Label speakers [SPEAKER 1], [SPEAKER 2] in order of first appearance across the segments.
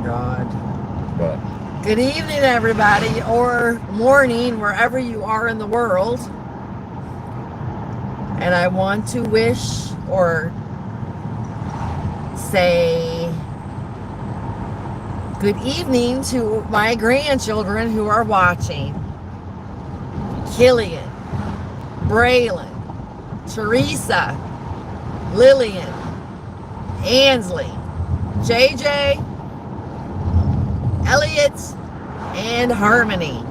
[SPEAKER 1] God.
[SPEAKER 2] But
[SPEAKER 1] Good evening, everybody, or morning, wherever you are in the world. And I want to wish or say good evening to my grandchildren who are watching. Killian, Braylon, Teresa, Lillian, Ansley, JJ, Elliot, and Harmony.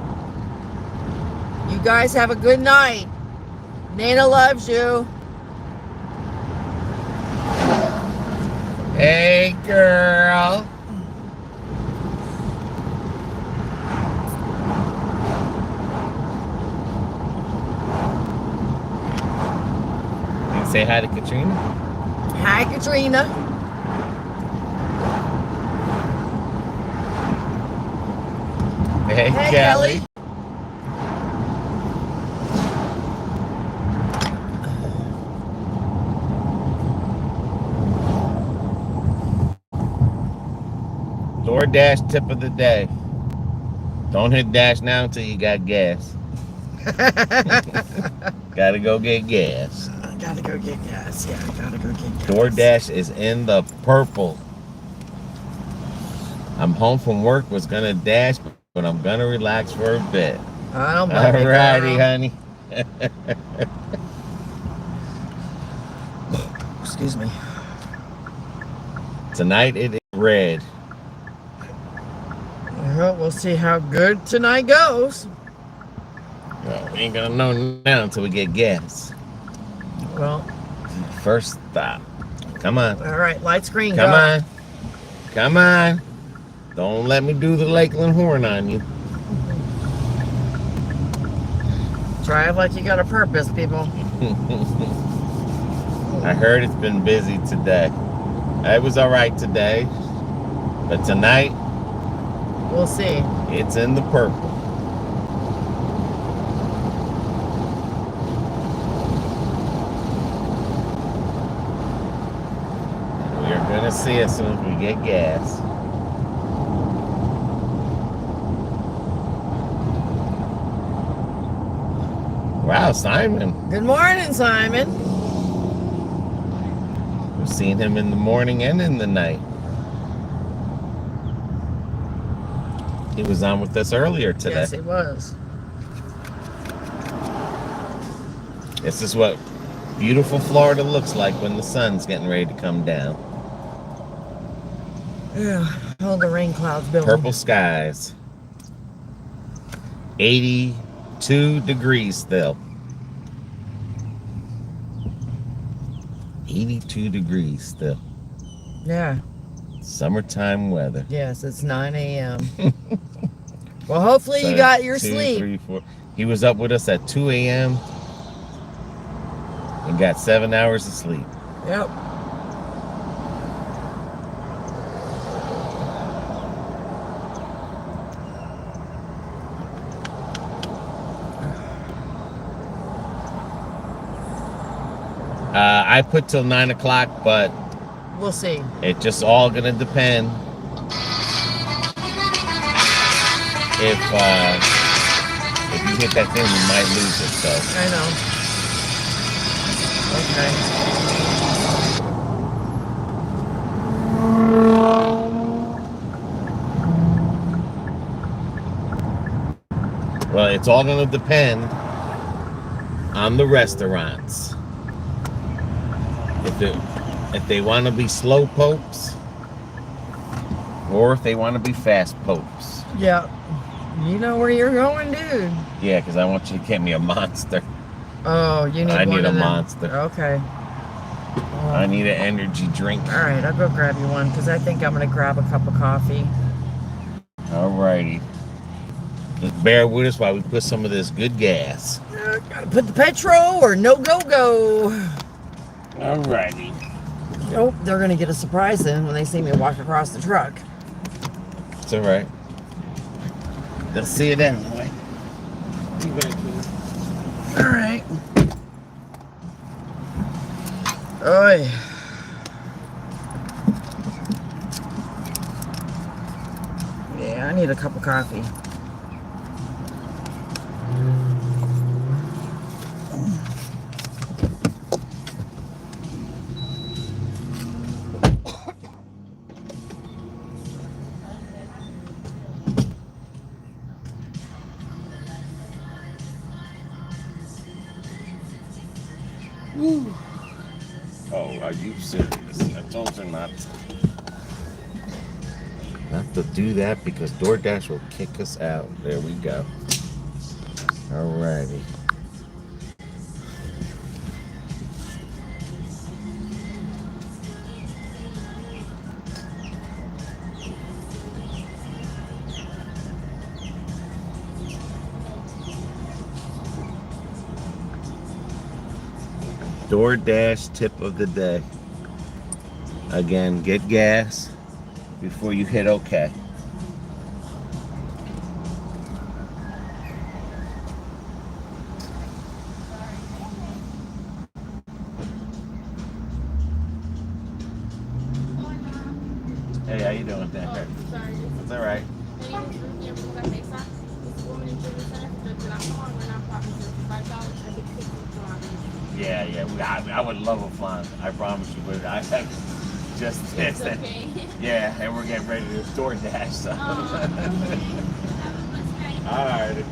[SPEAKER 1] You guys have a good night. Nana loves you.
[SPEAKER 2] hey, girl. You say hi to Katrina?
[SPEAKER 1] Hi, Katrina.
[SPEAKER 2] Hey,
[SPEAKER 1] Hey,
[SPEAKER 2] Kelly. Doordash tip of the day. Don't hit dash now until you got gas. Gotta go get gas.
[SPEAKER 1] Gotta go get gas. Yeah, gotta go get gas.
[SPEAKER 2] Doordash is in the purple. I'm home from work, was gonna dash, but I'm gonna relax for a bit.
[SPEAKER 1] I don't blame you,
[SPEAKER 2] Alrighty,
[SPEAKER 1] girl.
[SPEAKER 2] honey.
[SPEAKER 1] Excuse me.
[SPEAKER 2] Tonight it is red.
[SPEAKER 1] Well, we'll see how good tonight goes.
[SPEAKER 2] Well, we ain't gonna know now until we get gas.
[SPEAKER 1] Well,
[SPEAKER 2] First stop. Come on.
[SPEAKER 1] all right, lights green.
[SPEAKER 2] Come
[SPEAKER 1] go.
[SPEAKER 2] on. Come on. Don't let me do the Lakeland horn on you.
[SPEAKER 1] Drive like you got a purpose, people.
[SPEAKER 2] I heard it's been busy today. It was all right today, but tonight
[SPEAKER 1] We'll see.
[SPEAKER 2] it's in the purple. We're gonna see as soon as we get gas. Wow, Simon.
[SPEAKER 1] Good morning, Simon.
[SPEAKER 2] We've seen him in the morning and in the night. He was on with us earlier today.
[SPEAKER 1] Yes, he was.
[SPEAKER 2] This is what beautiful Florida looks like when the sun's getting ready to come down.
[SPEAKER 1] Yeah, all the rain clouds building.
[SPEAKER 2] Purple skies. 82 degrees still. 82 degrees still.
[SPEAKER 1] Yeah.
[SPEAKER 2] Summertime weather.
[SPEAKER 1] Yes, it's 9 a.m. Well, hopefully you got your
[SPEAKER 2] 2,
[SPEAKER 1] sleep.
[SPEAKER 2] 3, 4. He was up with us at 2 a.m. and got 7 hours of sleep.
[SPEAKER 1] Yep.
[SPEAKER 2] I put till 9 o'clock, but
[SPEAKER 1] We'll see.
[SPEAKER 2] it just all gonna depend if you hit that thing, you might lose it. So
[SPEAKER 1] I know. Okay.
[SPEAKER 2] well, it's all gonna depend on the restaurants. If they want to be slow pokes, or if they want to be fast pokes.
[SPEAKER 1] Yeah. You know where you're going, dude.
[SPEAKER 2] Yeah, because I want you to get me a monster.
[SPEAKER 1] Oh, you need
[SPEAKER 2] I
[SPEAKER 1] one
[SPEAKER 2] need a
[SPEAKER 1] of them.
[SPEAKER 2] monster.
[SPEAKER 1] Okay.
[SPEAKER 2] I need an energy drink.
[SPEAKER 1] All right, I'll go grab you one because I think I'm going to grab a cup of coffee.
[SPEAKER 2] Alrighty. Just bear with us while we put some of this good gas.
[SPEAKER 1] Gotta put the petrol or no go-go.
[SPEAKER 2] Alrighty.
[SPEAKER 1] Nope, they're going to get a surprise then when they see me walk across the truck.
[SPEAKER 2] It's alright. They'll see it anyway.
[SPEAKER 1] All right. Oi. I need a cup of coffee.
[SPEAKER 2] Woo. Oh, are you serious? I told her not to do that because Doordash will kick us out. There we go. Alrighty. Doordash tip of the day. Again, get gas before you hit OK. Hey, how you doing there?
[SPEAKER 3] Sorry.
[SPEAKER 2] It's all right. Yeah. I would love a flan. I promise you. But I have just
[SPEAKER 3] It's okay.
[SPEAKER 2] Yeah, and we're getting ready to Doordash. So. All right.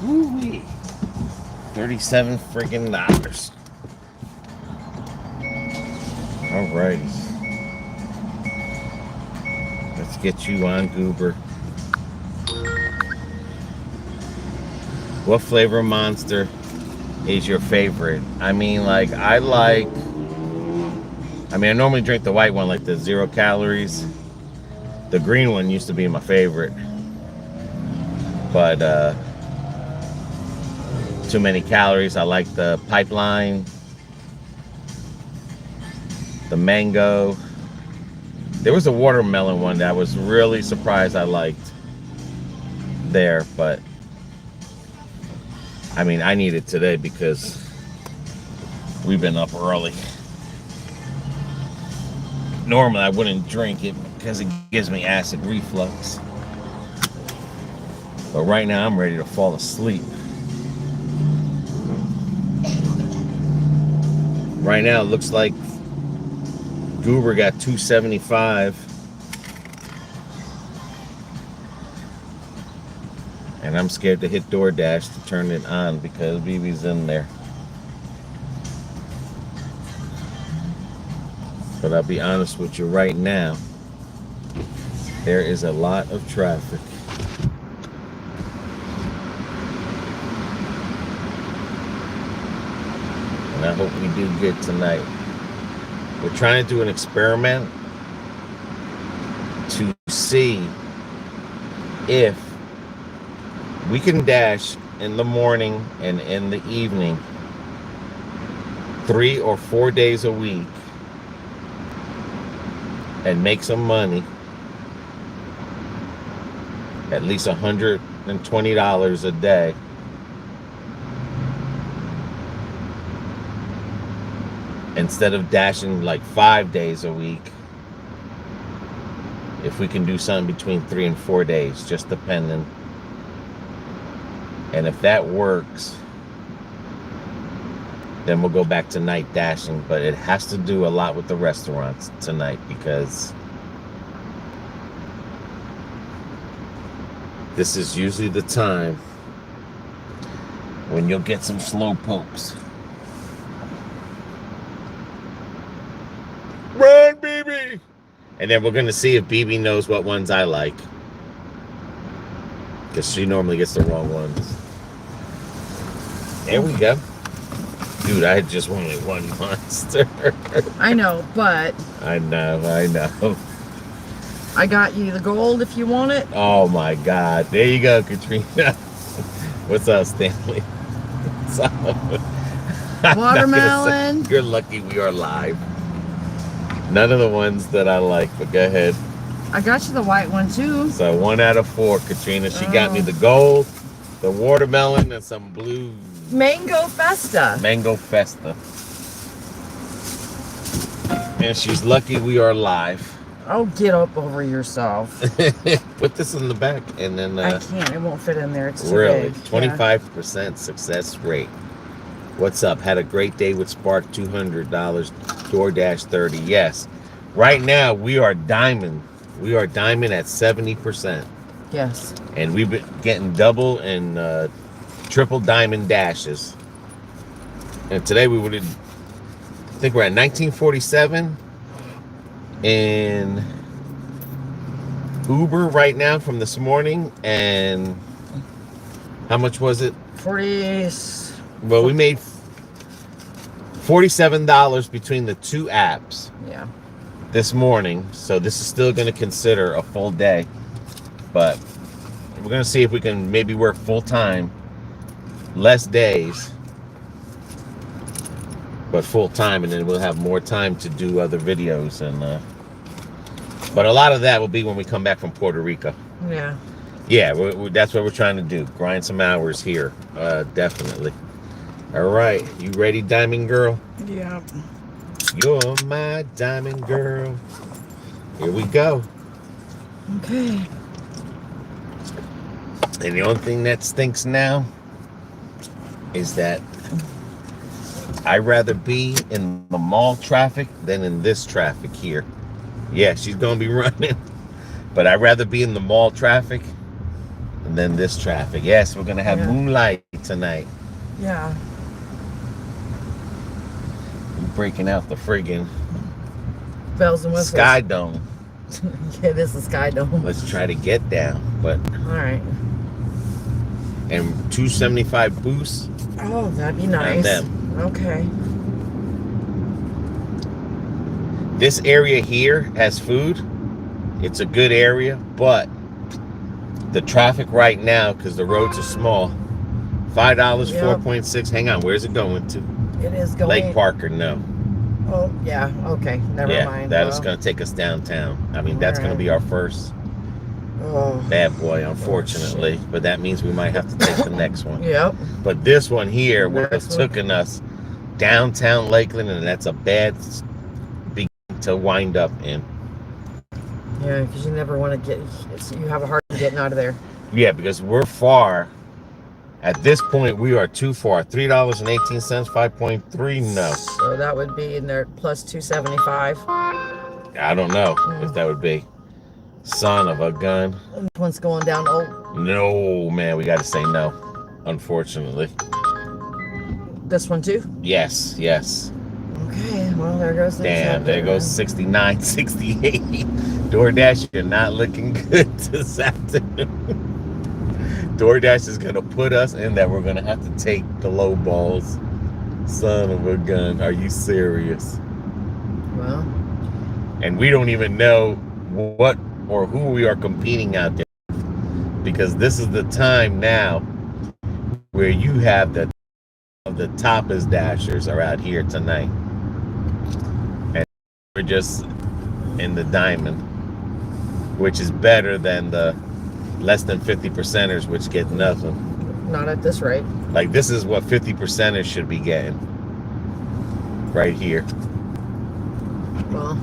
[SPEAKER 2] Woo-wee. $37 freaking. Alrighty. Let's get you on Goober. What flavor Monster is your favorite? I mean, I normally drink the white one, like the 0 calories. The green one used to be my favorite. But, too many calories. I like the pipeline, the mango. There was a watermelon one that I was really surprised I liked there, but I mean, I need it today because we've been up early. Normally I wouldn't drink it because it gives me acid reflux, but right now I'm ready to fall asleep. Right now, it looks like Goober got $2.75. And I'm scared to hit Doordash to turn it on because BB's in there. But I'll be honest with you right now, there is a lot of traffic. And I hope we do good tonight. We're trying to do an experiment to see if we can dash in the morning and in the evening 3 or 4 days a week and make some money, at least $120 a day. Instead of dashing like 5 days a week, if we can do something between 3 and 4 days, just depending. And if that works, Then we'll go back to night dashing, but it has to do a lot with the restaurants tonight because this is usually the time when you'll get some slow pokes. Run, BB! And then we're going to see if BB knows what ones I like. Because she normally gets the wrong ones. There we go. Dude, I had just wanted one monster.
[SPEAKER 1] I know, but...
[SPEAKER 2] I know.
[SPEAKER 1] I got you the gold if you want it.
[SPEAKER 2] Oh my God. There you go, Katrina. What's up, Stanley? What's up?
[SPEAKER 1] Watermelon.
[SPEAKER 2] You're lucky we are live. None of the ones that I like, but go ahead.
[SPEAKER 1] I got you the white one too.
[SPEAKER 2] So 1 out of 4, Katrina. She got me the gold, the watermelon, and some blue.
[SPEAKER 1] Mango Festa.
[SPEAKER 2] Mango Festa. And she's lucky we are live.
[SPEAKER 1] Oh, get up over yourself.
[SPEAKER 2] Put this in the back and then...
[SPEAKER 1] I can't. It won't fit in there. It's too
[SPEAKER 2] really,
[SPEAKER 1] big.
[SPEAKER 2] 25% success rate. What's up? Had a great day with Spark, $200. Doordash 30. Yes. Right now, we are diamond. We are diamond at 70%.
[SPEAKER 1] Yes.
[SPEAKER 2] And we've been getting double and triple diamond dashes. And today we would have... I think we're at 1947 in Uber right now from this morning. And how much was it?
[SPEAKER 1] 40.
[SPEAKER 2] Well, we made $47 between the two apps.
[SPEAKER 1] Yeah.
[SPEAKER 2] This morning. So this is still going to consider a full day. But we're going to see if we can maybe work full time. Less days. But full time, and then we'll have more time to do other videos. And but a lot of that will be when we come back from Puerto Rico.
[SPEAKER 1] Yeah.
[SPEAKER 2] Yeah, that's what we're trying to do. Grind some hours here. Definitely. All right. You ready, Diamond Girl?
[SPEAKER 1] Yeah.
[SPEAKER 2] You're my Diamond Girl. Here we go.
[SPEAKER 1] Okay.
[SPEAKER 2] And the only thing that stinks now is that I'd rather be in the mall traffic than in this traffic here. Yeah, she's going to be running. But I'd rather be in the mall traffic than this traffic. Yes, we're going to have moonlight tonight.
[SPEAKER 1] Yeah.
[SPEAKER 2] We're breaking out the friggin'
[SPEAKER 1] Bells and whistles.
[SPEAKER 2] Sky Dome.
[SPEAKER 1] Yeah, this is Sky Dome.
[SPEAKER 2] Let's try to get down. But
[SPEAKER 1] all right.
[SPEAKER 2] And 275 boosts.
[SPEAKER 1] Oh, that'd be nice.
[SPEAKER 2] On them.
[SPEAKER 1] Okay.
[SPEAKER 2] This area here has food. It's a good area, but the traffic right now, because the roads are small, $5,
[SPEAKER 1] Yep.
[SPEAKER 2] 4.6. Hang on, where's it going to?
[SPEAKER 1] It is going.
[SPEAKER 2] Lake Parker, no.
[SPEAKER 1] Oh, yeah. Okay. Never mind.
[SPEAKER 2] That is going to take us downtown. I mean, that's going to be our first bad boy, unfortunately. But that means we might have to take the next one.
[SPEAKER 1] Yep.
[SPEAKER 2] But this one here was taking us downtown Lakeland, and that's a bad beginning to wind up in.
[SPEAKER 1] Yeah, because you never want to get... You have a hard time getting out of there.
[SPEAKER 2] Yeah, because we're far. At this point, we are too far. $3.18, 5.3, no.
[SPEAKER 1] So that would be in there plus 275.
[SPEAKER 2] I don't know if that would be. Son of a gun.
[SPEAKER 1] This one's going down. Oh,
[SPEAKER 2] No, man, we got to say no, unfortunately.
[SPEAKER 1] this one too?
[SPEAKER 2] Yes, yes.
[SPEAKER 1] Okay, well, there goes the
[SPEAKER 2] Damn, there goes 69, 68. Doordash, you're not looking good this afternoon. Doordash is going to put us in that we're going to have to take the low balls. Son of a gun. Are you serious?
[SPEAKER 1] Well.
[SPEAKER 2] And we don't even know what or who we are competing out there. Because this is the time now where you have the toppest dashers are out here tonight. And we're just in the diamond, which is better than the less than 50%ers, which get nothing.
[SPEAKER 1] Not at this rate.
[SPEAKER 2] Like, this is what 50%ers should be getting. Right here.
[SPEAKER 1] Well.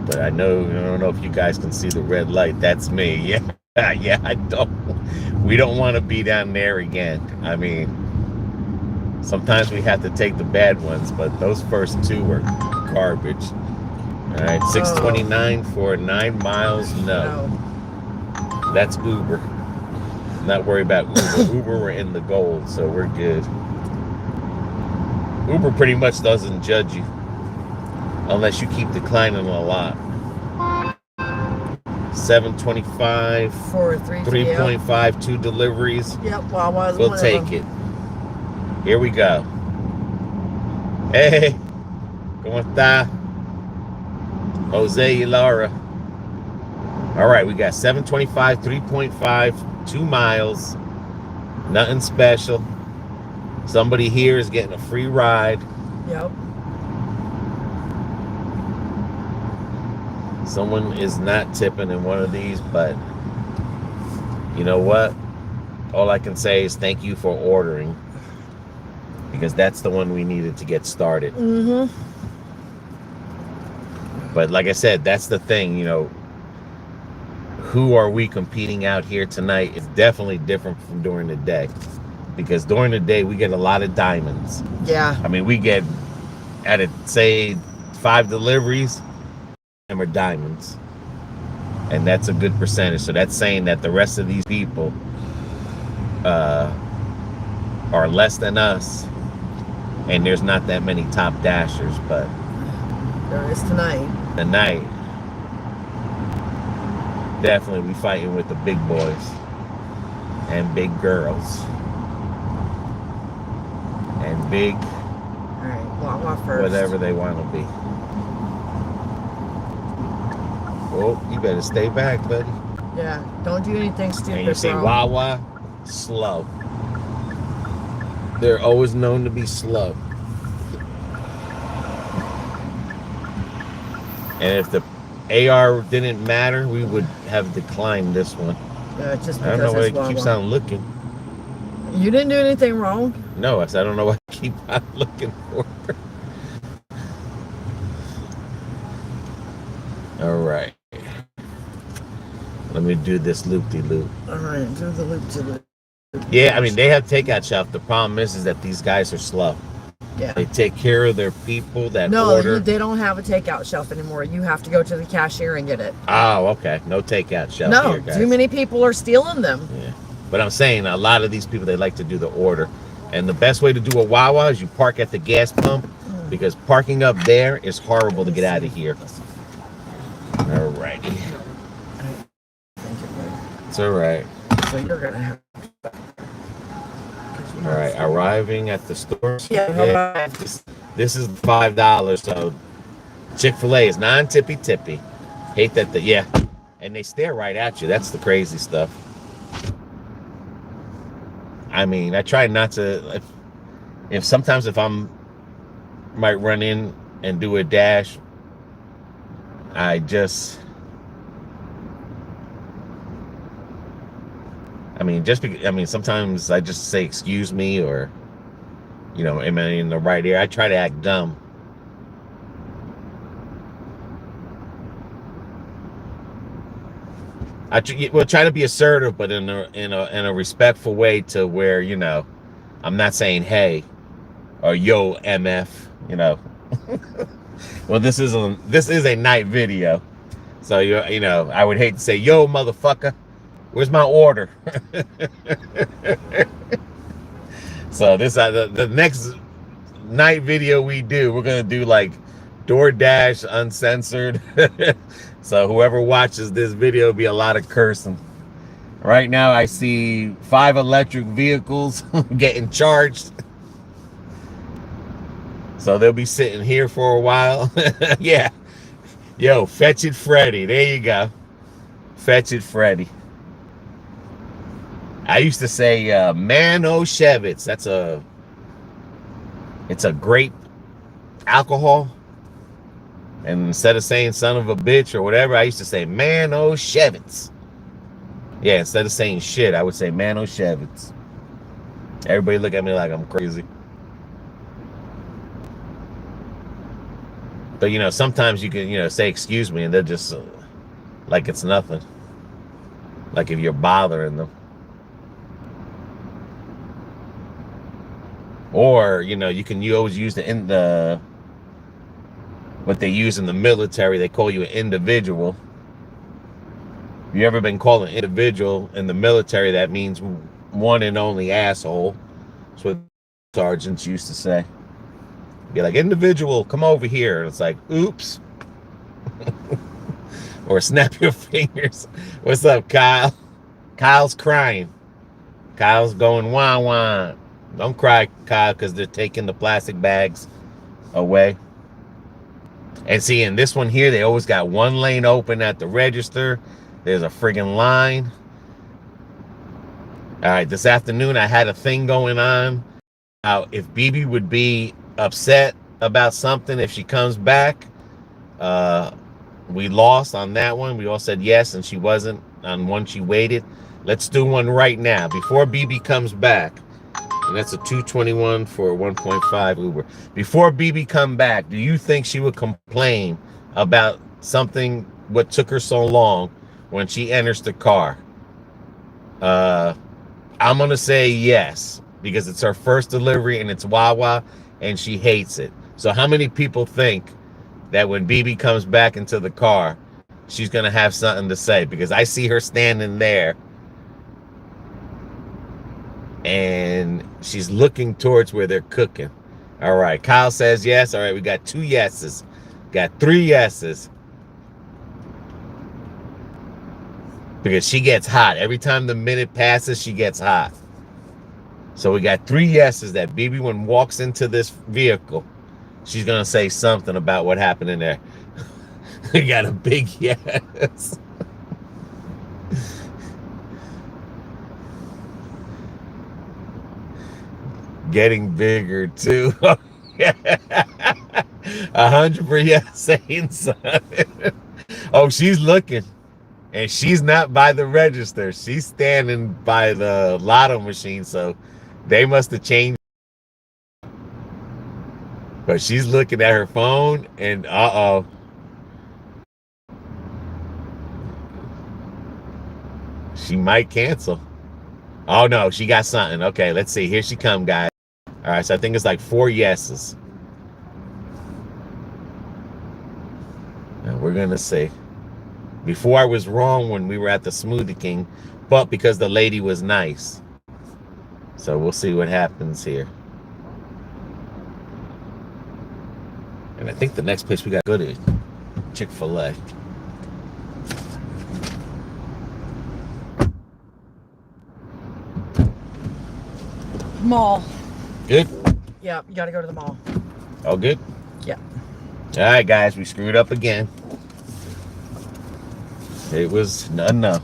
[SPEAKER 2] But I don't know if you guys can see the red light. That's me. Yeah, yeah. We don't want to be down there again. I mean, sometimes we have to take the bad ones, but those first two were garbage. All right, 629 for 9 miles. No. That's Uber. Not worry about Uber. Uber, we're in the gold, so we're good. Uber pretty much doesn't judge you unless you keep declining a lot. 725
[SPEAKER 1] for
[SPEAKER 2] 3.5, 2 deliveries.
[SPEAKER 1] Yep, Wawa's
[SPEAKER 2] we'll take it. Here we go. Hey, ¿cómo está? Jose y Laura. All right, we got 725, 3.5, 2 miles. Nothing special. Somebody here is getting a free ride.
[SPEAKER 1] Yep.
[SPEAKER 2] Someone is not tipping in one of these, but you know what? All I can say is thank you for ordering, because that's the one we needed to get started.
[SPEAKER 1] Mm-hmm.
[SPEAKER 2] But like I said, that's the thing, you know, who are we competing out here tonight? It's definitely different from during the day, because during the day we get a lot of diamonds.
[SPEAKER 1] Yeah.
[SPEAKER 2] I mean, we get at it, say 5 deliveries, and are diamonds, and that's a good percentage. So that's saying that the rest of these people are less than us, and there's not that many top dashers. But
[SPEAKER 1] there is tonight.
[SPEAKER 2] Definitely we fighting with the big boys and big girls and big,
[SPEAKER 1] all right, Wawa first.
[SPEAKER 2] whatever they want to be. Oh, you better stay back, buddy.
[SPEAKER 1] Yeah, don't do anything stupid.
[SPEAKER 2] And you say
[SPEAKER 1] bro.
[SPEAKER 2] Wawa, slow. They're always known to be slow. And if the AR didn't matter, we would have declined this one.
[SPEAKER 1] Yeah, just because
[SPEAKER 2] I don't know why
[SPEAKER 1] it's
[SPEAKER 2] it keeps
[SPEAKER 1] Wawa.
[SPEAKER 2] on looking.
[SPEAKER 1] You didn't do anything wrong.
[SPEAKER 2] No, I said I don't know what I keep on looking for. All right. Let me do this loop-de-loop.
[SPEAKER 1] All right, do the loop-de-loop.
[SPEAKER 2] Yeah, I mean, they have takeout shelf. The problem is that these guys are slow.
[SPEAKER 1] Yeah.
[SPEAKER 2] They take care of their people that
[SPEAKER 1] No,
[SPEAKER 2] order.
[SPEAKER 1] they don't have a takeout shelf anymore. You have to go to the cashier and get it.
[SPEAKER 2] Oh, okay. No takeout shelf
[SPEAKER 1] No,
[SPEAKER 2] here, guys.
[SPEAKER 1] too many people are stealing them.
[SPEAKER 2] Yeah. But I'm saying a lot of these people, they like to do the order. And the best way to do a Wawa is you park at the gas pump, because parking up there is horrible to get out of here. All righty. It's all right.
[SPEAKER 1] So you're going to have...
[SPEAKER 2] All right, arriving at the store.
[SPEAKER 1] Yeah.
[SPEAKER 2] This is $5, so Chick-fil-A is non-tippy. Hate that, yeah. And they stare right at you. That's the crazy stuff. I mean, I try not to, if sometimes if might run in and do a dash, I mean, sometimes I just say, excuse me, or, you know, am I in the right ear? I try to act dumb. We'll try to be assertive, but in a respectful way, to where, you know, I'm not saying hey or yo MF, you know. Well, this is a night video, so you know, I would hate to say yo motherfucker, where's my order? So this the next night video we do, we're gonna do like Doordash uncensored. So whoever watches this video will be a lot of cursing. Right now I see 5 electric vehicles getting charged. So they'll be sitting here for a while. Yeah. Yo, Fetch It Freddy. There you go. Fetch It Freddy. I used to say Man O Shevitz. It's a grape alcohol. And instead of saying son of a bitch or whatever, I used to say Man O Shevitz. Yeah, instead of saying shit, I would say Man O Shevitz. Everybody look at me like I'm crazy. But, you know, sometimes you can, you know, say, excuse me, and they're just like it's nothing. Like if you're bothering them. Or, you know, you always use what they use in the military, they call you an individual. You ever been called an individual in the military, that means one and only asshole. That's what sergeants used to say. Be like, individual, come over here. And it's like, oops. Or snap your fingers. What's up, Kyle? Kyle's crying. Kyle's going wah wah. Don't cry, Kyle, because they're taking the plastic bags away. And see, in this one here, they always got one lane open at the register. There's a friggin' line. All right, this afternoon I had a thing going on. If BB would be upset about something if she comes back, we lost on that one. We all said yes, and she wasn't on one. She waited. Let's do one right now before BB comes back. And that's a 221 for a 1.5 Uber. Before BB come back, do you think she would complain about something, what took her so long when she enters the car? I'm going to say yes, because it's her first delivery and it's Wawa and she hates it. So how many people think that when BB comes back into the car, she's going to have something to say? Because I see her standing there and she's looking towards where they're cooking. All right, Kyle says yes. All right, we got 2 yeses. Got 3 yeses. Because she gets hot. Every time the minute passes, she gets hot. So we got 3 yeses that BB, when walks into this vehicle, she's going to say something about what happened in there. We got a big yes. Getting bigger too. 100% saying something. Oh, she's looking. And she's not by the register. She's standing by the lotto machine. So they must have changed. But she's looking at her phone and uh-oh. She might cancel. Oh no, she got something. Okay, let's see. Here she come, guys. All right, so I think it's like 4 yeses. And we're gonna see. Before I was wrong when we were at the Smoothie King, but because the lady was nice. So we'll see what happens here. And I think the next place we got to go to Chick-fil-A.
[SPEAKER 1] Mall.
[SPEAKER 2] Good?
[SPEAKER 1] Yeah, you got to go to the mall.
[SPEAKER 2] All good?
[SPEAKER 1] Yeah.
[SPEAKER 2] All right, guys, we screwed up again. It was not enough.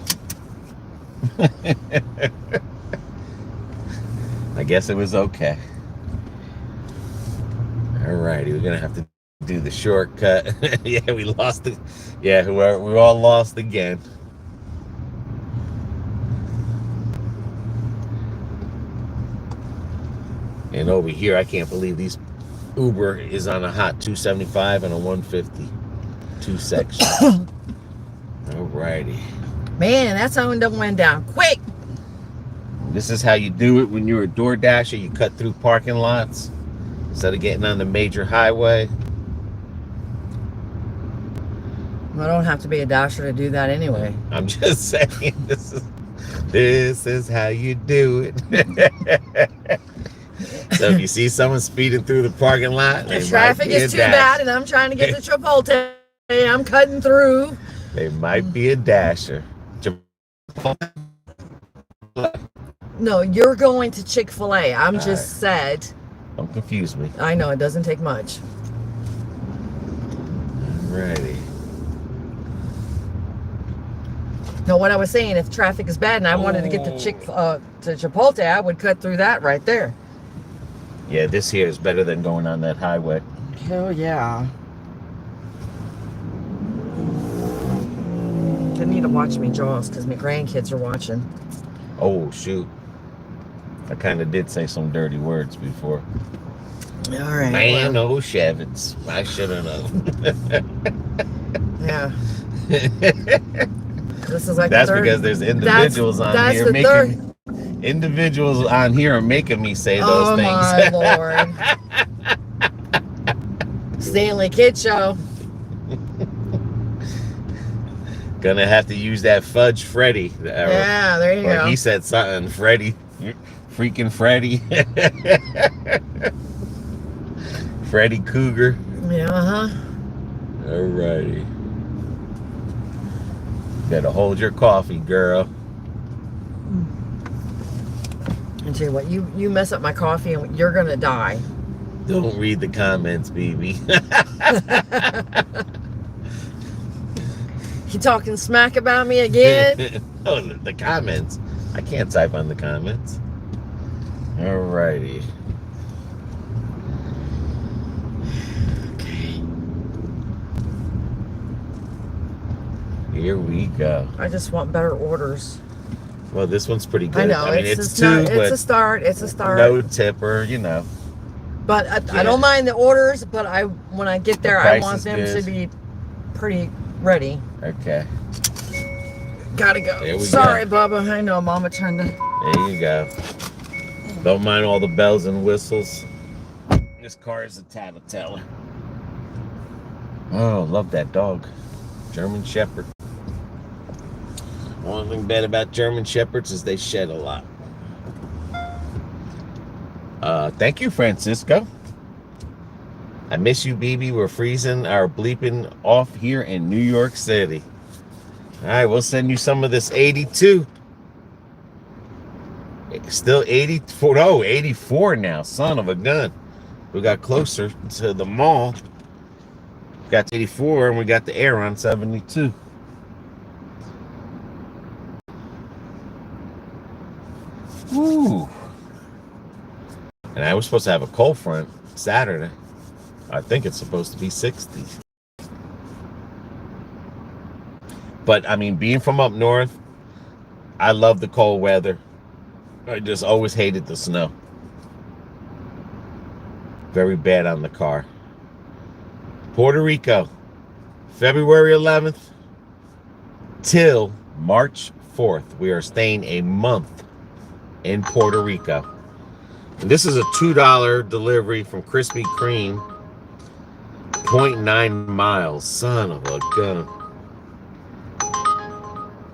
[SPEAKER 2] I guess it was okay. All righty, we're gonna have to do the shortcut. Yeah, we lost it. Yeah, we all lost again. And over here, I can't believe these Uber is on a hot 275 and a 150. 2 sections. Alrighty.
[SPEAKER 1] Man, that sound done went down quick.
[SPEAKER 2] This is how you do it when you're a Doordasher. You cut through parking lots instead of getting on the major highway.
[SPEAKER 1] I don't have to be a dasher to do that anyway.
[SPEAKER 2] I'm just saying, this is how you do it. So if you see someone speeding through the parking lot,
[SPEAKER 1] if traffic is too bad and I'm trying to get to Chipotle, I'm cutting through.
[SPEAKER 2] They might be a dasher.
[SPEAKER 1] No, you're going to Chick-fil-A. I'm just said.
[SPEAKER 2] Don't confuse me.
[SPEAKER 1] I know, it doesn't take much.
[SPEAKER 2] Alrighty.
[SPEAKER 1] No, what I was saying, if traffic is bad and I wanted to get to Chipotle, I would cut through that right there.
[SPEAKER 2] Yeah, this here is better than going on that highway.
[SPEAKER 1] Hell yeah. I need to watch me Jaws because my grandkids are watching.
[SPEAKER 2] Oh, shoot. I kind of did say some dirty words before.
[SPEAKER 1] All right.
[SPEAKER 2] Man,
[SPEAKER 1] Well,
[SPEAKER 2] no Shevitz. I should have known.
[SPEAKER 1] yeah. This is like
[SPEAKER 2] That's
[SPEAKER 1] the third.
[SPEAKER 2] because there's individuals on
[SPEAKER 1] That's
[SPEAKER 2] here
[SPEAKER 1] the third.
[SPEAKER 2] making individuals on here are making me say those
[SPEAKER 1] Oh
[SPEAKER 2] things.
[SPEAKER 1] my Lord. Stanley Kid Show.
[SPEAKER 2] Gonna have to use that Fudge Freddy.
[SPEAKER 1] Yeah, there you go.
[SPEAKER 2] He said something, Freddy. Freaking Freddy. Freddy Cougar.
[SPEAKER 1] Yeah,
[SPEAKER 2] Alrighty. Better hold your coffee, girl.
[SPEAKER 1] I tell you what, you mess up my coffee and you're gonna die.
[SPEAKER 2] Don't read the comments, baby.
[SPEAKER 1] You talking smack about me again?
[SPEAKER 2] Oh, the comments. I can't type on the comments. Alrighty.
[SPEAKER 1] Okay.
[SPEAKER 2] Here we go.
[SPEAKER 1] I just want better orders.
[SPEAKER 2] Well, this one's pretty good.
[SPEAKER 1] I know.
[SPEAKER 2] I mean, it's two, but
[SPEAKER 1] it's a start. It's a start.
[SPEAKER 2] no tipper, you know.
[SPEAKER 1] But I don't mind the orders, but when I get there, I want them
[SPEAKER 2] good.
[SPEAKER 1] to be pretty ready.
[SPEAKER 2] Okay.
[SPEAKER 1] Gotta go.
[SPEAKER 2] There we
[SPEAKER 1] Sorry,
[SPEAKER 2] go.
[SPEAKER 1] Bubba. I know, Mama trying to.
[SPEAKER 2] There you go. Don't mind all the bells and whistles. This car is a tattletale. Oh, love that dog. German Shepherd. One thing bad about German Shepherds is they shed a lot. Thank you, Francisco. I miss you, BB. We're freezing our bleeping off here in New York City. All right, we'll send you some of this 82. Still 84. No, 84 now. Son of a gun. We got closer to the mall. We got to 84 and we got the air on 72. Woo. And I was supposed to have a cold front Saturday. I think it's supposed to be 60. But, I mean, being from up north, I love the cold weather. I just always hated the snow. Very bad on the car. Puerto Rico, February 11th till March 4th. We are staying a month in Puerto Rico. And this is a $2 delivery from Krispy Kreme. 0.9 miles. Son of a gun.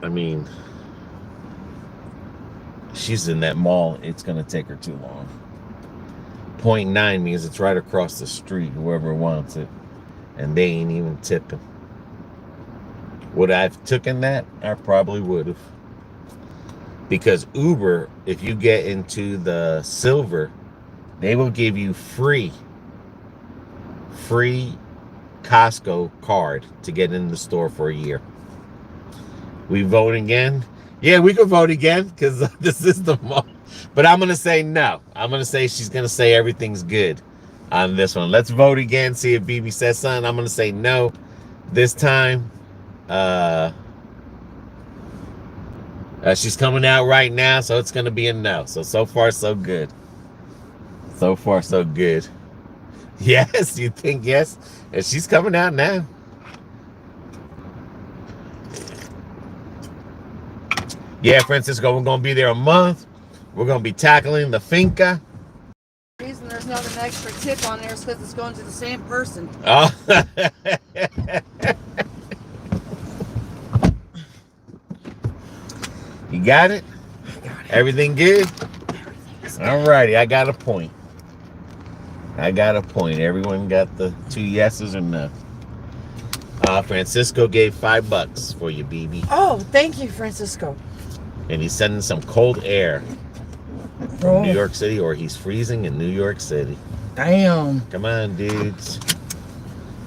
[SPEAKER 2] I mean, she's in that mall. It's going to take her too long. 0.9 means it's right across the street, whoever wants it. And they ain't even tipping. Would I have taken that? I probably would have. Because Uber, if you get into the silver, they will give you free Costco card to get in the store for a year. We vote again? Yeah, we could vote again because this is the mall. But I'm going to say no. I'm going to say she's going to say everything's good on this one. Let's vote again, see if BB says something. I'm going to say no this time. She's coming out right now, so it's going to be a no. So far, so good. So far, so good. Yes, you think yes? And she's coming out now. Yeah, Francisco, we're going to be there a month. We're going to be tackling the finca.
[SPEAKER 1] The reason there's not an extra tip on there is because it's going to the same person.
[SPEAKER 2] Oh. You got it?
[SPEAKER 1] I got it.
[SPEAKER 2] Everything good? All righty, I got a point. Everyone got the 2 yeses or no? Francisco gave $5 for you, BB.
[SPEAKER 1] Oh, thank you, Francisco.
[SPEAKER 2] And he's sending some cold air from
[SPEAKER 1] Oh.
[SPEAKER 2] New York City, or he's freezing in New York City.
[SPEAKER 1] Damn.
[SPEAKER 2] Come on, dudes.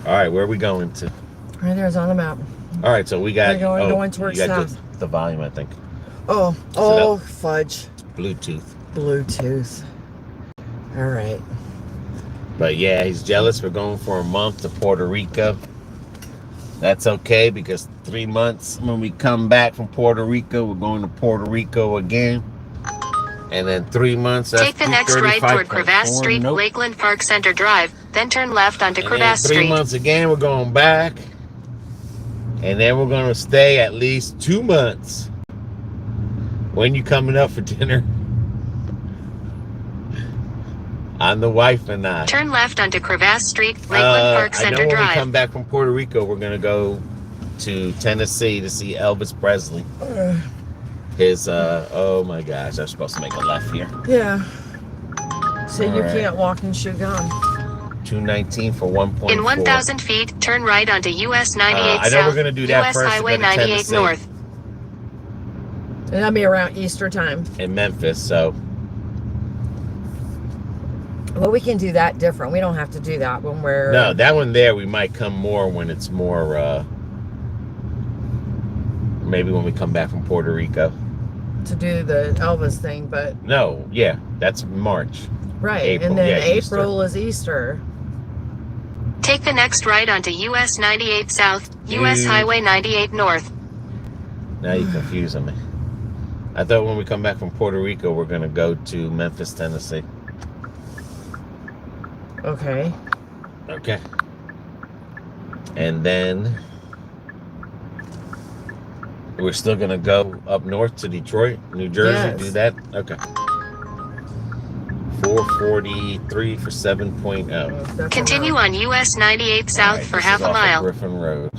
[SPEAKER 2] All right, where are we going to?
[SPEAKER 1] Right there's on the map.
[SPEAKER 2] All right, so we got...
[SPEAKER 1] Going towards
[SPEAKER 2] you got
[SPEAKER 1] south.
[SPEAKER 2] the volume, I think.
[SPEAKER 1] Oh, fudge.
[SPEAKER 2] Bluetooth.
[SPEAKER 1] Bluetooth. All right.
[SPEAKER 2] But yeah, he's jealous. We're going for a month to Puerto Rico. That's okay because 3 months when we come back from Puerto Rico, we're going to Puerto Rico again. And then 3 months. That's
[SPEAKER 3] Take the next right toward Crevasse Street,
[SPEAKER 2] nope.
[SPEAKER 3] Lakeland Park Center Drive, then turn left onto
[SPEAKER 2] And
[SPEAKER 3] Crevasse
[SPEAKER 2] then 3
[SPEAKER 3] Street.
[SPEAKER 2] months again, we're going back. And then we're going to stay at least 2 months. When you coming up for dinner? I'm the wife and I.
[SPEAKER 3] Turn left onto Crevasse Street, Lakeland Park Center
[SPEAKER 2] I know when
[SPEAKER 3] Drive.
[SPEAKER 2] we come back from Puerto Rico, we're going to go to Tennessee to see Elvis Presley. His, oh my gosh, I'm supposed to make a left here.
[SPEAKER 1] Yeah. So
[SPEAKER 2] All
[SPEAKER 1] you
[SPEAKER 2] right.
[SPEAKER 1] can't walk and chew gum.
[SPEAKER 2] 219 for 1.4.
[SPEAKER 3] In 1,000 feet, turn right onto US 98
[SPEAKER 2] I know
[SPEAKER 3] South,
[SPEAKER 2] we're going to do that
[SPEAKER 3] US
[SPEAKER 2] first.
[SPEAKER 3] Highway
[SPEAKER 2] to go to
[SPEAKER 3] 98
[SPEAKER 2] Tennessee
[SPEAKER 3] North.
[SPEAKER 1] And that'll be around Easter time.
[SPEAKER 2] in Memphis, so
[SPEAKER 1] Well, we can do that different. We don't have to do that when we're...
[SPEAKER 2] no, that one there we might come more when it's more maybe when we come back from Puerto Rico.
[SPEAKER 1] to do the Elvis thing, but...
[SPEAKER 2] No, yeah, that's March.
[SPEAKER 1] Right,
[SPEAKER 2] April,
[SPEAKER 1] and then
[SPEAKER 2] yeah,
[SPEAKER 1] April is Easter.
[SPEAKER 3] Take the next right onto US 98 South, US
[SPEAKER 2] Dude.
[SPEAKER 3] Highway 98 North.
[SPEAKER 2] Now you're confusing me. I thought when we come back from Puerto Rico, we're going to go to Memphis, Tennessee.
[SPEAKER 1] Okay.
[SPEAKER 2] Okay. And then we're still going to go up north to Detroit, New Jersey,
[SPEAKER 1] Yes.
[SPEAKER 2] do that? Okay. 443 for 7.0.
[SPEAKER 1] That's
[SPEAKER 3] Continue
[SPEAKER 1] enough.
[SPEAKER 3] on US 98 South
[SPEAKER 2] Alright,
[SPEAKER 3] for
[SPEAKER 2] this
[SPEAKER 3] half
[SPEAKER 2] is
[SPEAKER 3] a
[SPEAKER 2] off of
[SPEAKER 3] mile.
[SPEAKER 2] Griffin Road.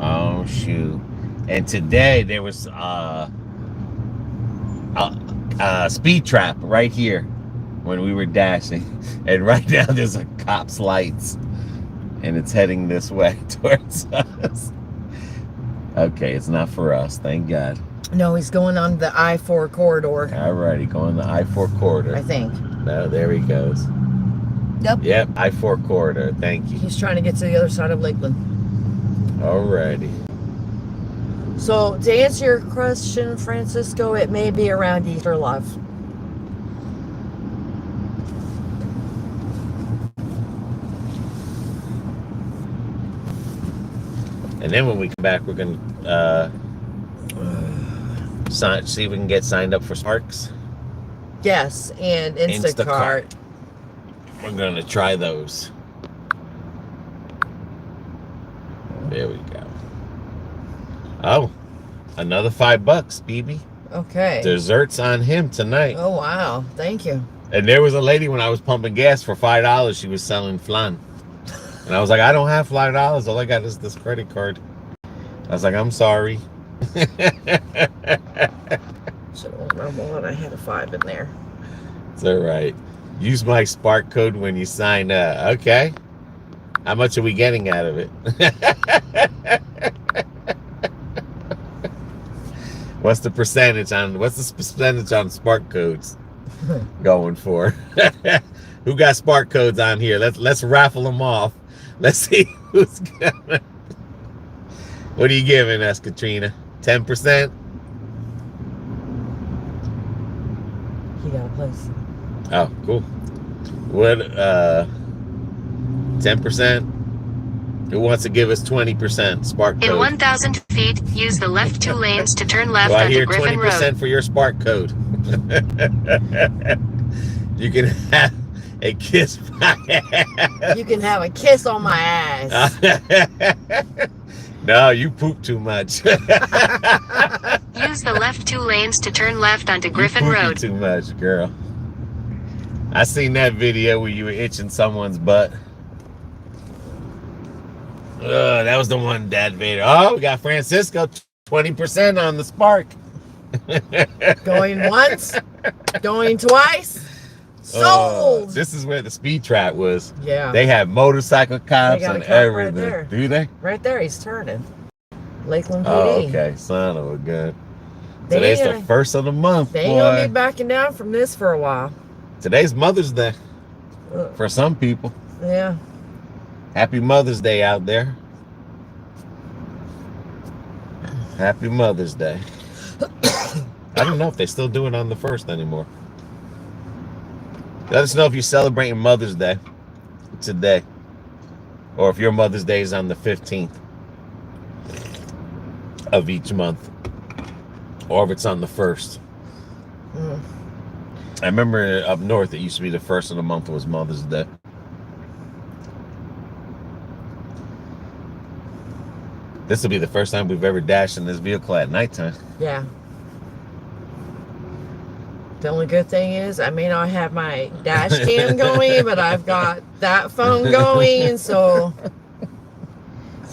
[SPEAKER 2] Oh shoot! And today there was a speed trap right here when we were dashing, and right now there's a cop's lights, and it's heading this way towards us. Okay, it's not for us, thank God.
[SPEAKER 1] No, he's going on the I-4 corridor,
[SPEAKER 2] Alrighty, going the I-4 corridor.
[SPEAKER 1] I think.
[SPEAKER 2] No, there he goes.
[SPEAKER 1] Yep.
[SPEAKER 2] Yep, I-4 corridor. Thank you.
[SPEAKER 1] He's trying to get to the other side of Lakeland.
[SPEAKER 2] Alrighty.
[SPEAKER 1] So, to answer your question, Francisco, it may be around Easter, love.
[SPEAKER 2] And then when we come back, we're going to see if we can get signed up for Sparks.
[SPEAKER 1] Yes, and Instacart.
[SPEAKER 2] We're going to try those. There we go. Oh, another $5, BB.
[SPEAKER 1] Okay.
[SPEAKER 2] Desserts on him tonight.
[SPEAKER 1] Oh, wow. Thank you.
[SPEAKER 2] And there was a lady when I was pumping gas for $5. She was selling flan. And I was like, I don't have $5. All I got is this credit card. I was like, I'm sorry.
[SPEAKER 1] So, remember what I had a 5 in there.
[SPEAKER 2] It's all right. Use my Spark code when you sign up. Okay. How much are we getting out of it? What's the percentage on Spark codes going for? Who got Spark codes on here? Let's raffle them off. Let's see who's gonna. What are you giving us, Katrina? 10%?
[SPEAKER 1] He got a place.
[SPEAKER 2] Oh, cool. What 10%? Who wants to give us 20% Spark code?
[SPEAKER 3] In 1,000 feet, use the left 2 lanes to turn left
[SPEAKER 2] Well, I
[SPEAKER 3] onto
[SPEAKER 2] hear
[SPEAKER 3] Griffin
[SPEAKER 2] 20%
[SPEAKER 3] Road.
[SPEAKER 2] for your Spark code. You can have a kiss my ass.
[SPEAKER 1] You can have a kiss on my ass.
[SPEAKER 2] No, you poop too much.
[SPEAKER 3] Use the left 2 lanes to turn left onto Griffin
[SPEAKER 2] You poopy
[SPEAKER 3] Road.
[SPEAKER 2] too much, girl. I seen that video where you were itching someone's butt. That was the one, Dad Vader. Oh, we got Francisco 20% on the Spark.
[SPEAKER 1] Going once, going twice. Sold.
[SPEAKER 2] This is where the speed trap was.
[SPEAKER 1] Yeah.
[SPEAKER 2] They have motorcycle cops
[SPEAKER 1] got a
[SPEAKER 2] and
[SPEAKER 1] cop right
[SPEAKER 2] everything.
[SPEAKER 1] there.
[SPEAKER 2] Do they?
[SPEAKER 1] Right there, he's turning. Lakeland PD.
[SPEAKER 2] Oh, okay. Son of a gun.
[SPEAKER 1] They
[SPEAKER 2] Today's
[SPEAKER 1] ain't
[SPEAKER 2] the first of the month,
[SPEAKER 1] They ain't gonna
[SPEAKER 2] boy.
[SPEAKER 1] be backing down from this for a while.
[SPEAKER 2] Today's Mother's Day
[SPEAKER 1] Ugh.
[SPEAKER 2] for some people.
[SPEAKER 1] Yeah.
[SPEAKER 2] Happy Mother's Day out there. Happy Mother's Day. I don't know if they still do it on the 1st anymore. Let us know if you're celebrating Mother's Day today, or if your Mother's Day is on the 15th of each month. or if it's on the 1st.
[SPEAKER 1] Mm.
[SPEAKER 2] I remember up north, it used to be the 1st of the month was Mother's Day. This will be the first time we've ever dashed in this vehicle at nighttime.
[SPEAKER 1] Yeah. The only good thing is I may not have my dash cam going, but I've got that phone going, so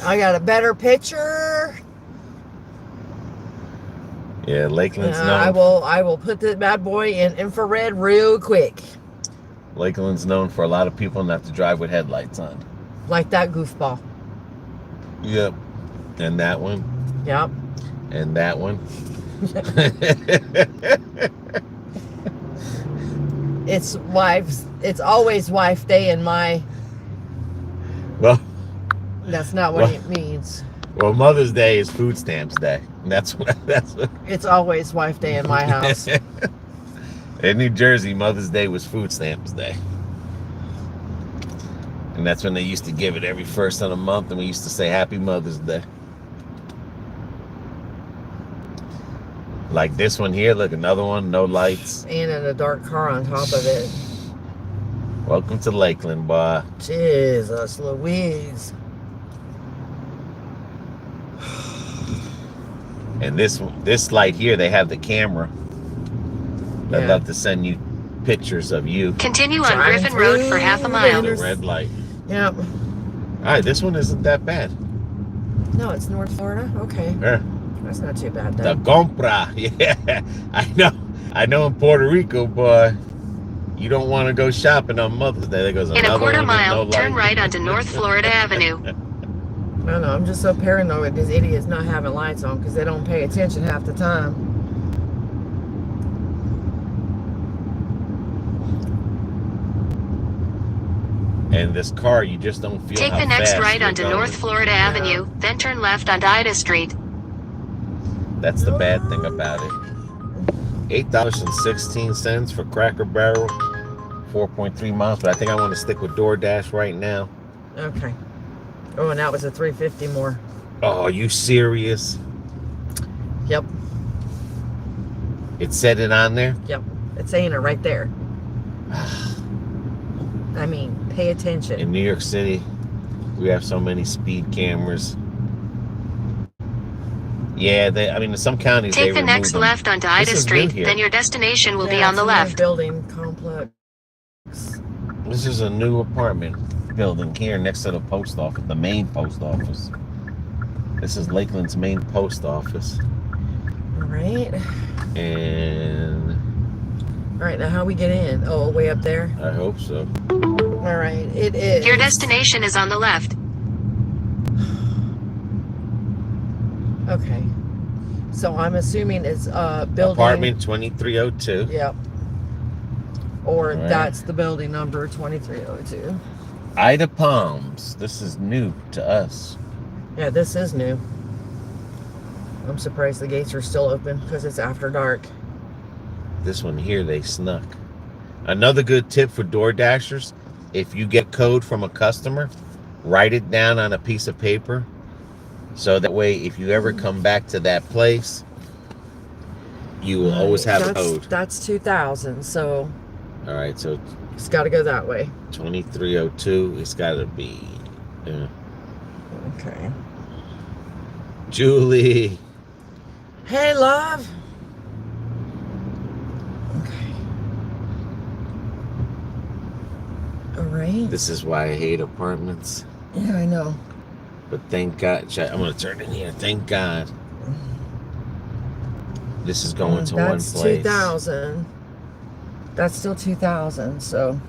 [SPEAKER 1] I got a better picture.
[SPEAKER 2] Yeah, Lakeland's known.
[SPEAKER 1] I will put the bad boy in infrared real quick.
[SPEAKER 2] Lakeland's known for a lot of people not to drive with headlights on.
[SPEAKER 1] Like that goofball.
[SPEAKER 2] Yep. And that one.
[SPEAKER 1] Yep.
[SPEAKER 2] And that one.
[SPEAKER 1] It's always wife day in my.
[SPEAKER 2] Well,
[SPEAKER 1] that's not what it means.
[SPEAKER 2] Well, Mother's Day is Food Stamps Day. That's what.
[SPEAKER 1] It's always wife day in my house.
[SPEAKER 2] In New Jersey, Mother's Day was Food Stamps Day. And that's when they used to give it every 1st of the month, and we used to say Happy Mother's Day. Like this one here, look, another one, no lights.
[SPEAKER 1] And in a dark car on top of it.
[SPEAKER 2] Welcome to Lakeland, boy.
[SPEAKER 1] Jesus Louise.
[SPEAKER 2] And this light here, they have the camera.
[SPEAKER 1] Yeah.
[SPEAKER 2] I'd love to send you pictures of you.
[SPEAKER 3] Continue on Griffin Road for half a mile.
[SPEAKER 2] The red light.
[SPEAKER 1] Yep.
[SPEAKER 2] All right, this one isn't that bad.
[SPEAKER 1] No, it's North Florida. Okay.
[SPEAKER 2] Yeah.
[SPEAKER 1] That's not too bad,
[SPEAKER 2] The
[SPEAKER 1] though.
[SPEAKER 2] compra. Yeah, I know in Puerto Rico, boy, you don't want to go shopping on Mother's Day. There goes
[SPEAKER 3] In
[SPEAKER 2] another
[SPEAKER 3] a quarter
[SPEAKER 2] one with
[SPEAKER 3] mile,
[SPEAKER 2] no
[SPEAKER 3] turn
[SPEAKER 2] light.
[SPEAKER 3] right onto North Florida Avenue.
[SPEAKER 1] I know, I'm just so paranoid with these idiots not having lights on because they don't pay attention half the time.
[SPEAKER 2] And this car, you just don't feel
[SPEAKER 3] Take
[SPEAKER 2] how
[SPEAKER 3] the next
[SPEAKER 2] fast
[SPEAKER 3] right
[SPEAKER 2] you're
[SPEAKER 3] onto
[SPEAKER 2] going.
[SPEAKER 3] North Florida Avenue, then turn left onto Ida Street.
[SPEAKER 2] That's the bad thing about it. $8.16 for Cracker Barrel, 4.3 miles. But I think I want to stick with Doordash right now.
[SPEAKER 1] Okay. Oh, and that was a $3.50 more.
[SPEAKER 2] Oh, are you serious?
[SPEAKER 1] Yep.
[SPEAKER 2] It said it on there?
[SPEAKER 1] Yep. It's saying it right there. I mean, pay attention.
[SPEAKER 2] In New York City, we have so many speed cameras. Yeah, in some counties
[SPEAKER 3] Take
[SPEAKER 2] they
[SPEAKER 3] the next
[SPEAKER 2] them.
[SPEAKER 3] left onto Ida
[SPEAKER 2] This is
[SPEAKER 3] Street,
[SPEAKER 2] new here.
[SPEAKER 3] then your destination will be
[SPEAKER 1] Yeah,
[SPEAKER 3] on the
[SPEAKER 1] it's a new
[SPEAKER 3] left.
[SPEAKER 1] building complex.
[SPEAKER 2] This is a new apartment building here next to the post office, the main post office. This is Lakeland's main post office.
[SPEAKER 1] All right.
[SPEAKER 2] And
[SPEAKER 1] All right, now how we get in? Oh, way up there?
[SPEAKER 2] I hope so.
[SPEAKER 1] All right, it is.
[SPEAKER 3] Your destination is on the left.
[SPEAKER 1] Okay. So I'm assuming it's building.
[SPEAKER 2] Apartment 2302.
[SPEAKER 1] Yep. Or
[SPEAKER 2] All right.
[SPEAKER 1] that's the building number 2302.
[SPEAKER 2] Ida Palms. This is new to us.
[SPEAKER 1] Yeah, this is new. I'm surprised the gates are still open because it's after dark.
[SPEAKER 2] This one here, they snuck. Another good tip for Door Dashers, if you get code from a customer, write it down on a piece of paper. So that way, if you ever come back to that place, you will always have a code.
[SPEAKER 1] That's 2000, so
[SPEAKER 2] All right, so
[SPEAKER 1] it's got to go that way.
[SPEAKER 2] 2302, it's got to be.
[SPEAKER 1] Okay.
[SPEAKER 2] Julie.
[SPEAKER 1] Hey, love. Okay. All right.
[SPEAKER 2] This is why I hate apartments.
[SPEAKER 1] Yeah, I know.
[SPEAKER 2] But thank God. I'm going to turn in here. Thank God. This is going to one
[SPEAKER 1] That's
[SPEAKER 2] place.
[SPEAKER 1] 2000. That's still 2000, so.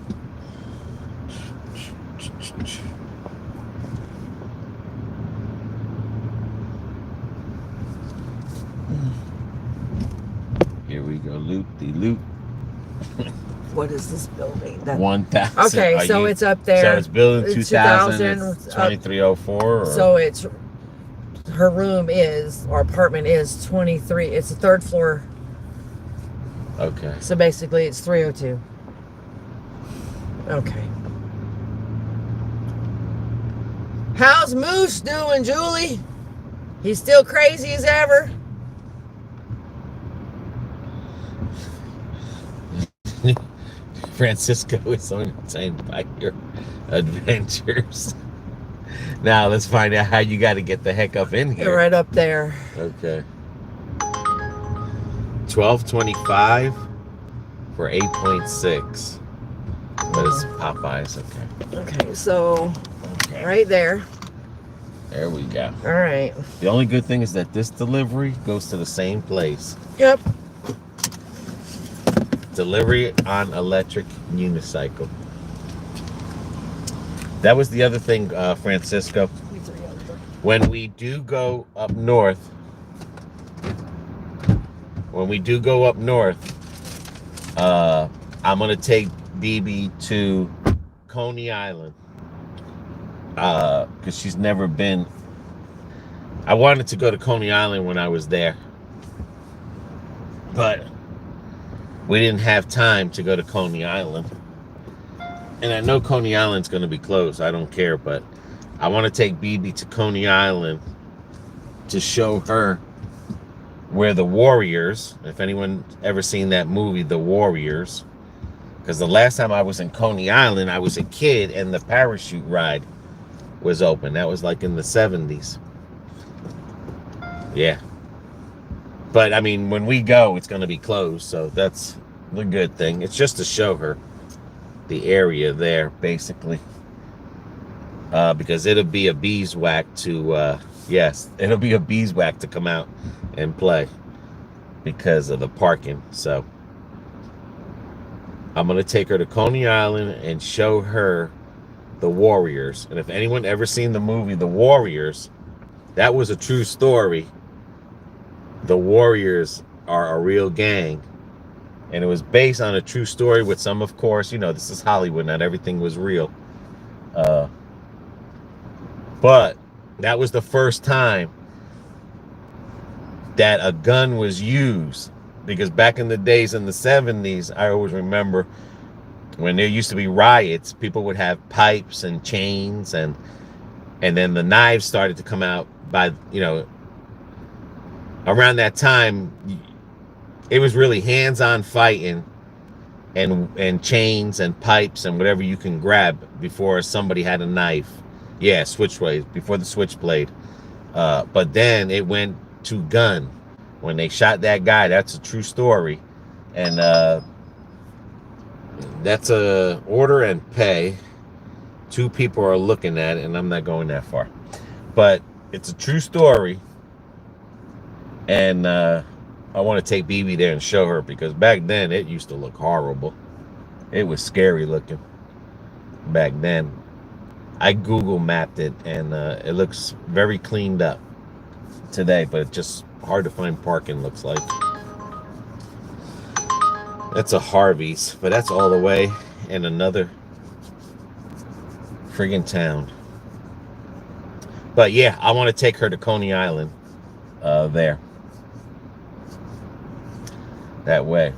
[SPEAKER 2] Here we go. Loop-de-loop.
[SPEAKER 1] What is this building?
[SPEAKER 2] 1,000.
[SPEAKER 1] Okay, so it's up there.
[SPEAKER 2] So it's building 2000.
[SPEAKER 1] 2000,
[SPEAKER 2] It's 2304. Or?
[SPEAKER 1] So it's her room is, or apartment is 23. It's the third floor.
[SPEAKER 2] Okay.
[SPEAKER 1] So basically it's 302. Okay. How's Moose doing, Julie? He's still crazy as ever?
[SPEAKER 2] Francisco is entertained by your adventures. Now let's find out how you got to get the heck up in
[SPEAKER 1] They're
[SPEAKER 2] here.
[SPEAKER 1] right up there.
[SPEAKER 2] Okay. 12.25 for 8.6. But it's Popeyes. Okay.
[SPEAKER 1] Okay, so right there.
[SPEAKER 2] There we go.
[SPEAKER 1] All right.
[SPEAKER 2] The only good thing is that this delivery goes to the same place.
[SPEAKER 1] Yep.
[SPEAKER 2] Delivery on electric unicycle. That was the other thing, Francisco. When we do go up north, I'm gonna take BB to Coney Island because she's never been. I wanted to go to Coney Island when I was there, but we didn't have time to go to Coney Island. And I know Coney Island's going to be closed. I don't care, but I want to take BB to Coney Island to show her where the Warriors, if anyone ever seen that movie, The Warriors, because the last time I was in Coney Island, I was a kid and the parachute ride was open. That was like in the 70s. Yeah. But I mean, when we go, it's going to be closed. So that's the good thing. It's just to show her the area there, basically. Because it'll be a beeswax to, yes, it'll be a beeswax to come out and play because of the parking. So I'm going to take her to Coney Island and show her the Warriors. And if anyone ever seen the movie The Warriors, that was a true story. The Warriors are a real gang. And it was based on a true story with some, of course, you know, this is Hollywood, not everything was real. But that was the first time that a gun was used. Because back in the days in the 70s, I always remember when there used to be riots, people would have pipes and chains, and then the knives started to come out by, you know, around that time. It was really hands-on fighting and chains and pipes and whatever you can grab before somebody had a knife. Yeah, switchblade, before the switchblade. But then it went to gun. When they shot that guy, that's a true story. And that's a order and pay. 2 people are looking at it, and I'm not going that far. But it's a true story. And I want to take BB there and show her, because back then it used to look horrible. It was scary looking back then. I Google mapped it, and it looks very cleaned up today, but it's just hard to find parking, looks like. That's a Harvey's, but that's all the way in another friggin' town. But yeah, I want to take her to Coney Island there. That way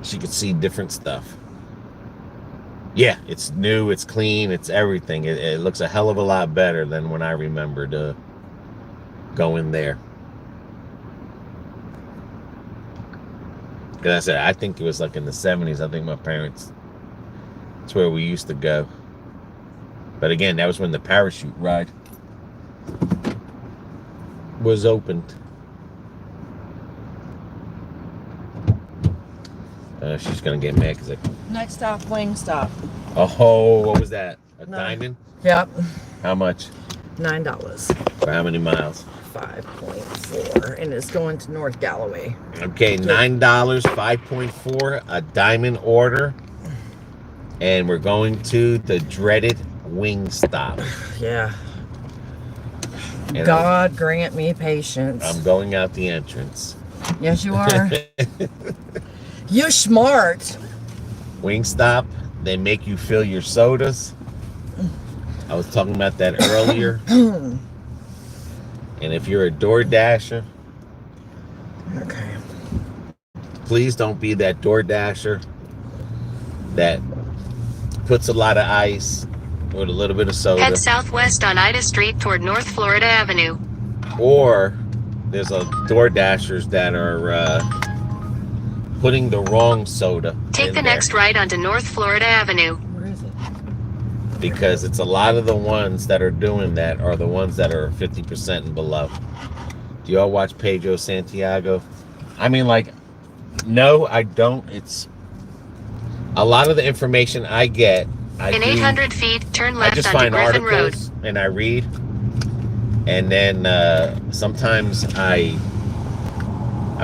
[SPEAKER 2] she could see different stuff. Yeah, it's new, it's clean, it's everything. It looks a hell of a lot better than when I remembered going there. Because I said, I think it was like in the 70s. I think my parents, that's where we used to go. But again, that was when the parachute ride was opened. She's gonna get mad because
[SPEAKER 1] Next stop, Wingstop.
[SPEAKER 2] Oh, what was that? A
[SPEAKER 1] No.
[SPEAKER 2] diamond?
[SPEAKER 1] Yep.
[SPEAKER 2] How much?
[SPEAKER 1] $9.
[SPEAKER 2] For how many miles?
[SPEAKER 1] 5.4, and it's going to North Galloway.
[SPEAKER 2] Okay, $9, 5.4, a diamond order. And we're going to the dreaded Wingstop.
[SPEAKER 1] Yeah.
[SPEAKER 2] And
[SPEAKER 1] God grant me patience.
[SPEAKER 2] I'm going out the entrance.
[SPEAKER 1] Yes, you are. You're smart.
[SPEAKER 2] Wingstop, they make you fill your sodas. I was talking about that earlier. And if you're a Doordasher,
[SPEAKER 1] Okay.
[SPEAKER 2] please don't be that Doordasher that puts a lot of ice with a little bit of soda.
[SPEAKER 3] Head southwest on Ida Street toward North Florida Avenue.
[SPEAKER 2] Or there's a Doordashers that are putting the wrong soda.
[SPEAKER 3] Take the next right onto North Florida Avenue.
[SPEAKER 1] Where is it?
[SPEAKER 2] Because it's a lot of the ones that are doing that are the ones that are 50% and below. Do y'all watch Pedro Santiago? I mean, like, no, I don't. It's a lot of the information I get.
[SPEAKER 3] In 800 feet, turn left onto
[SPEAKER 2] find
[SPEAKER 3] Griffin Road.
[SPEAKER 2] articles and I read. And then sometimes I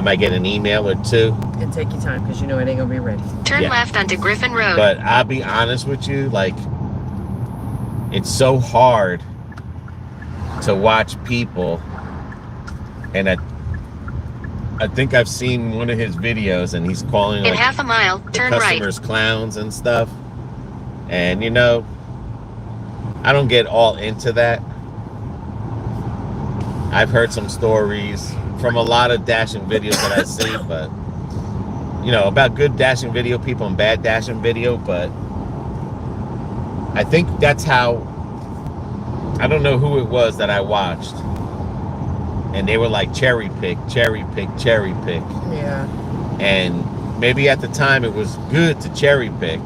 [SPEAKER 2] might get an email or two.
[SPEAKER 1] And take your time because you know it ain't gonna be ready.
[SPEAKER 3] Turn left onto Griffin Road.
[SPEAKER 2] But I'll be honest with you, like, it's so hard to watch people. And I think I've seen one of his videos and he's calling
[SPEAKER 3] in
[SPEAKER 2] like
[SPEAKER 3] half a mile, turn right.
[SPEAKER 2] Customers clowns and stuff. And you know, I don't get all into that. I've heard some stories from a lot of dashing videos that I see, but you know, about good dashing video people and bad dashing video, but I think that's how, I don't know who it was that I watched. And they were like cherry pick, cherry pick, cherry pick.
[SPEAKER 1] Yeah.
[SPEAKER 2] And maybe at the time it was good to cherry pick.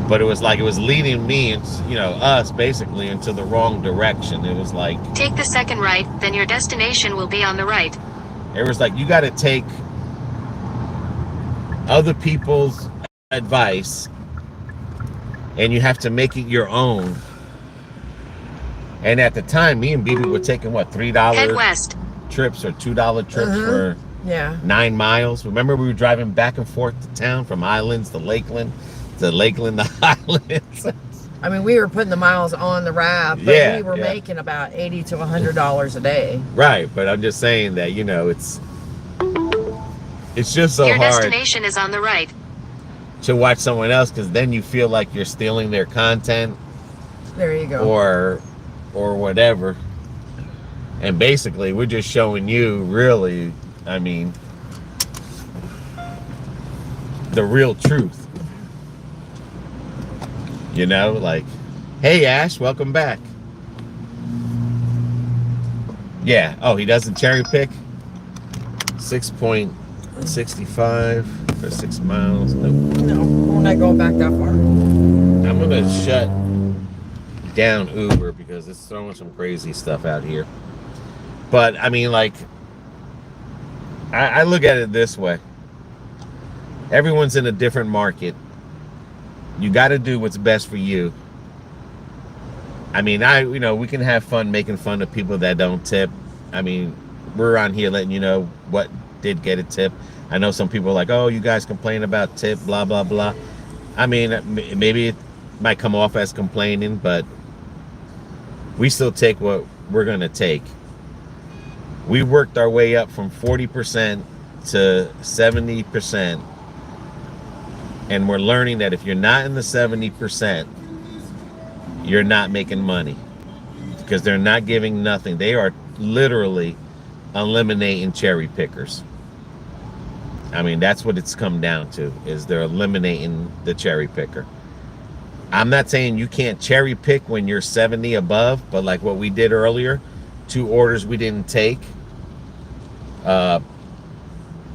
[SPEAKER 2] But it was like it was leading me, and you know, us basically into the wrong direction. It was like,
[SPEAKER 3] take the second right, then your destination will be on the right.
[SPEAKER 2] It was like you got to take other people's advice and you have to make it your own. And at the time, me and BB were taking what, $3
[SPEAKER 3] head west
[SPEAKER 2] trips or $2 trips for 9 miles. Remember, we were driving back and forth to town from Islands to Lakeland to Highlands.
[SPEAKER 1] I mean, we were putting the miles on the RAV, but we were making about $80 to $100 a day.
[SPEAKER 2] Right, but I'm just saying that, you know, it's just so
[SPEAKER 3] your
[SPEAKER 2] hard.
[SPEAKER 3] Your destination is on the right.
[SPEAKER 2] To watch someone else, because then you feel like you're stealing their content.
[SPEAKER 1] There you go.
[SPEAKER 2] Or whatever. And basically, we're just showing you, really, I mean, the real truth. You know, like, hey, Ash, welcome back. Yeah. Oh, he doesn't cherry pick? 6.65 for 6 miles. Nope.
[SPEAKER 1] No, we're not going back that far.
[SPEAKER 2] I'm going to shut down Uber because it's throwing some crazy stuff out here. But, I mean, like, I look at it this way. Everyone's in a different market. You got to do what's best for you. I mean, you know, we can have fun making fun of people that don't tip. I mean, we're on here letting you know what did get a tip. I know some people are like, oh, you guys complain about tip, blah, blah, blah. I mean, maybe it might come off as complaining, but we still take what we're going to take. We worked our way up from 40% to 70%. And we're learning that if you're not in the 70%, you're not making money. Because they're not giving nothing. They are literally eliminating cherry pickers. I mean, that's what it's come down to, is they're eliminating the cherry picker. I'm not saying you can't cherry pick when you're 70 above, but like what we did earlier, 2 orders we didn't take.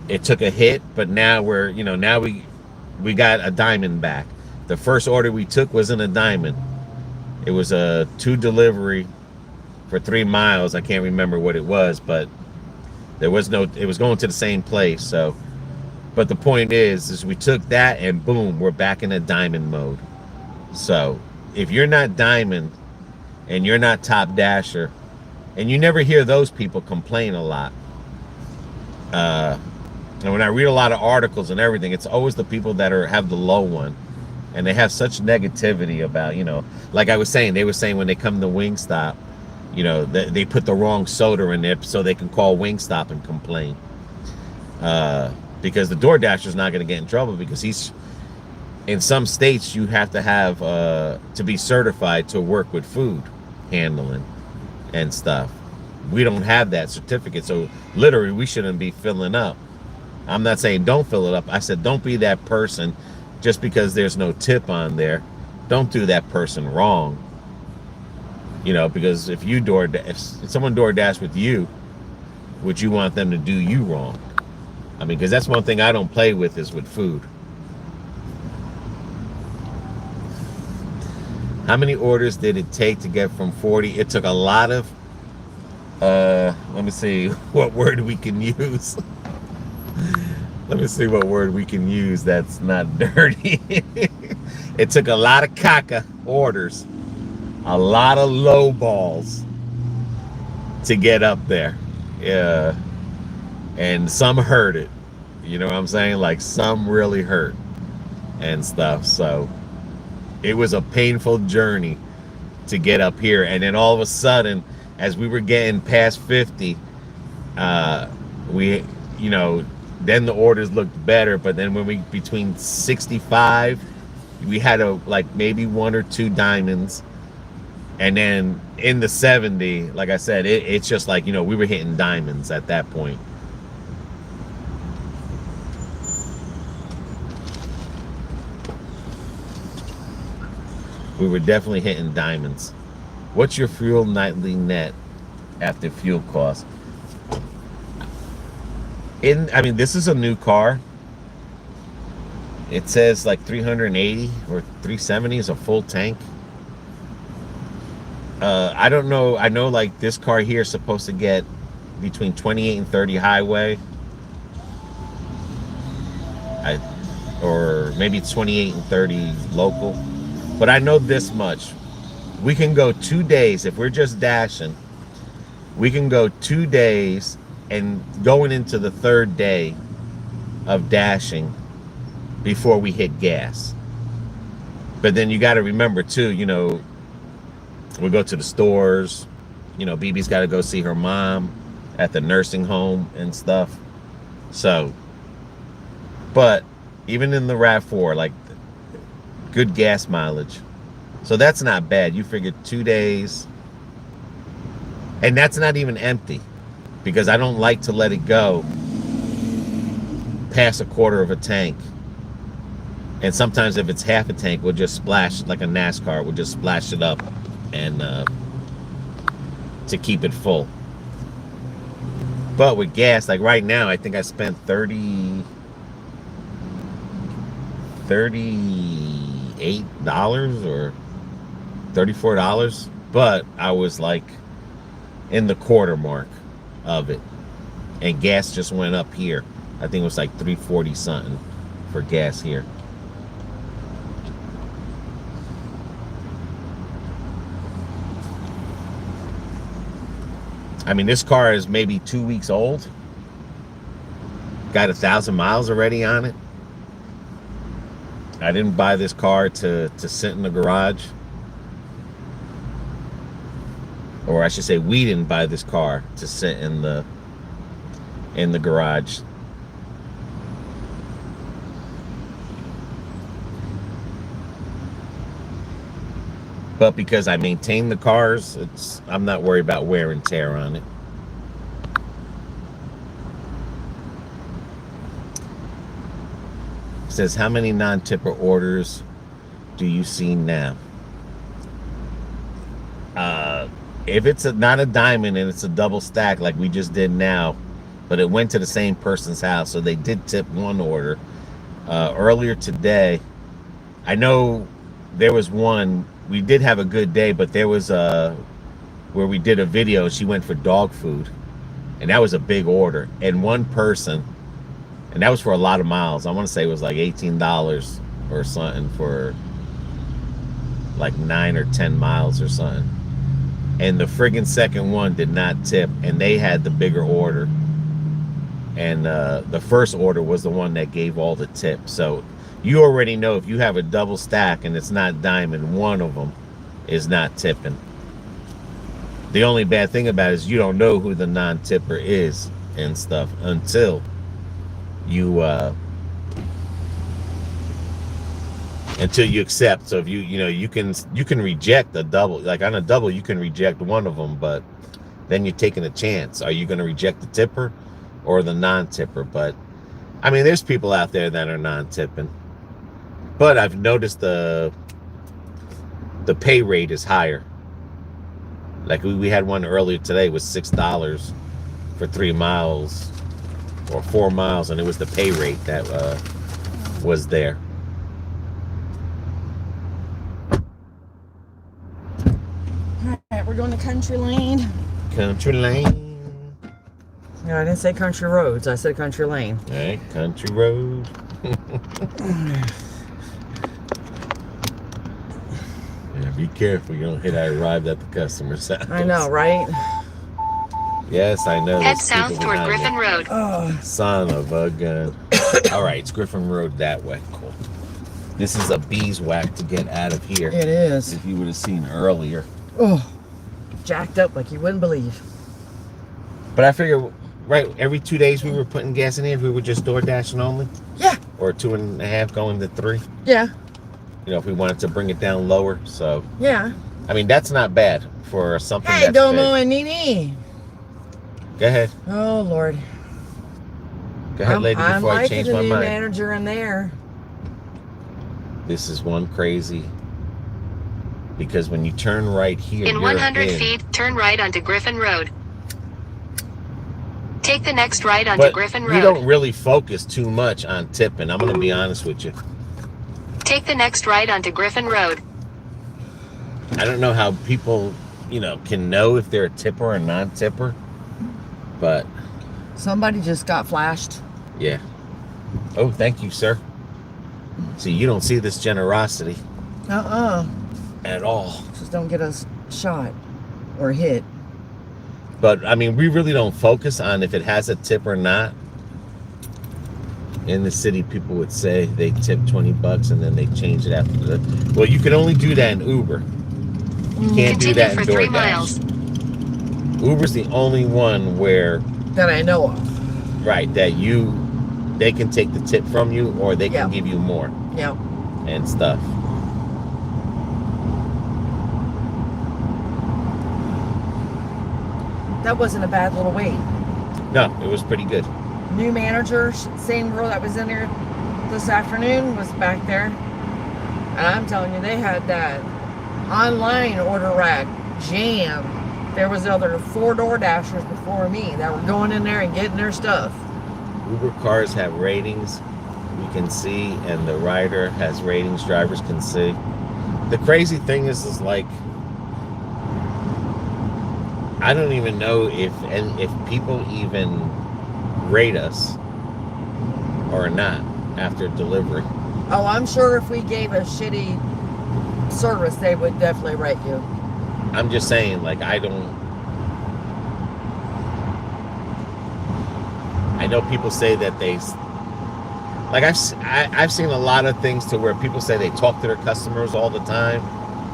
[SPEAKER 2] It took a hit, but now we're, you know, now we got a diamond back. The first order we took wasn't a diamond. It was a 2 delivery for 3 miles. I can't remember what it was, but there was no, it was going to the same place. So, but the point is we took that and boom, we're back in a diamond mode. So if you're not diamond and you're not top dasher, and you never hear those people complain a lot. And when I read a lot of articles and everything, it's always the people that have the low one. And they have such negativity about, you know, like I was saying, they were saying when they come to Wingstop, you know, they put the wrong soda in there so they can call Wingstop and complain. Because the Doordasher's not going to get in trouble because he's, in some states, you have to have, to be certified to work with food handling and stuff. We don't have that certificate. So literally we shouldn't be filling up. I'm not saying don't fill it up. I said don't be that person just because there's no tip on there. Don't do that person wrong. You know, because if someone DoorDash with you, would you want them to do you wrong? I mean, because that's one thing I don't play with is with food. How many orders did it take to get from 40? It took a lot of, let me see what word we can use. Let me see what word we can use that's not dirty. It took a lot of caca orders, a lot of low balls to get up there. Yeah. And some hurt it. You know what I'm saying? Like some really hurt and stuff. So it was a painful journey to get up here. And then all of a sudden, as we were getting past 50, we, you know, then the orders looked better. But then when we, between 65, we had like maybe 1 or 2 diamonds. And then in the 70, like I said, it's just like, you know, we were hitting diamonds at that point. We were definitely hitting diamonds. What's your fuel nightly net after fuel costs? I mean, this is a new car. It says like 380 or 370 is a full tank. I don't know. I know like this car here is supposed to get between 28 and 30 highway. Or maybe it's 28 and 30 local. But I know this much. We can go 2 days if we're just dashing. We can go 2 days and going into the 3rd day of dashing before we hit gas. But then you got to remember too, you know, we go to the stores, you know, BB's got to go see her mom at the nursing home and stuff. So, but even in the RAV4, like good gas mileage. So that's not bad. You figured 2 days. And that's not even empty because I don't like to let it go past a quarter of a tank. And sometimes if it's half a tank, we'll just splash like a NASCAR. We'll just splash it up and to keep it full. But with gas, like right now, I think I spent $38 or $34, but I was like in the quarter mark of it, and gas just went up here. I think it was like 340 something for gas here. I mean, this car is maybe 2 weeks old. Got 1,000 miles already on it. I didn't buy this car to sit in the garage. Or I should say, we didn't buy this car to sit in the garage. But because I maintain the cars, I'm not worried about wear and tear on it. It says, how many non-tipper orders do you see now? If it's not a diamond and it's a double stack like we just did now, but it went to the same person's house, so they did tip one order. Earlier today, I know there was one. We did have a good day, but there was where we did a video. She went for dog food, and that was a big order. And one person, and that was for a lot of miles. I want to say it was like $18 or something for like 9 or 10 miles or something. And the friggin' second one did not tip, and they had the bigger order. And the first order was the one that gave all the tips. So you already know if you have a double stack and it's not diamond, one of them is not tipping. The only bad thing about it is you don't know who the non-tipper is and stuff until you accept. So if you can reject a double. Like on a double, you can reject one of them, but then you're taking a chance. Are you going to reject the tipper or the non-tipper? But I mean, there's people out there that are non-tipping. But I've noticed the pay rate is higher. Like we had one earlier today was $6 for 3 miles or 4 miles, and it was the pay rate that was there.
[SPEAKER 1] All right, we're going to Country Lane.
[SPEAKER 2] Country Lane.
[SPEAKER 1] No, I didn't say Country Roads. I said Country Lane.
[SPEAKER 2] All right, Country Road. Yeah, be careful. You don't hit I arrived at the customer's house.
[SPEAKER 1] I know, right?
[SPEAKER 2] Yes, I know.
[SPEAKER 3] Head
[SPEAKER 2] There's
[SPEAKER 3] south
[SPEAKER 2] people
[SPEAKER 3] toward
[SPEAKER 2] behind
[SPEAKER 3] Griffin
[SPEAKER 2] you.
[SPEAKER 3] Road.
[SPEAKER 1] Oh,
[SPEAKER 2] Son of a gun. All right, it's Griffin Road that way. Cool. This is a beeswax to get out of here.
[SPEAKER 1] it is.
[SPEAKER 2] If you would have seen earlier.
[SPEAKER 1] Oh, jacked up like you wouldn't believe.
[SPEAKER 2] But I figure, right, every 2 days we were putting gas in here, we were just door dashing only?
[SPEAKER 1] Yeah.
[SPEAKER 2] Or 2.5 going to 3?
[SPEAKER 1] Yeah.
[SPEAKER 2] You know, if we wanted to bring it down lower. So,
[SPEAKER 1] Yeah.
[SPEAKER 2] I mean, that's not bad for something
[SPEAKER 1] Hey,
[SPEAKER 2] that's
[SPEAKER 1] Domo
[SPEAKER 2] big.
[SPEAKER 1] and Nini.
[SPEAKER 2] Go ahead.
[SPEAKER 1] Oh, Lord.
[SPEAKER 2] Go ahead, lady,
[SPEAKER 1] I'm
[SPEAKER 2] before I
[SPEAKER 1] liking
[SPEAKER 2] change
[SPEAKER 1] the
[SPEAKER 2] my
[SPEAKER 1] new
[SPEAKER 2] mind.
[SPEAKER 1] manager in there.
[SPEAKER 2] This is one crazy. Because when you turn right here,
[SPEAKER 3] In
[SPEAKER 2] you're
[SPEAKER 3] 100
[SPEAKER 2] in.
[SPEAKER 3] feet, turn right onto Griffin Road. Take the next right onto
[SPEAKER 2] But
[SPEAKER 3] Griffin
[SPEAKER 2] we don't
[SPEAKER 3] Road.
[SPEAKER 2] really focus too much on tipping. I'm going to be honest with you.
[SPEAKER 3] Take the next right onto Griffin Road.
[SPEAKER 2] I don't know how people, you know, can know if they're a tipper or a non-tipper. But,
[SPEAKER 1] Somebody just got flashed.
[SPEAKER 2] yeah. Oh, thank you, sir. See, you don't see this generosity at all.
[SPEAKER 1] Just don't get us shot or hit.
[SPEAKER 2] But, I mean, we really don't focus on if it has a tip or not. In the city, people would say they tip $20 and then they change it after the... Well, you can only do that in Uber. You can't do
[SPEAKER 3] Continue
[SPEAKER 2] that in
[SPEAKER 3] for 3 miles.
[SPEAKER 2] DoorDash. Uber's the only one where,
[SPEAKER 1] That I know of.
[SPEAKER 2] right, that they can take the tip from you or they can
[SPEAKER 1] Yeah.
[SPEAKER 2] give you more
[SPEAKER 1] Yep.
[SPEAKER 2] and stuff.
[SPEAKER 1] That wasn't a bad little wait.
[SPEAKER 2] No, it was pretty good.
[SPEAKER 1] New manager, same girl that was in there this afternoon, was back there. And I'm telling you, they had that online order rack jam. There was other 4 door dashers before me that were going in there and getting their stuff.
[SPEAKER 2] Uber cars have ratings, we can see, and the rider has ratings, drivers can see. The crazy thing is like, I don't even know if people even rate us or not after delivery.
[SPEAKER 1] Oh, I'm sure if we gave a shitty service, they would definitely rate you.
[SPEAKER 2] I'm just saying, like, I know people say that they, like, I've seen a lot of things to where people say they talk to their customers all the time.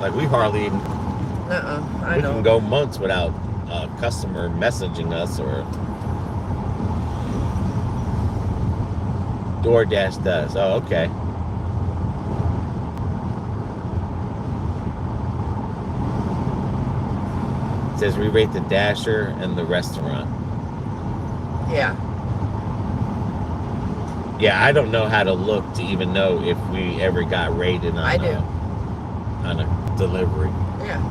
[SPEAKER 2] Like, we hardly even,
[SPEAKER 1] I
[SPEAKER 2] we
[SPEAKER 1] know.
[SPEAKER 2] can go months without a customer messaging us, or DoorDash does. Oh, okay. It says we rate the Dasher and the restaurant.
[SPEAKER 1] Yeah.
[SPEAKER 2] Yeah, I don't know how to look to even know if we ever got rated on
[SPEAKER 1] I do.
[SPEAKER 2] On a delivery.
[SPEAKER 1] Yeah.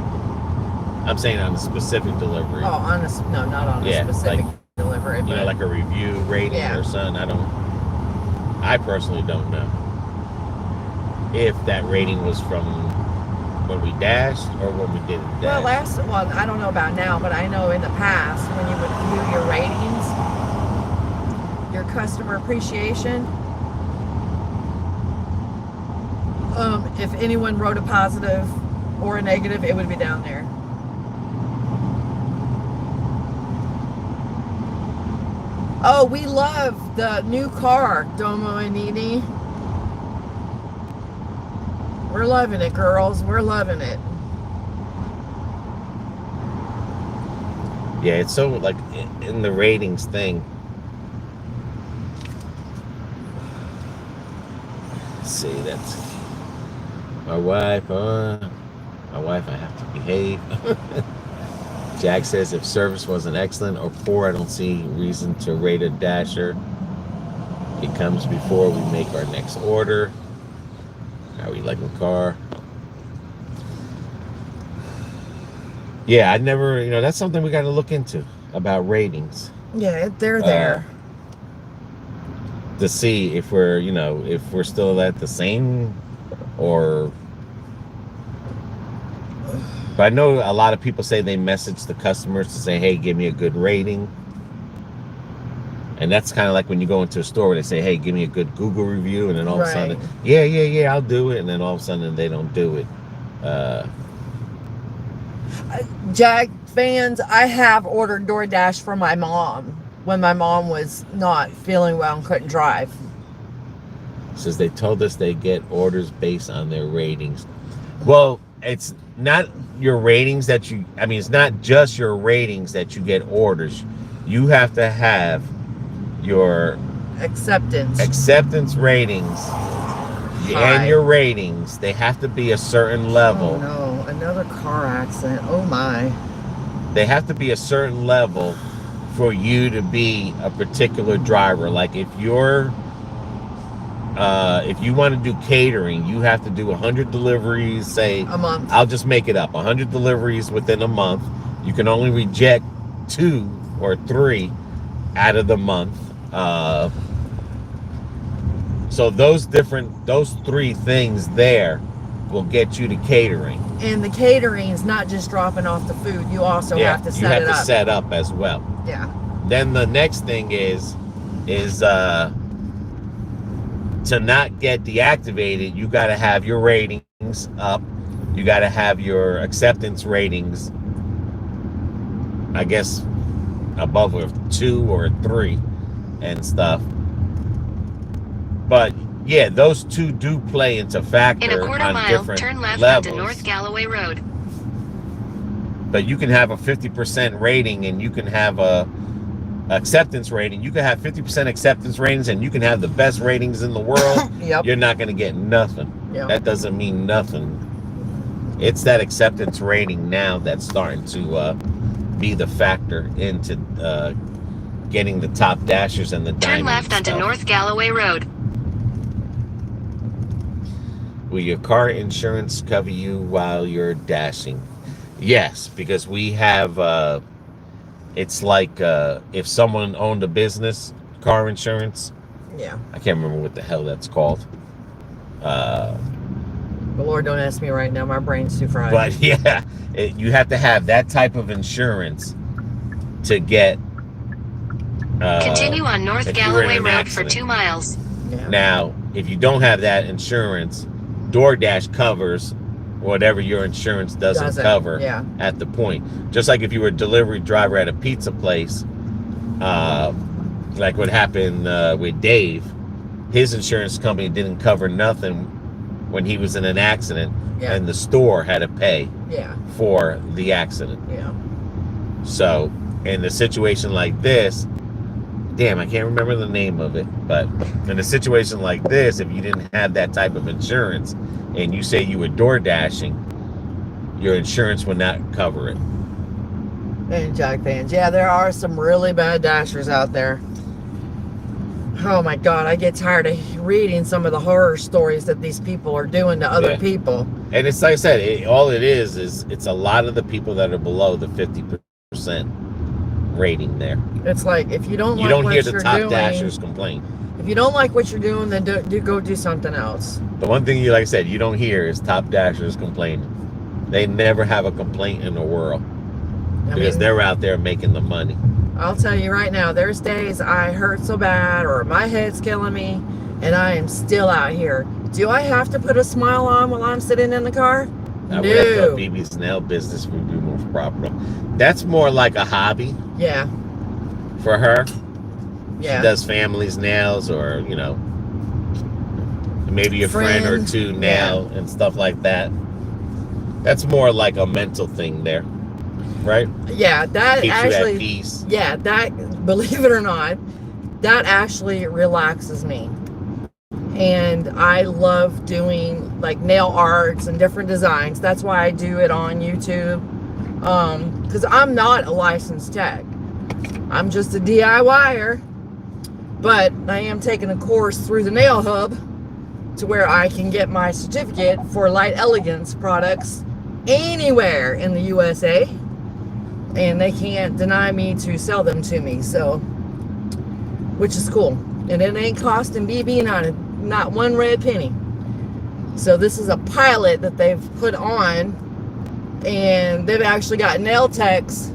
[SPEAKER 2] I'm saying on a specific delivery.
[SPEAKER 1] Oh, no, not on a
[SPEAKER 2] Yeah,
[SPEAKER 1] specific
[SPEAKER 2] like,
[SPEAKER 1] delivery.
[SPEAKER 2] You know,
[SPEAKER 1] But
[SPEAKER 2] like a review rating
[SPEAKER 1] Yeah.
[SPEAKER 2] or something. I personally don't know if that rating was from when we dashed or when we didn't dash.
[SPEAKER 1] well, I don't know about now, but I know in the past when you would view your ratings, your customer appreciation, if anyone wrote a positive or a negative, it would be down there. Oh, we love the new car, Domo and Nini. We're loving it, girls. We're loving it.
[SPEAKER 2] Yeah, it's so, like, in the ratings thing. Let's see, that's my wife. I have to behave. Jack says if service wasn't excellent or poor, I don't see reason to rate a Dasher. It comes before we make our next order. How we like the car? Yeah, I never, that's something we got to look into about ratings.
[SPEAKER 1] Yeah, they're there.
[SPEAKER 2] to see if we're, if we're still at the same, or. But I know a lot of people say they message the customers to say, hey, give me a good rating. And that's kind of like when you go into a store where they say, hey, give me a good Google review. And then all of a sudden, yeah, I'll do it. And then all of a sudden they don't do it.
[SPEAKER 1] Jag fans, I have ordered DoorDash for my mom when my mom was not feeling well and couldn't drive.
[SPEAKER 2] Says they told us they get orders based on their ratings. Well, it's not your ratings that you, it's not just your ratings that you get orders. You have to have your acceptance ratings and your ratings. They have to be a certain level.
[SPEAKER 1] Oh no, another car accident. Oh my.
[SPEAKER 2] They have to be a certain level for you to be a particular driver. Like if you're if you want to do catering, you have to do 100 deliveries, say
[SPEAKER 1] a month.
[SPEAKER 2] I'll just make it up, 100 deliveries within a month. You can only reject 2 or 3 out of the month. So those 3 things there will get you to catering.
[SPEAKER 1] And the catering is not just dropping off the food. You also have to set it up.
[SPEAKER 2] You have to set up as well.
[SPEAKER 1] Yeah.
[SPEAKER 2] Then the next thing is to not get deactivated, you got to have your ratings up. You got to have your acceptance ratings, I guess, above a 2 or a 3 and stuff. But yeah, those two do play into factor.
[SPEAKER 3] In a quarter
[SPEAKER 2] on
[SPEAKER 3] mile,
[SPEAKER 2] different
[SPEAKER 3] turn left
[SPEAKER 2] levels.
[SPEAKER 3] onto North Galloway Road.
[SPEAKER 2] But you can have a 50% rating, and you can have a acceptance rating. You can have 50% acceptance ratings, and you can have the best ratings in the world.
[SPEAKER 1] Yep.
[SPEAKER 2] You're not going to get nothing.
[SPEAKER 1] Yep.
[SPEAKER 2] That doesn't mean nothing. It's that acceptance rating now that's starting to be the factor into getting the top dashers and the diamond
[SPEAKER 3] Turn left onto
[SPEAKER 2] stuff.
[SPEAKER 3] North Galloway Road.
[SPEAKER 2] Will your car insurance cover you while you're dashing? Yes, because we have, it's like if someone owned a business, car insurance.
[SPEAKER 1] Yeah.
[SPEAKER 2] I can't remember what the hell that's called.
[SPEAKER 1] But Lord, don't ask me right now. My brain's too fried.
[SPEAKER 2] But yeah, you have to have that type of insurance to get.
[SPEAKER 3] Continue on North Galloway Road for 2 miles.
[SPEAKER 1] Yeah.
[SPEAKER 2] Now, if you don't have that insurance, DoorDash covers whatever your insurance doesn't cover at the point. Just like if you were a delivery driver at a pizza place, like what happened with Dave, his insurance company didn't cover nothing when he was in an accident, and the store had to pay for the accident.
[SPEAKER 1] Yeah.
[SPEAKER 2] So in a situation like this, damn, I can't remember the name of it, but in a situation like this, if you didn't have that type of insurance and you say you were door dashing, your insurance would not cover it.
[SPEAKER 1] And Jag fans, yeah, there are some really bad dashers out there. Oh my God, I get tired of reading some of the horror stories that these people are doing to other people.
[SPEAKER 2] And it's like I said, all it is it's a lot of the people that are below the 50% rating there.
[SPEAKER 1] It's like, if you don't like
[SPEAKER 2] you don't
[SPEAKER 1] what
[SPEAKER 2] hear the
[SPEAKER 1] you're
[SPEAKER 2] top
[SPEAKER 1] doing,
[SPEAKER 2] dashers complain.
[SPEAKER 1] If you don't like what you're doing, then go do something else.
[SPEAKER 2] The one thing like I said, you don't hear is top dashers complaining. They never have a complaint in the world because they're out there making the money.
[SPEAKER 1] I'll tell you right now, there's days I hurt so bad or my head's killing me and I am still out here. Do I have to put a smile on while I'm sitting in the car?
[SPEAKER 2] I would have thought BB's nail business would be more profitable. That's more like a hobby.
[SPEAKER 1] Yeah.
[SPEAKER 2] For her.
[SPEAKER 1] Yeah.
[SPEAKER 2] She does family's nails, or, you know, maybe a friend or two nail and stuff like that. That's more like a mental thing there. Right?
[SPEAKER 1] Yeah, that
[SPEAKER 2] keeps
[SPEAKER 1] actually,
[SPEAKER 2] you at peace.
[SPEAKER 1] Yeah, that, believe it or not, that actually relaxes me. And I love doing like nail arts and different designs. That's why I do it on YouTube. Because I'm not a licensed tech. I'm just a DIYer. But I am taking a course through the Nail Hub to where I can get my certificate for Light Elegance products anywhere in the USA. And they can't deny me to sell them to me. So which is cool. And it ain't costing BB not one red penny. So this is a pilot that they've put on, and they've actually got nail techs.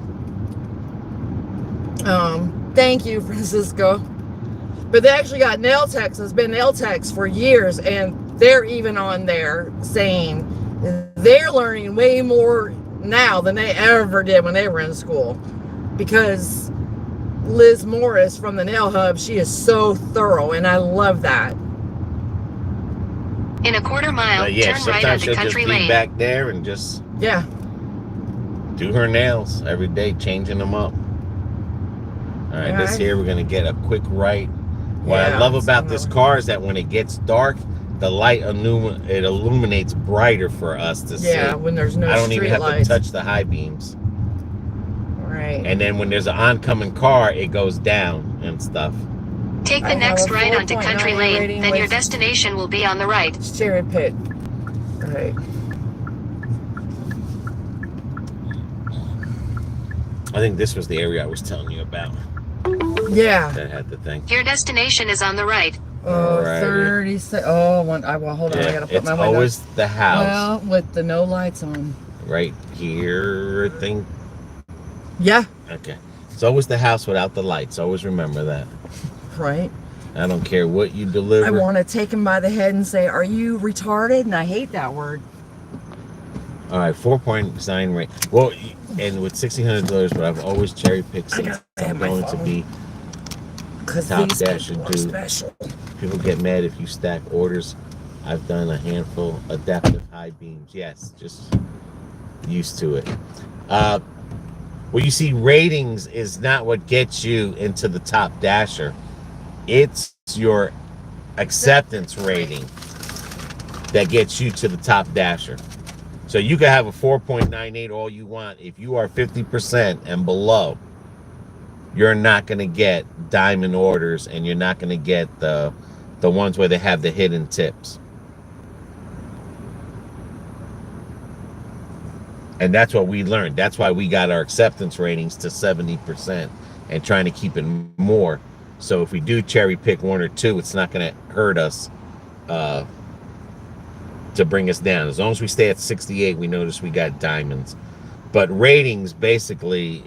[SPEAKER 1] Thank you, Francisco. But they actually got nail techs. There's been nail techs for years, and they're even on there saying they're learning way more now than they ever did when they were in school. Because Liz Morris from the Nail Hub, she is so thorough, and I love that.
[SPEAKER 3] In a quarter mile,
[SPEAKER 2] yeah,
[SPEAKER 3] turn right onto
[SPEAKER 2] she'll
[SPEAKER 3] Country
[SPEAKER 2] just be
[SPEAKER 3] Lane.
[SPEAKER 2] back there and just do her nails every day, changing them up. All right, this here, we're going to get a quick right. What I love about this car is that when it gets dark, the light it illuminates brighter for us to see.
[SPEAKER 1] Yeah, when there's no street lights. I don't even have
[SPEAKER 2] to touch the high beams.
[SPEAKER 1] Right.
[SPEAKER 2] And then when there's an oncoming car, it goes down and stuff.
[SPEAKER 3] Take the next right onto Country Lane, then your destination will be on the right.
[SPEAKER 1] Cherry Pit. Right.
[SPEAKER 2] I think this was the area I was telling you about.
[SPEAKER 1] Yeah.
[SPEAKER 2] That had the thing.
[SPEAKER 3] Your destination is on the right.
[SPEAKER 1] Oh, 36. Oh, hold on. I gotta put my window.
[SPEAKER 2] It's always the house.
[SPEAKER 1] Well, with the no lights on.
[SPEAKER 2] Right here, I think.
[SPEAKER 1] Yeah.
[SPEAKER 2] Okay. It's always the house without the lights. Always remember that.
[SPEAKER 1] Right.
[SPEAKER 2] I don't care what you deliver.
[SPEAKER 1] I want to take him by the head and say, "Are you retarded?" And I hate that word.
[SPEAKER 2] All right, 4.9 rate. Well, and with $1,600, but I've always cherry picked since I'm going to be top dasher dude.
[SPEAKER 1] Special.
[SPEAKER 2] People get mad if you stack orders. I've done a handful adaptive high beams. Yes, just used to it. Well, you see, ratings is not what gets you into the top dasher. It's your acceptance rating that gets you to the top dasher. So you can have a 4.98 all you want. If you are 50% and below, you're not going to get diamond orders, and you're not going to get the ones where they have the hidden tips. And that's what we learned. That's why we got our acceptance ratings to 70% and trying to keep it more. So if we do cherry pick one or two, it's not going to hurt us to bring us down. As long as we stay at 68, we notice we got diamonds. But ratings, basically,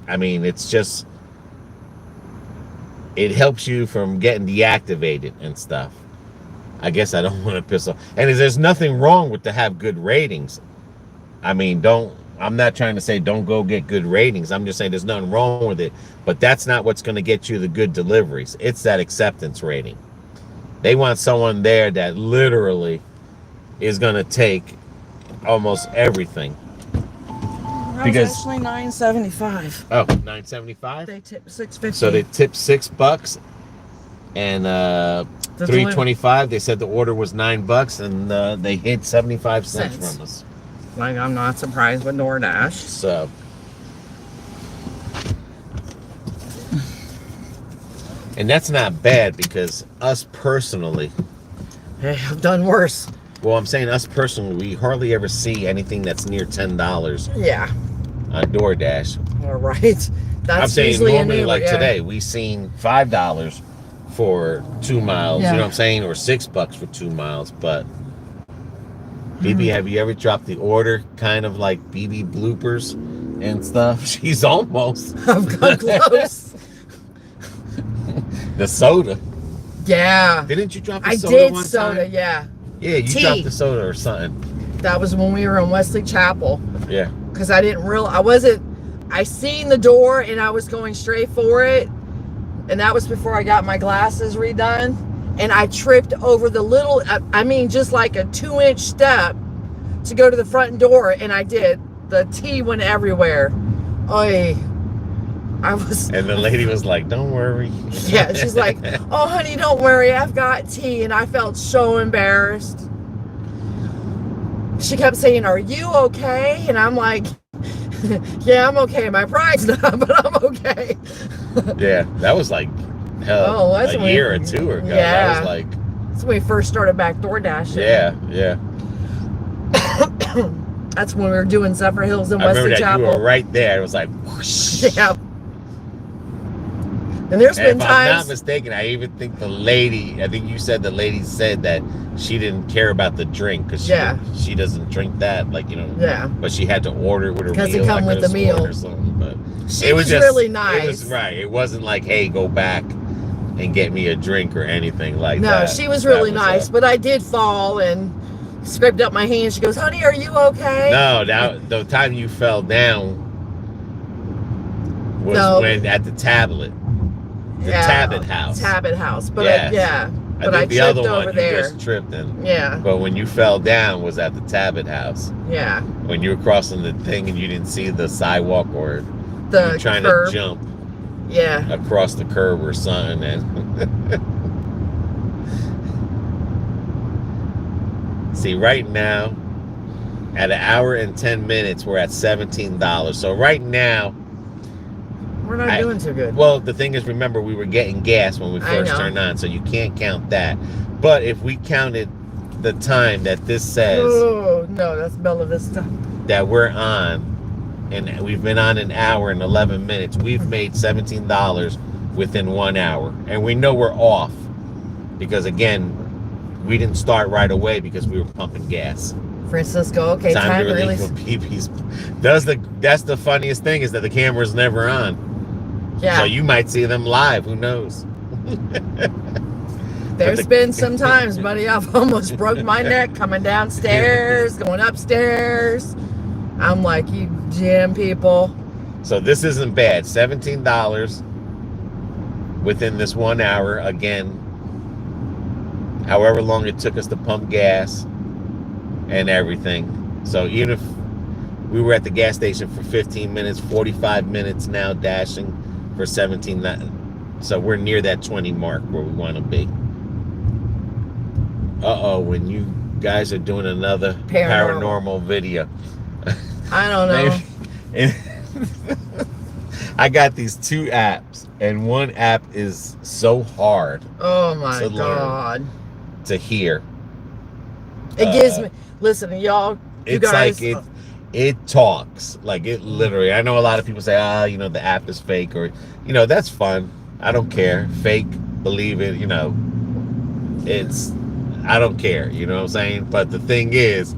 [SPEAKER 2] I mean, it's just, it helps you from getting deactivated and stuff. I guess I don't want to piss off. And there's nothing wrong with to have good ratings. I mean, I'm not trying to say don't go get good ratings. I'm just saying there's nothing wrong with it. But that's not what's going to get you the good deliveries. It's that acceptance rating. They want someone there that literally is going to take almost everything.
[SPEAKER 1] Because it's actually $9.75.
[SPEAKER 2] Oh, $9.75?
[SPEAKER 1] They tip $6.50.
[SPEAKER 2] So they tipped $6 and $3.25. They said the order was $9 and they hid 75 cents from us.
[SPEAKER 1] Like, I'm not surprised with Doordash.
[SPEAKER 2] So, and that's not bad because us personally,
[SPEAKER 1] hey, I've done worse.
[SPEAKER 2] Well, I'm saying us personally, we hardly ever see anything that's near $10.
[SPEAKER 1] Yeah.
[SPEAKER 2] On Doordash.
[SPEAKER 1] All right. That's
[SPEAKER 2] I'm saying
[SPEAKER 1] usually
[SPEAKER 2] normally, like today, we seen $5 for 2 miles. You know what I'm saying, or $6 for 2 miles. But BB, have you ever dropped the order, kind of like BB bloopers and stuff? She's almost.
[SPEAKER 1] I've got close.
[SPEAKER 2] The soda.
[SPEAKER 1] Yeah.
[SPEAKER 2] Didn't you drop the soda
[SPEAKER 1] I did
[SPEAKER 2] one
[SPEAKER 1] soda,
[SPEAKER 2] time?
[SPEAKER 1] yeah.
[SPEAKER 2] Yeah, you dropped the soda or something.
[SPEAKER 1] That was when we were in Wesley Chapel.
[SPEAKER 2] Yeah.
[SPEAKER 1] Because I didn't realize, I seen the door and I was going straight for it. And that was before I got my glasses redone. And I tripped over the little, I mean, just like a 2-inch step to go to the front door. And I did. The tea went everywhere. Oy.
[SPEAKER 2] And the lady was like, don't worry.
[SPEAKER 1] Yeah, she's like, oh, honey, don't worry. I've got tea. And I felt so embarrassed. She kept saying, are you okay? And I'm like, yeah, I'm okay. My pride's not, but I'm okay.
[SPEAKER 2] Yeah, that was like a year or two ago.
[SPEAKER 1] Yeah.
[SPEAKER 2] That was like,
[SPEAKER 1] that's when we first started back DoorDashing.
[SPEAKER 2] Yeah.
[SPEAKER 1] That's when we were doing Zephyr Hills and
[SPEAKER 2] I
[SPEAKER 1] Wesley
[SPEAKER 2] remember that
[SPEAKER 1] Chapel.
[SPEAKER 2] you were right there. It was like, whoosh.
[SPEAKER 1] Yeah. And there's been
[SPEAKER 2] if I'm not
[SPEAKER 1] times.
[SPEAKER 2] mistaken, I even think the lady, I think you said the lady said that she didn't care about the drink because she doesn't drink that, like, you know.
[SPEAKER 1] Yeah.
[SPEAKER 2] But she had to order it with her meal.
[SPEAKER 1] Because it come with the meal.
[SPEAKER 2] Or something, but
[SPEAKER 1] She was really nice.
[SPEAKER 2] It was right. It wasn't like, hey, go back and get me a drink or anything like that.
[SPEAKER 1] No, she was really nice, but I did fall and scraped up my hand. She goes, honey, are you okay?
[SPEAKER 2] No, the time you fell down was when at the tablet. The Tablet house.
[SPEAKER 1] Tablet house. But
[SPEAKER 2] yes.
[SPEAKER 1] But
[SPEAKER 2] I think the
[SPEAKER 1] tripped
[SPEAKER 2] other one
[SPEAKER 1] over there.
[SPEAKER 2] You just tripped in.
[SPEAKER 1] Yeah.
[SPEAKER 2] But when you fell down was at the Tablet house.
[SPEAKER 1] Yeah.
[SPEAKER 2] When you were crossing the thing and you didn't see the sidewalk or
[SPEAKER 1] the
[SPEAKER 2] you were trying
[SPEAKER 1] curb.
[SPEAKER 2] to jump across the curb or something. And see, right now, at an hour and 10 minutes, we're at $17. So right now,
[SPEAKER 1] we're not doing too good.
[SPEAKER 2] Well, the thing is, remember, we were getting gas when we first turned on, so you can't count that. But if we counted the time that this says...
[SPEAKER 1] Oh, no, that's Bella Vista.
[SPEAKER 2] That we're on, and we've been on an hour and 11 minutes, we've made $17 within 1 hour. And we know we're off because, again, we didn't start right away because we were pumping gas.
[SPEAKER 1] Francisco, okay, time to release.
[SPEAKER 2] That's the funniest thing is that the camera's never on.
[SPEAKER 1] Yeah.
[SPEAKER 2] So you might see them live. Who knows?
[SPEAKER 1] There's been some times, buddy, I've almost broke my neck coming downstairs, going upstairs. I'm like, you damn people.
[SPEAKER 2] So this isn't bad. $17 within this 1 hour. Again, however long it took us to pump gas and everything. So even if we were at the gas station for 15 minutes, 45 minutes now dashing for 17. So we're near that 20 mark where we want to be. Uh-oh, when you guys are doing another paranormal video.
[SPEAKER 1] I don't know.
[SPEAKER 2] I got these two apps, and one app is so hard.
[SPEAKER 1] Oh my God.
[SPEAKER 2] To hear.
[SPEAKER 1] It gives me, listen, y'all, you guys.
[SPEAKER 2] Like it talks. Like it literally, I know a lot of people say, you know, the app is fake, or, you know, that's fun. I don't care. Fake, believe it, you know. I don't care, you know what I'm saying? But the thing is,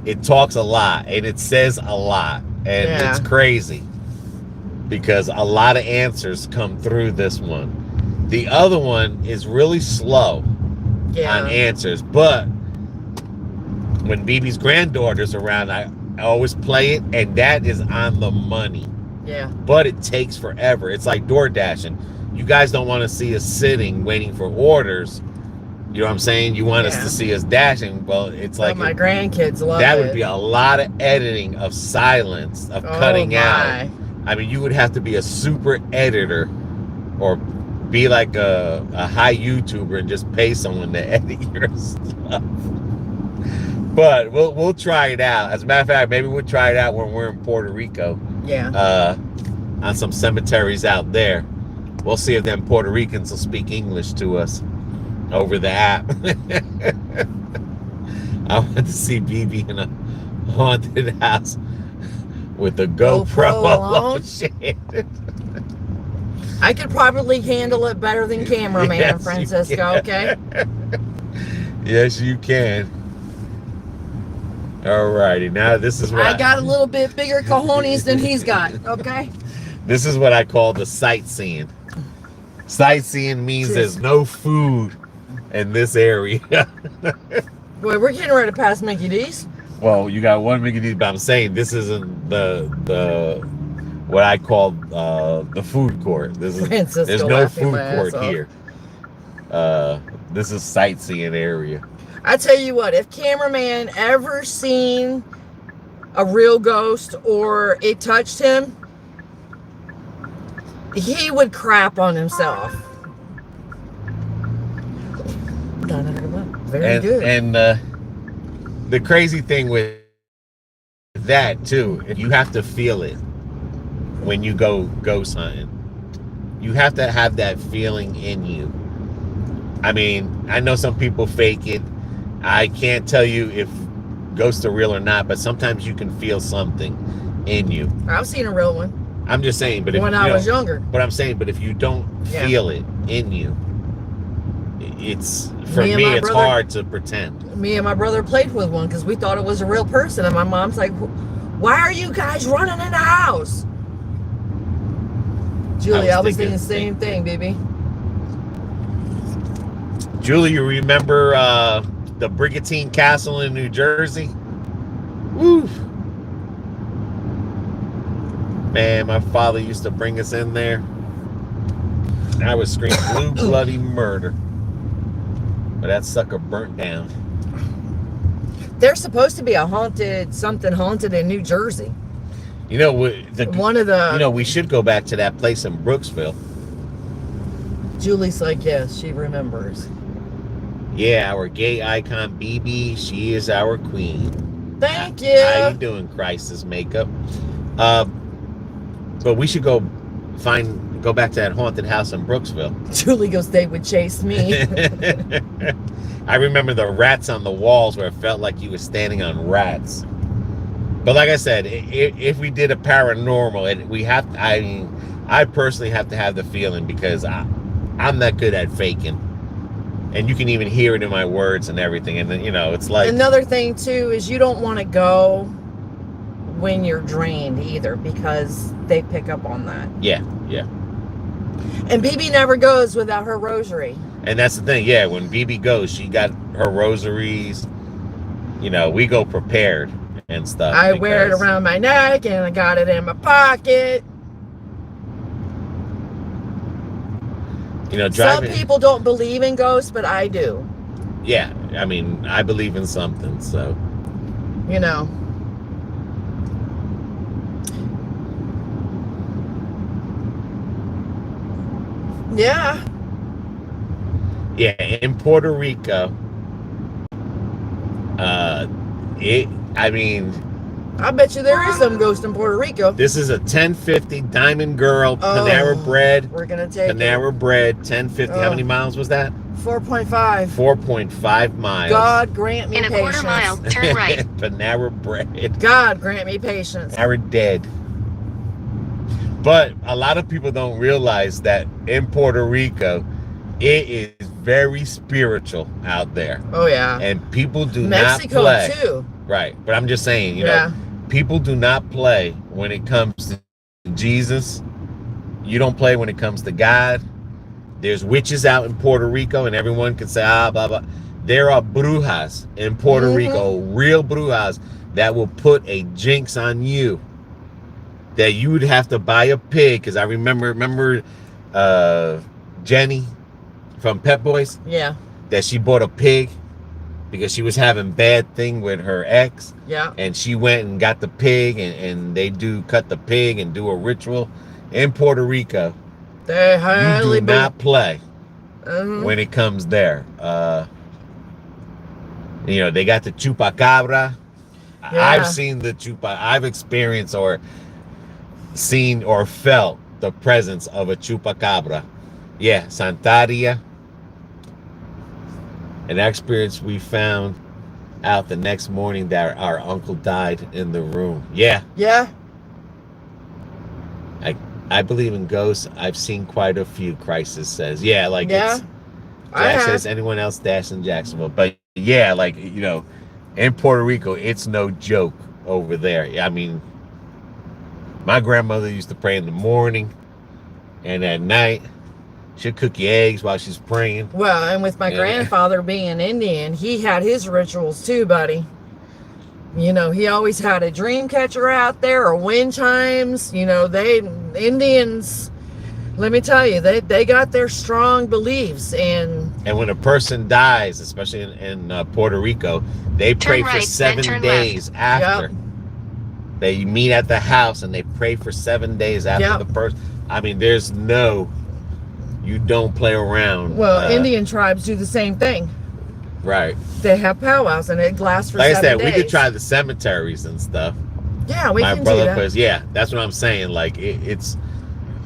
[SPEAKER 2] it talks a lot, and it says a lot, and it's crazy. Because a lot of answers come through this one. The other one is really slow on answers, but when BB's granddaughter's around, I always play it, and that is on the money.
[SPEAKER 1] Yeah.
[SPEAKER 2] But it takes forever. It's like Doordashing. You guys don't want to see us sitting waiting for orders. You know what I'm saying? You want us to see us dashing. Well, it's like
[SPEAKER 1] my grandkids love
[SPEAKER 2] that.
[SPEAKER 1] That
[SPEAKER 2] would be a lot of editing, of silence, of cutting out. I mean, you would have to be a super editor or be like a high YouTuber and just pay someone to edit your stuff. But we'll try it out. As a matter of fact, maybe we'll try it out when we're in Puerto Rico.
[SPEAKER 1] Yeah.
[SPEAKER 2] On some cemeteries out there. We'll see if them Puerto Ricans will speak English to us over the app. I want to see BB in a haunted house with a GoPro alone. Shit.
[SPEAKER 1] I could probably handle it better than cameraman,
[SPEAKER 2] yes,
[SPEAKER 1] Francisco, okay?
[SPEAKER 2] Yes, you can. Alrighty, now this is what
[SPEAKER 1] I got a little bit bigger cojones than he's got, okay?
[SPEAKER 2] This is what I call the sightseeing. Sightseeing means there's no food in this area.
[SPEAKER 1] Boy, we're getting ready to pass Mickey D's.
[SPEAKER 2] Well, you got one Mickey D's, but I'm saying this isn't the what I call the food court. There's no food court here. This is sightseeing area.
[SPEAKER 1] I tell you what, if cameraman ever seen a real ghost or it touched him, he would crap on himself. Very good.
[SPEAKER 2] And the crazy thing with that too, you have to feel it when you go ghost hunting. You have to have that feeling in you. I mean, I know some people fake it. I can't tell you if ghosts are real or not, but sometimes you can feel something in you.
[SPEAKER 1] I've seen a real one.
[SPEAKER 2] I'm just saying, but if
[SPEAKER 1] when
[SPEAKER 2] you
[SPEAKER 1] I
[SPEAKER 2] know,
[SPEAKER 1] was younger.
[SPEAKER 2] But I'm saying, but if you don't
[SPEAKER 1] Yeah.
[SPEAKER 2] feel it in you, it's for
[SPEAKER 1] Me and
[SPEAKER 2] me.
[SPEAKER 1] my
[SPEAKER 2] It's
[SPEAKER 1] brother-
[SPEAKER 2] hard to pretend.
[SPEAKER 1] Me and my brother played with one because we thought it was a real person, and my mom's like, "Why are you guys running in the house?" Julie, I was thinking the same thing, baby.
[SPEAKER 2] Julie, you remember the Brigantine Castle in New Jersey? Woo! Man, my father used to bring us in there. I would scream blue bloody murder. But that sucker burnt down.
[SPEAKER 1] There's supposed to be a something haunted in New Jersey.
[SPEAKER 2] You know,
[SPEAKER 1] One of the...
[SPEAKER 2] You know, we should go back to that place in Brooksville.
[SPEAKER 1] Julie's like, yes, she remembers.
[SPEAKER 2] Yeah, our gay icon, BB, she is our queen.
[SPEAKER 1] Thank you.
[SPEAKER 2] How you doing, Crisis Makeup? But we should go back to that haunted house in Brooksville.
[SPEAKER 1] Julie goes, they would chase me.
[SPEAKER 2] I remember the rats on the walls where it felt like you were standing on rats. But like I said, if we did a paranormal, I personally have to have the feeling because I'm not good at faking. And you can even hear it in my words and everything. And then, you know, it's like...
[SPEAKER 1] Another thing, too, is you don't want to go when you're drained either because they pick up on that.
[SPEAKER 2] Yeah, yeah.
[SPEAKER 1] And BB never goes without her rosary.
[SPEAKER 2] And that's the thing, yeah, when BB goes, she got her rosaries. You know, we go prepared and stuff.
[SPEAKER 1] I wear it around my neck and I got it in my pocket.
[SPEAKER 2] You know, driving...
[SPEAKER 1] Some people don't believe in ghosts, but I do.
[SPEAKER 2] Yeah, I mean, I believe in something, so...
[SPEAKER 1] You know. Yeah.
[SPEAKER 2] Yeah, in Puerto Rico,
[SPEAKER 1] I bet you there is some ghost in Puerto Rico.
[SPEAKER 2] This is a 1050 Diamond Girl Panera Bread.
[SPEAKER 1] We're going to take
[SPEAKER 2] Panera Bread, 1050. How many miles was that?
[SPEAKER 1] 4.5.
[SPEAKER 2] 4.5 miles.
[SPEAKER 1] God grant me
[SPEAKER 3] In a
[SPEAKER 1] patience.
[SPEAKER 3] quarter mile, turn right.
[SPEAKER 2] Panera Bread.
[SPEAKER 1] God grant me patience.
[SPEAKER 2] Panera dead. But a lot of people don't realize that in Puerto Rico, it is very spiritual out there.
[SPEAKER 1] Oh, yeah.
[SPEAKER 2] And people do
[SPEAKER 1] Mexico,
[SPEAKER 2] not play.
[SPEAKER 1] too.
[SPEAKER 2] Right. But I'm just saying, you know, people do not play when it comes to Jesus. You don't play when it comes to God. There's witches out in Puerto Rico, and everyone can say, blah, blah. There are brujas in Puerto Rico, real brujas, that will put a jinx on you. That you would have to buy a pig. Because I remember Jenny from Pet Boys?
[SPEAKER 1] Yeah.
[SPEAKER 2] That she bought a pig because she was having bad thing with her ex.
[SPEAKER 1] Yeah.
[SPEAKER 2] And she went and got the pig, and they cut the pig and do a ritual in Puerto Rico.
[SPEAKER 1] They
[SPEAKER 2] You do not play when it comes there. You know, they got the chupacabra.
[SPEAKER 1] Yeah.
[SPEAKER 2] I've seen I've experienced or seen or felt the presence of a chupacabra. Yeah, Santaria. An experience we found out the next morning that our uncle died in the room. Yeah.
[SPEAKER 1] Yeah.
[SPEAKER 2] I believe in ghosts. I've seen quite a few, Crisis says. Yeah, like
[SPEAKER 1] yeah.
[SPEAKER 2] Jack says anyone else dash in Jacksonville. But yeah, like, you know, in Puerto Rico, it's no joke over there. I mean, my grandmother used to pray in the morning, and at night she'd cook your eggs while she's praying.
[SPEAKER 1] Well, and with my grandfather being an Indian, he had his rituals too, buddy. You know, he always had a dream catcher out there or wind chimes. You know, Indians, let me tell you, they got their strong beliefs. And
[SPEAKER 2] when a person dies, especially in Puerto Rico, they pray for 7 days after. Yep. They meet at the house and they pray for 7 days after the person. I mean, you don't play around.
[SPEAKER 1] Well, Indian tribes do the same thing.
[SPEAKER 2] Right.
[SPEAKER 1] They have powwows and it lasts for 7 days. Like I said,
[SPEAKER 2] we could try the cemeteries and stuff.
[SPEAKER 1] Yeah, we can do that.
[SPEAKER 2] Yeah, that's what I'm saying. Like, it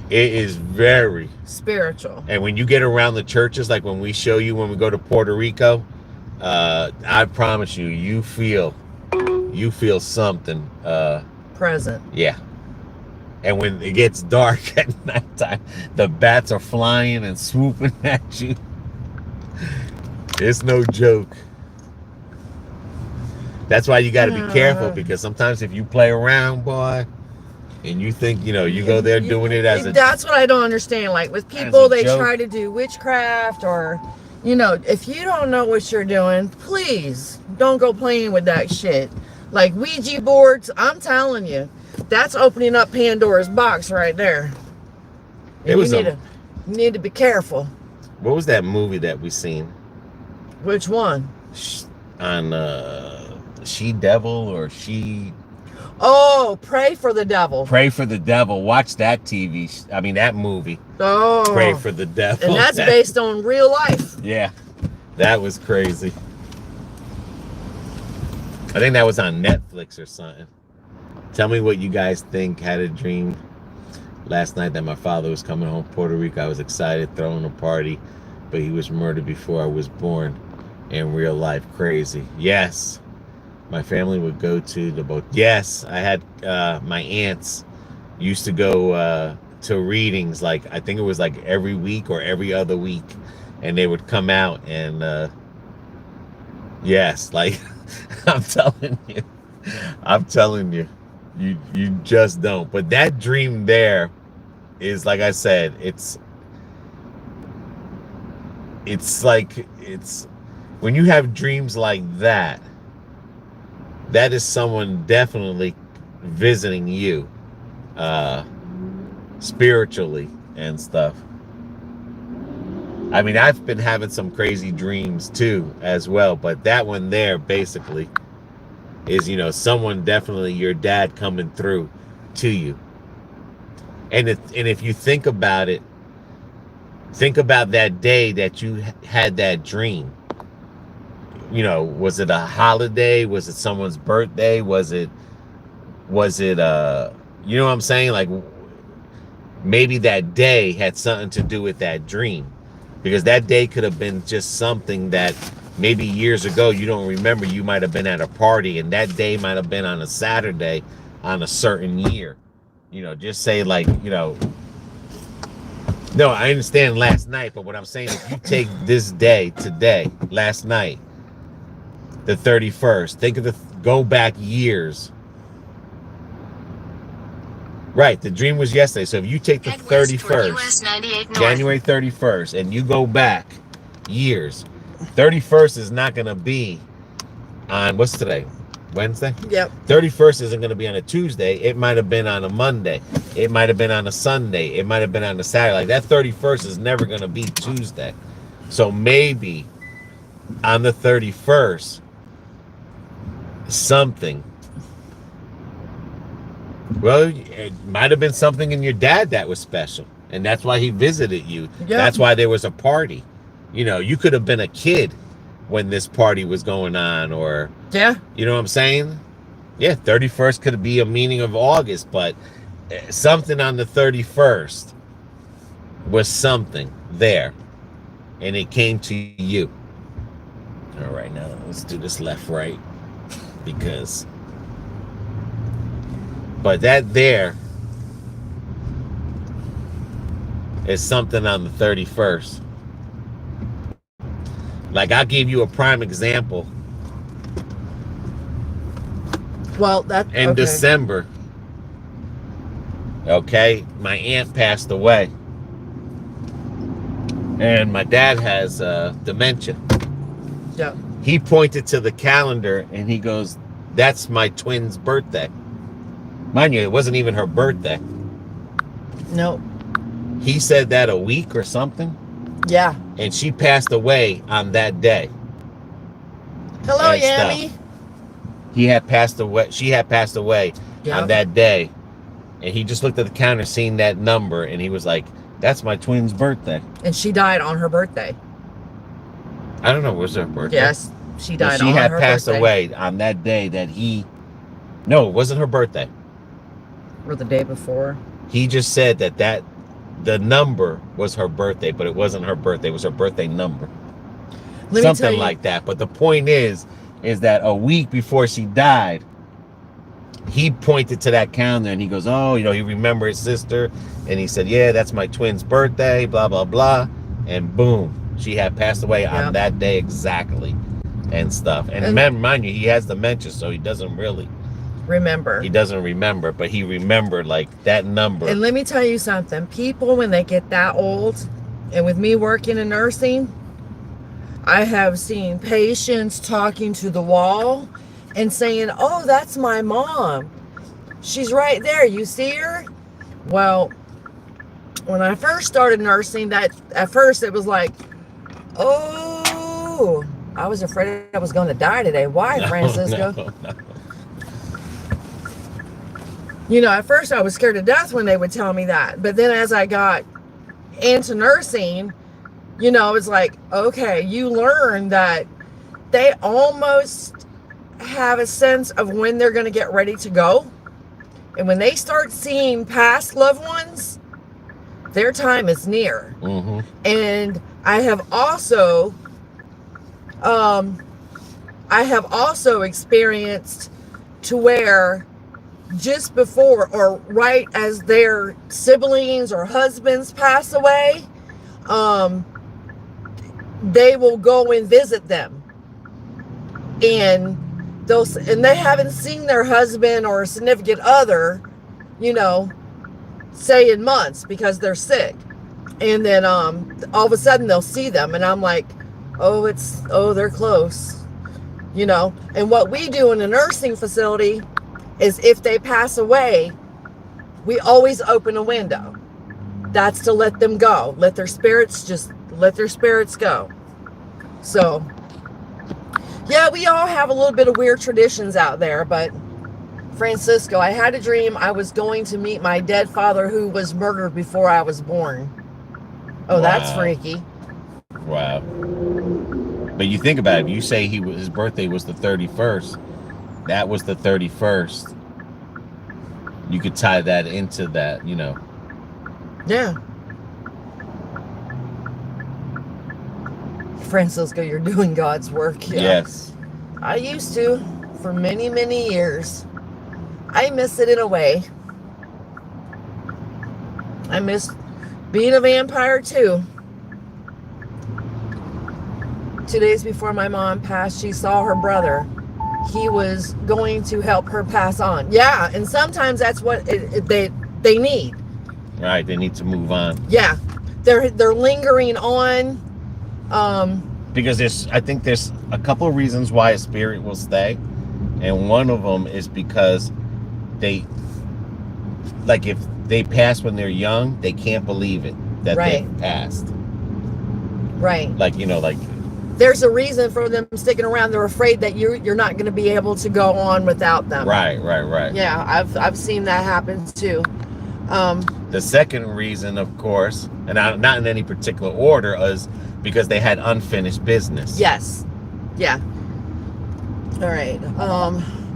[SPEAKER 2] is very
[SPEAKER 1] spiritual.
[SPEAKER 2] And when you get around the churches, like when we show you when we go to Puerto Rico, I promise you feel something.
[SPEAKER 1] Present.
[SPEAKER 2] Yeah. And when it gets dark at nighttime, the bats are flying and swooping at you. It's no joke. That's why you got to be careful, because sometimes if you play around, boy, and you think, you go there doing it as a...
[SPEAKER 1] That's what I don't understand. Like with people, they try to do witchcraft or, if you don't know what you're doing, please don't go playing with that shit. Like Ouija boards, I'm telling you, that's opening up Pandora's box right there. You need to be careful.
[SPEAKER 2] What was that movie that we seen?
[SPEAKER 1] Which one?
[SPEAKER 2] On She Devil or She...
[SPEAKER 1] Oh, Pray for the Devil.
[SPEAKER 2] Pray for the Devil. Watch that that movie.
[SPEAKER 1] Oh.
[SPEAKER 2] Pray for the Devil.
[SPEAKER 1] And that's based on real life.
[SPEAKER 2] Yeah. That was crazy. I think that was on Netflix or something. Tell me what you guys think. Had a dream last night that my father was coming home from Puerto Rico. I was excited, throwing a party, but he was murdered before I was born. In real life, crazy. Yes. My family would go to the boat. Yes, I had my aunts used to go to readings, like I think it was like every week or every other week, and they would come out and yes, like I'm telling you, you just don't. But that dream there is, like I said, it's when you have dreams like that, that is someone definitely visiting you spiritually and stuff. I mean, I've been having some crazy dreams too as well, but that one there basically is, someone, definitely your dad, coming through to you. And if you think about it, think about that day that you had that dream. Was it a holiday? Was it someone's birthday? Was it you know what I'm saying? Like maybe that day had something to do with that dream, because that day could have been just something that maybe years ago you don't remember. You might have been at a party, and that day might have been on a Saturday on a certain year. Just say like, no, I understand last night, but what I'm saying is, you take this day, today, last night, the 31st. Go back years. Right, the dream was yesterday. So if you take the 31st, January 31st, and you go back years, 31st is not going to be on, what's today? Wednesday?
[SPEAKER 1] Yep.
[SPEAKER 2] 31st isn't going to be on a Tuesday. It might have been on a Monday. It might have been on a Sunday. It might have been on a Saturday. Like that 31st is never going to be Tuesday. So maybe on the 31st, something. Well, it might have been something in your dad that was special, and that's why he visited you. Yep. That's why there was a party. You could have been a kid when this party was going on, or you know what I'm saying? Yeah, 31st could be a meaning of August, but something on the 31st was something there, and it came to you. All right, now let's do this left, right, because, but that there is something on the 31st. Like, I'll give you a prime example.
[SPEAKER 1] Well,
[SPEAKER 2] in December, okay, my aunt passed away, and my dad has dementia.
[SPEAKER 1] Yeah.
[SPEAKER 2] He pointed to the calendar and he goes, "That's my twin's birthday." Mind you, it wasn't even her birthday.
[SPEAKER 1] No.
[SPEAKER 2] He said that a week or something.
[SPEAKER 1] Yeah.
[SPEAKER 2] And she passed away on that day.
[SPEAKER 1] Hello, Yami.
[SPEAKER 2] He had passed away. She had passed away on that day. And he just looked at the counter, seen that number, and he was like, "That's my twin's birthday."
[SPEAKER 1] And she died on her birthday.
[SPEAKER 2] I don't know, was her birthday?
[SPEAKER 1] Yes, she died on her birthday. She had
[SPEAKER 2] passed away on that day that he... No, it wasn't her birthday.
[SPEAKER 1] Or the day before.
[SPEAKER 2] He just said that the number was her birthday, but it wasn't her birthday. It was her birthday number. Something like that. But the point is that a week before she died, he pointed to that calendar and he goes, oh, you know, he remembered his sister, and he said, yeah, that's my twin's birthday, blah blah blah, and boom, she had passed away on that day exactly, and stuff. And mind you, he has dementia, so he doesn't really remember. He doesn't remember, but he remembered like that number.
[SPEAKER 1] And let me tell you something, people when they get that old, and with me working in nursing, I have seen patients talking to the wall and saying, oh, that's my mom. She's right there. You see her? Well, when I first started nursing, that at first it was like, oh, I was afraid I was going to die today. Why, Francisco?
[SPEAKER 2] No.
[SPEAKER 1] You know, at first I was scared to death when they would tell me that. But then as I got into nursing, you know, it's like, okay, you learn that they almost have a sense of when they're going to get ready to go. And when they start seeing past loved ones, their time is near.
[SPEAKER 2] Mm-hmm.
[SPEAKER 1] And I have also experienced to where just before or right as their siblings or husbands pass away, they will go and visit them, and they haven't seen their husband or significant other, you know, say in months because they're sick. And then all of a sudden they'll see them, and I'm like, oh, they're close, you know. And what we do in a nursing facility is if they pass away, we always open a window. That's to let them go, let their spirits go. So yeah, we all have a little bit of weird traditions out there. But Francisco, I had a dream I was going to meet my dead father who was murdered before I was born. Oh, wow. That's freaky.
[SPEAKER 2] Wow. But you think about it, you say his birthday was the 31st. That was the 31st. You could tie that into that, you know.
[SPEAKER 1] Yeah. Francisco, you're doing God's work. Yeah.
[SPEAKER 2] Yes.
[SPEAKER 1] I used to for many, many years. I miss it in a way. I miss being a vampire too. 2 days before my mom passed, she saw her brother. He was going to help her pass on. Yeah, and sometimes that's what they need.
[SPEAKER 2] Right, they need to move on.
[SPEAKER 1] Yeah, they're lingering on.
[SPEAKER 2] Because I think there's a couple of reasons why a spirit will stay, and one of them is because if they pass when they're young, they can't believe it that they passed. Right. Like, you know, like
[SPEAKER 1] there's a reason for them sticking around. They're afraid that you're not going to be able to go on without them.
[SPEAKER 2] Right.
[SPEAKER 1] Yeah, I've seen that happen too.
[SPEAKER 2] The second reason, of course, and not in any particular order, is because they had unfinished business.
[SPEAKER 1] Yes. Yeah. All right.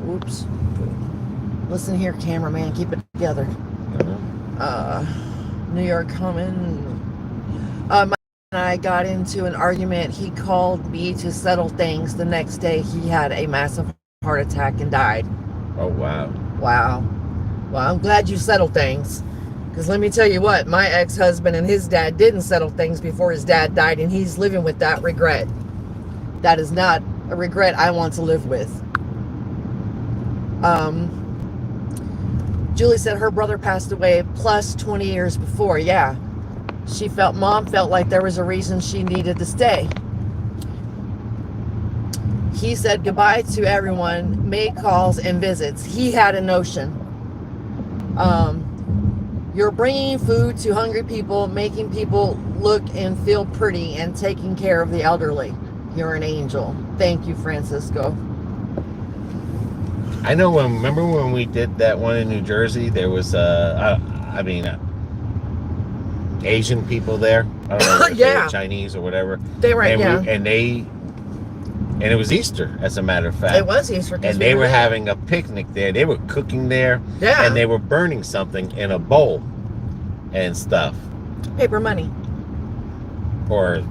[SPEAKER 1] Oops. Listen here, cameraman. Keep it together. New York coming. I got into an argument. He called me to settle things. The next day, he had a massive heart attack and died.
[SPEAKER 2] Oh, wow.
[SPEAKER 1] Wow. Well, I'm glad you settled things. Because let me tell you what, my ex-husband and his dad didn't settle things before his dad died, and he's living with that regret. That is not a regret I want to live with. Julie said her brother passed away plus 20 years before. Yeah. Mom felt like there was a reason she needed to stay. He said goodbye to everyone, made calls and visits. He had a notion. You're bringing food to hungry people, making people look and feel pretty, and taking care of the elderly. You're an angel. Thank you, Francisco.
[SPEAKER 2] I know remember when we did that one in New Jersey, there was, Asian people there. I don't know if they were Chinese or whatever.
[SPEAKER 1] They were,
[SPEAKER 2] and it was Easter, as a matter of fact.
[SPEAKER 1] It was Easter.
[SPEAKER 2] And they were having a picnic there. They were cooking there.
[SPEAKER 1] Yeah.
[SPEAKER 2] And they were burning something in a bowl and stuff.
[SPEAKER 1] Paper money.
[SPEAKER 2] Or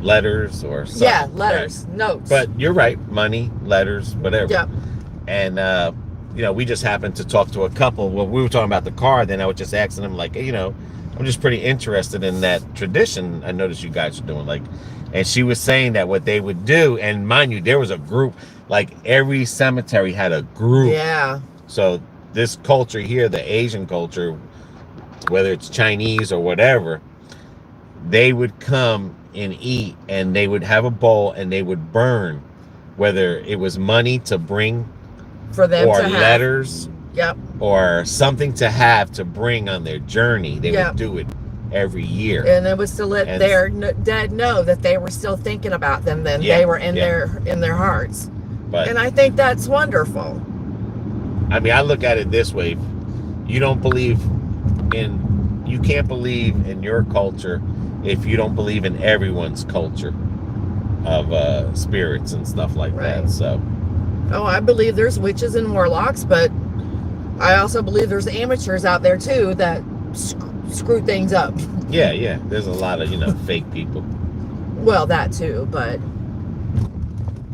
[SPEAKER 2] letters or something.
[SPEAKER 1] Yeah, letters, notes.
[SPEAKER 2] But you're right. Money, letters, whatever.
[SPEAKER 1] Yep.
[SPEAKER 2] And we just happened to talk to a couple. Well, we were talking about the car. Then I was just asking them, like, hey, I'm just pretty interested in that tradition I noticed you guys are doing. Like, and she was saying that what they would do, and mind you, there was a group, like every cemetery had a group.
[SPEAKER 1] Yeah.
[SPEAKER 2] So this culture here, the Asian culture, whether it's Chinese or whatever, they would come and eat, and they would have a bowl, and they would burn, whether it was money to bring
[SPEAKER 1] For them
[SPEAKER 2] or
[SPEAKER 1] to have.
[SPEAKER 2] letters.
[SPEAKER 1] Yep.
[SPEAKER 2] Or something to have to bring on their journey. They would do it every year.
[SPEAKER 1] And it was to let their dead know that they were still thinking about them. Then they were in their hearts. And I think that's wonderful.
[SPEAKER 2] I mean, I look at it this way: you can't believe in your culture if you don't believe in everyone's culture of spirits and stuff like that. So,
[SPEAKER 1] I believe there's witches and warlocks, but I also believe there's amateurs out there too that screw things up.
[SPEAKER 2] Yeah. There's a lot of, fake people.
[SPEAKER 1] Well, that too, but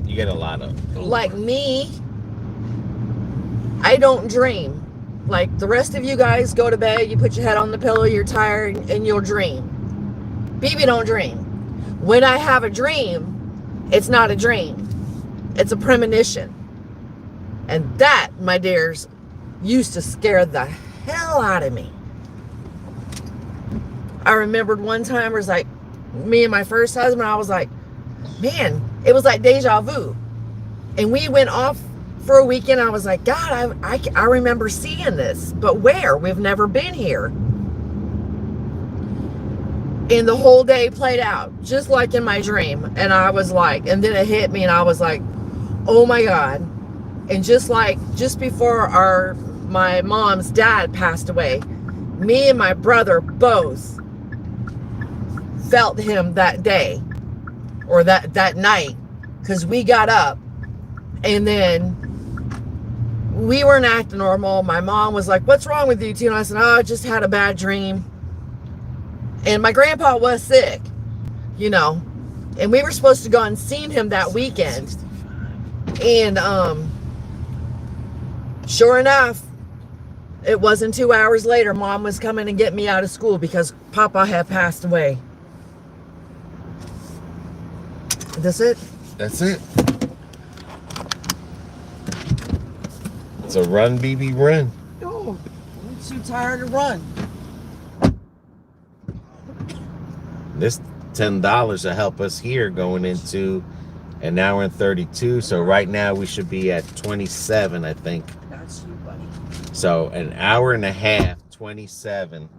[SPEAKER 2] you get a lot of.
[SPEAKER 1] Like me, I don't dream. Like the rest of you guys go to bed, you put your head on the pillow, you're tired, and you'll dream. BB don't dream. When I have a dream, it's not a dream. It's a premonition. And that, my dears, used to scare the hell out of me. I remembered one time, it was like me and my first husband, I was like, man, it was like deja vu. And we went off for a weekend. I was like, God, I remember seeing this, but where? We've never been here. And the whole day played out just like in my dream. And I was like, and then it hit me and I was like, oh my God. And just before my mom's dad passed away, me and my brother both felt him that day or that night, because we got up and then we weren't acting normal. My mom was like, what's wrong with you two? And I said, oh, I just had a bad dream. And my grandpa was sick, and we were supposed to go and see him that weekend. And sure enough, it wasn't 2 hours later, Mom was coming to get me out of school because Papa had passed away. That's it?
[SPEAKER 2] That's it. It's a run, BB, run.
[SPEAKER 1] Oh, I'm too tired to run.
[SPEAKER 2] This $10 will help us here going into an hour and 32. So right now we should be at 27, I think.
[SPEAKER 1] That's you, buddy.
[SPEAKER 2] So an hour and a half, 27.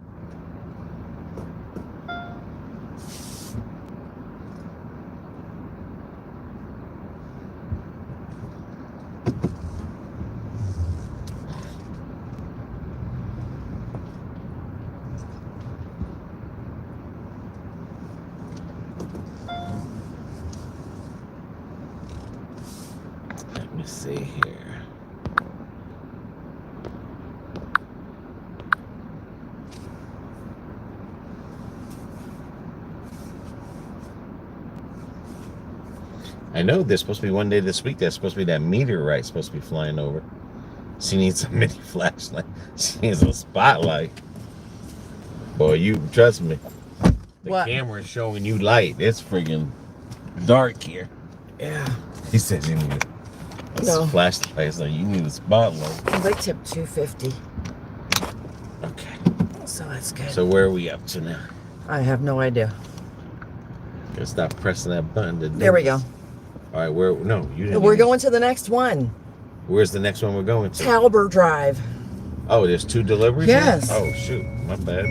[SPEAKER 2] Let me see here. I know there's supposed to be one day this week. There's supposed to be that meteorite supposed to be flying over. She needs a mini flashlight. She needs a spotlight. Boy, you trust me. The camera is showing you light. It's friggin' dark here.
[SPEAKER 1] Yeah.
[SPEAKER 2] He said you need a flashlight. So you need a spotlight.
[SPEAKER 1] They tipped $2.50.
[SPEAKER 2] Okay.
[SPEAKER 1] So that's good.
[SPEAKER 2] So where are we up to now?
[SPEAKER 1] I have no idea.
[SPEAKER 2] Gotta stop pressing that button.
[SPEAKER 1] There we go.
[SPEAKER 2] All right, you didn't.
[SPEAKER 1] We're going to the next one.
[SPEAKER 2] Where's the next one we're going to?
[SPEAKER 1] Talbot Drive.
[SPEAKER 2] Oh, there's 2 deliveries?
[SPEAKER 1] Yes.
[SPEAKER 2] Oh, shoot. My bad.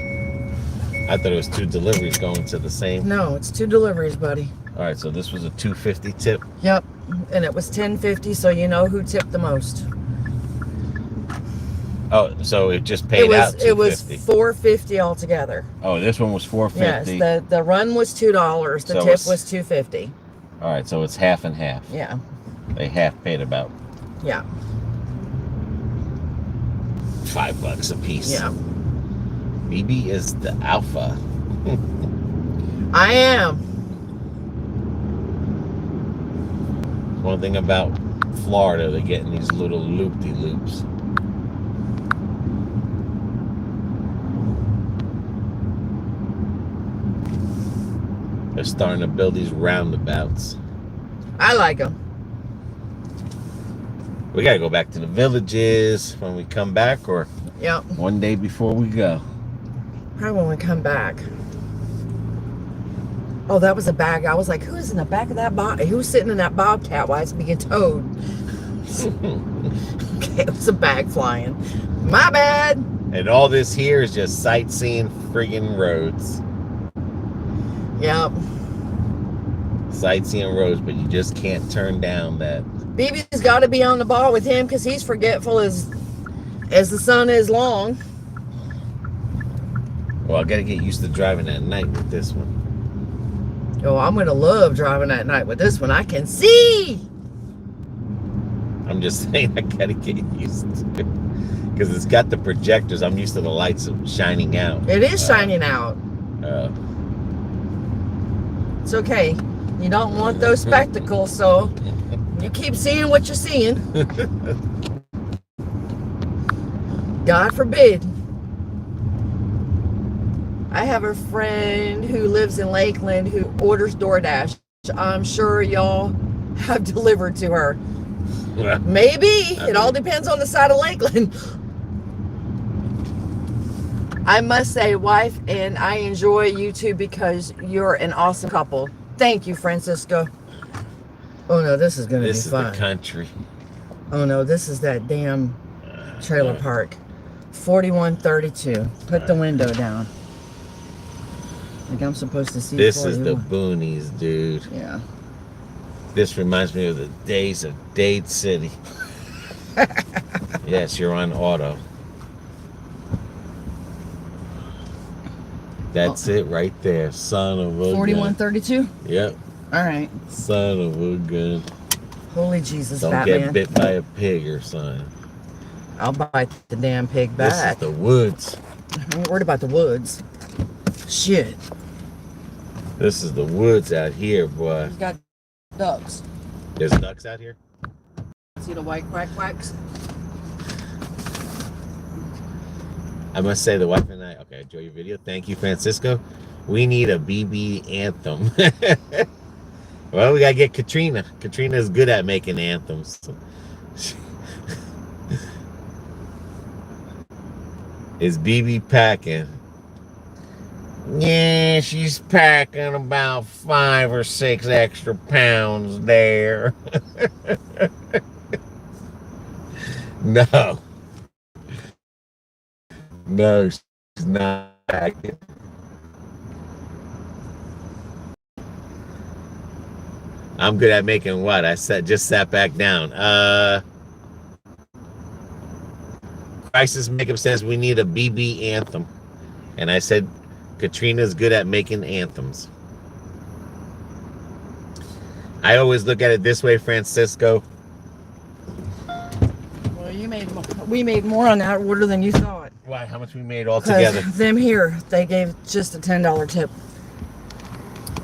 [SPEAKER 2] I thought it was 2 deliveries going to the same.
[SPEAKER 1] No, it's 2 deliveries, buddy.
[SPEAKER 2] All right, so this was a $2.50 tip.
[SPEAKER 1] Yep. And it was $10.50, so you know who tipped the most.
[SPEAKER 2] Oh, so it just paid out $2.50.
[SPEAKER 1] It was $4.50 altogether.
[SPEAKER 2] Oh, this one was $4.50.
[SPEAKER 1] Yes, the run was $2. The tip was $2.50.
[SPEAKER 2] All right, so it's half and half.
[SPEAKER 1] Yeah.
[SPEAKER 2] They half paid about.
[SPEAKER 1] Yeah.
[SPEAKER 2] $5 a piece.
[SPEAKER 1] Yeah.
[SPEAKER 2] BB is the alpha.
[SPEAKER 1] I am.
[SPEAKER 2] One thing about Florida, they're getting these little loop-de-loops. They're starting to build these roundabouts.
[SPEAKER 1] I like them.
[SPEAKER 2] We gotta go back to the villages when we come back, or
[SPEAKER 1] Yep.
[SPEAKER 2] one day before we go.
[SPEAKER 1] Probably when we come back. Oh, that was a bag. I was like, who's in the back of that who's sitting in that bobcat while it's being towed? Okay, it was a bag flying. My bad.
[SPEAKER 2] And all this here is just sightseeing friggin' roads.
[SPEAKER 1] Yep.
[SPEAKER 2] Sightseeing roads, but you just can't turn down that.
[SPEAKER 1] BB's got to be on the ball with him because he's forgetful as the sun is long.
[SPEAKER 2] Well, I gotta get used to driving at night with this one.
[SPEAKER 1] Oh, I'm gonna love driving at night with this one. I can see.
[SPEAKER 2] I'm just saying, I gotta get used to it because it's got the projectors. I'm used to the lights shining out.
[SPEAKER 1] It is shining out. It's okay. You don't want those spectacles, so you keep seeing what you're seeing. God forbid. I have a friend who lives in Lakeland who orders Doordash. I'm sure y'all have delivered to her. Maybe. It all depends on the side of Lakeland. I must say, wife, and I enjoy you two because you're an awesome couple. Thank you, Francisco. Oh no, this is going to be fun.
[SPEAKER 2] This is the country.
[SPEAKER 1] Oh no, this is that damn trailer park. 4132. Put the window down. Like I'm supposed to see.
[SPEAKER 2] This is
[SPEAKER 1] 41.
[SPEAKER 2] the boonies, dude.
[SPEAKER 1] Yeah.
[SPEAKER 2] This reminds me of the days of Dade City. Yes, you're on auto. That's it right there. Son of a
[SPEAKER 1] 4132?
[SPEAKER 2] gun. Yep.
[SPEAKER 1] All right.
[SPEAKER 2] Son of a gun.
[SPEAKER 1] Holy Jesus,
[SPEAKER 2] Don't
[SPEAKER 1] Batman.
[SPEAKER 2] get bit by a pig or something.
[SPEAKER 1] I'll bite the damn pig
[SPEAKER 2] This is
[SPEAKER 1] back.
[SPEAKER 2] the woods.
[SPEAKER 1] I ain't worried about the woods. Shit.
[SPEAKER 2] This is the woods out here, boy.
[SPEAKER 1] He's got ducks.
[SPEAKER 2] There's ducks out here?
[SPEAKER 1] See the white quack quacks?
[SPEAKER 2] I must say, the wife and I, okay, enjoy your video. Thank you, Francisco. We need a BB anthem. Well, we got to get Katrina. Katrina's good at making anthems. Is BB packing? Yeah, she's packing about 5 or 6 extra pounds there. No. No, she's not packing. I'm good at making what? I just sat back down. Crisis Makeup says we need a BB anthem. And I said Katrina's good at making anthems. I always look at it this way, Francisco.
[SPEAKER 1] Well, we made more on that order than you thought.
[SPEAKER 2] Why? How much we made all together?
[SPEAKER 1] Them here, they gave just a $10 tip.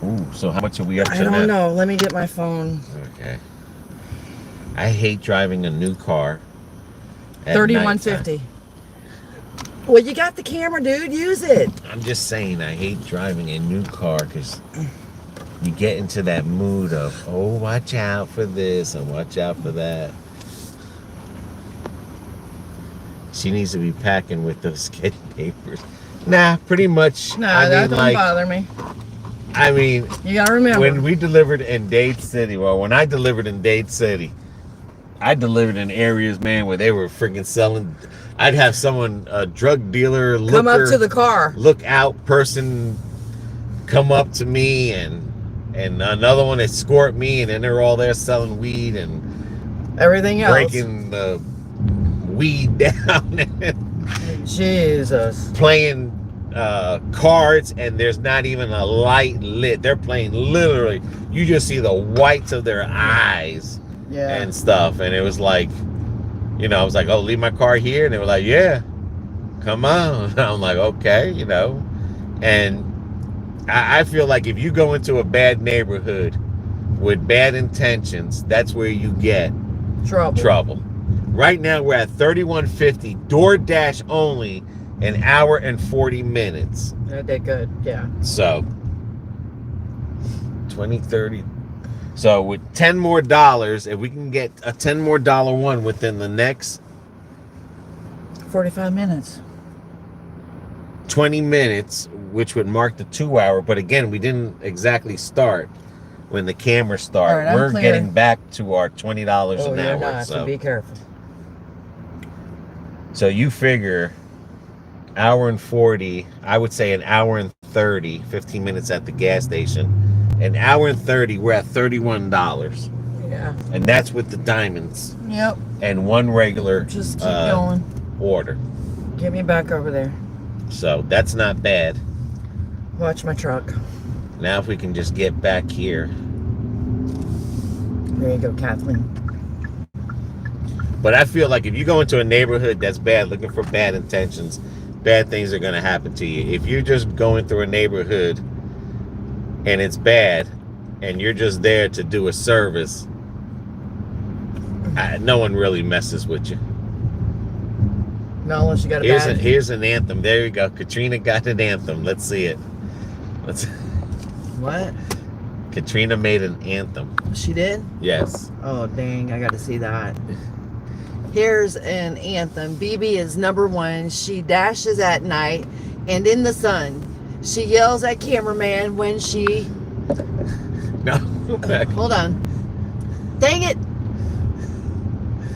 [SPEAKER 2] Ooh, so how much are we up to
[SPEAKER 1] I don't
[SPEAKER 2] now?
[SPEAKER 1] know. Let me get my phone.
[SPEAKER 2] Okay. I hate driving a new car.
[SPEAKER 1] $31.50. Well, you got the camera, dude. Use it.
[SPEAKER 2] I'm just saying, I hate driving a new car because you get into that mood of, oh, watch out for this and watch out for that. She needs to be packing with those sketch papers. Nah, pretty much.
[SPEAKER 1] No,
[SPEAKER 2] I
[SPEAKER 1] that
[SPEAKER 2] mean,
[SPEAKER 1] don't bother me.
[SPEAKER 2] I mean,
[SPEAKER 1] You gotta remember.
[SPEAKER 2] when we delivered in Dade City, when I delivered in Dade City, I delivered in areas, man, where they were freaking selling. I'd have someone, a drug dealer,
[SPEAKER 1] come up to the car.
[SPEAKER 2] lookout person, come up to me, and another one escort me, and then they're all there selling weed and
[SPEAKER 1] Everything else.
[SPEAKER 2] breaking the weed down,
[SPEAKER 1] Jesus.
[SPEAKER 2] playing cards, and there's not even a light lit. They're playing literally. You just see the whites of their eyes.
[SPEAKER 1] Yeah.
[SPEAKER 2] And stuff, and it was like, you know, I was like, oh, leave my car here, and they were like, yeah, come on. I'm like, okay, you know. And I feel like if you go into a bad neighborhood with bad intentions, that's where you get trouble. Right now we're at 31.50 DoorDash only, an hour and 40 minutes.
[SPEAKER 1] That did good. Yeah.
[SPEAKER 2] So 20, 30. So with $10 more, if we can get a $10 more one within the next
[SPEAKER 1] 45 minutes.
[SPEAKER 2] 20 minutes, which would mark the 2 hour. But again, we didn't exactly start when the cameras start.
[SPEAKER 1] All right,
[SPEAKER 2] we're
[SPEAKER 1] clear.
[SPEAKER 2] getting back to our $20
[SPEAKER 1] Oh,
[SPEAKER 2] an
[SPEAKER 1] you're
[SPEAKER 2] hour.
[SPEAKER 1] not, so be careful.
[SPEAKER 2] So you figure hour and 40, I would say an hour and 30, 15 minutes at the gas station. An hour and 30, we're at $31.
[SPEAKER 1] Yeah.
[SPEAKER 2] And that's with the diamonds.
[SPEAKER 1] Yep.
[SPEAKER 2] And one regular
[SPEAKER 1] Just keep going.
[SPEAKER 2] order.
[SPEAKER 1] Get me back over there.
[SPEAKER 2] So that's not bad.
[SPEAKER 1] Watch my truck.
[SPEAKER 2] Now if we can just get back here.
[SPEAKER 1] There you go, Kathleen.
[SPEAKER 2] But I feel like if you go into a neighborhood that's bad, looking for bad intentions, bad things are going to happen to you. If you're just going through a neighborhood and it's bad and you're just there to do a service, no one really messes with you.
[SPEAKER 1] No, unless you got a bad...
[SPEAKER 2] Here's an anthem. There you go. Katrina got an anthem. Let's see it.
[SPEAKER 1] What?
[SPEAKER 2] Katrina made an anthem.
[SPEAKER 1] She did?
[SPEAKER 2] Yes.
[SPEAKER 1] Oh, dang. I got to see that. Here's an anthem. BB is number one. She dashes at night and in the sun. She yells at cameraman when she...
[SPEAKER 2] No. Back.
[SPEAKER 1] Hold on. Dang it.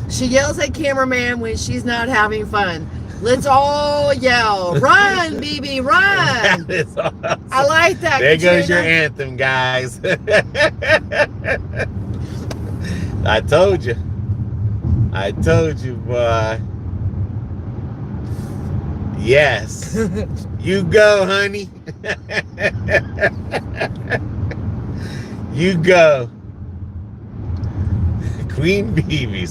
[SPEAKER 1] She yells at cameraman when she's not having fun. Let's all yell. Run, BB, run.
[SPEAKER 2] That is awesome.
[SPEAKER 1] I like that.
[SPEAKER 2] There
[SPEAKER 1] Katrina.
[SPEAKER 2] goes your anthem, guys. I told you. I told you, boy. Yes. You go, honey. You go. Queen BB.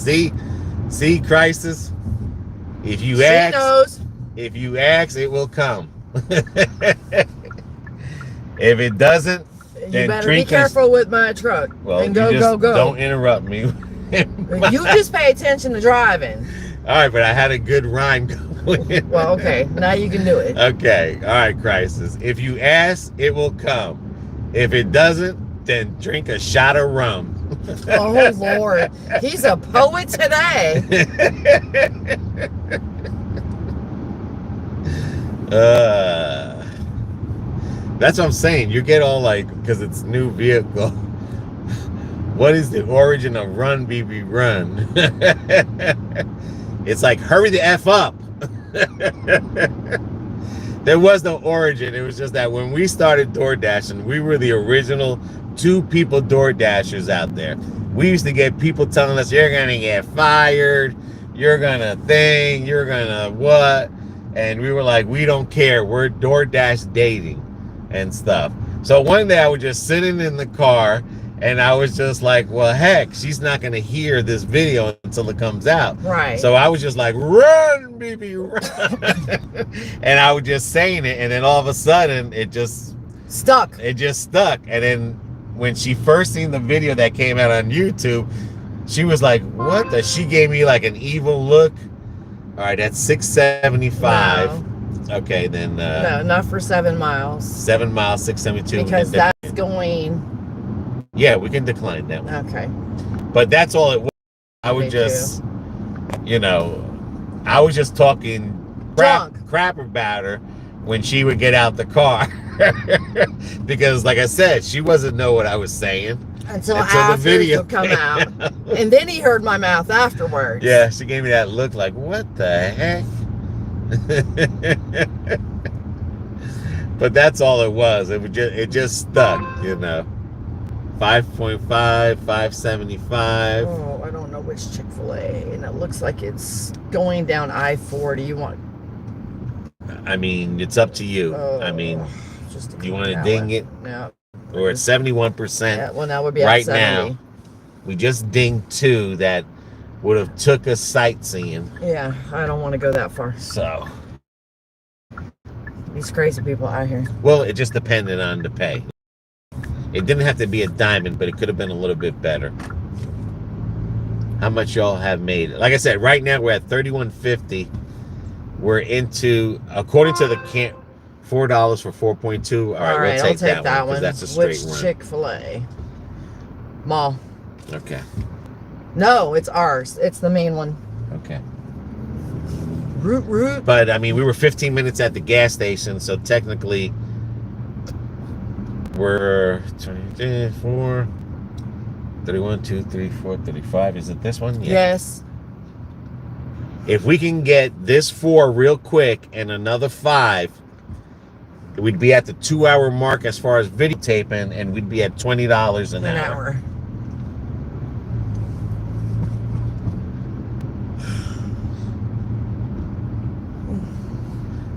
[SPEAKER 2] See, Crisis? If you ask,
[SPEAKER 1] knows.
[SPEAKER 2] If you ask, it will come. If it doesn't,
[SPEAKER 1] You
[SPEAKER 2] then
[SPEAKER 1] better be
[SPEAKER 2] drink
[SPEAKER 1] careful with my truck.
[SPEAKER 2] Well,
[SPEAKER 1] and go,
[SPEAKER 2] you just
[SPEAKER 1] go.
[SPEAKER 2] Don't interrupt me.
[SPEAKER 1] You just pay attention to driving.
[SPEAKER 2] All right, but I had a good rhyme going.
[SPEAKER 1] Well, okay. Now you can do it.
[SPEAKER 2] Okay. All right, Crisis. If you ask, it will come. If it doesn't, then drink a shot of rum.
[SPEAKER 1] Oh, Lord. He's a poet today.
[SPEAKER 2] That's what I'm saying. You get all like, because it's new vehicle. What is the origin of Run, BB, Run? It's like, hurry the F up. There was no origin. It was just that when we started DoorDashing, we were the original 2 people DoorDashers out there. We used to get people telling us, you're going to get fired. You're going to think. You're going to what? And we were like, we don't care. We're DoorDash dating and stuff. So one day I was just sitting in the car and I was just like, well, heck, she's not going to hear this video until it comes out.
[SPEAKER 1] Right.
[SPEAKER 2] So I was just like, run, baby, run. And I was just saying it. And then all of a sudden it just
[SPEAKER 1] stuck.
[SPEAKER 2] And then when she first seen the video that came out on YouTube, she was like, what the? She gave me like an evil look. All right, that's 675.
[SPEAKER 1] No.
[SPEAKER 2] Okay, then.
[SPEAKER 1] No, not for 7 miles.
[SPEAKER 2] 7 miles, 672.
[SPEAKER 1] Because that's going.
[SPEAKER 2] Yeah, we can decline that one.
[SPEAKER 1] Okay.
[SPEAKER 2] But that's all it was. I would
[SPEAKER 1] Me
[SPEAKER 2] just, I was just talking crap about her when she would get out the car. Because, like I said, she wasn't know what I was saying.
[SPEAKER 1] Until the video would come out. And then he heard my mouth afterwards.
[SPEAKER 2] Yeah, she gave me that look like, what the heck? But that's all it was. It just stuck, 5.5, 575.
[SPEAKER 1] Oh, I don't know which Chick-fil-A. And it looks like it's going down I-40. You want...
[SPEAKER 2] I mean, it's up to you. I mean, do you want to ding it?
[SPEAKER 1] No.
[SPEAKER 2] We're at 71%.
[SPEAKER 1] Yeah, well, now we'll be at
[SPEAKER 2] right
[SPEAKER 1] 70.
[SPEAKER 2] now. We just dinged 2 that would have took us sightseeing.
[SPEAKER 1] Yeah, I don't want to go that far.
[SPEAKER 2] So.
[SPEAKER 1] These crazy people out here.
[SPEAKER 2] Well, it just depended on the pay. It didn't have to be a diamond, but it could have been a little bit better. How much y'all have made? Like I said, right now we're at 3150. We're into, according to the $4 for 4.2. All right, we'll
[SPEAKER 1] I'll
[SPEAKER 2] take that one because that's a straight
[SPEAKER 1] Which
[SPEAKER 2] run.
[SPEAKER 1] Chick-fil-A? Mall.
[SPEAKER 2] Okay.
[SPEAKER 1] No, it's ours. It's the main one.
[SPEAKER 2] Okay.
[SPEAKER 1] Root.
[SPEAKER 2] But I mean, we were 15 minutes at the gas station, so technically we're 24, 31, 2, 3, 4, 35. Is it this one? Yeah.
[SPEAKER 1] Yes.
[SPEAKER 2] If we can get this 4 real quick and another 5, we'd be at the 2-hour mark as far as videotaping, and we'd be at $20 an hour.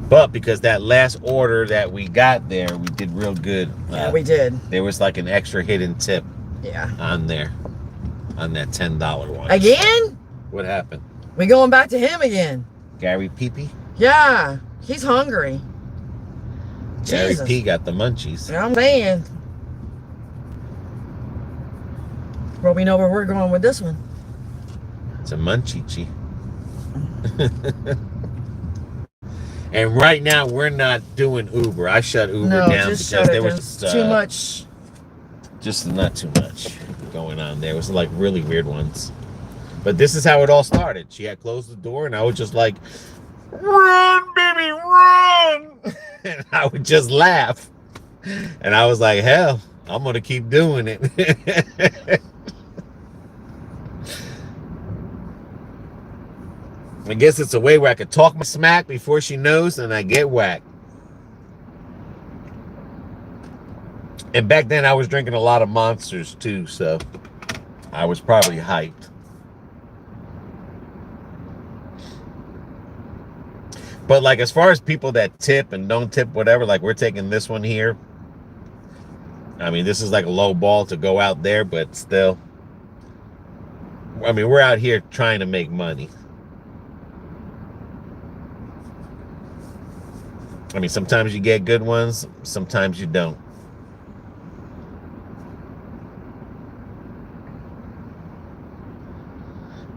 [SPEAKER 2] But because that last order that we got there, we did real good.
[SPEAKER 1] Yeah, we did.
[SPEAKER 2] There was like an extra hidden tip.
[SPEAKER 1] Yeah.
[SPEAKER 2] On there, on that $10 one.
[SPEAKER 1] Again?
[SPEAKER 2] What happened?
[SPEAKER 1] We going back to him again.
[SPEAKER 2] Gary Peepee?
[SPEAKER 1] Yeah, he's hungry.
[SPEAKER 2] Gary
[SPEAKER 1] Jesus.
[SPEAKER 2] P got the munchies.
[SPEAKER 1] I'm saying. Well, we know where we're going with this one.
[SPEAKER 2] It's a munchie-chi. And right now, we're not doing Uber. I shut Uber down
[SPEAKER 1] just
[SPEAKER 2] because there
[SPEAKER 1] it.
[SPEAKER 2] was
[SPEAKER 1] too much.
[SPEAKER 2] Just not too much going on there. It was like really weird ones. But this is how it all started. She had closed the door, and I was just like, "Run, baby, run!" And I would just laugh. And I was like, hell, I'm going to keep doing it. I guess it's a way where I could talk my smack before she knows and I get whacked. And back then I was drinking a lot of Monsters too, so I was probably hyped. But like as far as people that tip and don't tip, whatever, like we're taking this one here. I mean, this is like a low ball to go out there, but still. I mean, we're out here trying to make money. I mean, sometimes you get good ones, sometimes you don't.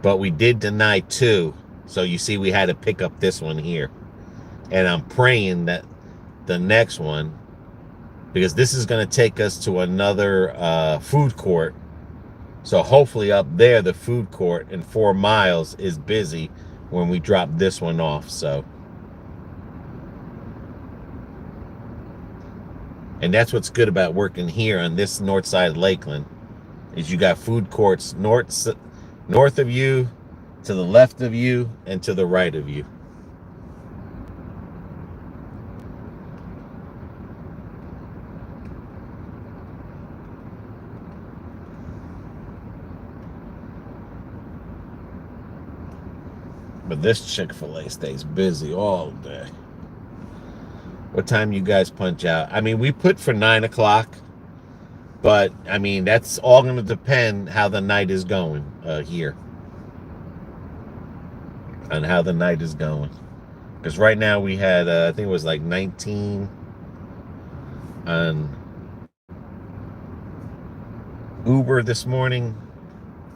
[SPEAKER 2] But we did deny 2. So you see we had to pick up this one here. And I'm praying that the next one, because this is going to take us to another food court. So hopefully up there, the food court in 4 miles is busy when we drop this one off. So. And that's what's good about working here on this north side of Lakeland, is you got food courts north of you, to the left of you, and to the right of you. But this Chick-fil-A stays busy all day. What time you guys punch out? I mean, we put for 9 o'clock, but I mean, that's all going to depend how the night is going here. On how the night is going. Because right now we had, I think it was like 19 on Uber this morning,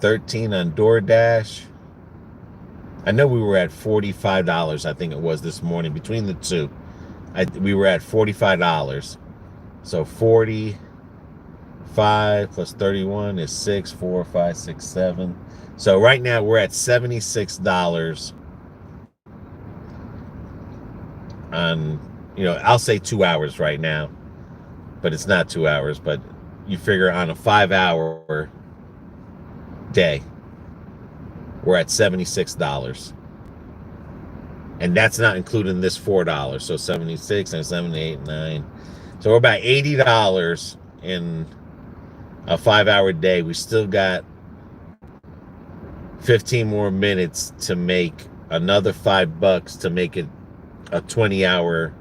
[SPEAKER 2] 13 on Doordash. I know we were at $45, I think it was this morning, between the two. We were at $45. So 45 plus 31 is 6, 4, 5, 6, 7. So right now we're at $76 on, I'll say 2 hours right now, but it's not 2 hours, but you figure on a 5-hour day, we're at $76. And that's not including this $4. So 76 and 7, 8, 9. So we're about $80 in a 5-hour day. We still got 15 more minutes to make another $5 to make it a 20-hour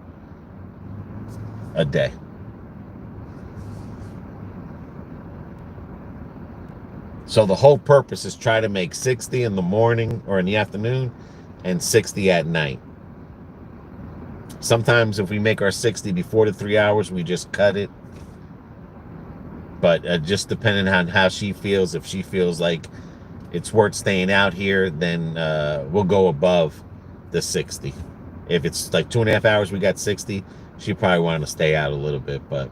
[SPEAKER 2] a day. So the whole purpose is try to make 60 in the morning or in the afternoon and 60 at night. Sometimes if we make our 60 before the 3 hours, we just cut it. But just depending on how she feels, if she feels like it's worth staying out here, then we'll go above the 60. If it's like 2.5 hours, we got 60. She probably wanted to stay out a little bit, but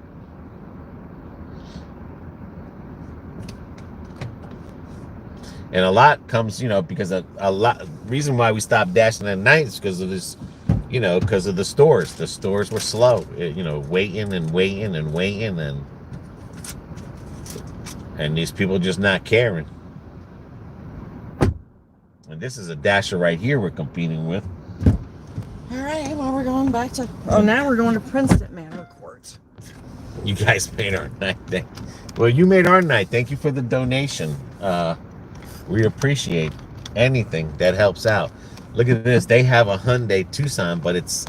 [SPEAKER 2] and a lot comes, because a lot reason why we stopped dashing at night is because of this, because of the stores. The stores were slow, waiting and waiting and waiting, and these people just not caring. And this is a dasher right here we're competing with.
[SPEAKER 1] All right, well, we're going back to... Oh, now we're going to Princeton Manor Court.
[SPEAKER 2] You guys made our night. Well, you made our night. Thank you for the donation. We appreciate anything that helps out. Look at this. They have a Hyundai Tucson, but it's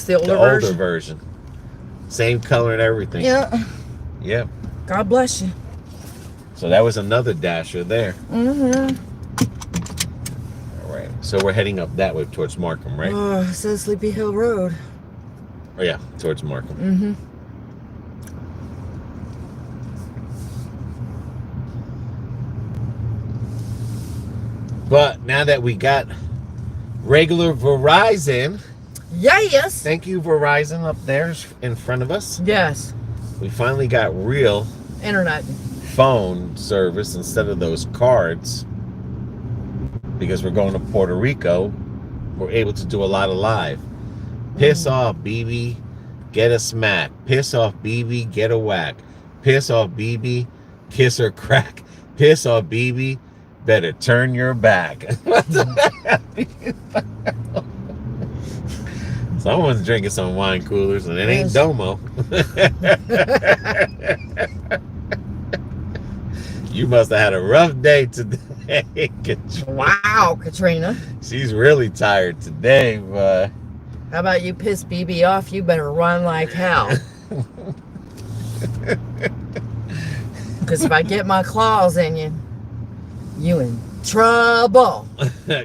[SPEAKER 1] the older
[SPEAKER 2] version. Same color and everything.
[SPEAKER 1] Yeah.
[SPEAKER 2] Yep.
[SPEAKER 1] God bless you.
[SPEAKER 2] So that was another dasher there.
[SPEAKER 1] Mm-hmm.
[SPEAKER 2] All right. So we're heading up that way towards Markham, right?
[SPEAKER 1] Oh, it says Sleepy Hill Road.
[SPEAKER 2] Oh, yeah. Towards Markham.
[SPEAKER 1] Mm-hmm.
[SPEAKER 2] But now that we got regular Verizon,
[SPEAKER 1] Yes.
[SPEAKER 2] thank you Verizon up there in front of us.
[SPEAKER 1] Yes.
[SPEAKER 2] We finally got real
[SPEAKER 1] Internet.
[SPEAKER 2] phone service instead of those cards. Because we're going to Puerto Rico, we're able to do a lot of live. Piss off, BB, get a smack. Piss off, BB, get a whack. Piss off, BB, kiss or crack. Piss off, BB, better turn your back. What the hell? Someone's drinking some wine coolers, and it ain't Domo. You must have had a rough day today.
[SPEAKER 1] Wow, Katrina.
[SPEAKER 2] She's really tired today, but...
[SPEAKER 1] How about you piss BB off? You better run like hell. Because if I get my claws in you, you in trouble.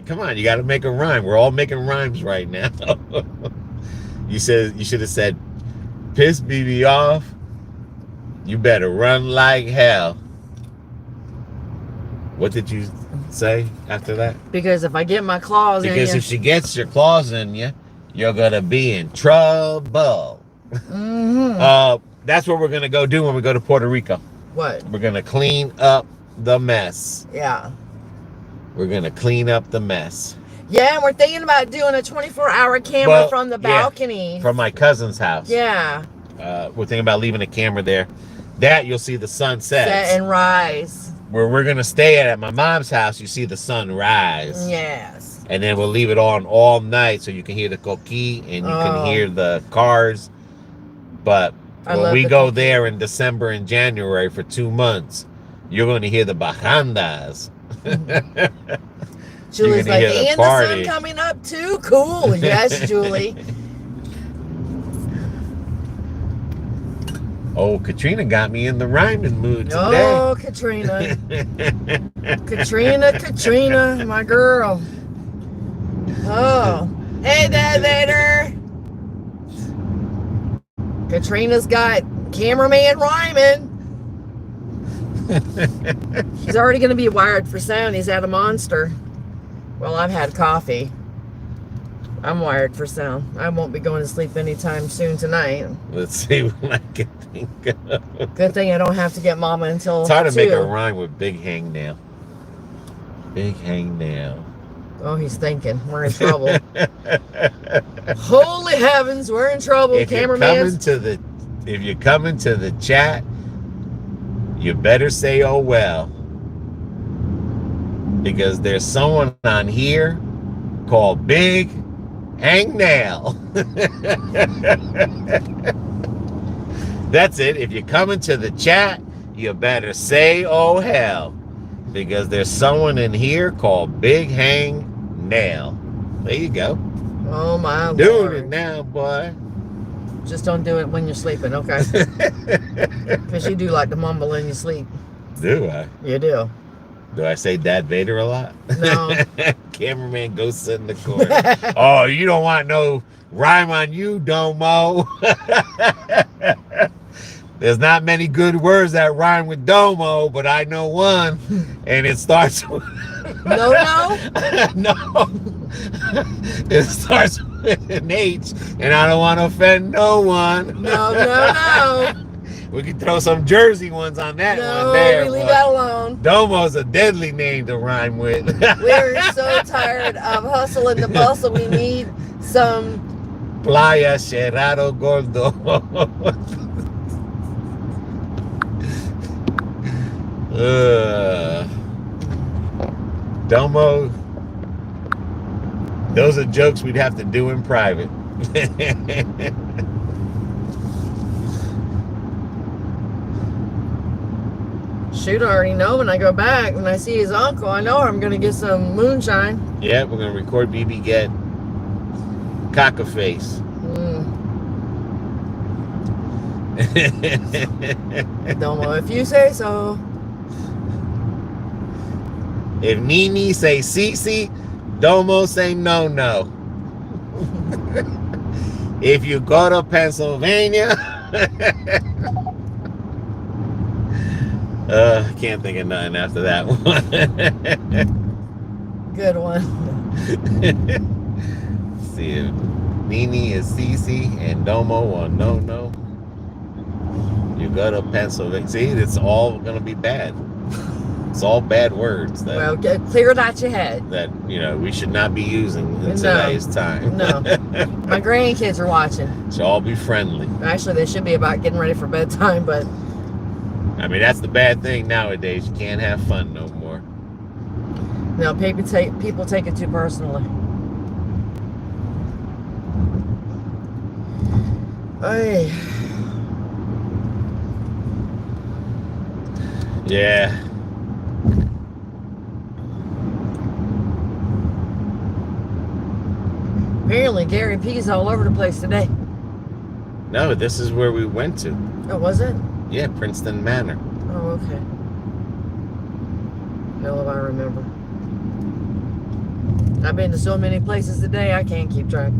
[SPEAKER 2] Come on, you got to make a rhyme. We're all making rhymes right now. You should have said, piss BB off, you better run like hell. What did you say after that?
[SPEAKER 1] Because if I get my claws in you...
[SPEAKER 2] Because if she gets your claws in you, you're going to be in trouble.
[SPEAKER 1] Mm-hmm.
[SPEAKER 2] That's what we're going to go do when we go to Puerto Rico.
[SPEAKER 1] What?
[SPEAKER 2] We're going to clean up the mess.
[SPEAKER 1] Yeah.
[SPEAKER 2] We're going to clean up the mess.
[SPEAKER 1] Yeah, and we're thinking about doing a 24-hour camera from the balcony.
[SPEAKER 2] Yeah, from my cousin's house.
[SPEAKER 1] Yeah.
[SPEAKER 2] We're thinking about leaving a camera there. That you'll see the sunset.
[SPEAKER 1] Set and rise.
[SPEAKER 2] Where we're going to stay at my mom's house, you see the sun rise.
[SPEAKER 1] Yes.
[SPEAKER 2] And then we'll leave it on all night so you can hear the coqui and you can hear the cars. But when we go there in December and January for 2 months, you're going to hear the bajandas.
[SPEAKER 1] Julie's like, and the sun coming up too? Cool. Yes, Julie.
[SPEAKER 2] Oh, Katrina got me in the rhyming mood today.
[SPEAKER 1] Oh, Katrina. Katrina, my girl. Oh. Hey, Dad Vader. Katrina's got cameraman rhyming. He's already going to be wired for sound. He's at a Monster. Well, I've had coffee. I'm wired for sound. I won't be going to sleep anytime soon tonight.
[SPEAKER 2] Let's see what I can think of.
[SPEAKER 1] Good thing I don't have to get Mama until
[SPEAKER 2] It's hard
[SPEAKER 1] 2.
[SPEAKER 2] to make a rhyme with big hangnail. Big hangnail.
[SPEAKER 1] Oh, he's thinking. We're in trouble. Holy heavens, we're in trouble, cameraman.
[SPEAKER 2] If you're coming to the chat, you better say, oh well. Because there's someone on here called Big Hangnail. That's it. If you're coming to the chat, you better say, oh hell. Because there's someone in here called Big Hangnail. There you go.
[SPEAKER 1] Oh my Lord.
[SPEAKER 2] Doing it now, boy.
[SPEAKER 1] Just don't do it when you're sleeping, okay? Because you do like to mumble in your sleep.
[SPEAKER 2] Do I?
[SPEAKER 1] You do.
[SPEAKER 2] Do I say Dad Vader a lot?
[SPEAKER 1] No.
[SPEAKER 2] Cameraman, go sit in the corner. Oh, you don't want no rhyme on you, Domo. There's not many good words that rhyme with Domo, but I know one, and it starts with...
[SPEAKER 1] No.
[SPEAKER 2] No. It starts with... an H, and I don't want to offend no one.
[SPEAKER 1] No.
[SPEAKER 2] We could throw some Jersey ones on that
[SPEAKER 1] No,
[SPEAKER 2] one there.
[SPEAKER 1] we leave that alone.
[SPEAKER 2] Domo's a deadly name to rhyme with.
[SPEAKER 1] We're so tired of hustle and the bustle. We need some
[SPEAKER 2] Playa Cerrado Gordo. Domo, those are jokes we'd have to do in private.
[SPEAKER 1] Shoot, I already know when I go back, when I see his uncle, I know I'm going to get some moonshine.
[SPEAKER 2] Yeah, we're going to record BB Get Cock-a-Face.
[SPEAKER 1] Domo, if you say so.
[SPEAKER 2] If Nini say Cece, Domo say no. If you go to Pennsylvania, I can't think of nothing after that one.
[SPEAKER 1] Good one.
[SPEAKER 2] See if Nini is Cece and Domo or no. You go to Pennsylvania. See, it's all gonna be bad. It's all bad words that,
[SPEAKER 1] Well, clear it out your head.
[SPEAKER 2] that we should not be using in today's time.
[SPEAKER 1] No. My grandkids are watching.
[SPEAKER 2] Should all be friendly.
[SPEAKER 1] Actually, they should be about getting ready for bedtime, but
[SPEAKER 2] I mean, that's the bad thing nowadays. You can't have fun no more.
[SPEAKER 1] no, people take it too personally. Hey.
[SPEAKER 2] Yeah.
[SPEAKER 1] Apparently, Gary P's all over the place today.
[SPEAKER 2] No, this is where we went to.
[SPEAKER 1] Oh, was it?
[SPEAKER 2] Yeah, Princeton Manor.
[SPEAKER 1] Oh, okay. Hell if I remember. I've been to so many places today, I can't keep track.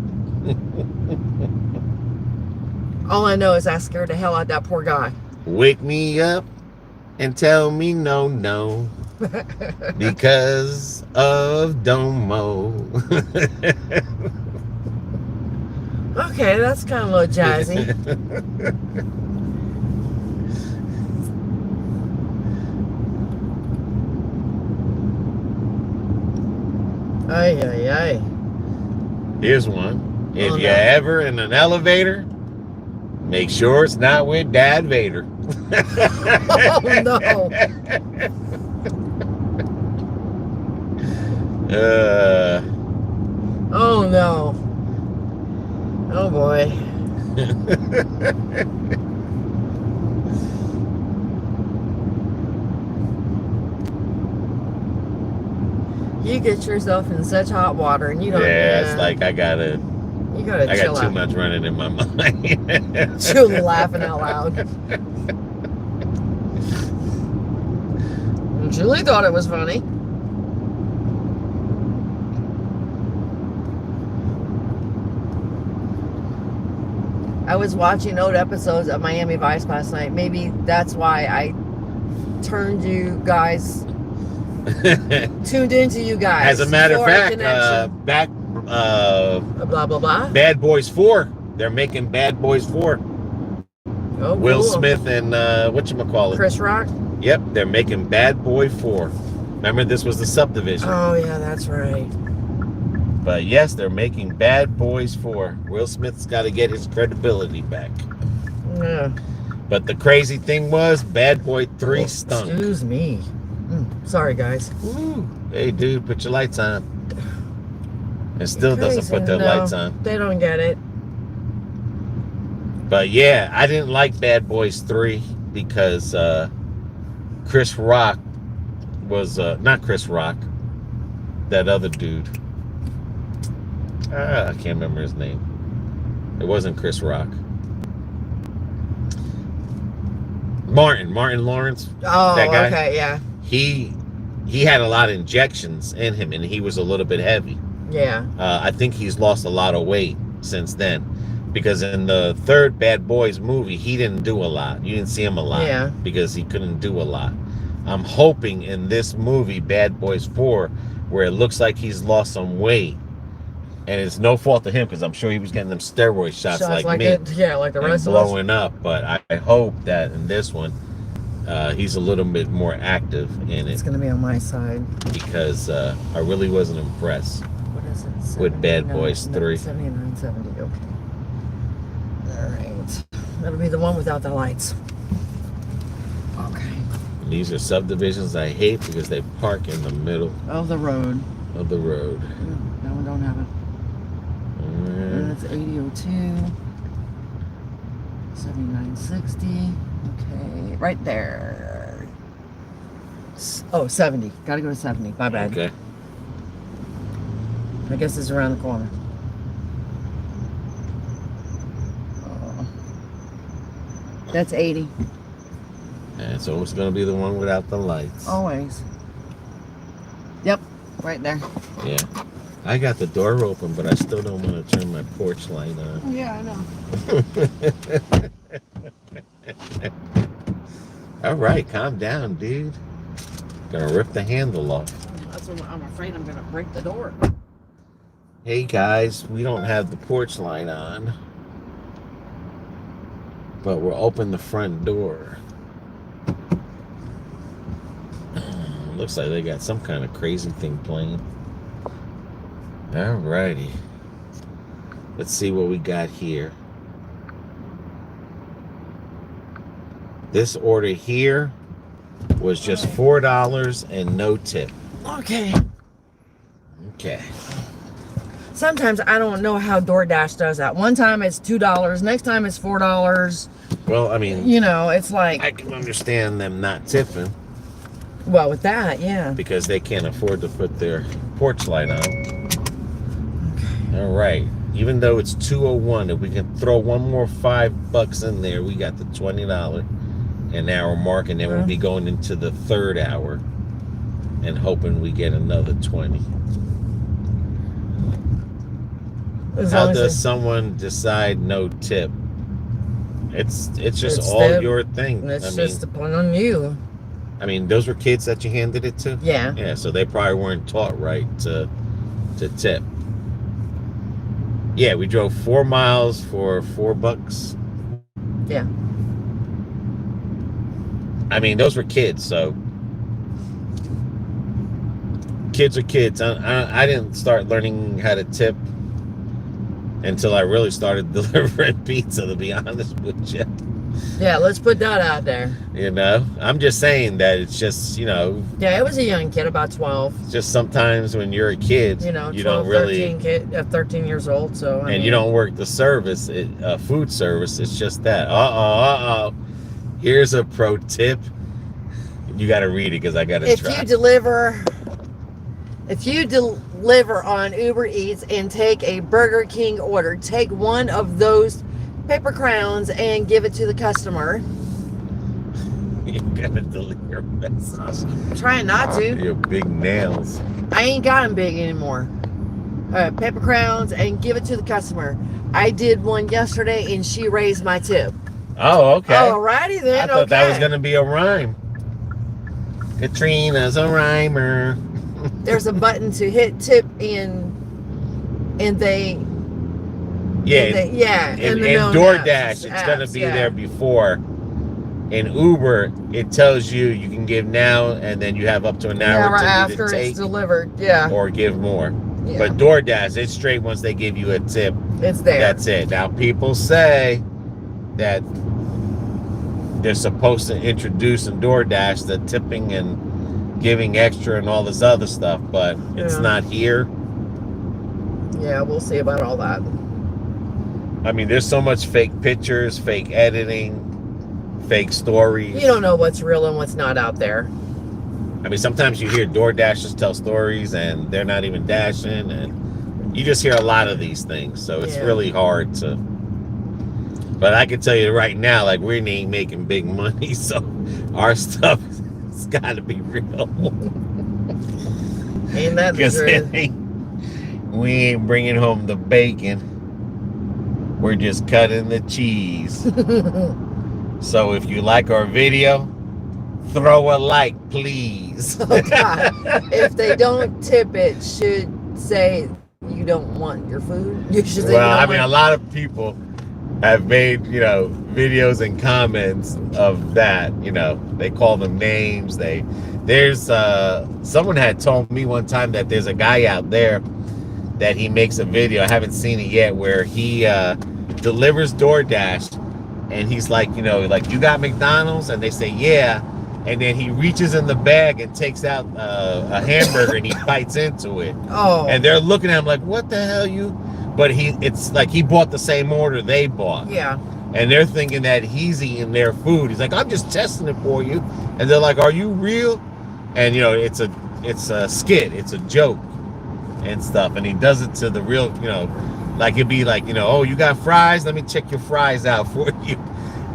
[SPEAKER 1] All I know is I scared the hell out of that poor guy.
[SPEAKER 2] Wake me up and tell me no. Because of Domo.
[SPEAKER 1] Okay, that's kind of a little jazzy. Ay.
[SPEAKER 2] Here's one. If
[SPEAKER 1] Oh,
[SPEAKER 2] you're
[SPEAKER 1] no.
[SPEAKER 2] ever in an elevator, make sure it's not with Dad Vader.
[SPEAKER 1] Oh, no. Oh, no. Oh, boy. You get yourself in such hot water and you don't...
[SPEAKER 2] Yeah, it's like I got
[SPEAKER 1] chill
[SPEAKER 2] too
[SPEAKER 1] out.
[SPEAKER 2] much running in my mind.
[SPEAKER 1] Truly laughing out loud. Julie thought it was funny. I was watching old episodes of Miami Vice last night. Maybe that's why I turned you guys, tuned into you guys.
[SPEAKER 2] As a matter of
[SPEAKER 1] for a
[SPEAKER 2] fact,
[SPEAKER 1] connection. Blah, blah, blah.
[SPEAKER 2] Bad Boys 4. They're making Bad Boys 4.
[SPEAKER 1] Oh,
[SPEAKER 2] Will
[SPEAKER 1] cool.
[SPEAKER 2] Smith and whatchamacallit.
[SPEAKER 1] Chris Rock.
[SPEAKER 2] Yep, they're making Bad Boy 4. Remember, this was the subdivision.
[SPEAKER 1] Oh, yeah, that's right.
[SPEAKER 2] But yes, they're making Bad Boys 4. Will Smith's got to get his credibility back.
[SPEAKER 1] Yeah.
[SPEAKER 2] But the crazy thing was, Bad Boy 3 stunk.
[SPEAKER 1] Excuse me. Sorry, guys.
[SPEAKER 2] Ooh. Hey, dude, put your lights on. It still
[SPEAKER 1] Crazy.
[SPEAKER 2] doesn't put their
[SPEAKER 1] No,
[SPEAKER 2] lights on.
[SPEAKER 1] They don't get it.
[SPEAKER 2] But yeah, I didn't like Bad Boys 3 because Chris Rock was, not Chris Rock, that other dude. I can't remember his name. It wasn't Chris Rock. Martin Lawrence.
[SPEAKER 1] Oh,
[SPEAKER 2] that guy.
[SPEAKER 1] okay, yeah.
[SPEAKER 2] He had a lot of injections in him, and he was a little bit heavy.
[SPEAKER 1] Yeah.
[SPEAKER 2] I think he's lost a lot of weight since then, because in the third Bad Boys movie, he didn't do a lot. You didn't see him a lot,
[SPEAKER 1] Yeah.
[SPEAKER 2] because he couldn't do a lot. I'm hoping in this movie, Bad Boys 4, where it looks like he's lost some weight, And it's no fault of him because I'm sure he was getting them steroid shots like me.
[SPEAKER 1] Like the
[SPEAKER 2] and
[SPEAKER 1] rest of us.
[SPEAKER 2] blowing up. But I hope that in this one, he's a little bit more active in
[SPEAKER 1] It's
[SPEAKER 2] it
[SPEAKER 1] going to be on my side.
[SPEAKER 2] because I really wasn't impressed
[SPEAKER 1] What is it?
[SPEAKER 2] with Bad Boys 3.
[SPEAKER 1] 7970. Okay. All right. That'll be the one without the lights. Okay.
[SPEAKER 2] These are subdivisions I hate because they park in the middle
[SPEAKER 1] Of the road.
[SPEAKER 2] of the road.
[SPEAKER 1] That one don't have it. And it's 8002. 7960. Okay. Right there. Oh, 70. Gotta go to 70. My bad.
[SPEAKER 2] Okay.
[SPEAKER 1] I guess it's around the corner. Oh. That's 80.
[SPEAKER 2] And so it's going to be the one without the lights.
[SPEAKER 1] Always. Yep. Right there.
[SPEAKER 2] Yeah. I got the door open, but I still don't want to turn my porch light on.
[SPEAKER 1] Yeah, I know.
[SPEAKER 2] All right, calm down, dude. Gonna rip the handle off.
[SPEAKER 1] That's what I'm afraid I'm gonna break the door.
[SPEAKER 2] Hey guys, we don't have the porch light on, but we'll open the front door. Looks like they got some kind of crazy thing playing. Alrighty. Let's see what we got here. This order here was just $4 and no tip.
[SPEAKER 1] Okay.
[SPEAKER 2] Okay.
[SPEAKER 1] Sometimes I don't know how DoorDash does that. One time it's $2, next time it's $4.
[SPEAKER 2] Well, I mean,
[SPEAKER 1] You know, it's like,
[SPEAKER 2] I can understand them not tipping
[SPEAKER 1] well, with that, yeah.
[SPEAKER 2] because they can't afford to put their porch light on. All right. Even though it's 2:01, if we can throw one more $5 in there, we got the $20 an hour mark, and then we'll be going into the third hour and hoping we get another 20. How does someone decide no tip? It's just all your thing.
[SPEAKER 1] It's just on you.
[SPEAKER 2] I mean, those were kids that you handed it to?
[SPEAKER 1] Yeah.
[SPEAKER 2] Yeah, so they probably weren't taught right to tip. Yeah, we drove 4 miles for $4.
[SPEAKER 1] Yeah.
[SPEAKER 2] I mean, those were kids, so kids are kids. I didn't start learning how to tip until I really started delivering pizza, to be honest with you.
[SPEAKER 1] Yeah, let's put that out there.
[SPEAKER 2] You know, I'm just saying that it's just,
[SPEAKER 1] Yeah, it was a young kid, about 12.
[SPEAKER 2] just sometimes when you're a kid,
[SPEAKER 1] You know,
[SPEAKER 2] you
[SPEAKER 1] 12,
[SPEAKER 2] don't really,
[SPEAKER 1] 13, 13 years old. So, I mean,
[SPEAKER 2] you don't work the service, food service. It's just that. Here's a pro tip. You got to read it because I got to try.
[SPEAKER 1] If you deliver on Uber Eats and take a Burger King order, take one of those paper crowns and give it to the customer.
[SPEAKER 2] You got to delete your message.
[SPEAKER 1] I'm trying not to.
[SPEAKER 2] Your big nails.
[SPEAKER 1] I ain't got them big anymore. Paper crowns and give it to the customer. I did one yesterday and she raised my tip.
[SPEAKER 2] Oh, okay.
[SPEAKER 1] Alrighty then.
[SPEAKER 2] I thought that was going to be a rhyme. Katrina's a rhymer.
[SPEAKER 1] There's a button to hit tip and they in
[SPEAKER 2] DoorDash, it's going to be there before. In Uber, it tells you can give now, and then you have up to an hour to
[SPEAKER 1] after
[SPEAKER 2] take
[SPEAKER 1] it's delivered. Yeah.
[SPEAKER 2] or give more.
[SPEAKER 1] Yeah.
[SPEAKER 2] But DoorDash, it's straight once they give you a tip.
[SPEAKER 1] It's there.
[SPEAKER 2] That's it. Now, people say that they're supposed to introduce in DoorDash the tipping and giving extra and all this other stuff, but it's not here.
[SPEAKER 1] Yeah, we'll see about all that.
[SPEAKER 2] I mean, there's so much fake pictures, fake editing, fake stories.
[SPEAKER 1] You don't know what's real and what's not out there.
[SPEAKER 2] I mean, sometimes you hear DoorDashers tell stories and they're not even dashing, and you just hear a lot of these things, so it's really hard to. But I can tell you right now, like, we ain't making big money, so our stuff has got to be real.
[SPEAKER 1] Ain't that the truth?
[SPEAKER 2] We ain't bringing home the bacon. We're just cutting the cheese. So if you like our video, throw a like, please.
[SPEAKER 1] Oh God. If they don't tip it, should say you don't want your food. You should say
[SPEAKER 2] Well, I mean, a lot of people have made, videos and comments of that. They call them names. There's someone had told me one time that there's a guy out there that he makes a video. I haven't seen it yet, where he delivers Doordash, and he's like, like, you got McDonald's? And they say, yeah. And then he reaches in the bag and takes out a hamburger and he bites into it.
[SPEAKER 1] Oh.
[SPEAKER 2] And they're looking at him like, what the hell you? But it's like he bought the same order they bought.
[SPEAKER 1] Yeah.
[SPEAKER 2] And they're thinking that he's eating their food. He's like, I'm just testing it for you. And they're like, are you real? And it's a skit, it's a joke and stuff. And he does it to the real, like it'd be like, oh, you got fries? Let me check your fries out for you.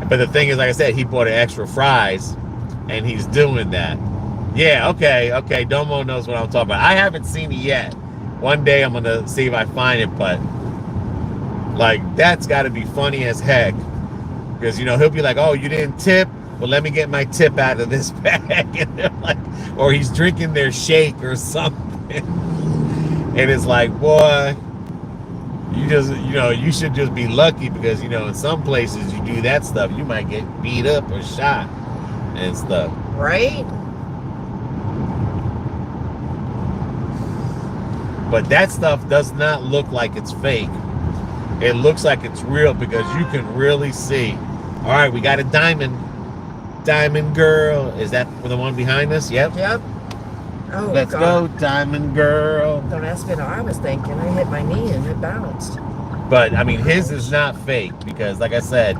[SPEAKER 2] But the thing is, like I said, he bought an extra fries. And he's doing that. Yeah, okay. Domo knows what I'm talking about. I haven't seen it yet. One day I'm gonna see if I find it, but like that's got to be funny as heck, because he'll be like, "Oh, you didn't tip? Well, let me get my tip out of this bag," and they're like, or he's drinking their shake or something, and it's like, boy, you just you should just be lucky, because in some places you do that stuff, you might get beat up or shot and stuff.
[SPEAKER 1] Right?
[SPEAKER 2] But that stuff does not look like it's fake. It looks like it's real, because you can really see. All right, we got a diamond girl. Is that the one behind us? Yep.
[SPEAKER 1] Oh,
[SPEAKER 2] Let's go, diamond girl.
[SPEAKER 1] Don't ask me what I was thinking. I hit my knee and it bounced.
[SPEAKER 2] But I mean, his is not fake, because like I said,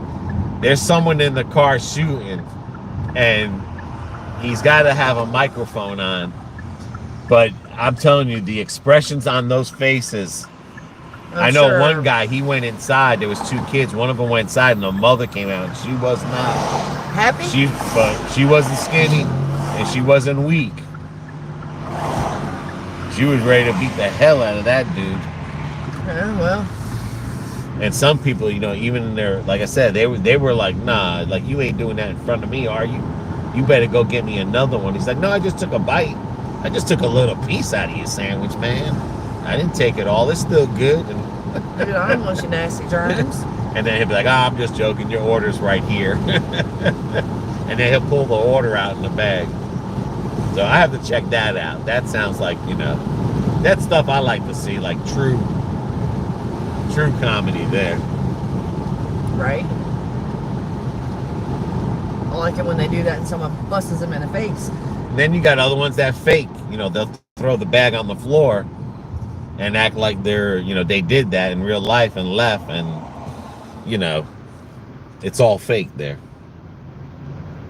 [SPEAKER 2] there's someone in the car shooting, and he's got to have a microphone on. But I'm telling you, the expressions on those faces. I know one guy, he went inside. There was 2 kids. One of them went inside, and the mother came out, and she was not
[SPEAKER 1] happy.
[SPEAKER 2] But she wasn't skinny, and she wasn't weak. She was ready to beat the hell out of that dude.
[SPEAKER 1] Well.
[SPEAKER 2] And some people, even in their, like I said, they were like, nah, like, you ain't doing that in front of me, are you? You better go get me another one. He's like, no, I just took a bite. I just took a little piece out of your sandwich, man. I didn't take it all. It's still good.
[SPEAKER 1] Dude, I don't want you nasty germs.
[SPEAKER 2] And then he'll be like, I'm just joking. Your order's right here. And then he'll pull the order out in the bag. So I have to check that out. That sounds like, that stuff I like to see, like true comedy there.
[SPEAKER 1] Right? I like it when they do that and someone busts them in the face.
[SPEAKER 2] And then you got other ones that fake. They'll throw the bag on the floor and act like they're, they did that in real life and left, and, it's all fake there.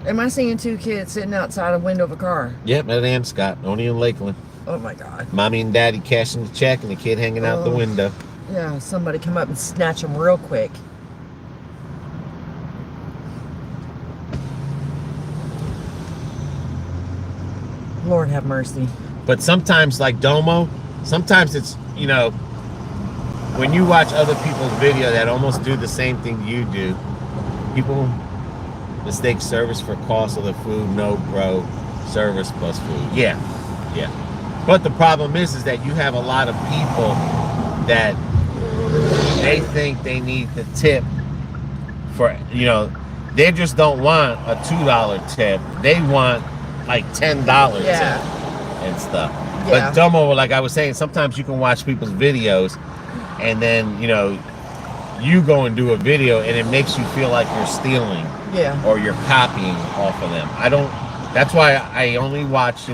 [SPEAKER 1] Am I seeing 2 kids sitting outside a window of a car?
[SPEAKER 2] Yep, at Amscott, only in Lakeland.
[SPEAKER 1] Oh my God.
[SPEAKER 2] Mommy and Daddy cashing the check, and the kid hanging out the window.
[SPEAKER 1] Yeah, somebody come up and snatch them real quick. Lord have mercy.
[SPEAKER 2] But sometimes, like Domo, sometimes it's, when you watch other people's video that almost do the same thing you do, people mistake service for cost of the food. No, bro, service plus food. Yeah. But the problem is that you have a lot of people that they think they need the tip for, they just don't want a $2 tip. They want like $10 tip and stuff. Yeah. But Domo, like I was saying, sometimes you can watch people's videos and then, you go and do a video and it makes you feel like you're stealing or you're copying off of them. That's why I only watch,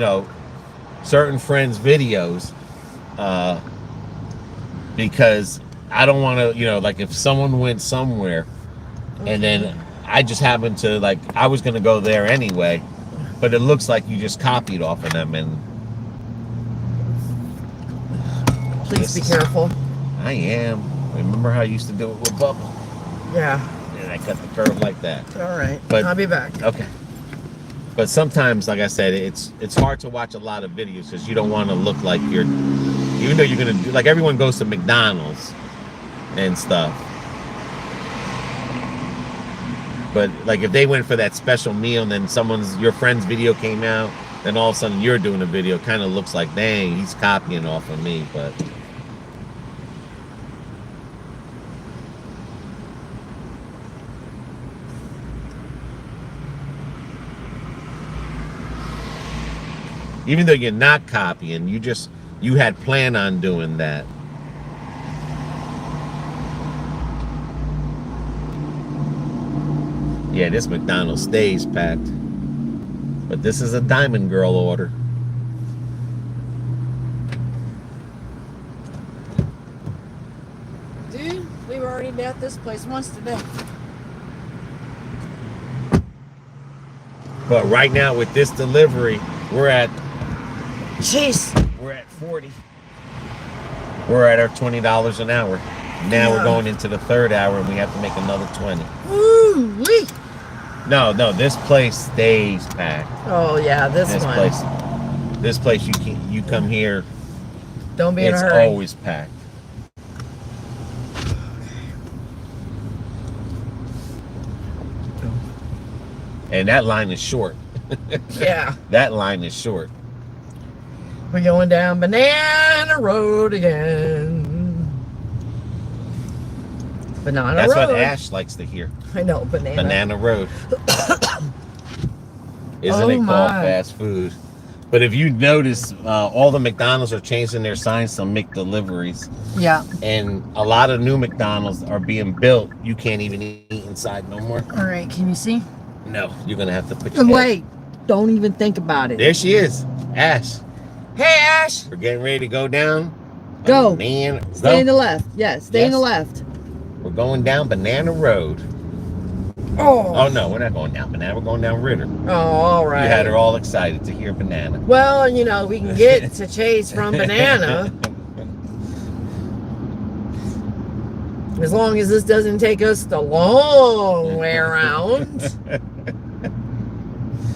[SPEAKER 2] certain friends' videos because I don't want to, like if someone went somewhere and then I just happened to, like, I was going to go there anyway, but it looks like you just copied off of them. And
[SPEAKER 1] please be careful.
[SPEAKER 2] I am. Remember how I used to do it with Bubba?
[SPEAKER 1] Yeah.
[SPEAKER 2] And I cut the curve like that.
[SPEAKER 1] All right.
[SPEAKER 2] But
[SPEAKER 1] I'll be back.
[SPEAKER 2] Okay. But sometimes, like I said, it's hard to watch a lot of videos because you don't want to look like you're, even though you're going to do, like everyone goes to McDonald's and stuff. But like if they went for that special meal and then your friend's video came out, then all of a sudden you're doing a video, kind of looks like, dang, he's copying off of me. But Even though you're not copying, you had planned on doing that. Yeah, this McDonald's stays packed. But this is a Diamond Girl order.
[SPEAKER 1] Dude, we were already at this place once today.
[SPEAKER 2] But right now with this delivery, we're at
[SPEAKER 1] Jeez.
[SPEAKER 2] We're at 40. We're at our $20 an hour. Now we're going into the third hour and we have to make another 20.
[SPEAKER 1] Woo-wee.
[SPEAKER 2] No, this place stays packed.
[SPEAKER 1] Oh yeah, this one.
[SPEAKER 2] This place you come here.
[SPEAKER 1] Don't be in a
[SPEAKER 2] It's
[SPEAKER 1] hurry.
[SPEAKER 2] always packed. And that line is short.
[SPEAKER 1] Yeah.
[SPEAKER 2] That line is short.
[SPEAKER 1] We're going down Banana Road again. Banana
[SPEAKER 2] That's
[SPEAKER 1] Road.
[SPEAKER 2] what Ash likes to hear.
[SPEAKER 1] I know, banana.
[SPEAKER 2] Banana Road. Isn't
[SPEAKER 1] Oh
[SPEAKER 2] it called
[SPEAKER 1] my.
[SPEAKER 2] fast food? But if you notice, all the McDonald's are changing their signs to McDeliveries.
[SPEAKER 1] Yeah.
[SPEAKER 2] And a lot of new McDonald's are being built. You can't even eat inside no more.
[SPEAKER 1] All right, can you see?
[SPEAKER 2] No, you're going to have to put your
[SPEAKER 1] And
[SPEAKER 2] head-
[SPEAKER 1] wait, don't even think about it.
[SPEAKER 2] There she is. Ash.
[SPEAKER 1] Hey, Ash.
[SPEAKER 2] We're getting ready to go down.
[SPEAKER 1] Go.
[SPEAKER 2] Man,
[SPEAKER 1] Stay in the left. Yes, stay in the
[SPEAKER 2] Yes.
[SPEAKER 1] left.
[SPEAKER 2] We're going down Banana Road. Oh, no, we're not going down Banana. We're going down Ritter.
[SPEAKER 1] Oh, all right.
[SPEAKER 2] You had her all excited to hear Banana.
[SPEAKER 1] Well, you know, we can get to Chase from Banana. As long as this doesn't take us the long way around.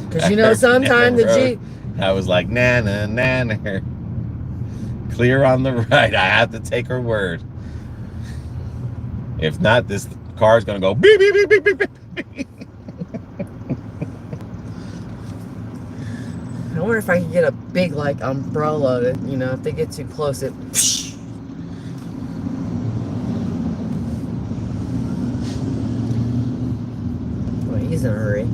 [SPEAKER 1] Because, you know, sometimes the Jeep...
[SPEAKER 2] I was like, nana, nana. Clear on the right. I have to take her word. If not, this car's going to go beep, beep, beep, beep, beep, beep.
[SPEAKER 1] I wonder if I could get a big, like, umbrella that, you know, if they get too close, it... Boy, he's in a hurry.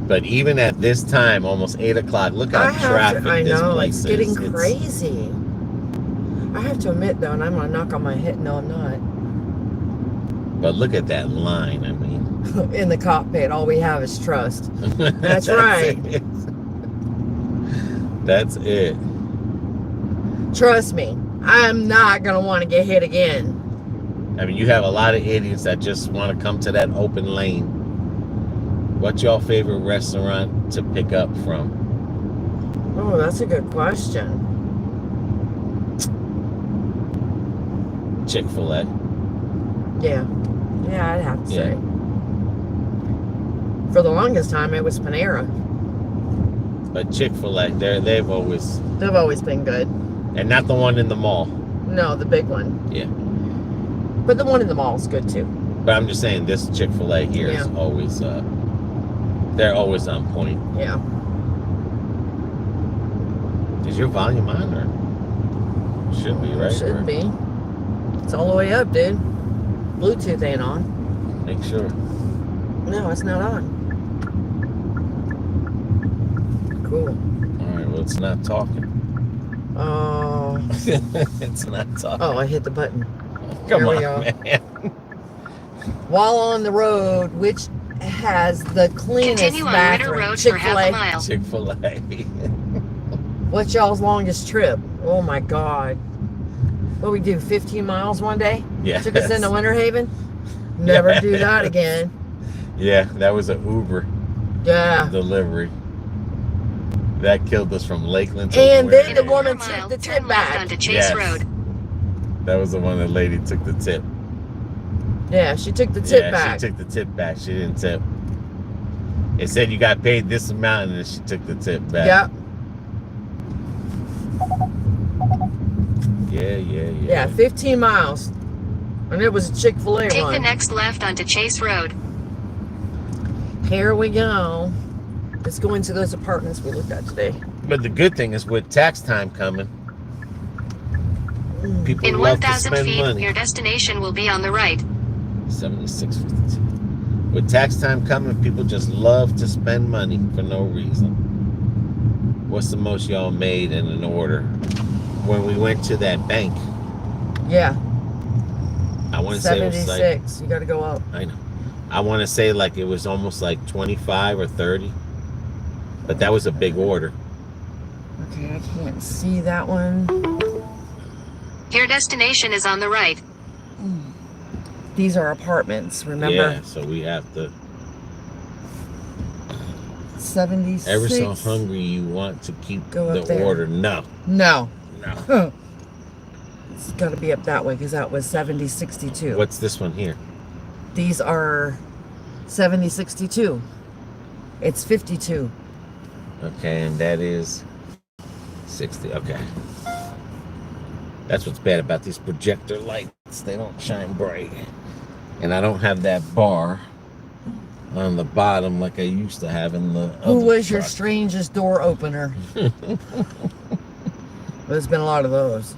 [SPEAKER 2] But even at this time, almost 8 o'clock, look how traffic
[SPEAKER 1] I
[SPEAKER 2] this
[SPEAKER 1] know,
[SPEAKER 2] place
[SPEAKER 1] it's getting
[SPEAKER 2] is.
[SPEAKER 1] crazy. I have to admit, though, and I'm going to knock on my head. No, I'm not.
[SPEAKER 2] But look at that line, I mean.
[SPEAKER 1] In the cockpit, all we have is trust. That's right.
[SPEAKER 2] It. That's it.
[SPEAKER 1] Trust me, I'm not going to want to get hit again.
[SPEAKER 2] I mean, you have a lot of idiots that just want to come to that open lane. What's your favorite restaurant to pick up from?
[SPEAKER 1] Oh, that's a good question.
[SPEAKER 2] Chick-fil-A.
[SPEAKER 1] Yeah. Yeah, I'd have to
[SPEAKER 2] Yeah.
[SPEAKER 1] say. For the longest time, it was Panera.
[SPEAKER 2] But Chick-fil-A, they've always...
[SPEAKER 1] They've always been good.
[SPEAKER 2] And not the one in the mall.
[SPEAKER 1] No, the big one.
[SPEAKER 2] Yeah.
[SPEAKER 1] But the one in the mall is good, too.
[SPEAKER 2] But I'm just saying, this Chick-fil-A here is
[SPEAKER 1] Yeah.
[SPEAKER 2] always... they're always on point.
[SPEAKER 1] Yeah.
[SPEAKER 2] Is your volume on, or... Should be, right?
[SPEAKER 1] Should be. It's all the way up, dude. Bluetooth ain't on.
[SPEAKER 2] Make sure.
[SPEAKER 1] No, it's not on. Cool.
[SPEAKER 2] All right, well, it's not talking.
[SPEAKER 1] Oh.
[SPEAKER 2] It's not talking.
[SPEAKER 1] Oh, I hit the button.
[SPEAKER 2] Come
[SPEAKER 1] Here we
[SPEAKER 2] on,
[SPEAKER 1] go.
[SPEAKER 2] man.
[SPEAKER 1] While on the road, which has the cleanest
[SPEAKER 3] Continue on Ritter
[SPEAKER 1] bathroom?
[SPEAKER 3] Road for half a
[SPEAKER 1] Chick-fil-A.
[SPEAKER 3] mile.
[SPEAKER 2] Chick-fil-A.
[SPEAKER 1] What's y'all's longest trip? Oh my God. What we do, 15 miles one day?
[SPEAKER 2] Yes.
[SPEAKER 1] Took us into Winter Haven? Never do that
[SPEAKER 2] Yes.
[SPEAKER 1] again.
[SPEAKER 2] Yeah, that was an Uber
[SPEAKER 1] Yeah.
[SPEAKER 2] delivery. That killed us from Lakeland to
[SPEAKER 1] And
[SPEAKER 2] where-
[SPEAKER 1] then the woman
[SPEAKER 3] Quarter mile,
[SPEAKER 1] took the
[SPEAKER 3] turn
[SPEAKER 1] tip
[SPEAKER 3] left
[SPEAKER 1] back.
[SPEAKER 3] onto Chase
[SPEAKER 2] Yes.
[SPEAKER 3] Road.
[SPEAKER 2] That was the one the lady took the tip.
[SPEAKER 1] Yeah, she took the tip
[SPEAKER 2] Yeah,
[SPEAKER 1] back.
[SPEAKER 2] she took the tip back. She didn't tip. It said you got paid this amount, and then she took the tip back.
[SPEAKER 1] Yep.
[SPEAKER 2] Yeah.
[SPEAKER 1] Yeah, 15 miles. And it was a Chick-fil-A
[SPEAKER 3] Take the
[SPEAKER 1] one.
[SPEAKER 3] next left onto Chase Road.
[SPEAKER 1] Here we go. Let's go into those apartments we looked at today.
[SPEAKER 2] But the good thing is, with tax time coming, people
[SPEAKER 3] In
[SPEAKER 2] love to
[SPEAKER 3] 1,000
[SPEAKER 2] spend
[SPEAKER 3] feet,
[SPEAKER 2] money.
[SPEAKER 3] your destination will be on the right.
[SPEAKER 2] 76.52. With tax time coming, people just love to spend money for no reason. What's the most y'all made in an order? When we went to that bank,
[SPEAKER 1] Yeah.
[SPEAKER 2] I want to say it was
[SPEAKER 1] 76. You got to go up.
[SPEAKER 2] I know. I want to say like it was almost like 25 or 30. But that was a big order.
[SPEAKER 1] Okay, I can't see that one.
[SPEAKER 3] Your destination is on the right.
[SPEAKER 1] These are apartments, remember?
[SPEAKER 2] Yeah, so we have to.
[SPEAKER 1] 76.
[SPEAKER 2] Ever so hungry you want to keep
[SPEAKER 1] Go up
[SPEAKER 2] the
[SPEAKER 1] there.
[SPEAKER 2] order. No.
[SPEAKER 1] No.
[SPEAKER 2] No.
[SPEAKER 1] It's got to be up that way because that was 7062.
[SPEAKER 2] What's this one here?
[SPEAKER 1] These are 7062. It's 52.
[SPEAKER 2] Okay, and that is 60. Okay. That's what's bad about these projector lights. They don't shine bright. And I don't have that bar on the bottom like I used to have in the other
[SPEAKER 1] Who was your
[SPEAKER 2] truck.
[SPEAKER 1] strangest door opener? There's been a lot of those.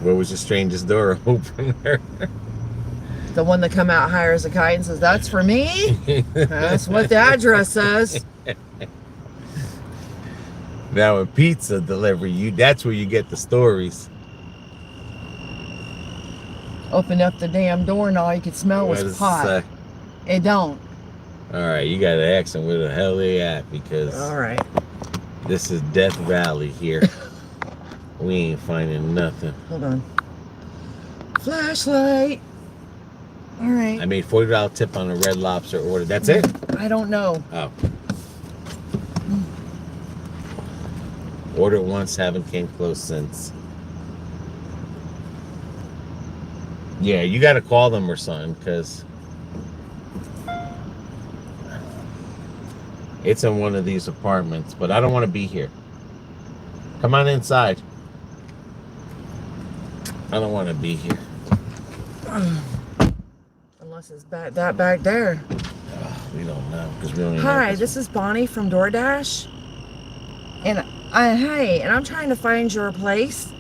[SPEAKER 2] What was your strangest door opener?
[SPEAKER 1] The one that come out higher as a kite and says, "That's for me." That's what the address says.
[SPEAKER 2] Now, a pizza delivery, that's where you get the stories.
[SPEAKER 1] Open up the damn door and all you could smell
[SPEAKER 2] What
[SPEAKER 1] was
[SPEAKER 2] does it
[SPEAKER 1] pot.
[SPEAKER 2] say?
[SPEAKER 1] It don't.
[SPEAKER 2] All right, you got to ask them where the hell they at because
[SPEAKER 1] All right.
[SPEAKER 2] this is Death Valley here. We ain't finding nothing.
[SPEAKER 1] Hold on. Flashlight. All right.
[SPEAKER 2] I made $40 tip on a Red Lobster order. That's it?
[SPEAKER 1] I don't know.
[SPEAKER 2] Oh. Ordered once, haven't came close since. Yeah, you got to call them or something because it's in one of these apartments, but I don't want to be here. Come on inside. I don't want to be here.
[SPEAKER 1] Unless it's that back there.
[SPEAKER 2] We don't know because we don't even
[SPEAKER 1] Hi,
[SPEAKER 2] know
[SPEAKER 1] this is Bonnie from Doordash. And I'm trying to find your place.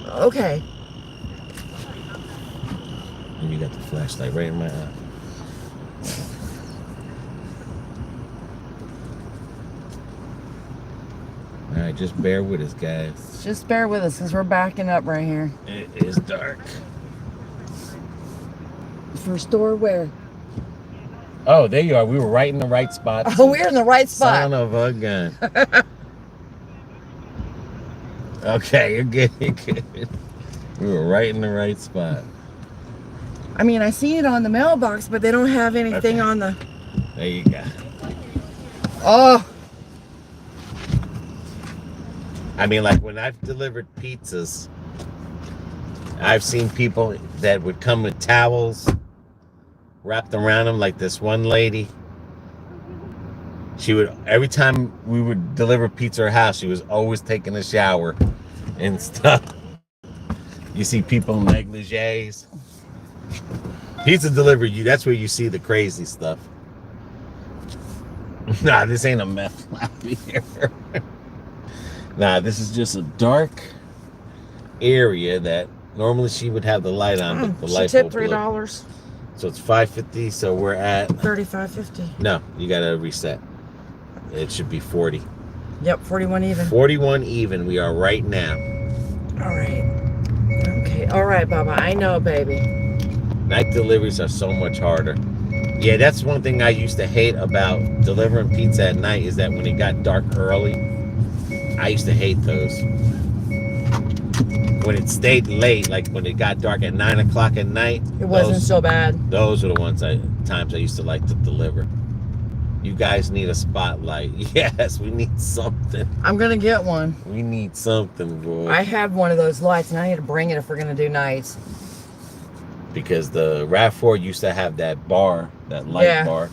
[SPEAKER 1] Okay.
[SPEAKER 2] And you got the flashlight right in my eye. All right, just bear with us, guys.
[SPEAKER 1] Just bear with us because we're backing up right here.
[SPEAKER 2] It is dark.
[SPEAKER 1] First door where?
[SPEAKER 2] Oh, there you are. We were right in the right spot.
[SPEAKER 1] Oh, we're in the right spot.
[SPEAKER 2] Son of a gun. Okay, you're good. You're good. We were right in the right spot.
[SPEAKER 1] I mean, I see it on the mailbox, but they don't have anything on the...
[SPEAKER 2] There you go.
[SPEAKER 1] Oh,
[SPEAKER 2] I mean, like when I've delivered pizzas, I've seen people that would come with towels wrapped around them, like this one lady. She would, every time we would deliver pizza to her house, she was always taking a shower and stuff. You see people in negligees. Pizza delivery, that's where you see the crazy stuff. Nah, this ain't a meth lab here. Nah, this is just a dark area that normally she would have the light on, but the light
[SPEAKER 1] she tipped
[SPEAKER 2] bulb blew.
[SPEAKER 1] $3.
[SPEAKER 2] So it's $5.50. So we're at
[SPEAKER 1] $35.50.
[SPEAKER 2] no. You gotta reset. It should be 40.
[SPEAKER 1] Yep, 41 even.
[SPEAKER 2] 41 even. We are right now.
[SPEAKER 1] All right. Okay. All right, Baba. I know, baby.
[SPEAKER 2] Night deliveries are so much harder. Yeah, that's one thing I used to hate about delivering pizza at night is that when it got dark early, I used to hate those. When it stayed late, like when it got dark at 9 o'clock at night,
[SPEAKER 1] It wasn't so bad.
[SPEAKER 2] those are the times I used to like to deliver. You guys need a spotlight. Yes, we need something.
[SPEAKER 1] I'm going to get one.
[SPEAKER 2] We need something, boy.
[SPEAKER 1] I have one of those lights, and I need to bring it if we're going to do nights.
[SPEAKER 2] Because the RAV4 used to have that bar, that light bar.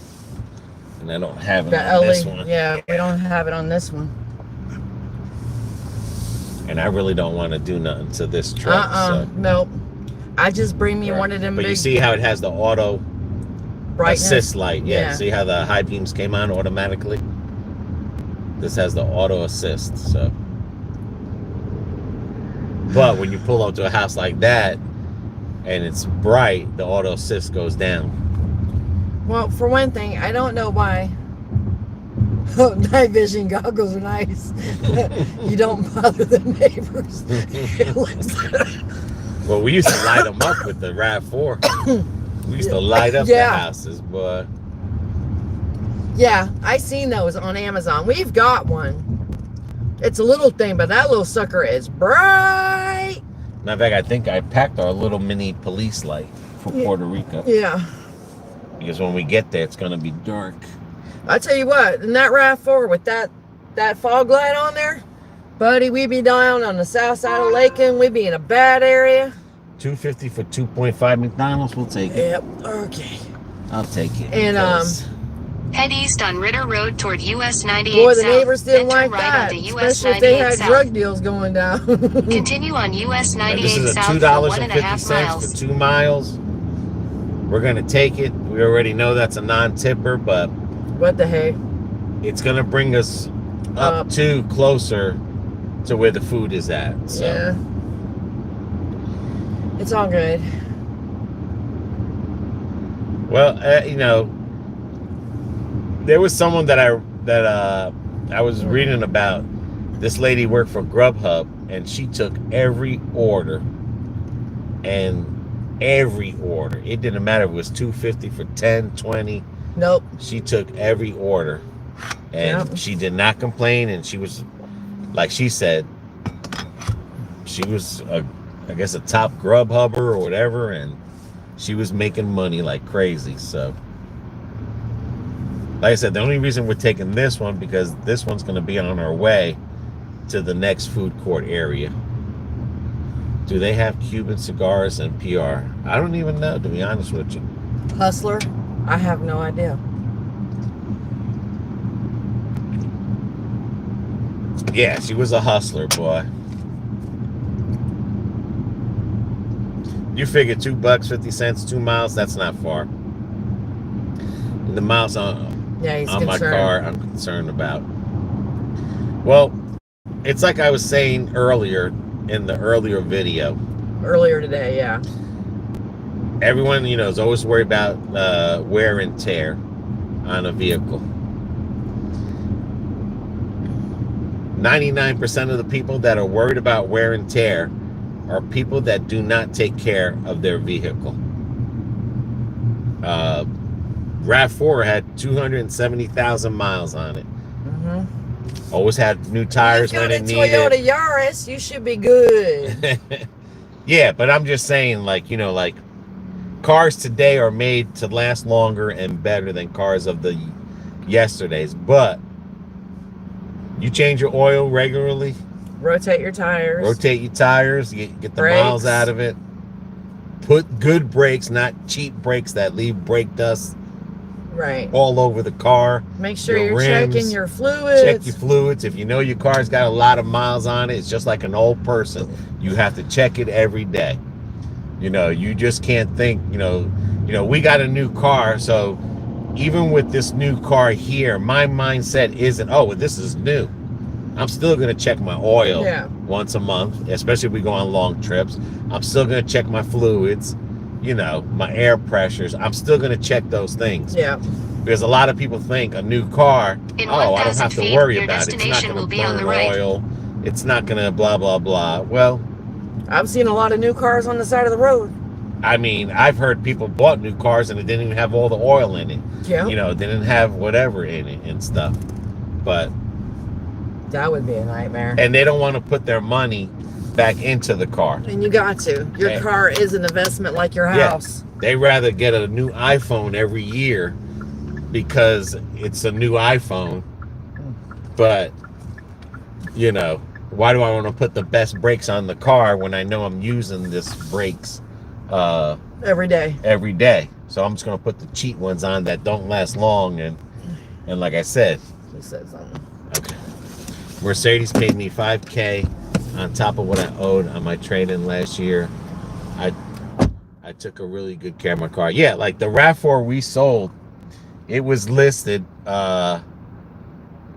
[SPEAKER 2] And I don't have it
[SPEAKER 1] The
[SPEAKER 2] on this
[SPEAKER 1] LED.
[SPEAKER 2] one.
[SPEAKER 1] Yeah, we don't have it on this one.
[SPEAKER 2] And I really don't want to do nothing to this truck. So.
[SPEAKER 1] Nope. I just bring me one of them
[SPEAKER 2] But
[SPEAKER 1] big
[SPEAKER 2] you see how it has the auto
[SPEAKER 1] brightness.
[SPEAKER 2] assist light. Yeah.
[SPEAKER 1] Yeah.
[SPEAKER 2] See how the high beams came on automatically? This has the auto assist. So, but when you pull up to a house like that, and it's bright, the auto assist goes down.
[SPEAKER 1] Well, for one thing, I don't know why. Oh, night vision goggles are nice. You don't bother the neighbors.
[SPEAKER 2] Well, we used to light them up with the RAV4. We used to light up the houses, but
[SPEAKER 1] yeah, I seen those on Amazon. We've got one. It's a little thing, but that little sucker is bright.
[SPEAKER 2] Matter of fact, I think I packed our little mini police light for Puerto Rico.
[SPEAKER 1] Yeah.
[SPEAKER 2] Because when we get there, it's going to be dark.
[SPEAKER 1] I tell you what, in that RAV4 with that fog light on there, buddy, we be down on the south side of Lakeland. We be in a bad area.
[SPEAKER 2] $2.50 for 2.5 McDonald's. We'll take it.
[SPEAKER 1] Yep. Okay.
[SPEAKER 2] I'll take it.
[SPEAKER 1] And
[SPEAKER 3] head east on Ritter Road toward US 98
[SPEAKER 1] boy, the
[SPEAKER 3] South.
[SPEAKER 1] neighbors didn't
[SPEAKER 3] then
[SPEAKER 1] like
[SPEAKER 3] turn right
[SPEAKER 1] that,
[SPEAKER 3] onto US
[SPEAKER 1] especially if they
[SPEAKER 3] 98
[SPEAKER 1] had
[SPEAKER 3] South.
[SPEAKER 1] drug deals going down.
[SPEAKER 3] Continue on US 98
[SPEAKER 2] this is a
[SPEAKER 3] South for 1.5
[SPEAKER 2] $2.50
[SPEAKER 3] miles.
[SPEAKER 2] for 2 miles. We're going to take it. We already know that's a non-tipper, but
[SPEAKER 1] What the heck?
[SPEAKER 2] it's going to bring us up to closer to where the food is at. So.
[SPEAKER 1] Yeah. It's all good.
[SPEAKER 2] Well, you know, there was someone that I was reading about. This lady worked for Grubhub, and she took every order, and every order. It didn't matter if it was $2.50 for 10, 20.
[SPEAKER 1] Nope.
[SPEAKER 2] She took every order, and she did not complain. And she was, like she said, she was I guess a top Grubhubber or whatever, and she was making money like crazy. So, like I said, the only reason we're taking this one because this one's going to be on our way to the next food court area. Do they have Cuban cigars and PR? I don't even know, to be honest with you.
[SPEAKER 1] Hustler? I have no idea.
[SPEAKER 2] Yeah, she was a hustler, boy. You figure $2.50, 2 miles, that's not far. The miles on my car, I'm concerned about. Well, it's like I was saying earlier in the earlier video.
[SPEAKER 1] Earlier today, yeah.
[SPEAKER 2] Everyone, you know, is always worried about wear and tear on a vehicle. 99% of the people that are worried about wear and tear are people that do not take care of their vehicle. RAV4 had 270,000 miles on it. Always had new tires when it needed.
[SPEAKER 1] Toyota Yaris, you should be good.
[SPEAKER 2] Yeah, but I'm just saying, like, you know, like cars today are made to last longer and better than cars of the yesterdays. But you change your oil regularly.
[SPEAKER 1] Rotate your tires.
[SPEAKER 2] Rotate your tires. Get the miles out of it. Put good brakes, not cheap brakes that leave brake dust all over the car.
[SPEAKER 1] Make sure you're
[SPEAKER 2] rims,
[SPEAKER 1] checking your fluids.
[SPEAKER 2] Check your fluids. If you know your car's got a lot of miles on it, it's just like an old person. You have to check it every day. You know, you just can't think, you know, we got a new car, so even with this new car here, my mindset isn't, oh, this is new. I'm still going to check my oil once a month, especially if we go on long trips. I'm still going to check my fluids, you know, my air pressures. I'm still going to check those things. Yeah. Because a lot of people think a new car, I don't have to worry about it. It's not going to burn oil. It's not going to blah, blah, blah. Well,
[SPEAKER 1] I've seen a lot of new cars on the side of the road.
[SPEAKER 2] I mean, I've heard people bought new cars and it didn't even have all the oil in it. Yeah. You know, it didn't have whatever in it and stuff. But
[SPEAKER 1] that would be a nightmare.
[SPEAKER 2] And they don't want to put their money back into the car.
[SPEAKER 1] And you got to. Your car is an investment like your house.
[SPEAKER 2] Yeah. They rather get a new iPhone every year because it's a new iPhone. But, you know, why do I want to put the best brakes on the car when I know I'm using this brakes
[SPEAKER 1] every day?
[SPEAKER 2] Every day. So I'm just going to put the cheap ones on that don't last long. And like I said.
[SPEAKER 1] She said something.
[SPEAKER 2] Okay. Mercedes paid me $5,000 on top of what I owed on my trade-in last year. I took a really good care of my car. Yeah, like the RAV4 we sold, it was listed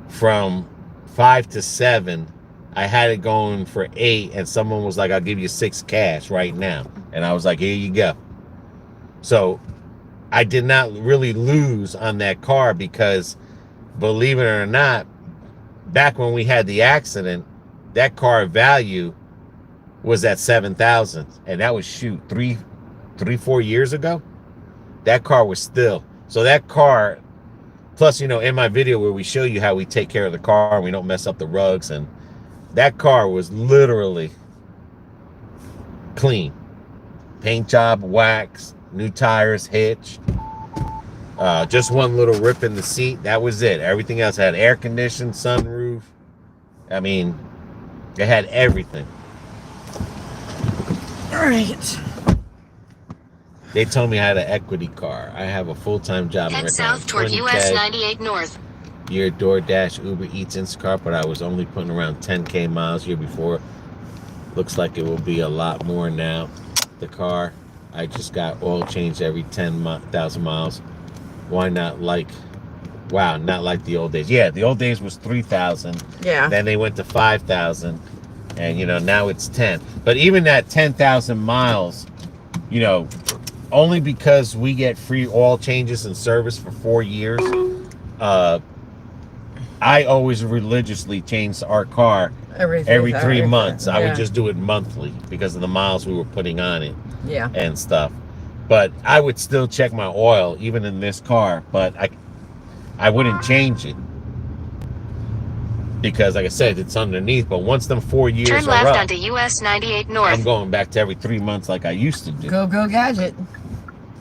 [SPEAKER 2] from 5 to 7. I had it going for 8, and someone was like, I'll give you 6 cash right now. And I was like, here you go. So I did not really lose on that car because, believe it or not, back when we had the accident, that car value was at $7,000, and that was 4 years ago. That car was still, so that car, plus, you know, in my video where we show you how we take care of the car and we don't mess up the rugs, and that car was literally clean. Paint job, wax, new tires, hitch, just one little rip in the seat. That was it. Everything else had air conditioning, sunroof. I mean, it had everything.
[SPEAKER 1] All right.
[SPEAKER 2] They told me I had an equity car. I have a full-time job.
[SPEAKER 3] Head south toward US 98 North.
[SPEAKER 2] Year Doordash, Uber Eats, Instacart, but I was only putting around 10K miles year before. Looks like it will be a lot more now. The car, I just got oil changed every 10,000 miles. Why not like, wow, not like the old days. Yeah, the old days was 3,000.
[SPEAKER 1] Yeah.
[SPEAKER 2] Then they went to 5,000. And, you know, now it's 10. But even that 10,000 miles, you know, only because we get free oil changes and service for 4 years, I always religiously changed our car every 3 months. I would just do it monthly because of the miles we were putting on it.
[SPEAKER 1] Yeah.
[SPEAKER 2] And stuff. But I would still check my oil even in this car, but I wouldn't change it. Because like I said, it's underneath, but once them 4 years
[SPEAKER 3] turn
[SPEAKER 2] are
[SPEAKER 3] left
[SPEAKER 2] up,
[SPEAKER 3] onto US 98 North.
[SPEAKER 2] I'm going back to every 3 months like I used to do.
[SPEAKER 1] Go gadget.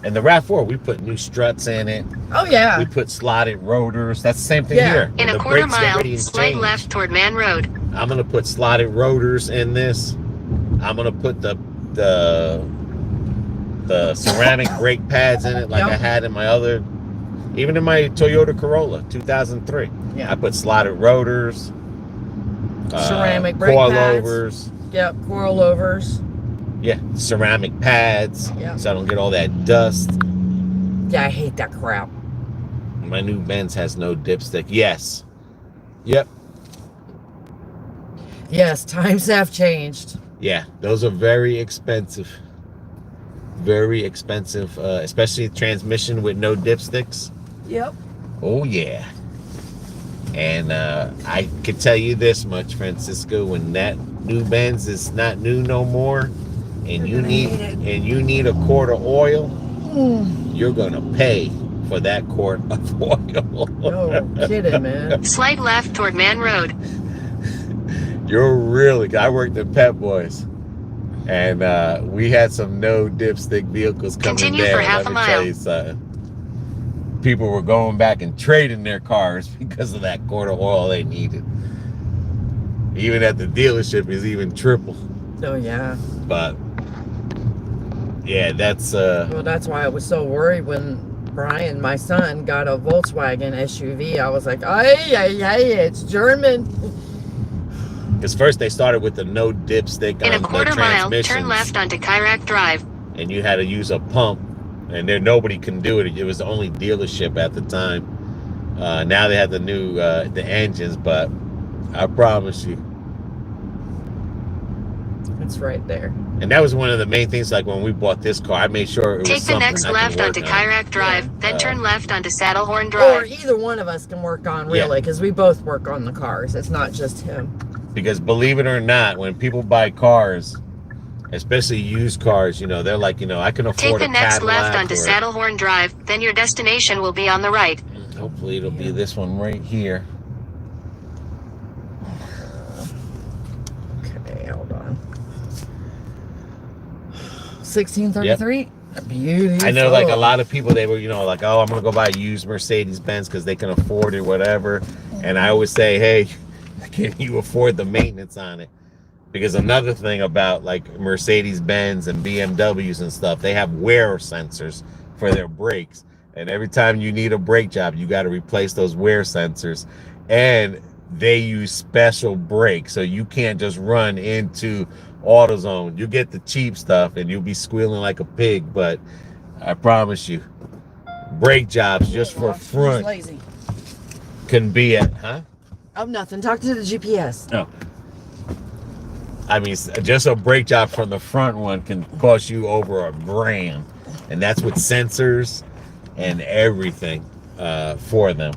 [SPEAKER 2] And the RAV4, we put new struts in it.
[SPEAKER 1] Oh yeah.
[SPEAKER 2] We put slotted rotors. That's the same thing
[SPEAKER 1] Yeah.
[SPEAKER 2] here.
[SPEAKER 3] In
[SPEAKER 2] And
[SPEAKER 3] a
[SPEAKER 2] the
[SPEAKER 3] quarter
[SPEAKER 2] brakes get
[SPEAKER 3] mile,
[SPEAKER 2] ready and
[SPEAKER 3] slight
[SPEAKER 2] changed.
[SPEAKER 3] left toward Man Road.
[SPEAKER 2] I'm gonna put slotted rotors in this. I'm gonna put the ceramic brake pads in it like I had in my other, even in my Toyota Corolla 2003.
[SPEAKER 1] Yeah.
[SPEAKER 2] I put slotted rotors,
[SPEAKER 1] ceramic brake pads.
[SPEAKER 2] coilovers.
[SPEAKER 1] Yep, coilovers.
[SPEAKER 2] Yeah, ceramic pads.
[SPEAKER 1] Yeah.
[SPEAKER 2] So I don't get all that dust.
[SPEAKER 1] Yeah, I hate that crap.
[SPEAKER 2] My new Benz has no dipstick. Yes. Yep.
[SPEAKER 1] Yes, times have changed.
[SPEAKER 2] Yeah, those are very expensive. Very expensive, especially transmission with no dipsticks.
[SPEAKER 1] Yep.
[SPEAKER 2] Oh yeah. And I can tell you this much, Francisco, when that new Benz is not new no more, and you need a quart of oil, you're gonna pay for that quart of oil.
[SPEAKER 1] No kidding, man.
[SPEAKER 3] Slight left toward Man Road.
[SPEAKER 2] You're really, I worked at Pep Boys, and we had some no dipstick vehicles coming
[SPEAKER 3] Continue
[SPEAKER 2] there.
[SPEAKER 3] for half a mile.
[SPEAKER 2] Tell you something. People were going back and trading their cars because of that quart of oil they needed. Even at the dealership is even triple.
[SPEAKER 1] Oh yeah.
[SPEAKER 2] But yeah, that's
[SPEAKER 1] Well, that's why I was so worried when Brian, my son, got a Volkswagen SUV. I was like, hey, it's German.
[SPEAKER 2] because first they started with the no dipstick
[SPEAKER 3] In
[SPEAKER 2] on
[SPEAKER 3] a quarter
[SPEAKER 2] the
[SPEAKER 3] mile,
[SPEAKER 2] transmissions,
[SPEAKER 3] turn left onto Chirac Drive.
[SPEAKER 2] and you had to use a pump, and there nobody can do it. It was the only dealership at the time. Now they have the new the engines, but I promise you.
[SPEAKER 1] It's right there.
[SPEAKER 2] And that was one of the main things, like when we bought this car, I made sure it was
[SPEAKER 3] Take the
[SPEAKER 2] something
[SPEAKER 3] next
[SPEAKER 2] I could
[SPEAKER 3] left
[SPEAKER 2] work
[SPEAKER 3] onto
[SPEAKER 2] on.
[SPEAKER 3] Chirac Drive,
[SPEAKER 1] Yeah.
[SPEAKER 3] then turn left onto Saddlehorn
[SPEAKER 1] Or
[SPEAKER 3] Drive.
[SPEAKER 1] either one of us can work on, really, because we both work on the cars. It's not just him.
[SPEAKER 2] Because believe it or not, when people buy cars, especially used cars, you know, they're like, you know, I can afford
[SPEAKER 3] Take the
[SPEAKER 2] a
[SPEAKER 3] next
[SPEAKER 2] Cadillac
[SPEAKER 3] left onto
[SPEAKER 2] or-
[SPEAKER 3] Saddlehorn Drive, then your destination will be on the right.
[SPEAKER 2] Hopefully it'll be this one right here.
[SPEAKER 1] Okay, hold on. 1633? Beautiful.
[SPEAKER 2] I know, like, a lot of people, they were, you know, like, oh, I'm going to go buy a used Mercedes-Benz because they can afford it, whatever. And I always say, hey, can you afford the maintenance on it? Because another thing about, like, Mercedes-Benz and BMWs and stuff, they have wear sensors for their brakes. And every time you need a brake job, you got to replace those wear sensors. And they use special brakes, so you can't just run into AutoZone. You get the cheap stuff and you'll be squealing like a pig, but I promise you, brake jobs just for
[SPEAKER 1] He's
[SPEAKER 2] front
[SPEAKER 1] lazy.
[SPEAKER 2] can be at, huh?
[SPEAKER 1] Oh, nothing. Talk to the GPS.
[SPEAKER 2] No. I mean, just a brake job from the front one can cost you over $1,000, and that's with sensors and everything for them,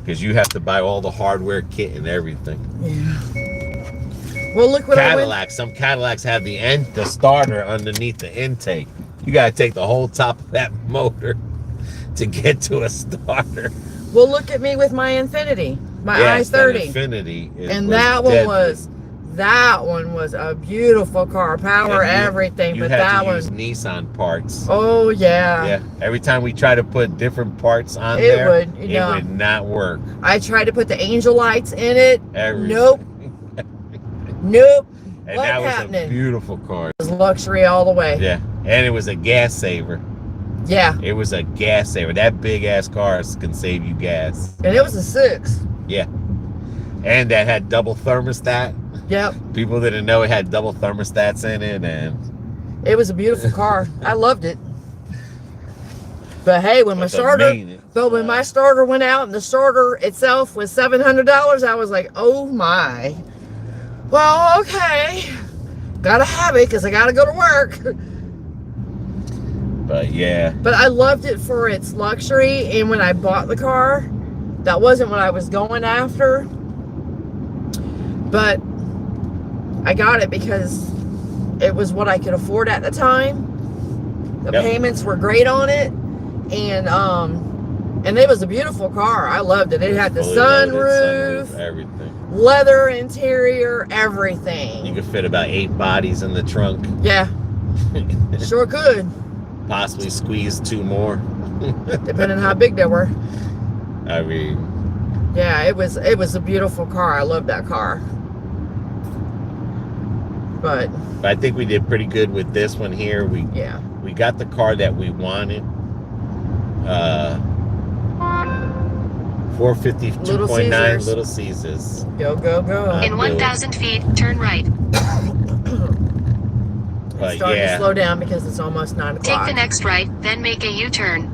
[SPEAKER 2] because you have to buy all the hardware kit and everything.
[SPEAKER 1] Yeah. Well, look what
[SPEAKER 2] Cadillacs. Some Cadillacs have the starter underneath the intake. You gotta take the whole top of that motor to get to a starter.
[SPEAKER 1] Well, look at me with my Infinity, my
[SPEAKER 2] Yes,
[SPEAKER 1] i30.
[SPEAKER 2] that Infinity
[SPEAKER 1] And that one was a beautiful car, power, everything. But that one,
[SPEAKER 2] use Nissan parts.
[SPEAKER 1] oh yeah.
[SPEAKER 2] Yeah. Every time we try to put different parts on
[SPEAKER 1] It
[SPEAKER 2] there,
[SPEAKER 1] would,
[SPEAKER 2] it would not work.
[SPEAKER 1] I tried to put the angel lights in it.
[SPEAKER 2] Everything.
[SPEAKER 1] Nope. Nope.
[SPEAKER 2] And
[SPEAKER 1] What
[SPEAKER 2] that was
[SPEAKER 1] happening?
[SPEAKER 2] a beautiful car.
[SPEAKER 1] It was luxury all the way.
[SPEAKER 2] Yeah. And it was a gas saver.
[SPEAKER 1] Yeah.
[SPEAKER 2] It was a gas saver. That big ass car can save you gas.
[SPEAKER 1] And it was a 6.
[SPEAKER 2] Yeah. And that had double thermostat.
[SPEAKER 1] Yep.
[SPEAKER 2] People didn't know it had double thermostats in it, and
[SPEAKER 1] it was a beautiful car. I loved it. But hey, when my starter went out and the starter itself was $700, I was like, oh my. Well, okay. Gotta have it because I gotta go to work.
[SPEAKER 2] But yeah.
[SPEAKER 1] But I loved it for its luxury, and when I bought the car, that wasn't what I was going after. But I got it because it was what I could afford at the time. The payments were great on it, and it was a beautiful car. I loved it. It had the sunroof,
[SPEAKER 2] everything,
[SPEAKER 1] leather interior, everything.
[SPEAKER 2] You could fit about 8 bodies in the trunk.
[SPEAKER 1] Yeah, sure could.
[SPEAKER 2] Possibly squeeze 2 more,
[SPEAKER 1] depending on how big they were.
[SPEAKER 2] I mean,
[SPEAKER 1] yeah, it was a beautiful car. I love that car. But
[SPEAKER 2] I think we did pretty good with this one here. We got the car that we wanted. 450 2.9 Little Caesars.
[SPEAKER 1] Go, go, go.
[SPEAKER 3] In 1,000 feet, turn right.
[SPEAKER 1] It's starting to slow down because it's almost 9 o'clock.
[SPEAKER 3] Take the next right, then make a U-turn.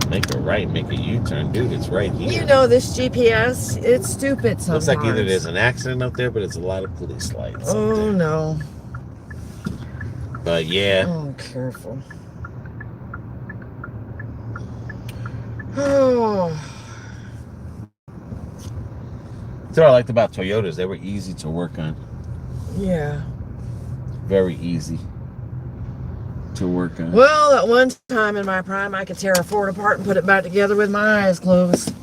[SPEAKER 2] Make a right, make a U-turn. Dude, it's right here.
[SPEAKER 1] You know this GPS, it's stupid sometimes.
[SPEAKER 2] Looks like either there's an accident up there, but it's a lot of police lights.
[SPEAKER 1] Oh, no.
[SPEAKER 2] But yeah.
[SPEAKER 1] Oh, careful. Oh.
[SPEAKER 2] That's what I liked about Toyotas. They were easy to work on.
[SPEAKER 1] Yeah.
[SPEAKER 2] Very easy to work on.
[SPEAKER 1] Well, at one time in my prime, I could tear a Ford apart and put it back together with my eyes closed.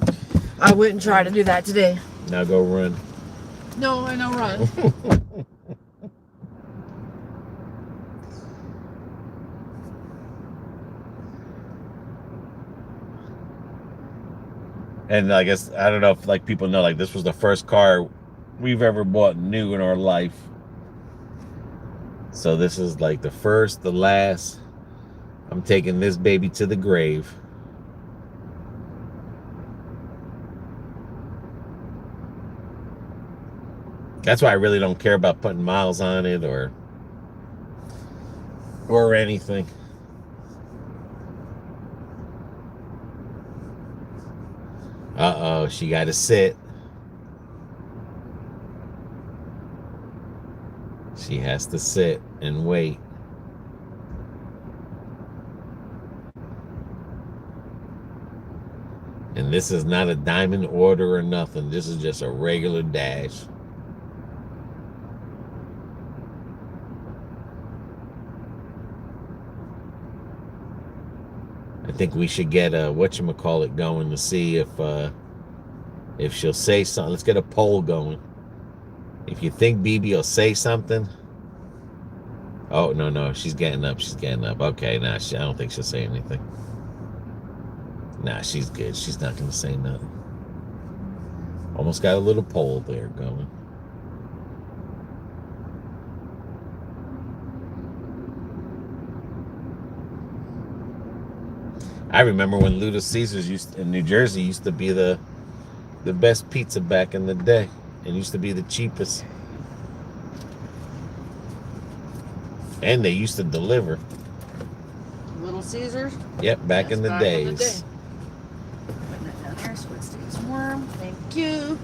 [SPEAKER 1] I wouldn't try to do that today.
[SPEAKER 2] Now go run.
[SPEAKER 1] No, I know run.
[SPEAKER 2] And I guess, I don't know if like people know, like this was the first car we've ever bought new in our life. So this is like the first, the last. I'm taking this baby to the grave. That's why I really don't care about putting miles on it or anything. Uh-oh, she got to sit. She has to sit and wait. And this is not a diamond order or nothing. This is just a regular dash. I think we should get a whatchamacallit going to see if she'll say something. Let's get a poll going. If you think BB will say something. Oh, no, she's getting up. She's getting up. Okay, nah, I don't think she'll say anything. Nah, she's good. She's not going to say nothing. Almost got a little poll there going. I remember when Little Caesars in New Jersey used to be the best pizza back in the day. It used to be the cheapest. And they used to deliver.
[SPEAKER 1] Little Caesars?
[SPEAKER 2] Yep, back in the days.
[SPEAKER 1] Putting it down there so it stays warm. Thank you.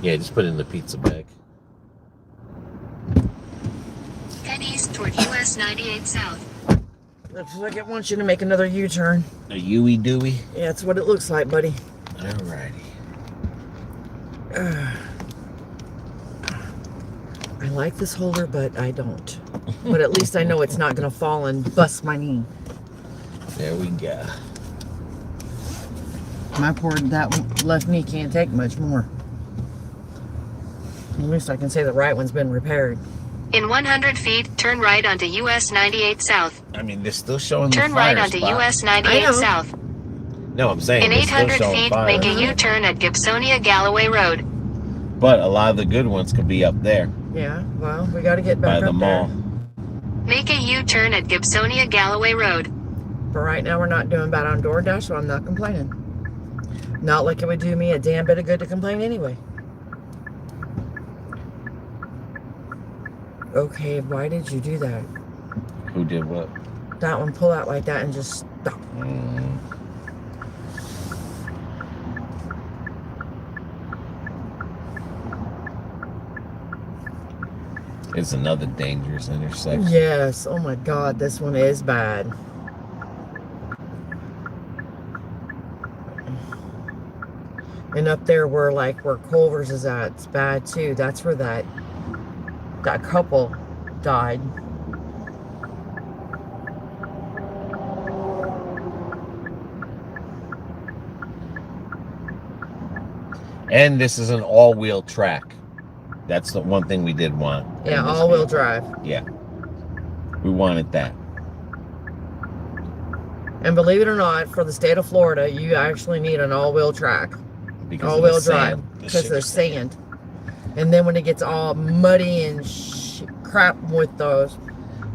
[SPEAKER 2] Yeah, just put it in the pizza bag.
[SPEAKER 3] Head east toward US 98 South.
[SPEAKER 1] Looks like it wants you to make another U-turn.
[SPEAKER 2] A Yui Dewey?
[SPEAKER 1] Yeah, that's what it looks like, buddy.
[SPEAKER 2] Alrighty.
[SPEAKER 1] I like this holder, but I don't. But at least I know it's not going to fall and bust my knee.
[SPEAKER 2] There we go.
[SPEAKER 1] My poor that left knee can't take much more. At least I can say the right one's been repaired.
[SPEAKER 3] In 100 feet, turn right onto US 98 South.
[SPEAKER 2] I mean, they're still showing
[SPEAKER 3] Turn
[SPEAKER 2] the fire
[SPEAKER 3] right onto
[SPEAKER 2] spot.
[SPEAKER 3] US
[SPEAKER 1] I
[SPEAKER 3] 98
[SPEAKER 1] know.
[SPEAKER 3] South.
[SPEAKER 2] No, I'm saying
[SPEAKER 3] In
[SPEAKER 2] they're still
[SPEAKER 3] 800
[SPEAKER 2] showing
[SPEAKER 3] feet,
[SPEAKER 2] fire.
[SPEAKER 3] make a U-turn at Gibsonia Galloway Road.
[SPEAKER 2] But a lot of the good ones could be up there
[SPEAKER 1] Yeah, well, we got to get
[SPEAKER 2] by
[SPEAKER 1] back
[SPEAKER 2] the
[SPEAKER 1] up
[SPEAKER 2] mall.
[SPEAKER 1] there.
[SPEAKER 3] Make a U-turn at Gibsonia Galloway Road.
[SPEAKER 1] But right now we're not doing bad on Doordash, so I'm not complaining. Not like it would do me a damn bit of good to complain anyway. Okay, why did you do that?
[SPEAKER 2] Who did what?
[SPEAKER 1] That one pull out like that and just stop.
[SPEAKER 2] It's another dangerous intersection.
[SPEAKER 1] Yes, oh my God, this one is bad. And up there where Culver's is at, it's bad too. That's where that couple died.
[SPEAKER 2] And this is an all-wheel track. That's the one thing we did want.
[SPEAKER 1] Yeah,
[SPEAKER 2] in this
[SPEAKER 1] all-wheel
[SPEAKER 2] vehicle.
[SPEAKER 1] drive.
[SPEAKER 2] Yeah. We wanted that.
[SPEAKER 1] And believe it or not, for the state of Florida, you actually need an all-wheel track.
[SPEAKER 2] Because
[SPEAKER 1] All-wheel
[SPEAKER 2] of the
[SPEAKER 1] drive.
[SPEAKER 2] sand. The
[SPEAKER 1] Because
[SPEAKER 2] shit
[SPEAKER 1] there's sand. And then when it gets all muddy and crap with those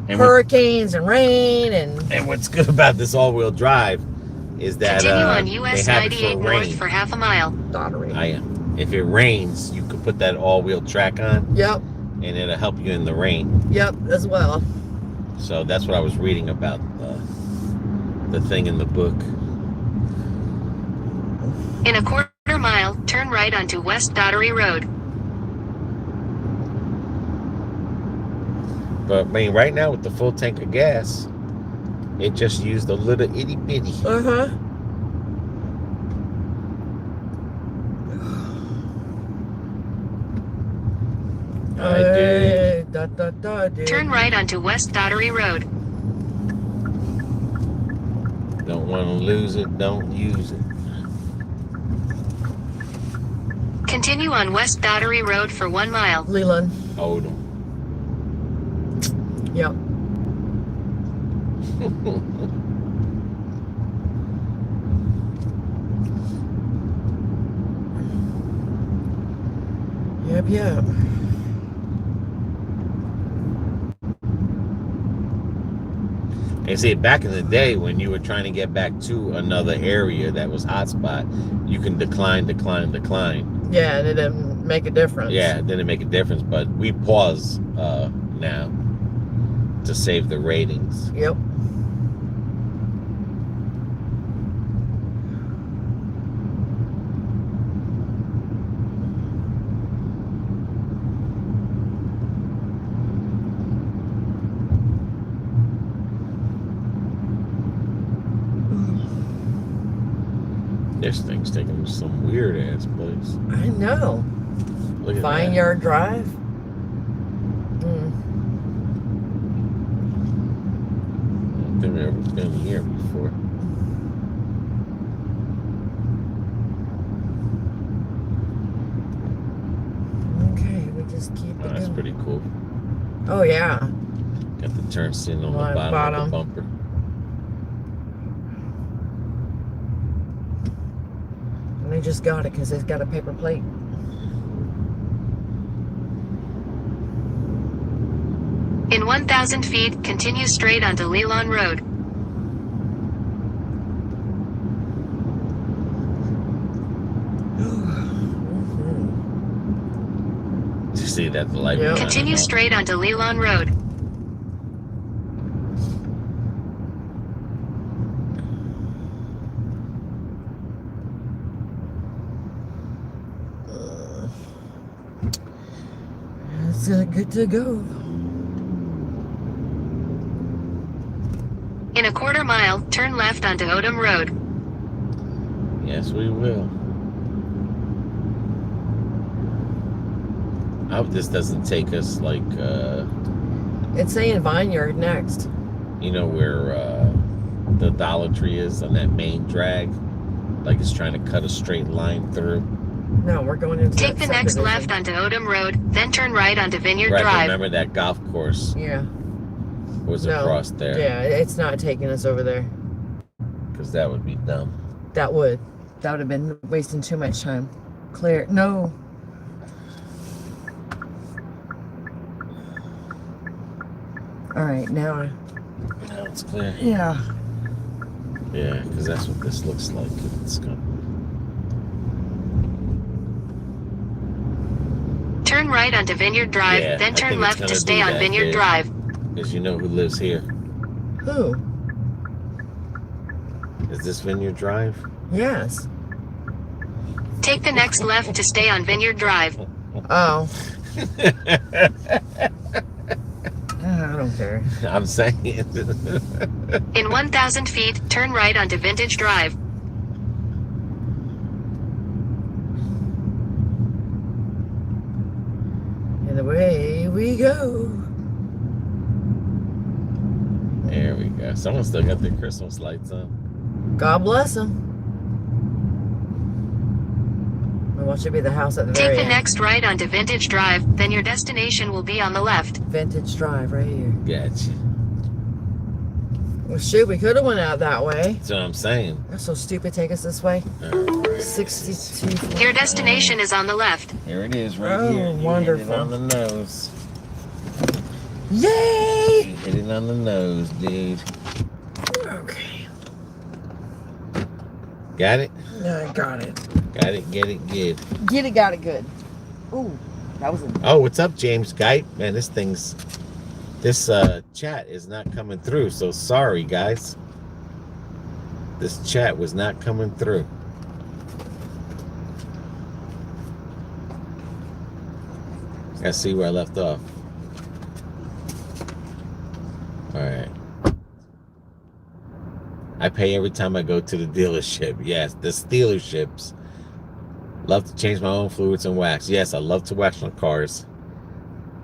[SPEAKER 2] And
[SPEAKER 1] hurricanes and rain and...
[SPEAKER 2] And what's good about this all-wheel drive is that
[SPEAKER 3] Continue on
[SPEAKER 2] they
[SPEAKER 3] US
[SPEAKER 2] have it
[SPEAKER 3] 98
[SPEAKER 2] for
[SPEAKER 3] North
[SPEAKER 2] rain.
[SPEAKER 3] for half a mile.
[SPEAKER 1] Dottery.
[SPEAKER 2] If it rains, you could put that all-wheel track on,
[SPEAKER 1] Yep,
[SPEAKER 2] and it'll help you in the rain.
[SPEAKER 1] yep, as well.
[SPEAKER 2] So that's what I was reading about the thing in the book.
[SPEAKER 3] In a quarter mile, turn right onto West Dottery Road.
[SPEAKER 2] But I mean, right now with the full tank of gas, it just used a little itty bitty.
[SPEAKER 1] Uh-huh.
[SPEAKER 3] Turn right onto West Dottery Road.
[SPEAKER 2] Don't want to lose it, don't use it.
[SPEAKER 3] Continue on West Dottery Road for 1 mile.
[SPEAKER 1] Leland.
[SPEAKER 2] Hold on.
[SPEAKER 1] Yep. Yep.
[SPEAKER 2] And see, back in the day when you were trying to get back to another area that was hotspot, you can decline.
[SPEAKER 1] Yeah, and it didn't make a difference.
[SPEAKER 2] Yeah, it didn't make a difference, but we pause now to save the ratings.
[SPEAKER 1] Yep.
[SPEAKER 2] This thing's taking me some weird ass place.
[SPEAKER 1] I know.
[SPEAKER 2] Look at that.
[SPEAKER 1] Vineyard Drive.
[SPEAKER 2] I don't think I've ever been here before.
[SPEAKER 1] Okay, we just keep it
[SPEAKER 2] Oh, that's
[SPEAKER 1] going.
[SPEAKER 2] pretty cool.
[SPEAKER 1] Oh, yeah.
[SPEAKER 2] Got the turn signal on the
[SPEAKER 1] On
[SPEAKER 2] bottom of the bumper.
[SPEAKER 1] And they just got it because it's got a paper plate.
[SPEAKER 3] In 1,000 feet, continue straight onto Leland Road.
[SPEAKER 2] Did you see that? The light
[SPEAKER 1] Yep.
[SPEAKER 2] was on
[SPEAKER 3] Continue
[SPEAKER 2] and off.
[SPEAKER 3] straight onto Leland Road.
[SPEAKER 1] It's good to go.
[SPEAKER 3] In a quarter mile, turn left onto Odom Road.
[SPEAKER 2] Yes, we will. I hope this doesn't take us like,
[SPEAKER 1] It's saying Vineyard next.
[SPEAKER 2] you know, where the Dollar Tree is on that main drag. Like it's trying to cut a straight line through.
[SPEAKER 1] No, we're going into
[SPEAKER 3] Take
[SPEAKER 1] that
[SPEAKER 3] the next
[SPEAKER 1] subdivision.
[SPEAKER 3] left onto Odom Road, then turn right onto Vineyard
[SPEAKER 2] Right,
[SPEAKER 3] Drive.
[SPEAKER 2] remember that golf course
[SPEAKER 1] Yeah.
[SPEAKER 2] was
[SPEAKER 1] No.
[SPEAKER 2] across there?
[SPEAKER 1] Yeah, it's not taking us over there.
[SPEAKER 2] Because that would be dumb.
[SPEAKER 1] That would have been wasting too much time. Clear. No. All right, now.
[SPEAKER 2] Now it's clear.
[SPEAKER 1] Yeah.
[SPEAKER 2] Yeah, because that's what this looks like. It's gonna...
[SPEAKER 3] Turn right onto Vineyard Drive,
[SPEAKER 2] Yeah,
[SPEAKER 3] then
[SPEAKER 2] I
[SPEAKER 3] turn
[SPEAKER 2] think it's
[SPEAKER 3] left
[SPEAKER 2] gonna
[SPEAKER 3] to
[SPEAKER 2] do
[SPEAKER 3] stay on
[SPEAKER 2] that,
[SPEAKER 3] Vineyard
[SPEAKER 2] Dave.
[SPEAKER 3] Drive.
[SPEAKER 2] Because you know who lives here.
[SPEAKER 1] Who?
[SPEAKER 2] Is this Vineyard Drive?
[SPEAKER 1] Yes.
[SPEAKER 3] Take the next left to stay on Vineyard Drive.
[SPEAKER 1] Oh. I don't care.
[SPEAKER 2] I'm saying.
[SPEAKER 3] In 1,000 feet, turn right onto Vintage Drive.
[SPEAKER 1] And away we go.
[SPEAKER 2] There we go. Someone still got their Christmas lights on.
[SPEAKER 1] God bless them. And what should be the house at the
[SPEAKER 3] Take
[SPEAKER 1] very
[SPEAKER 3] the
[SPEAKER 1] end?
[SPEAKER 3] next right onto Vintage Drive, then your destination will be on the left.
[SPEAKER 1] Vintage Drive right here.
[SPEAKER 2] Gotcha.
[SPEAKER 1] Well, shoot, we could have went out that way.
[SPEAKER 2] That's what I'm saying.
[SPEAKER 1] That's so stupid. Take us this way.
[SPEAKER 2] Alright.
[SPEAKER 1] 62.
[SPEAKER 3] Your destination is on the left.
[SPEAKER 2] Here it is, right
[SPEAKER 1] Oh,
[SPEAKER 2] here. You
[SPEAKER 1] wonderful.
[SPEAKER 2] hit it on the nose.
[SPEAKER 1] Yay!
[SPEAKER 2] You hit it on the nose, dude.
[SPEAKER 1] Okay.
[SPEAKER 2] Got it?
[SPEAKER 1] I got it.
[SPEAKER 2] Got it, get it, good.
[SPEAKER 1] Get it, got it good. Ooh, that was a...
[SPEAKER 2] Oh, what's up, James Guy? Man, this chat is not coming through, so sorry, guys. This chat was not coming through. Let's see where I left off. All right. I pay every time I go to the dealership. Yes, the dealerships. Love to change my own fluids and wax. Yes, I love to wax my cars.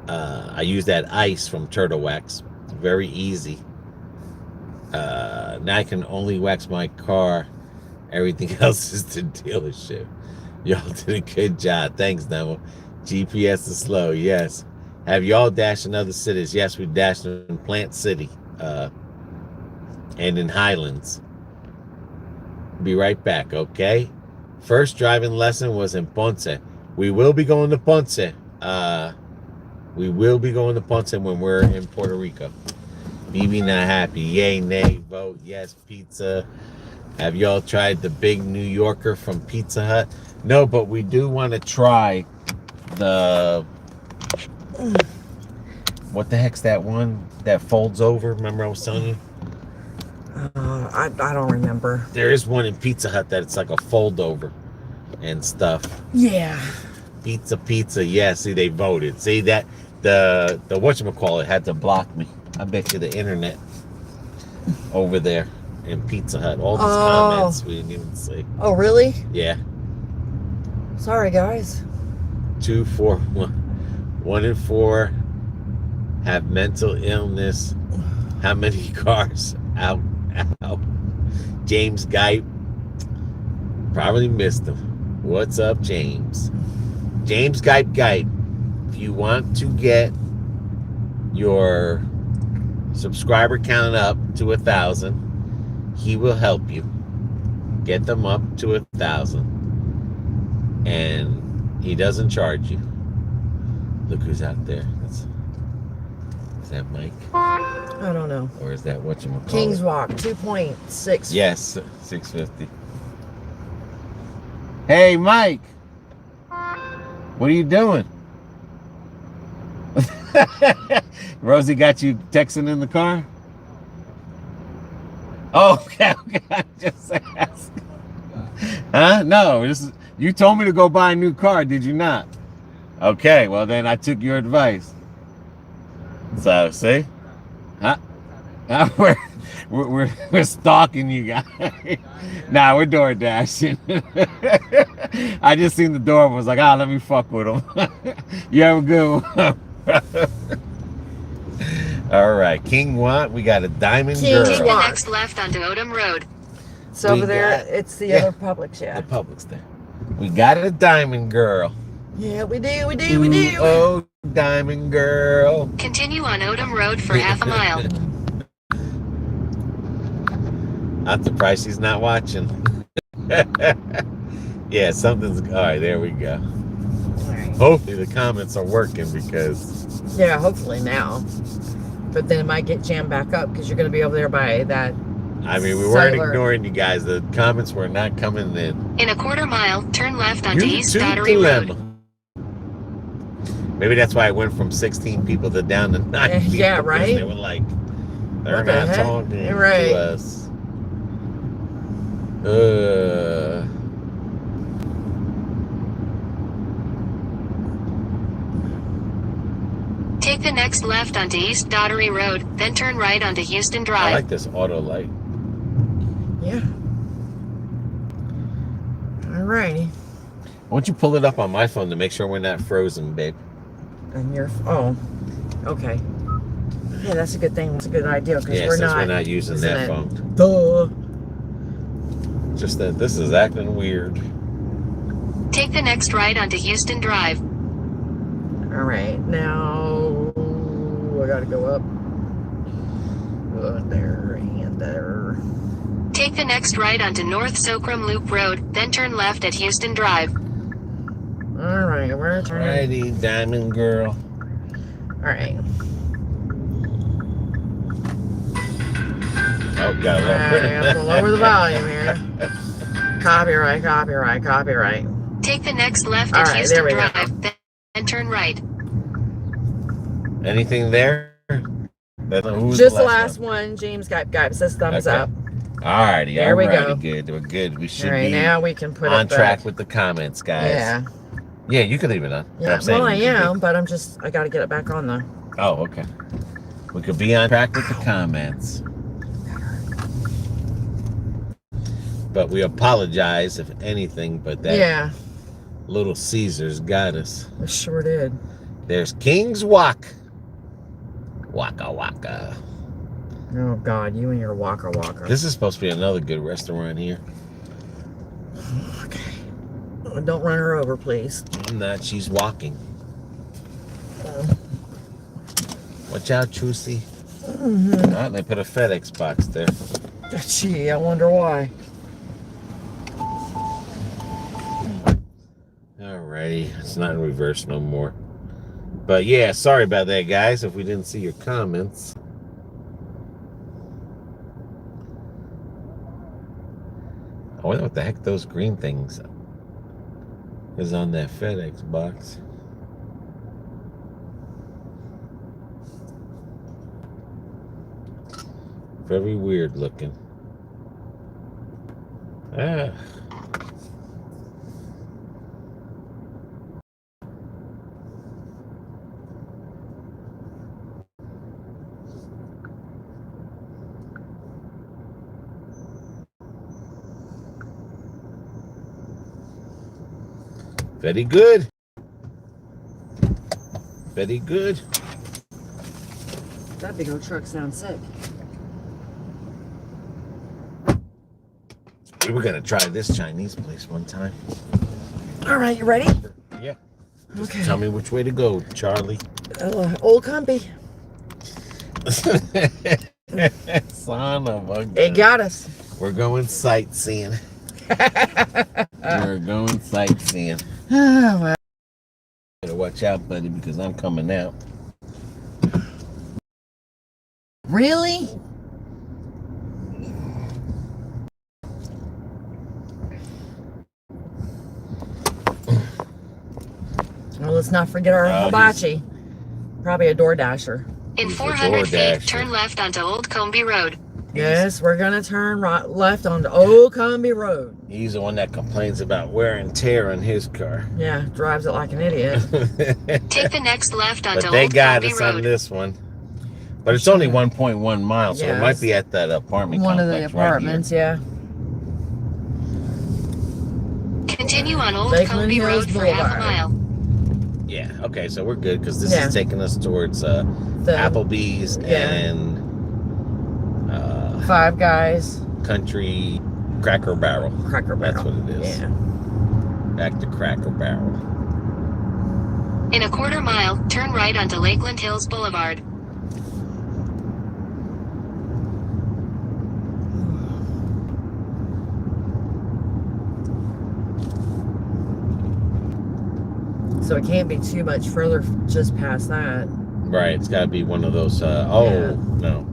[SPEAKER 2] I use that ice from Turtle Wax. It's very easy. Now I can only wax my car. Everything else is the dealership. Y'all did a good job. Thanks, Neville. GPS is slow. Yes. Have y'all dashed in other cities? Yes, we dashed in Plant City and in Highlands. Be right back, okay? First driving lesson was in Ponce. We will be going to Ponce. We will be going to Ponce when we're in Puerto Rico. BB not happy. Yay, nay, vote. Yes, pizza. Have y'all tried the big New Yorker from Pizza Hut? No, but we do want to try the... What the heck's that one that folds over? Remember I was telling you?
[SPEAKER 1] I don't remember.
[SPEAKER 2] There is one in Pizza Hut that it's like a fold over and stuff.
[SPEAKER 1] Yeah.
[SPEAKER 2] Pizza. Yeah, see, they voted. See that the whatchamacallit had to block me. I bet you the internet over there in Pizza Hut. All these comments we didn't even see.
[SPEAKER 1] Oh, really?
[SPEAKER 2] Yeah.
[SPEAKER 1] Sorry, guys.
[SPEAKER 2] 2, 4, 1 in 4 have mental illness. How many cars out? James Guy probably missed him. What's up, James? James Guy. If you want to get your subscriber count up to 1,000, he will help you get them up to 1,000, and he doesn't charge you. Look who's out there. Is that Mike?
[SPEAKER 1] I don't know.
[SPEAKER 2] Or is that whatchamacallit?
[SPEAKER 1] Kings Walk, 2.6.
[SPEAKER 2] Yes, 650. Hey, Mike. What are you doing? Rosie got you texting in the car? Oh, okay. I just asked. Huh? No, you told me to go buy a new car, did you not? Okay, well then I took your advice. So see, huh? Now we're stalking you guys. Nah, we're door dashing. I just seen the door and was like, let me fuck with them. You have a good one. All right, King Want, we got a diamond
[SPEAKER 1] King
[SPEAKER 2] girl.
[SPEAKER 3] Take the
[SPEAKER 1] Want.
[SPEAKER 3] next left onto Odom Road.
[SPEAKER 1] So
[SPEAKER 2] We
[SPEAKER 1] over there,
[SPEAKER 2] got-
[SPEAKER 1] it's the
[SPEAKER 2] yeah.
[SPEAKER 1] other Publix, yeah.
[SPEAKER 2] The Publix there. We got a diamond girl.
[SPEAKER 1] Yeah, we do.
[SPEAKER 2] Ooh, oh, diamond girl.
[SPEAKER 3] Continue on Odom Road for half a mile.
[SPEAKER 2] I'm surprised she's not watching. Yeah, something's... All right, there we go.
[SPEAKER 1] All right.
[SPEAKER 2] Hopefully the comments are working because...
[SPEAKER 1] Yeah, hopefully now. But then it might get jammed back up because you're going to be over there by that.
[SPEAKER 2] I mean, we weren't
[SPEAKER 1] Cellular.
[SPEAKER 2] ignoring you guys. The comments were not coming in.
[SPEAKER 3] In a quarter mile, turn left onto East
[SPEAKER 2] YouTube
[SPEAKER 3] Battery
[SPEAKER 2] dilemma.
[SPEAKER 3] Road.
[SPEAKER 2] Maybe that's why I went from 16 people to down to 9 people.
[SPEAKER 1] Yeah,
[SPEAKER 2] because
[SPEAKER 1] right?
[SPEAKER 2] They were like, they're
[SPEAKER 1] What the
[SPEAKER 2] not
[SPEAKER 1] heck?
[SPEAKER 2] talking
[SPEAKER 1] Right.
[SPEAKER 2] to us.
[SPEAKER 3] Take the next left onto East Daughtery Road, then turn right onto Houston
[SPEAKER 2] I
[SPEAKER 3] Drive.
[SPEAKER 2] like this auto light.
[SPEAKER 1] Yeah. All righty.
[SPEAKER 2] Why don't you pull it up on my phone to make sure we're not frozen, babe?
[SPEAKER 1] And you're... Oh, okay. Yeah, that's a good thing. That's a good idea because
[SPEAKER 2] Yeah,
[SPEAKER 1] we're
[SPEAKER 2] since
[SPEAKER 1] not...
[SPEAKER 2] we're not using
[SPEAKER 1] isn't
[SPEAKER 2] that
[SPEAKER 1] it?
[SPEAKER 2] phone.
[SPEAKER 1] Duh.
[SPEAKER 2] Just that this is acting weird.
[SPEAKER 3] Take the next right onto Houston Drive.
[SPEAKER 1] All right, now I gotta go up. There and there.
[SPEAKER 3] Take the next right onto North Socrum Loop Road, then turn left at Houston Drive.
[SPEAKER 1] All right, we're turning.
[SPEAKER 2] Righty, diamond girl.
[SPEAKER 1] All right.
[SPEAKER 2] Oh, got
[SPEAKER 1] All right, I have to lower the volume here. Copyright.
[SPEAKER 3] Take the next left
[SPEAKER 1] All
[SPEAKER 3] at
[SPEAKER 1] right,
[SPEAKER 3] Houston
[SPEAKER 1] there we go.
[SPEAKER 3] Drive, then turn right.
[SPEAKER 2] Anything there? Who's
[SPEAKER 1] Just the last one. James got says thumbs
[SPEAKER 2] Okay.
[SPEAKER 1] up.
[SPEAKER 2] Alrighty,
[SPEAKER 1] There we
[SPEAKER 2] alrighty,
[SPEAKER 1] go.
[SPEAKER 2] good. We're good. We should
[SPEAKER 1] All right,
[SPEAKER 2] be
[SPEAKER 1] now we can put
[SPEAKER 2] on
[SPEAKER 1] it back.
[SPEAKER 2] track with the comments, guys.
[SPEAKER 1] Yeah.
[SPEAKER 2] Yeah, you could leave it on.
[SPEAKER 1] Yeah.
[SPEAKER 2] I'm saying
[SPEAKER 1] Well, I
[SPEAKER 2] we could be-
[SPEAKER 1] am, but I got to get it back on though.
[SPEAKER 2] Oh, okay. We could be on track with the comments. But we apologize if anything, but that
[SPEAKER 1] Yeah,
[SPEAKER 2] Little Caesars got us.
[SPEAKER 1] it sure did.
[SPEAKER 2] There's King's Walk. Waka waka.
[SPEAKER 1] Oh God, you and your waka waka.
[SPEAKER 2] This is supposed to be another good restaurant here.
[SPEAKER 1] Okay. Oh, don't run her over, please.
[SPEAKER 2] I'm not. She's walking. Watch out, Trucy. Oh, they put a FedEx box there.
[SPEAKER 1] Gee, I wonder why.
[SPEAKER 2] Alrighty, it's not in reverse no more. But yeah, sorry about that, guys, if we didn't see your comments. I wonder what the heck those green things is on that FedEx box. Very weird looking. Ah. Very good. Very good.
[SPEAKER 1] That big old truck sounds sick.
[SPEAKER 2] We were gonna try this Chinese place one time.
[SPEAKER 1] All right, you ready?
[SPEAKER 2] Yeah. Just
[SPEAKER 1] Okay.
[SPEAKER 2] tell me which way to go, Charlie.
[SPEAKER 1] Old Compy.
[SPEAKER 2] Son of a
[SPEAKER 1] It got us.
[SPEAKER 2] We're going sightseeing. We're going sightseeing.
[SPEAKER 1] Oh, well.
[SPEAKER 2] Better watch out, buddy, because I'm coming out.
[SPEAKER 1] Really? Well, let's not forget our
[SPEAKER 2] Oh,
[SPEAKER 1] hibachi. Probably a Doordasher.
[SPEAKER 3] In
[SPEAKER 2] Use the
[SPEAKER 3] 400 feet,
[SPEAKER 2] Doordash.
[SPEAKER 3] turn left onto Old Comby Road.
[SPEAKER 1] Yes, we're gonna turn right left on the Old Cumbie Road.
[SPEAKER 2] He's the one that complains about wear and tear on his car.
[SPEAKER 1] Yeah, drives it like an idiot.
[SPEAKER 3] Take the next left onto
[SPEAKER 2] But they
[SPEAKER 3] Old
[SPEAKER 2] got
[SPEAKER 3] Cumbie
[SPEAKER 2] us on
[SPEAKER 3] Road.
[SPEAKER 2] this one. But it's only 1.1 miles, so it might
[SPEAKER 1] Yes.
[SPEAKER 2] be at that apartment
[SPEAKER 1] One of
[SPEAKER 2] complex
[SPEAKER 1] the apartments, yeah.
[SPEAKER 3] Continue on Old
[SPEAKER 1] Lakeland
[SPEAKER 3] Cumbie
[SPEAKER 1] Hills
[SPEAKER 3] Road for half a
[SPEAKER 1] Boulevard.
[SPEAKER 3] mile.
[SPEAKER 2] Yeah, okay, so we're good because this
[SPEAKER 1] Yeah.
[SPEAKER 2] is taking us towards
[SPEAKER 1] The
[SPEAKER 2] Applebee's and
[SPEAKER 1] Five Guys.
[SPEAKER 2] Country Cracker Barrel.
[SPEAKER 1] Cracker Barrel.
[SPEAKER 2] That's what it is.
[SPEAKER 1] Yeah.
[SPEAKER 2] Back to Cracker Barrel.
[SPEAKER 3] In a quarter mile, turn right onto Lakeland Hills Boulevard.
[SPEAKER 1] So it can't be too much further just past that.
[SPEAKER 2] Right, it's got to be one of those.
[SPEAKER 1] Yeah.
[SPEAKER 2] No.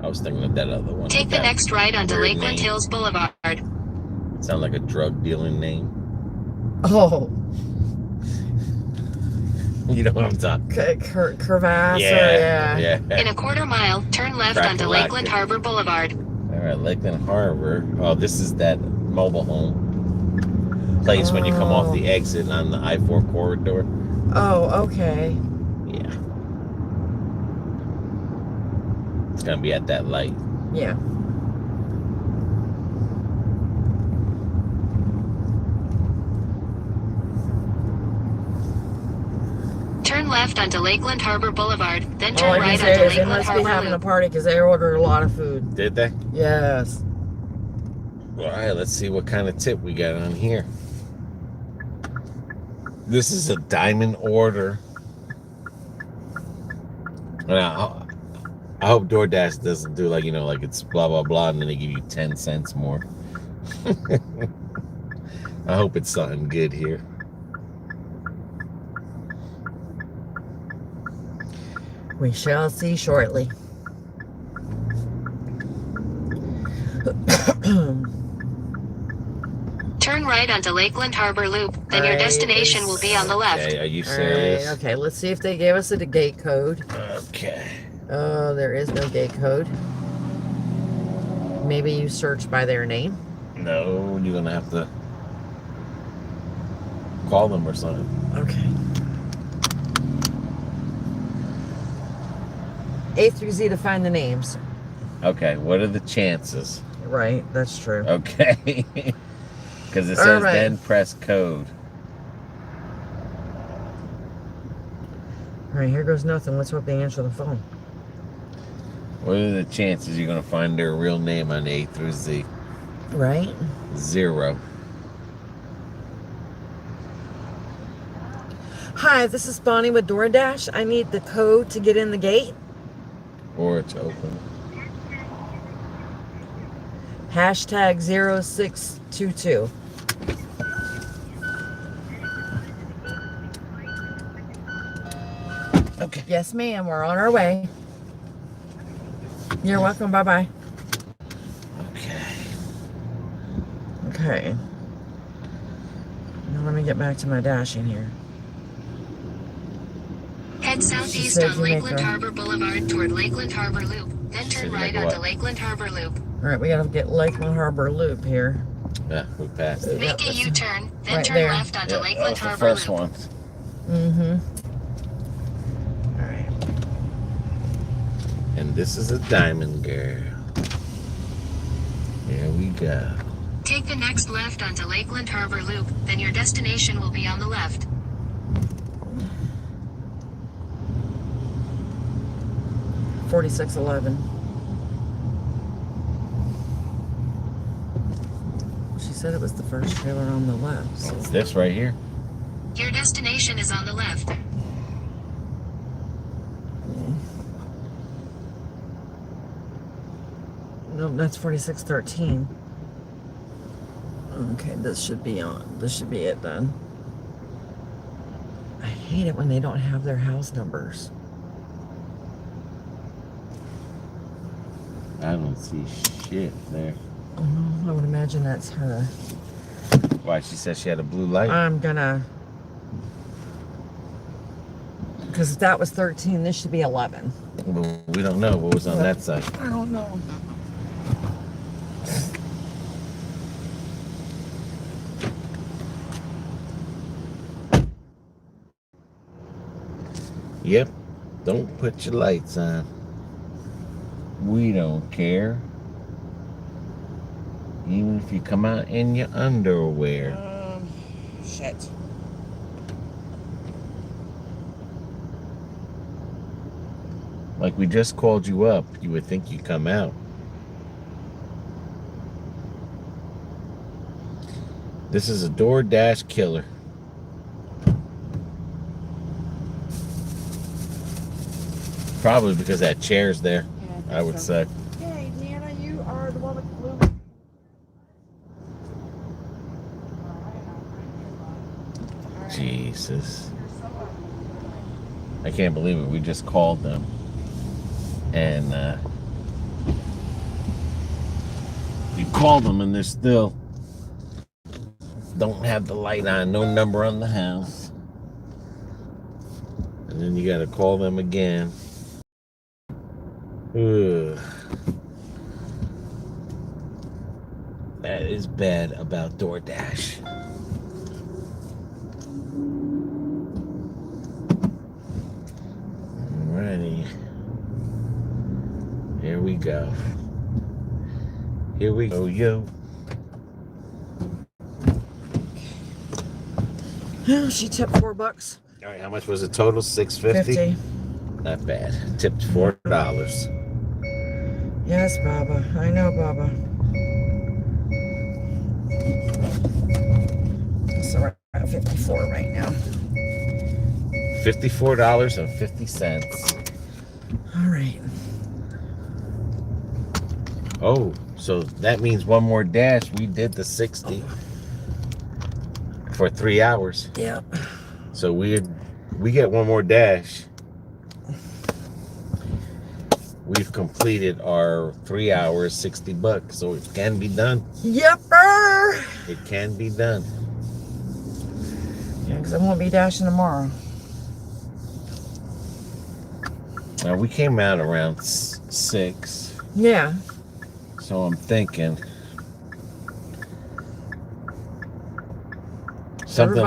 [SPEAKER 2] I was thinking of that other one.
[SPEAKER 3] Take the
[SPEAKER 2] That
[SPEAKER 3] next right onto
[SPEAKER 2] weird
[SPEAKER 3] Lakeland
[SPEAKER 2] name.
[SPEAKER 3] Hills Boulevard.
[SPEAKER 2] Sound like a drug dealing name.
[SPEAKER 1] Oh,
[SPEAKER 2] You know what I'm talking
[SPEAKER 1] crevasse.
[SPEAKER 2] Yeah.
[SPEAKER 3] In a quarter mile, turn left onto
[SPEAKER 2] Crack-a-lack.
[SPEAKER 3] Lakeland Harbor Boulevard.
[SPEAKER 2] All right, Lakeland Harbor. Oh, this is that mobile home place when you come off the exit on the I-4 corridor.
[SPEAKER 1] Oh, okay.
[SPEAKER 2] Yeah. It's going to be at that light.
[SPEAKER 1] Yeah.
[SPEAKER 3] Turn left onto Lakeland Harbor Boulevard, then
[SPEAKER 1] All
[SPEAKER 3] turn
[SPEAKER 1] I
[SPEAKER 3] right
[SPEAKER 1] can
[SPEAKER 3] onto
[SPEAKER 1] say is they
[SPEAKER 3] Lakeland
[SPEAKER 1] must be
[SPEAKER 3] Harbor
[SPEAKER 1] having a
[SPEAKER 3] Loop.
[SPEAKER 1] party because they ordered a lot of food.
[SPEAKER 2] Did they?
[SPEAKER 1] Yes.
[SPEAKER 2] All right, let's see what kind of tip we got on here. This is a diamond order. Now, I hope DoorDash doesn't do like it's blah, blah, blah, and then they give you 10 cents more. I hope it's something good here.
[SPEAKER 1] We shall see shortly.
[SPEAKER 3] Turn right onto Lakeland Harbor Loop, then your destination will be on the left.
[SPEAKER 2] Okay, are you
[SPEAKER 1] All right,
[SPEAKER 2] serious?
[SPEAKER 1] okay, let's see if they gave us a gate code.
[SPEAKER 2] Okay.
[SPEAKER 1] Oh, there is no gate code. Maybe you search by their name.
[SPEAKER 2] No, you're gonna have to call them or something.
[SPEAKER 1] Okay. A through Z to find the names.
[SPEAKER 2] Okay, what are the chances?
[SPEAKER 1] Right, that's true.
[SPEAKER 2] Okay. Because it
[SPEAKER 1] All
[SPEAKER 2] says
[SPEAKER 1] right.
[SPEAKER 2] then press code.
[SPEAKER 1] All right, here goes nothing. Let's hope they answer the phone.
[SPEAKER 2] What are the chances you're gonna find their real name on A through Z?
[SPEAKER 1] Right?
[SPEAKER 2] 0.
[SPEAKER 1] Hi, this is Bonnie with Doordash. I need the code to get in the gate.
[SPEAKER 2] Or it's open.
[SPEAKER 1] Hashtag 0622.
[SPEAKER 2] Okay.
[SPEAKER 1] Yes, ma'am. We're on our way. You're welcome. Bye-bye.
[SPEAKER 2] Okay.
[SPEAKER 1] Okay. Now let me get back to my dashing here.
[SPEAKER 3] Head southeast
[SPEAKER 1] said
[SPEAKER 3] on
[SPEAKER 1] Jamaica.
[SPEAKER 3] Lakeland Harbor Boulevard toward Lakeland Harbor Loop, then turn right
[SPEAKER 2] Jamaica
[SPEAKER 3] onto
[SPEAKER 2] what?
[SPEAKER 3] Lakeland Harbor Loop.
[SPEAKER 1] All right, we got to get Lakeland Harbor Loop here.
[SPEAKER 2] Yeah, we passed it.
[SPEAKER 3] Make a U-turn, then
[SPEAKER 1] Right
[SPEAKER 3] turn
[SPEAKER 1] there.
[SPEAKER 3] left onto
[SPEAKER 2] Yeah,
[SPEAKER 3] Lakeland
[SPEAKER 2] that was the
[SPEAKER 3] Harbor
[SPEAKER 2] first
[SPEAKER 3] Loop.
[SPEAKER 2] one.
[SPEAKER 1] Mm-hmm. All right.
[SPEAKER 2] And this is a diamond girl. Here we go.
[SPEAKER 3] Take the next left onto Lakeland Harbor Loop, then your destination will be on the left.
[SPEAKER 1] $46.11. She said it was the first trailer on the left. So.
[SPEAKER 2] It's this right here.
[SPEAKER 3] Your destination is on the left.
[SPEAKER 1] Nope, that's 4613. Okay, this should be on. This should be it then. I hate it when they don't have their house numbers.
[SPEAKER 2] I don't see shit there.
[SPEAKER 1] Oh no, I would imagine that's her.
[SPEAKER 2] Why? She said she had a blue light.
[SPEAKER 1] I'm gonna. Because if that was 13, this should be 11.
[SPEAKER 2] Well, we don't know what was on that side.
[SPEAKER 1] I don't know.
[SPEAKER 2] Yep. Don't put your lights on. We don't care. Even if you come out in your underwear.
[SPEAKER 1] Shit.
[SPEAKER 2] Like we just called you up. You would think you'd come out. This is a Doordash killer. Probably because that chair's there,
[SPEAKER 1] Yeah,
[SPEAKER 2] I would say.
[SPEAKER 1] Hey, Nana, you are the one with the blue.
[SPEAKER 2] Jesus. I can't believe it. We just called them. And you called them and they're still don't have the light on, no number on the house. And then you gotta call them again. Ugh. That is bad about DoorDash. Alrighty. Here we go. Here we go, yo.
[SPEAKER 1] She tipped $4.
[SPEAKER 2] All right, how much was it total? $6.50?
[SPEAKER 1] 50.
[SPEAKER 2] Not bad. Tipped $4.
[SPEAKER 1] Yes, Baba. I know, Baba. So we're at 54 right now.
[SPEAKER 2] $54.50.
[SPEAKER 1] All right.
[SPEAKER 2] Oh, so that means one more dash. We did the 60 for 3 hours.
[SPEAKER 1] Yep.
[SPEAKER 2] So we get one more dash. We've completed our 3 hours, $60. So it can be done.
[SPEAKER 1] Yepper.
[SPEAKER 2] It can be done.
[SPEAKER 1] Yeah, because I won't be dashing tomorrow.
[SPEAKER 2] Now we came out around 6.
[SPEAKER 1] Yeah.
[SPEAKER 2] So I'm thinking something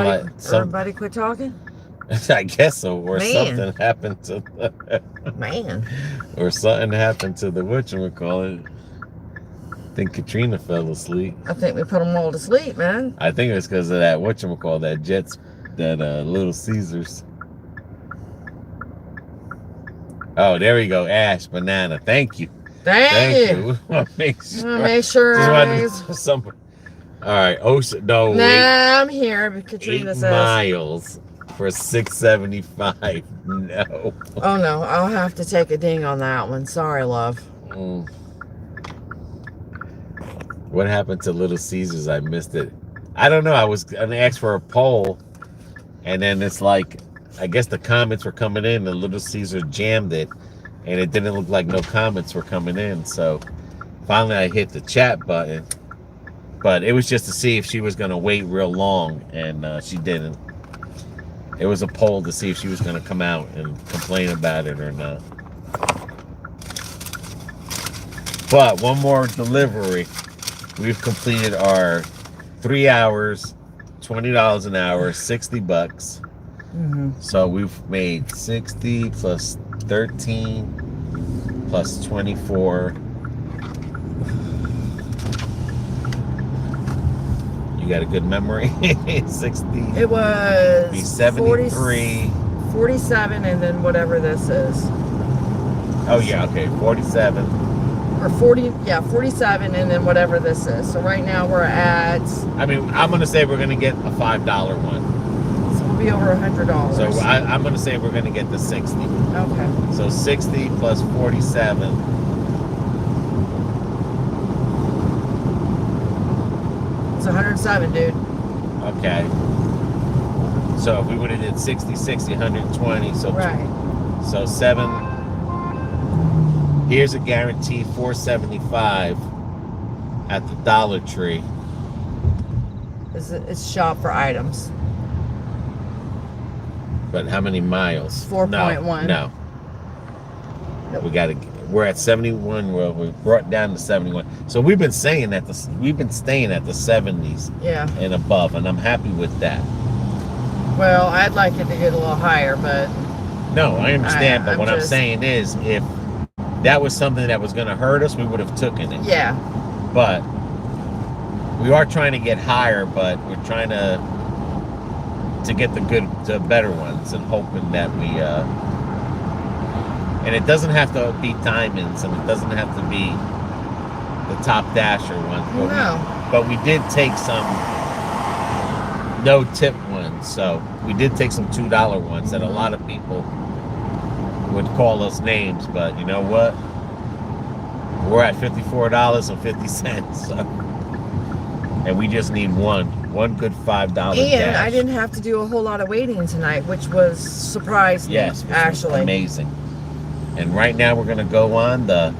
[SPEAKER 1] everybody quit talking?
[SPEAKER 2] I guess so. Or
[SPEAKER 1] Man.
[SPEAKER 2] something happened to the
[SPEAKER 1] Man.
[SPEAKER 2] or something happened to the whatchamacallit. I think Katrina fell asleep.
[SPEAKER 1] I think we put them all to sleep, man.
[SPEAKER 2] I think it was because of that whatchamacallit, that Jets, that Little Caesars. Oh, there we go. Ash, banana. Thank you.
[SPEAKER 1] Thank you.
[SPEAKER 2] We want to make sure.
[SPEAKER 1] Make sure.
[SPEAKER 2] Just wanted to- somebody. All right. Ocean. No.
[SPEAKER 1] Nah,
[SPEAKER 2] wait.
[SPEAKER 1] I'm here. Katrina
[SPEAKER 2] 8
[SPEAKER 1] says.
[SPEAKER 2] miles for $6.75. No.
[SPEAKER 1] Oh no, I'll have to take a ding on that one. Sorry, love.
[SPEAKER 2] What happened to Little Caesars? I missed it. I don't know. I was gonna ask for a poll, and then it's like, I guess the comments were coming in, and Little Caesar jammed it, and it didn't look like no comments were coming in. So finally, I hit the chat button, but it was just to see if she was gonna wait real long, and she didn't. It was a poll to see if she was gonna come out and complain about it or not. But one more delivery. We've completed our 3 hours, $20 an hour, $60.
[SPEAKER 1] Mm-hmm.
[SPEAKER 2] So we've made 60 plus 13 plus 24. You got a good memory? 60.
[SPEAKER 1] It was
[SPEAKER 2] Be 73.
[SPEAKER 1] 47, and then whatever this is.
[SPEAKER 2] Oh yeah, okay, 47.
[SPEAKER 1] Or 40, yeah, 47, and then whatever this is. So right now we're at,
[SPEAKER 2] I mean, I'm gonna say we're gonna get a $5 one.
[SPEAKER 1] so we'll be over $100.
[SPEAKER 2] So I'm gonna say we're gonna get the 60.
[SPEAKER 1] Okay.
[SPEAKER 2] So 60 plus 47.
[SPEAKER 1] It's 107, dude.
[SPEAKER 2] Okay. So if we would have did 60, 60, 120. So
[SPEAKER 1] Right.
[SPEAKER 2] So 7. Here's a guaranteed $4.75 at the Dollar Tree.
[SPEAKER 1] It's shop for items.
[SPEAKER 2] But how many miles?
[SPEAKER 1] 4.1.
[SPEAKER 2] No.
[SPEAKER 1] Nope.
[SPEAKER 2] We're at 71. Well, we brought down to 71. So we've been staying at the 70s
[SPEAKER 1] Yeah.
[SPEAKER 2] and above, and I'm happy with that.
[SPEAKER 1] Well, I'd like it to get a little higher, but
[SPEAKER 2] No, I understand, but
[SPEAKER 1] I'm
[SPEAKER 2] what I'm
[SPEAKER 1] just-
[SPEAKER 2] saying is, if that was something that was going to hurt us, we would have taken it.
[SPEAKER 1] Yeah.
[SPEAKER 2] But we are trying to get higher, but we're trying to get the better ones, and hoping that we and it doesn't have to be diamonds, and it doesn't have to be the top dasher ones. But we did take some no tip ones, so we did take some $2 ones that a lot of people would call us names, but you know what? We're at $54.50, so, and we just need one good $5
[SPEAKER 1] And
[SPEAKER 2] dash.
[SPEAKER 1] I didn't have to do a whole lot of waiting tonight, which was surprising.
[SPEAKER 2] Yes, which was
[SPEAKER 1] actually
[SPEAKER 2] amazing. And right now we're gonna go on the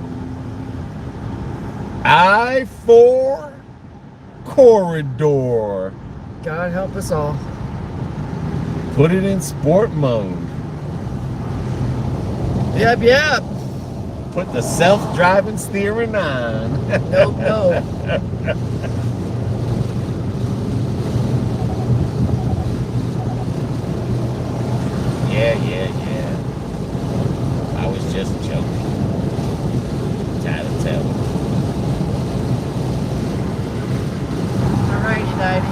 [SPEAKER 2] I-4 corridor.
[SPEAKER 1] God help us all.
[SPEAKER 2] Put it in sport mode.
[SPEAKER 1] Yep, yep.
[SPEAKER 2] Put the self-driving steering on.
[SPEAKER 1] Nope, no.
[SPEAKER 2] Yeah. I was just joking. Tired of telling.
[SPEAKER 1] Alrighty, Daddy.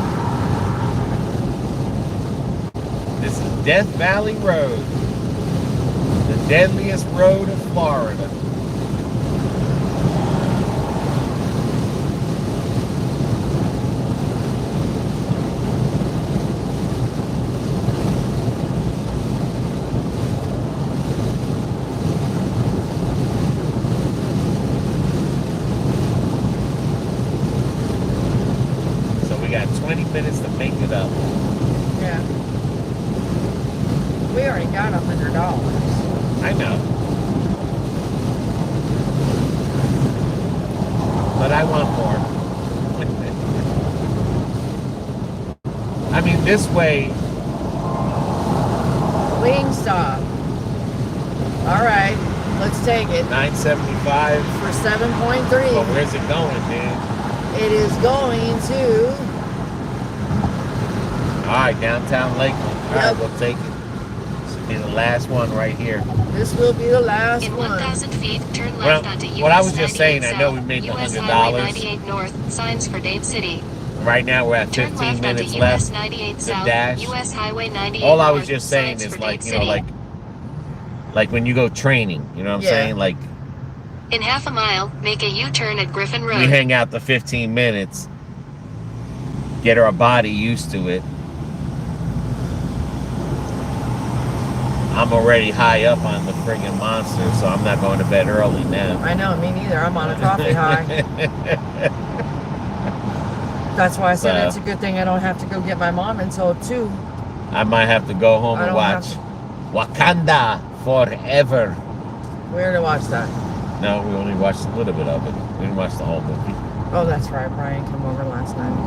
[SPEAKER 2] This is Death Valley Road, the deadliest road of Florida. So we got 20 minutes to make it up.
[SPEAKER 1] Yeah. We already got $100.
[SPEAKER 2] I know. But I want more. I mean, this way,
[SPEAKER 1] Wingstop. Alright, let's take it.
[SPEAKER 2] $9.75.
[SPEAKER 1] For
[SPEAKER 2] But
[SPEAKER 1] 7.3.
[SPEAKER 2] where's it going, man?
[SPEAKER 1] It is going to...
[SPEAKER 2] All right, downtown Lakeland. All right,
[SPEAKER 1] Yep.
[SPEAKER 2] we'll take it. This will be the last one right here.
[SPEAKER 1] This will be the last
[SPEAKER 3] In
[SPEAKER 1] one.
[SPEAKER 3] 1,000 feet, turn
[SPEAKER 2] Well,
[SPEAKER 3] left onto US
[SPEAKER 2] what I was just saying, I know we
[SPEAKER 3] 98
[SPEAKER 2] made the
[SPEAKER 3] South, US
[SPEAKER 2] $100.
[SPEAKER 3] Highway 98 North, signs for Dade City.
[SPEAKER 2] Right now, we're at
[SPEAKER 3] Turn
[SPEAKER 2] 15
[SPEAKER 3] left
[SPEAKER 2] minutes
[SPEAKER 3] onto
[SPEAKER 2] left.
[SPEAKER 3] US 98
[SPEAKER 2] to
[SPEAKER 3] South,
[SPEAKER 2] dash.
[SPEAKER 3] US Highway 98
[SPEAKER 2] All I was
[SPEAKER 3] North,
[SPEAKER 2] just saying
[SPEAKER 3] signs
[SPEAKER 2] is
[SPEAKER 3] for
[SPEAKER 2] like,
[SPEAKER 3] Dade
[SPEAKER 2] you know,
[SPEAKER 3] City.
[SPEAKER 2] like when you go training, you know what I'm
[SPEAKER 1] Yeah.
[SPEAKER 2] saying? Like,
[SPEAKER 3] In half a mile, make a U-turn at Griffin Road.
[SPEAKER 2] we hang out the 15 minutes, get our body used to it. I'm already high up on the friggin' monster, so I'm not going to bed early now.
[SPEAKER 1] I know, me neither. I'm on a coffee high. That's why I said
[SPEAKER 2] So-
[SPEAKER 1] it's a good thing I don't have to go get my mom until 2.
[SPEAKER 2] I might have to go home
[SPEAKER 1] I
[SPEAKER 2] and
[SPEAKER 1] don't
[SPEAKER 2] watch
[SPEAKER 1] have
[SPEAKER 2] Wakanda Forever.
[SPEAKER 1] Where to watch that?
[SPEAKER 2] No, we only watched a little bit of it. We didn't watch the whole movie.
[SPEAKER 1] Oh, that's right. Brian came over last night.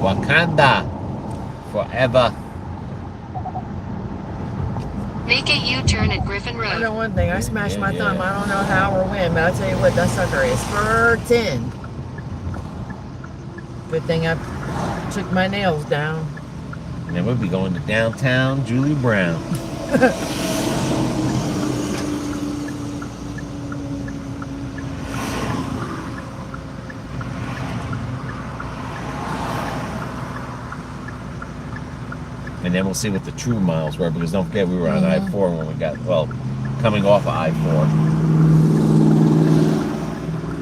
[SPEAKER 2] Wakanda Forever.
[SPEAKER 3] Make a U-turn at Griffin
[SPEAKER 1] I
[SPEAKER 3] Road.
[SPEAKER 1] know one thing. I smashed my
[SPEAKER 2] Yeah.
[SPEAKER 1] thumb. I don't know how or when, but I'll tell you what, that sucker is for 10. Good thing I took my nails down.
[SPEAKER 2] And then we'll be going to downtown Julie Brown. And then we'll see what the true miles were, because don't forget we were on I-4 when we got, well, coming off of I-4.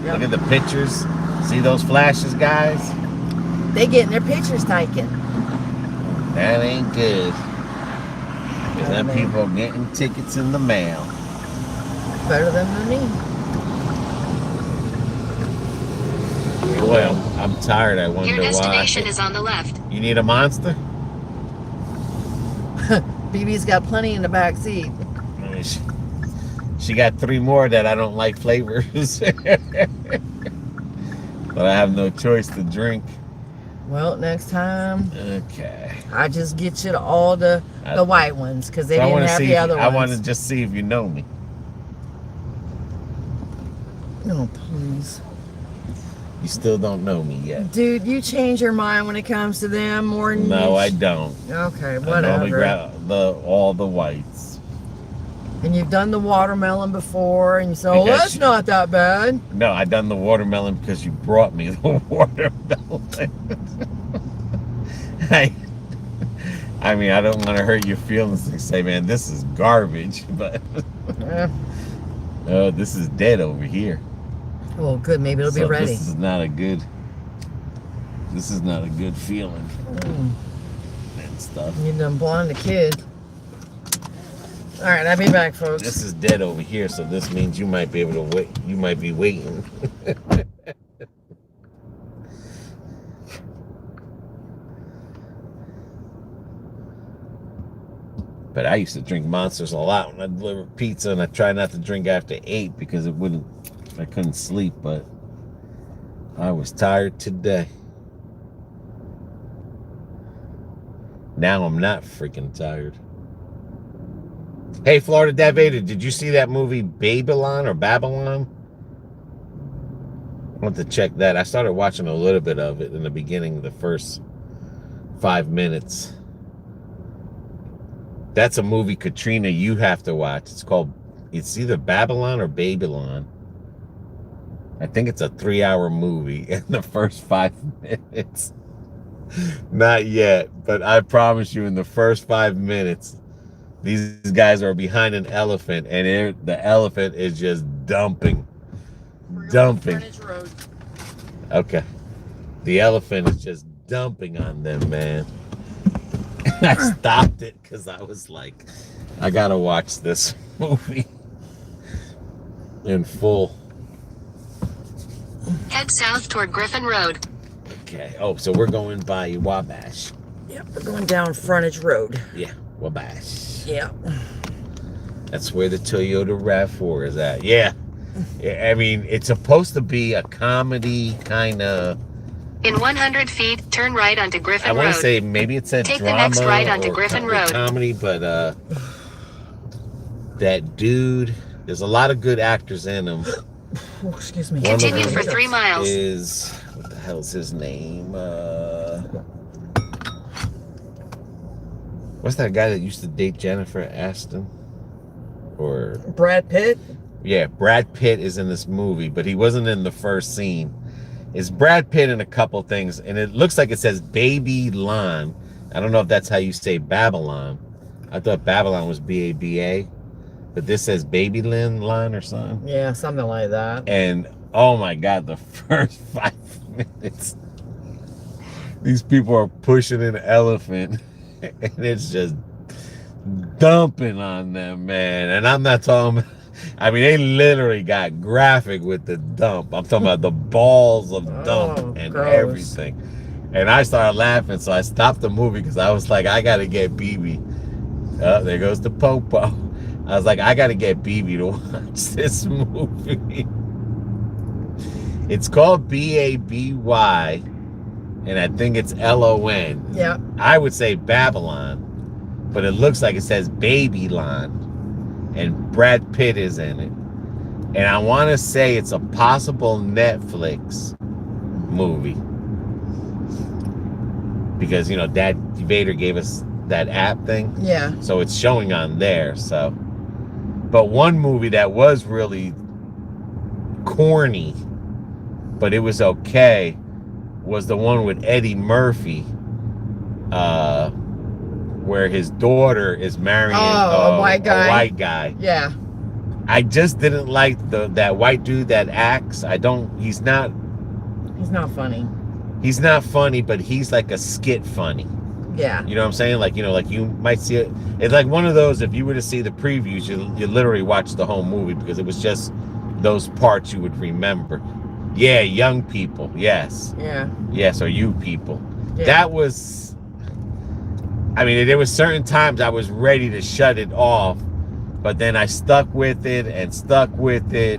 [SPEAKER 1] Yep.
[SPEAKER 2] Look at the pictures. See those flashes, guys?
[SPEAKER 1] They getting their pictures taken.
[SPEAKER 2] That ain't good. Because
[SPEAKER 1] Oh,
[SPEAKER 2] them
[SPEAKER 1] man.
[SPEAKER 2] people getting tickets in the mail.
[SPEAKER 1] Better than me.
[SPEAKER 2] Well, I'm tired. I wonder
[SPEAKER 3] Your
[SPEAKER 2] why.
[SPEAKER 3] destination is on the left.
[SPEAKER 2] You need a monster?
[SPEAKER 1] BB's got plenty in the back seat.
[SPEAKER 2] I mean, she got 3 more that I don't like flavors. But I have no choice to drink.
[SPEAKER 1] Well, next time
[SPEAKER 2] Okay.
[SPEAKER 1] I just get you all the white ones because they
[SPEAKER 2] So I
[SPEAKER 1] didn't
[SPEAKER 2] wanna
[SPEAKER 1] have
[SPEAKER 2] see
[SPEAKER 1] the
[SPEAKER 2] if-
[SPEAKER 1] other
[SPEAKER 2] I
[SPEAKER 1] ones.
[SPEAKER 2] want to just see if you know me.
[SPEAKER 1] Oh, please.
[SPEAKER 2] You still don't know me yet.
[SPEAKER 1] Dude, you change your mind when it comes to them more than
[SPEAKER 2] No, I don't.
[SPEAKER 1] Okay,
[SPEAKER 2] I
[SPEAKER 1] whatever.
[SPEAKER 2] normally grab all the whites.
[SPEAKER 1] And you've done the watermelon before, and you say, "Oh, that's not that bad."
[SPEAKER 2] No, I done the watermelon because you brought me the watermelon. I mean, I don't want to hurt your feelings and say, man, this is garbage, but this is dead over here.
[SPEAKER 1] Well, good. Maybe it'll be ready.
[SPEAKER 2] This is not a good feeling and stuff.
[SPEAKER 1] You done blind the kid. All right, I'll be back, folks.
[SPEAKER 2] This is dead over here, so this means you might be able to wait. You might be waiting. But I used to drink Monsters a lot when I delivered pizza, and I try not to drink after 8 because I couldn't sleep, but I was tired today. Now I'm not freaking tired. Hey, Florida Dad Vader, did you see that movie Babylon or Babylon? I want to check that. I started watching a little bit of it in the beginning, the first 5 minutes. That's a movie, Katrina, you have to watch. It's either Babylon or Babylon. I think it's a 3-hour movie in the first 5 minutes. Not yet, but I promise you in the first 5 minutes, these guys are behind an elephant, and the elephant is just dumping. Okay. The elephant is just dumping on them, man. I stopped it because I was like, I gotta watch this movie in full.
[SPEAKER 3] Head south toward Griffin Road.
[SPEAKER 2] Okay. Oh, so we're going by Wabash.
[SPEAKER 1] Yep, we're going down Frontage Road.
[SPEAKER 2] Yeah, Wabash.
[SPEAKER 1] Yeah.
[SPEAKER 2] That's where the Toyota RAV4 is at. Yeah. I mean, it's supposed to be a comedy kind of.
[SPEAKER 3] In 100 feet, turn right onto Griffin Road.
[SPEAKER 2] I want to say maybe it said
[SPEAKER 3] Take
[SPEAKER 2] drama
[SPEAKER 3] the next right onto
[SPEAKER 2] or
[SPEAKER 3] Griffin Road.
[SPEAKER 2] Comedy, but that dude, there's a lot of good actors in him.
[SPEAKER 1] Oh, excuse me.
[SPEAKER 3] Continue for 3 miles.
[SPEAKER 2] What the hell's his name? What's that guy that used to date Jennifer Aniston? Or
[SPEAKER 1] Brad Pitt?
[SPEAKER 2] Yeah, Brad Pitt is in this movie, but he wasn't in the first scene. It's Brad Pitt in a couple things, and it looks like it says Babylon. I don't know if that's how you say Babylon. I thought Babylon was B-A-B-A, but this says Babylon or something.
[SPEAKER 1] Yeah, something like that.
[SPEAKER 2] And oh my God, the first 5 minutes, these people are pushing an elephant, and it's just dumping on them, man. And I'm not talking. I mean, they literally got graphic with the dump. I'm talking about the balls of dump and
[SPEAKER 1] gross.
[SPEAKER 2] Everything. And I started laughing, so I stopped the movie because I was like, I got to get BB. Oh, there goes the Popo. I was like, I got to get BB to watch this movie. It's called B-A-B-Y, and I think it's L-O-N.
[SPEAKER 1] Yeah.
[SPEAKER 2] I would say Babylon, but it looks like it says Babylon. And Brad Pitt is in it. And I want to say it's a possible Netflix movie. Because, you know, Dad Vader gave us that app thing.
[SPEAKER 1] Yeah.
[SPEAKER 2] So it's showing on there. So, but one movie that was really corny, but it was okay, was the one with Eddie Murphy. Where his daughter is marrying
[SPEAKER 1] a white guy. Yeah.
[SPEAKER 2] I just didn't like that white dude that acts. He's not
[SPEAKER 1] funny.
[SPEAKER 2] He's not funny, but he's like a skit funny.
[SPEAKER 1] Yeah.
[SPEAKER 2] You know what I'm saying? Like, you know, like you might see it. It's like one of those, if you were to see the previews, you literally watch the whole movie because it was just those parts you would remember. Yeah, young people. Yes.
[SPEAKER 1] Yeah.
[SPEAKER 2] Yes, or you people.
[SPEAKER 1] Yeah.
[SPEAKER 2] That was... I mean, there was certain times I was ready to shut it off, but then I stuck with it, and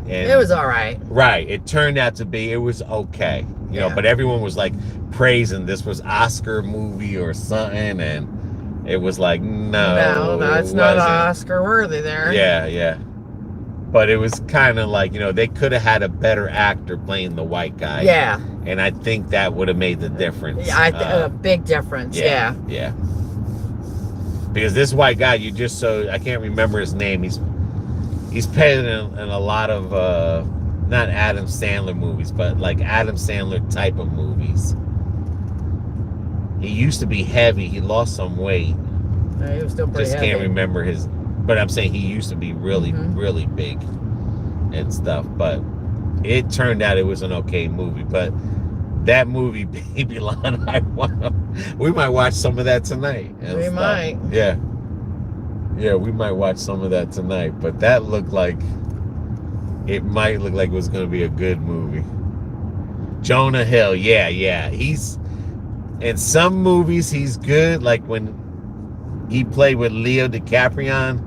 [SPEAKER 2] it
[SPEAKER 1] was all right.
[SPEAKER 2] Right. It turned out to be, it was okay. You know, but everyone was like praising this was Oscar movie or something, and it was like, no,
[SPEAKER 1] it's not Oscar worthy there.
[SPEAKER 2] Yeah. But it was kind of like, you know, they could have had a better actor playing the white guy.
[SPEAKER 1] Yeah.
[SPEAKER 2] And I think that would have made the difference.
[SPEAKER 1] Yeah, a big difference. Yeah.
[SPEAKER 2] Yeah. Because this white guy, I can't remember his name. He's played in a lot of not Adam Sandler movies, but like Adam Sandler type of movies. He used to be heavy. He lost some weight.
[SPEAKER 1] He was still pretty
[SPEAKER 2] Just
[SPEAKER 1] heavy.
[SPEAKER 2] can't remember his. But I'm saying he used to be really, really big and stuff. But it turned out it was an okay movie. But that movie, Babylon, we might watch some of that tonight.
[SPEAKER 1] We might.
[SPEAKER 2] Yeah. Yeah, we might watch some of that tonight. But that looked like it might look like it was going to be a good movie. Jonah Hill, yeah. He's in some movies he's good, like when he played with Leo DiCaprio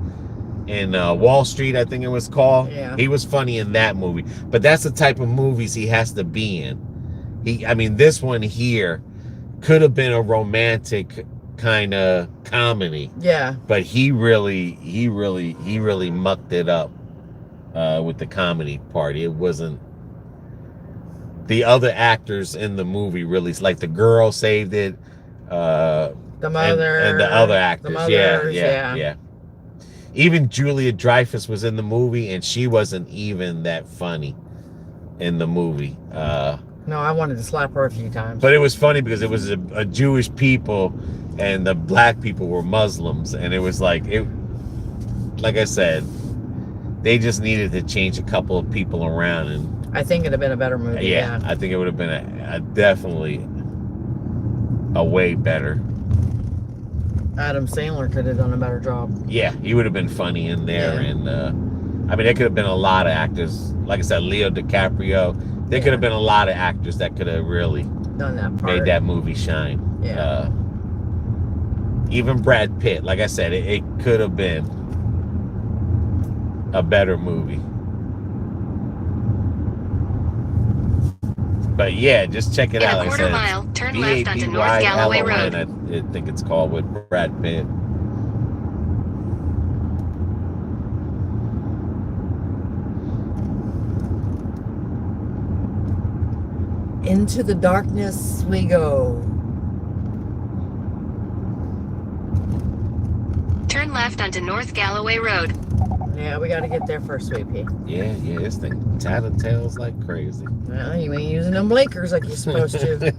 [SPEAKER 2] in Wall Street, I think it was called.
[SPEAKER 1] Yeah.
[SPEAKER 2] He was funny in that movie. But that's the type of movies he has to be in. This one here could have been a romantic kind of comedy.
[SPEAKER 1] Yeah.
[SPEAKER 2] But he really mucked it up with the comedy part. It wasn't. The other actors in the movie really, like the girl saved it.
[SPEAKER 1] The mother
[SPEAKER 2] and the other actors.
[SPEAKER 1] The mothers,
[SPEAKER 2] Yeah. Even Julia Dreyfus was in the movie, and she wasn't even that funny in the movie.
[SPEAKER 1] No, I wanted to slap her a few times.
[SPEAKER 2] But it was funny because it was a Jewish people, and the black people were Muslims, and it was like I said, they just needed to change a couple of people around, and
[SPEAKER 1] I think it'd have been a better movie. Yeah.
[SPEAKER 2] I think it would have been a definitely a way better.
[SPEAKER 1] Adam Sandler could have done a better job.
[SPEAKER 2] Yeah, he would have been funny in there, and there could have been a lot of actors. Like I said, Leo DiCaprio. There could have been a lot of actors that could have really
[SPEAKER 1] done that part.
[SPEAKER 2] Made that movie shine.
[SPEAKER 1] Yeah.
[SPEAKER 2] Even Brad Pitt. Like I said, it could have been a better movie. But yeah, just check it out.
[SPEAKER 3] In a quarter mile, turn left onto North Galloway Road.
[SPEAKER 2] I think it's called, with Brad Pitt.
[SPEAKER 1] Into the darkness we go.
[SPEAKER 3] Turn left onto North Galloway Road.
[SPEAKER 1] Yeah, we got to get there first, Sweet Pea.
[SPEAKER 2] Yeah, this thing tattletales like crazy.
[SPEAKER 1] Well, you ain't using them blinkers like you're supposed to.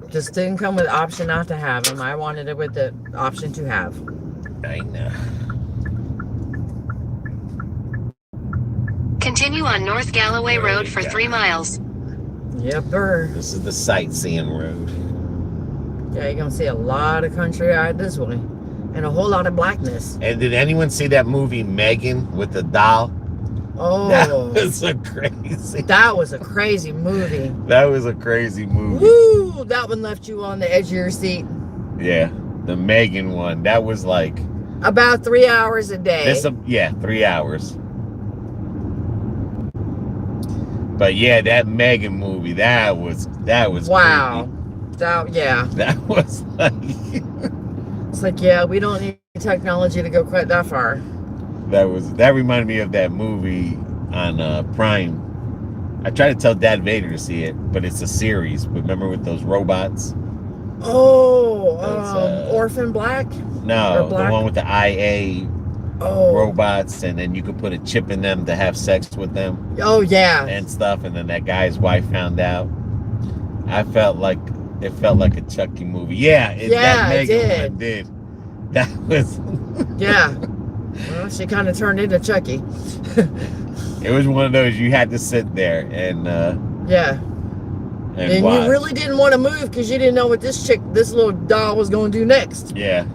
[SPEAKER 1] Just didn't come with the option not to have them. I wanted it with the option to have.
[SPEAKER 2] I know.
[SPEAKER 3] Continue on North Galloway Road for 3 miles.
[SPEAKER 1] Yep, sir.
[SPEAKER 2] This is the sightseeing road.
[SPEAKER 1] Yeah, you're going to see a lot of country out this way. And a whole lot of blackness.
[SPEAKER 2] And did anyone see that movie Megan with the doll?
[SPEAKER 1] Oh.
[SPEAKER 2] That was a crazy.
[SPEAKER 1] That was a crazy movie.
[SPEAKER 2] That was a crazy movie.
[SPEAKER 1] Woo! That one left you on the edge of your seat.
[SPEAKER 2] Yeah, the Megan one. That was like
[SPEAKER 1] about 3 hours a day.
[SPEAKER 2] 3 hours. But yeah, that Megan movie, that was
[SPEAKER 1] wow.
[SPEAKER 2] creepy.
[SPEAKER 1] That
[SPEAKER 2] was like
[SPEAKER 1] it's like, yeah, we don't need technology to go quite that far.
[SPEAKER 2] That reminded me of that movie on Prime. I tried to tell Dad Vader to see it, but it's a series. Remember with those robots?
[SPEAKER 1] Oh, Orphan Black?
[SPEAKER 2] No, the one with the IA robots, and then you could put a chip in them to have sex with them.
[SPEAKER 1] Oh, yeah.
[SPEAKER 2] And stuff, and then that guy's wife found out. It felt like a Chucky movie. Yeah, that Megan did. That was...
[SPEAKER 1] yeah. Well, she kind of turned into Chucky.
[SPEAKER 2] It was one of those you had to sit there and
[SPEAKER 1] yeah. And
[SPEAKER 2] watch.
[SPEAKER 1] You really didn't want to move because you didn't know what this little doll was going to do next.
[SPEAKER 2] Yeah.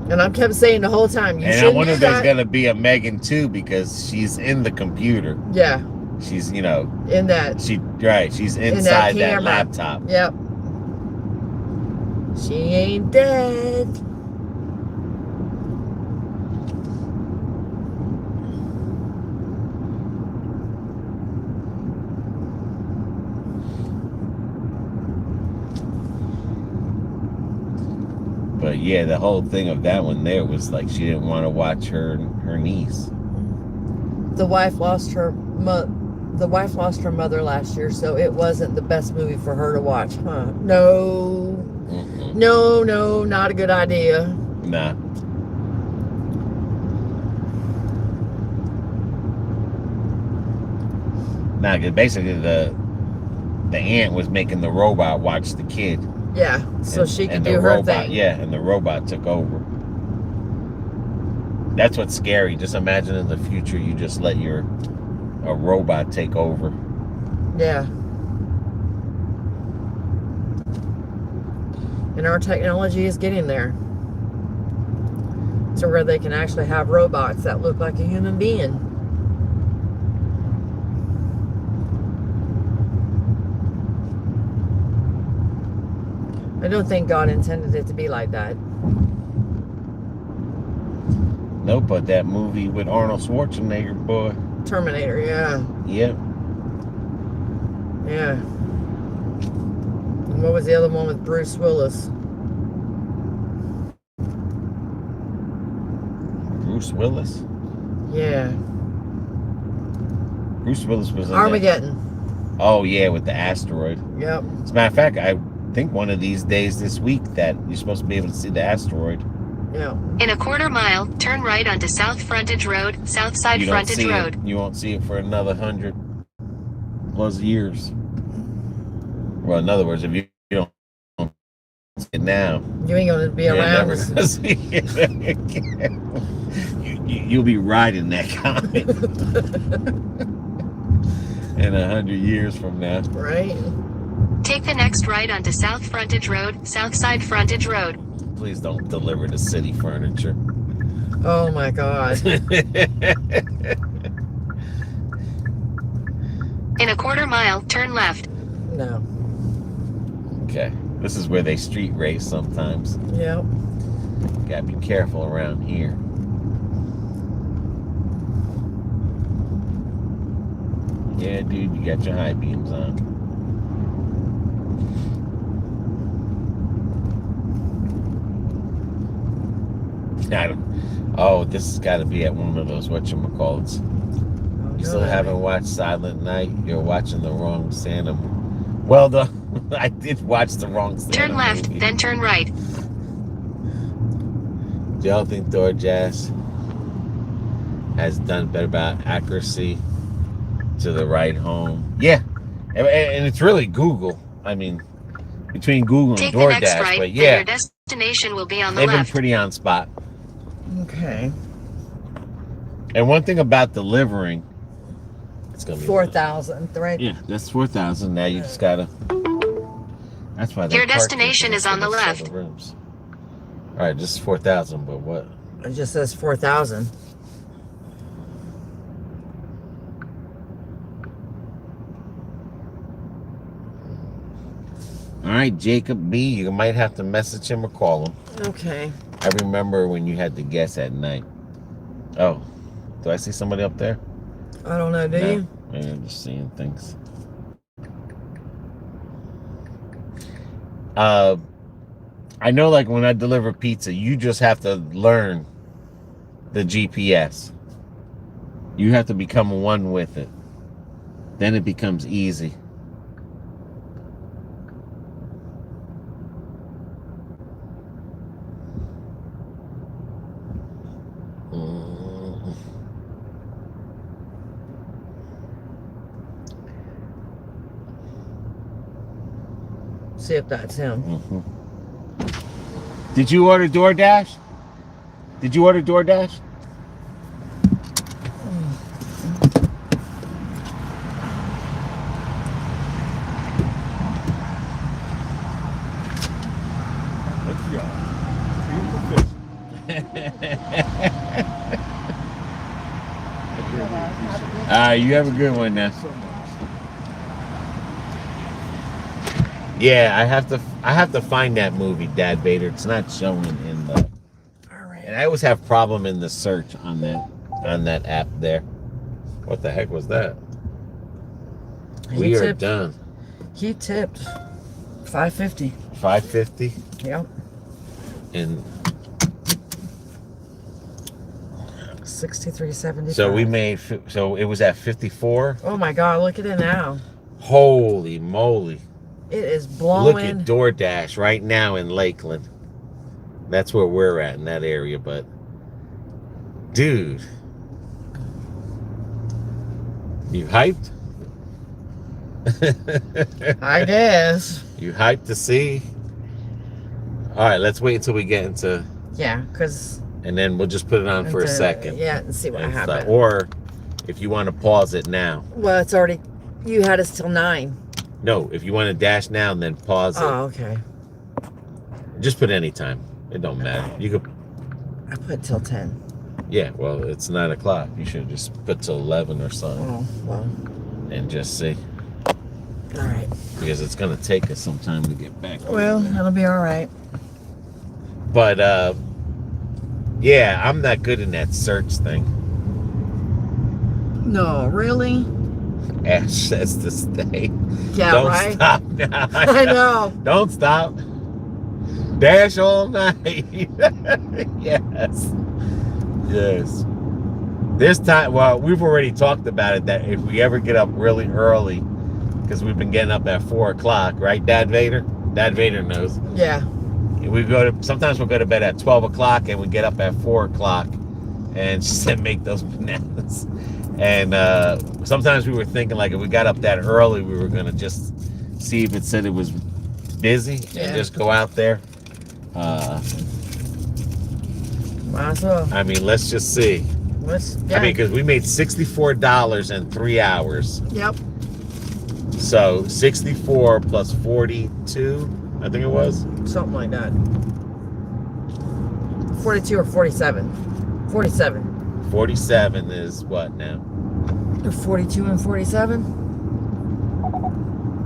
[SPEAKER 1] And I kept saying the whole time,
[SPEAKER 2] and I wonder if there's going to be a Megan 2 because she's in the computer.
[SPEAKER 1] Yeah.
[SPEAKER 2] She's,
[SPEAKER 1] in that.
[SPEAKER 2] She's inside that laptop.
[SPEAKER 1] Yep. She ain't dead.
[SPEAKER 2] But But yeah, the whole thing of that one there was like she didn't want to watch her niece.
[SPEAKER 1] The wife lost her mother last year, so it wasn't the best movie for her to watch, huh? No. No, not a good idea.
[SPEAKER 2] Nah. Nah, because basically the aunt was making the robot watch the kid.
[SPEAKER 1] Yeah, so she could do her
[SPEAKER 2] robot,
[SPEAKER 1] thing.
[SPEAKER 2] Yeah, and the robot took over. That's what's scary. Just imagine in the future you just let a robot take over.
[SPEAKER 1] Yeah. And our technology is getting there to where they can actually have robots that look like a human being. I don't think God intended it to be like that.
[SPEAKER 2] Nope, but that movie with Arnold Schwarzenegger, boy.
[SPEAKER 1] Terminator, yeah.
[SPEAKER 2] Yep.
[SPEAKER 1] Yeah. And what was the other one with Bruce Willis?
[SPEAKER 2] Bruce Willis?
[SPEAKER 1] Yeah.
[SPEAKER 2] Bruce Willis was in
[SPEAKER 1] Armageddon.
[SPEAKER 2] That. Oh, yeah, with the asteroid.
[SPEAKER 1] Yep.
[SPEAKER 2] As a matter of fact, I think one of these days this week that you're supposed to be able to see the asteroid.
[SPEAKER 1] Yeah.
[SPEAKER 3] In a quarter mile, turn right onto South Frontage Road, Southside Frontage Road.
[SPEAKER 2] You won't see it for another 100+ years. Well, in other words, if you don't see it now,
[SPEAKER 1] you ain't gonna be around.
[SPEAKER 2] Never gonna see it again. You'll be riding that comet in 100 years from now.
[SPEAKER 1] Right.
[SPEAKER 3] Take the next right onto South Frontage Road, Southside Frontage Road.
[SPEAKER 2] Please don't deliver the city furniture.
[SPEAKER 1] Oh my God.
[SPEAKER 3] In a quarter mile, turn left.
[SPEAKER 1] No.
[SPEAKER 2] Okay. This is where they street race sometimes.
[SPEAKER 1] Yep.
[SPEAKER 2] Gotta be careful around here. Yeah, dude, you got your high beams on. Oh, this has got to be at one of those whatchamacallits. You still haven't watched Silent Night? You're watching the wrong Santa. Well, I did watch the wrong Santa.
[SPEAKER 3] Turn left,
[SPEAKER 2] movie.
[SPEAKER 3] then turn right.
[SPEAKER 2] Do y'all think Doordash has done better about accuracy to the ride home? Yeah, and it's really Google. I mean, between Google and
[SPEAKER 3] Take
[SPEAKER 2] Doordash,
[SPEAKER 3] the next right,
[SPEAKER 2] but
[SPEAKER 3] then
[SPEAKER 2] yeah,
[SPEAKER 3] your destination will be on the
[SPEAKER 2] they've
[SPEAKER 3] left.
[SPEAKER 2] been pretty on spot.
[SPEAKER 1] Okay.
[SPEAKER 2] And one thing about delivering, it's gonna be
[SPEAKER 1] 4,000, right?
[SPEAKER 2] Yeah, that's 4,000. Now you just gotta. That's why
[SPEAKER 3] your destination is on the left.
[SPEAKER 2] Rooms. All right, this is 4,000, but what?
[SPEAKER 1] It just says 4,000.
[SPEAKER 2] All right, Jacob B. You might have to message him or call him.
[SPEAKER 1] Okay.
[SPEAKER 2] I remember when you had to guess at night. Oh, do I see somebody up there?
[SPEAKER 1] I don't know, do you?
[SPEAKER 2] Maybe I'm just seeing things. I know, like, when I deliver pizza, you just have to learn the GPS. You have to become one with it. Then it becomes easy.
[SPEAKER 1] See if that's him.
[SPEAKER 2] Mm-hmm. Did you order DoorDash? Did you order DoorDash? You have a good one now. Yeah, I have to find that movie, Dad Bader. It's not showing in the.
[SPEAKER 1] All right.
[SPEAKER 2] And I always have problem in the search on that app there. What the heck was that? We are done.
[SPEAKER 1] He tipped $5.50.
[SPEAKER 2] $5.50.
[SPEAKER 1] Yep.
[SPEAKER 2] And
[SPEAKER 1] 63.75.
[SPEAKER 2] so we made, so it was at 54.
[SPEAKER 1] Oh my God, look at it now.
[SPEAKER 2] Holy moly.
[SPEAKER 1] It is blowing.
[SPEAKER 2] Look at Doordash right now in Lakeland. That's where we're at in that area, but dude, you hyped?
[SPEAKER 1] I guess.
[SPEAKER 2] You hyped to see? All right, let's wait until we get into.
[SPEAKER 1] Yeah, because.
[SPEAKER 2] And then we'll just put it on for a second.
[SPEAKER 1] Yeah, and see what happens.
[SPEAKER 2] Or if you want to pause it now.
[SPEAKER 1] Well, it's already. You had us till 9.
[SPEAKER 2] No, if you want to dash now and then pause it.
[SPEAKER 1] Oh, okay.
[SPEAKER 2] Just put any time. It don't matter. You could.
[SPEAKER 1] I put till 10.
[SPEAKER 2] Yeah, well, it's 9 o'clock. You should just put till 11 or something.
[SPEAKER 1] Oh, well.
[SPEAKER 2] And just see.
[SPEAKER 1] All right.
[SPEAKER 2] Because it's going to take us some time to get back.
[SPEAKER 1] Well, it'll be all right.
[SPEAKER 2] But, yeah, I'm not good in that search thing.
[SPEAKER 1] No, really?
[SPEAKER 2] Ash says to stay.
[SPEAKER 1] Yeah,
[SPEAKER 2] Don't
[SPEAKER 1] right?
[SPEAKER 2] stop now.
[SPEAKER 1] I know.
[SPEAKER 2] Don't stop. Dash all night. Yes. Yes. This time, well, we've already talked about it, that if we ever get up really early, because we've been getting up at 4 o'clock, right, Dad Vader? Dad Vader knows.
[SPEAKER 1] Yeah.
[SPEAKER 2] Sometimes we'll go to bed at 12 o'clock and we get up at 4 o'clock and just make those bananas. And sometimes we were thinking, like, if we got up that early, we were going to just see if it said it was busy and just go out there.
[SPEAKER 1] Might as well.
[SPEAKER 2] I mean, let's just see.
[SPEAKER 1] Yeah.
[SPEAKER 2] I mean, because we made $64 in 3 hours.
[SPEAKER 1] Yep.
[SPEAKER 2] So 64 plus 42, I think it was.
[SPEAKER 1] Something like that. 42 or 47. 47.
[SPEAKER 2] 47 is what now?
[SPEAKER 1] 42 and 47?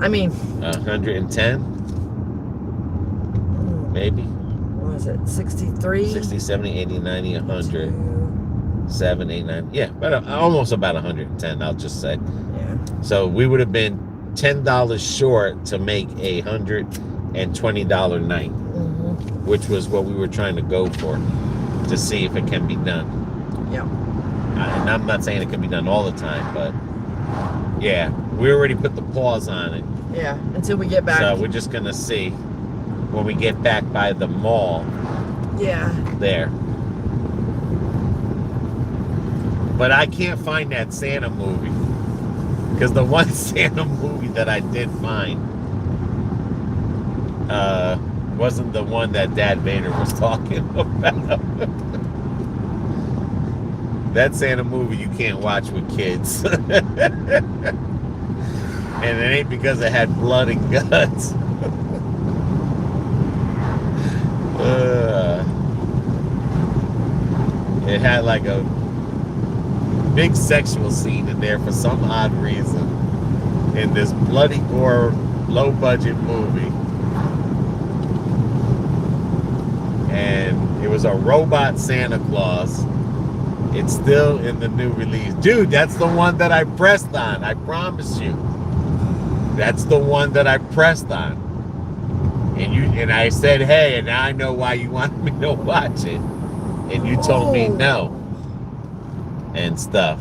[SPEAKER 1] I mean...
[SPEAKER 2] 110? Maybe.
[SPEAKER 1] What was it? 63?
[SPEAKER 2] 60, 70, 80, 90, 100. 7, 8, 9. Yeah, but almost about 110, I'll just say.
[SPEAKER 1] Yeah.
[SPEAKER 2] So we would have been $10 short to make a $120 night, which was what we were trying to go for, to see if it can be done.
[SPEAKER 1] Yeah.
[SPEAKER 2] And I'm not saying it can be done all the time, but yeah, we already put the pause on it.
[SPEAKER 1] Yeah, until we get back.
[SPEAKER 2] So we're just going to see when we get back by the mall.
[SPEAKER 1] Yeah.
[SPEAKER 2] There. But I can't find that Santa movie. Because the one Santa movie that I did find wasn't the one that Dad Vader was talking about. That Santa movie you can't watch with kids. And it ain't because it had blood and guts. It had like a big sexual scene in there for some odd reason in this bloody gore low budget movie, and it was a robot Santa Claus. It's still in the new release, dude. That's the one that I pressed on, I promise you. That's the one that I pressed on, and I said, hey, and now I know why you wanted me to watch it, and you told me no and stuff.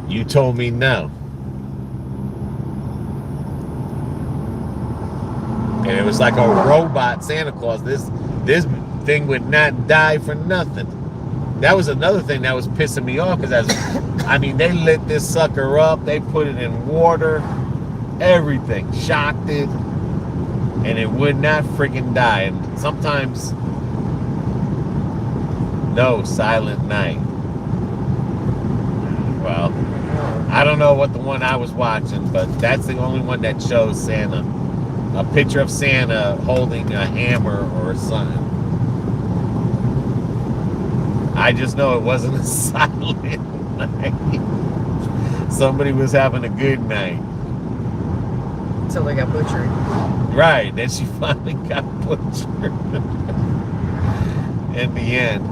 [SPEAKER 2] You told me no. And it was like a robot Santa Claus. This thing would not die for nothing. That was another thing that was pissing me off, because I mean, they lit this sucker up, they put it in water, everything, shocked it, and it would not freaking die. And sometimes, no, Silent Night. Well, I don't know what the one I was watching, but that's the only one that shows Santa. A picture of Santa holding a hammer or something. I just know it wasn't a silent night. Somebody was having a good night.
[SPEAKER 1] Until they got butchered.
[SPEAKER 2] Right, then she finally got butchered. In the end.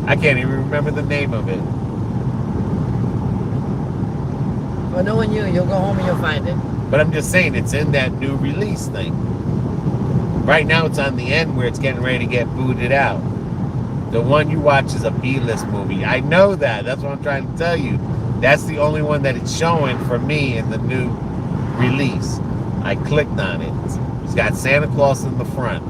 [SPEAKER 2] I can't even remember the name of it.
[SPEAKER 1] Well, knowing you, you'll go home and you'll find it.
[SPEAKER 2] But I'm just saying, it's in that new release thing. Right now, it's on the end where it's getting ready to get booted out. The one you watch is a B-list movie. I know that. That's what I'm trying to tell you. That's the only one that it's showing for me in the new release. I clicked on it. It's got Santa Claus in the front.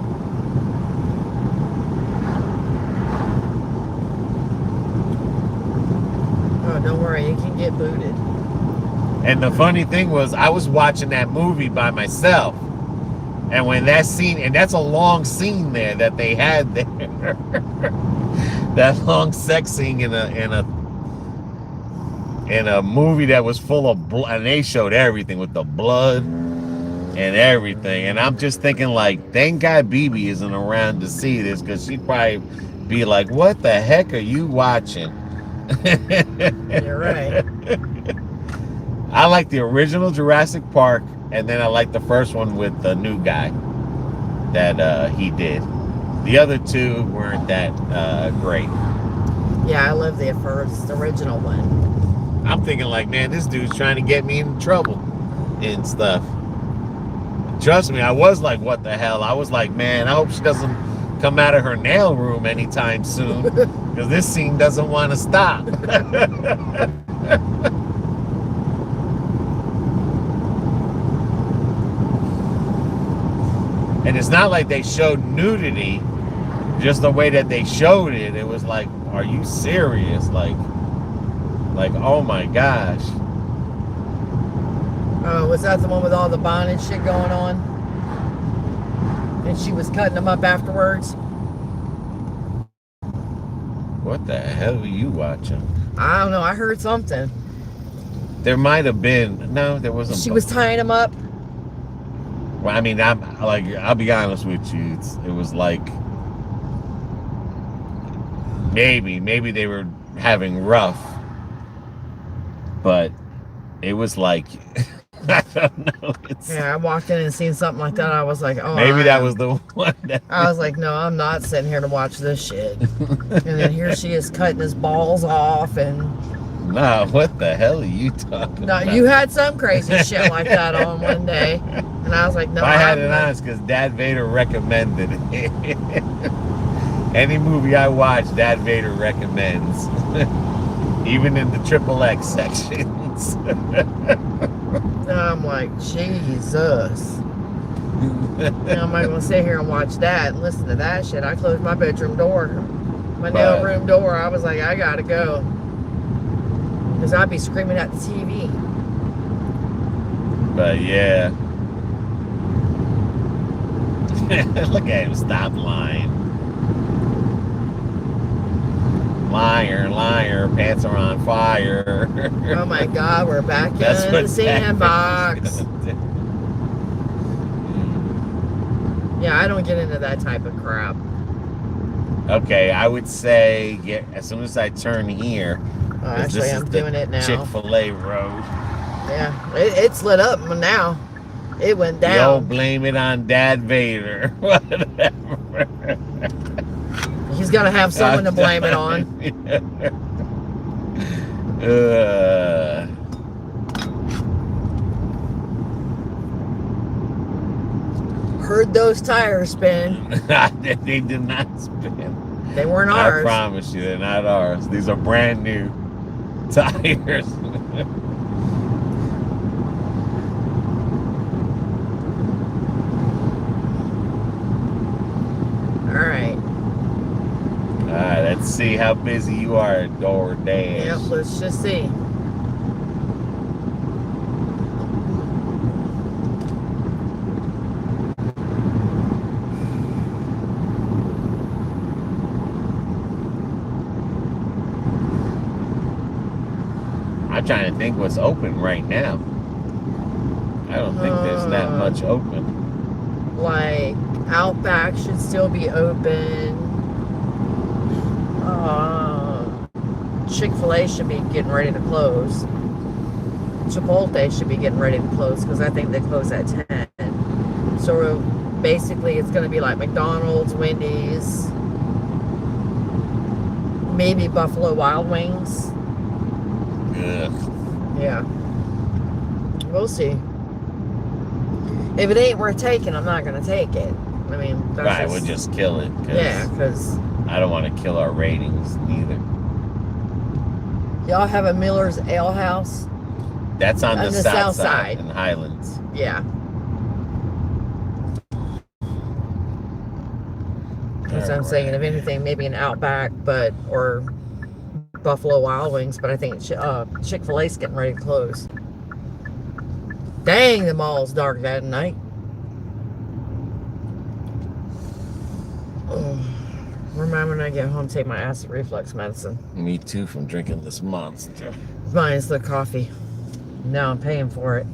[SPEAKER 1] Oh, don't worry. You can get booted.
[SPEAKER 2] And the funny thing was, I was watching that movie by myself. And when that scene, and that's a long scene there that they had there. That long sex scene in a movie that was full of blood, and they showed everything with the blood and everything. And I'm just thinking, like, thank God BB isn't around to see this, because she'd probably be like, what the heck are you watching?
[SPEAKER 1] You're right.
[SPEAKER 2] I like the original Jurassic Park, and then I like the first one with the new guy that he did. The other two weren't that great.
[SPEAKER 1] Yeah, I love the first original one.
[SPEAKER 2] I'm thinking, like, man, this dude's trying to get me in trouble and stuff. Trust me, I was like, what the hell? I was like, man, I hope she doesn't come out of her nail room anytime soon, because this scene doesn't want to stop. And it's not like they showed nudity, just the way that they showed it. It was like, are you serious? Like, oh my gosh.
[SPEAKER 1] Oh, was that the one with all the bondage shit going on? And she was cutting them up afterwards?
[SPEAKER 2] What the hell are you watching?
[SPEAKER 1] I don't know. I heard something.
[SPEAKER 2] There might have been. No, there wasn't.
[SPEAKER 1] She was tying them up.
[SPEAKER 2] Well, I mean, I'll be honest with you. It was like maybe they were having rough, but it was like I don't know.
[SPEAKER 1] Yeah, I walked in and seen something like that. I was like, oh.
[SPEAKER 2] Maybe that was the one.
[SPEAKER 1] I was like, no, I'm not sitting here to watch this shit. And then here she is cutting his balls off and.
[SPEAKER 2] Nah, what the hell are you talking about?
[SPEAKER 1] You had some crazy shit like that on one day. And I was like, no.
[SPEAKER 2] I had it on because Dad Vader recommended it. Any movie I watch, Dad Vader recommends. Even in the XXX sections.
[SPEAKER 1] And I'm like, Jesus. Now, I'm not going to sit here and watch that and listen to that shit. I closed my bedroom door. My nail room door. I was like, I got to go. Because I'd be screaming at the TV.
[SPEAKER 2] But yeah. Look at him, stop lying. Liar, liar, pants are on fire.
[SPEAKER 1] Oh my God, we're back in the sandbox. Yeah, I don't get into that type of crap.
[SPEAKER 2] Okay, I would say as soon as I turn here.
[SPEAKER 1] Oh, actually, I'm doing it now.
[SPEAKER 2] Chick-fil-A road.
[SPEAKER 1] Yeah, it's lit up now. It went down.
[SPEAKER 2] Yo, blame it on Dad Vader. Whatever.
[SPEAKER 1] He's got to have someone to blame it on. Heard those tires spin.
[SPEAKER 2] They did not spin.
[SPEAKER 1] They weren't ours.
[SPEAKER 2] I promise you, they're not ours. These are brand new tires. Alright, let's see how busy you are at Doordash.
[SPEAKER 1] Yep, let's just see.
[SPEAKER 2] I'm trying to think what's open right now. I don't think there's that much open.
[SPEAKER 1] Like, Outback should still be open. Chick-fil-A should be getting ready to close. Chipotle should be getting ready to close because I think they close at 10. So basically it's going to be like McDonald's, Wendy's, maybe Buffalo Wild Wings.
[SPEAKER 2] Ugh.
[SPEAKER 1] Yeah. We'll see. If it ain't worth taking, I'm not going to take it. I mean, that's
[SPEAKER 2] Right, we'll just kill it.
[SPEAKER 1] Yeah, because
[SPEAKER 2] I don't want to kill our ratings neither.
[SPEAKER 1] y'all have a Miller's Ale House.
[SPEAKER 2] That's on the south
[SPEAKER 1] side
[SPEAKER 2] in Highlands.
[SPEAKER 1] Yeah. That's what I'm saying. If anything, maybe an Outback, or Buffalo Wild Wings, but I think Chick-fil-A's getting ready to close. Dang, the mall's dark that night. Oh, remind me when I get home, take my acid reflux medicine.
[SPEAKER 2] Me too, from drinking this monster.
[SPEAKER 1] Mine's the coffee. Now I'm paying for it.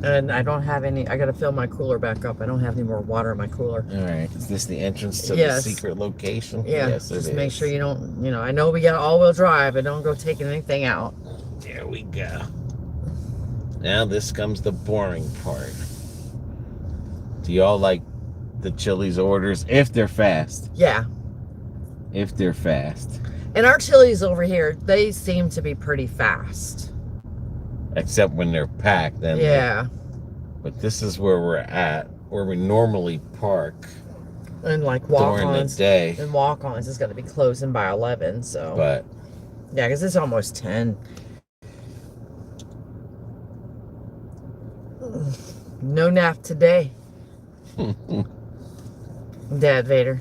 [SPEAKER 1] And I don't have any, I got to fill my cooler back up. I don't have any more water in my cooler.
[SPEAKER 2] All right. Is this the entrance to the secret location?
[SPEAKER 1] Yeah.
[SPEAKER 2] Yes, it is.
[SPEAKER 1] Just make sure you don't, I know we got all-wheel drive, but don't go taking anything out.
[SPEAKER 2] There we go. Now this comes the boring part. Do y'all like the Chili's orders if they're fast?
[SPEAKER 1] Yeah.
[SPEAKER 2] If they're fast.
[SPEAKER 1] And our Chili's over here, they seem to be pretty fast.
[SPEAKER 2] Except when they're packed. Then
[SPEAKER 1] yeah.
[SPEAKER 2] But this is where we're at, where we normally park.
[SPEAKER 1] And like
[SPEAKER 2] during
[SPEAKER 1] walk-ons.
[SPEAKER 2] the day.
[SPEAKER 1] And walk-ons is going to be closing by 11, so.
[SPEAKER 2] But.
[SPEAKER 1] Yeah, because it's almost 10. No nap today. Dad Vader.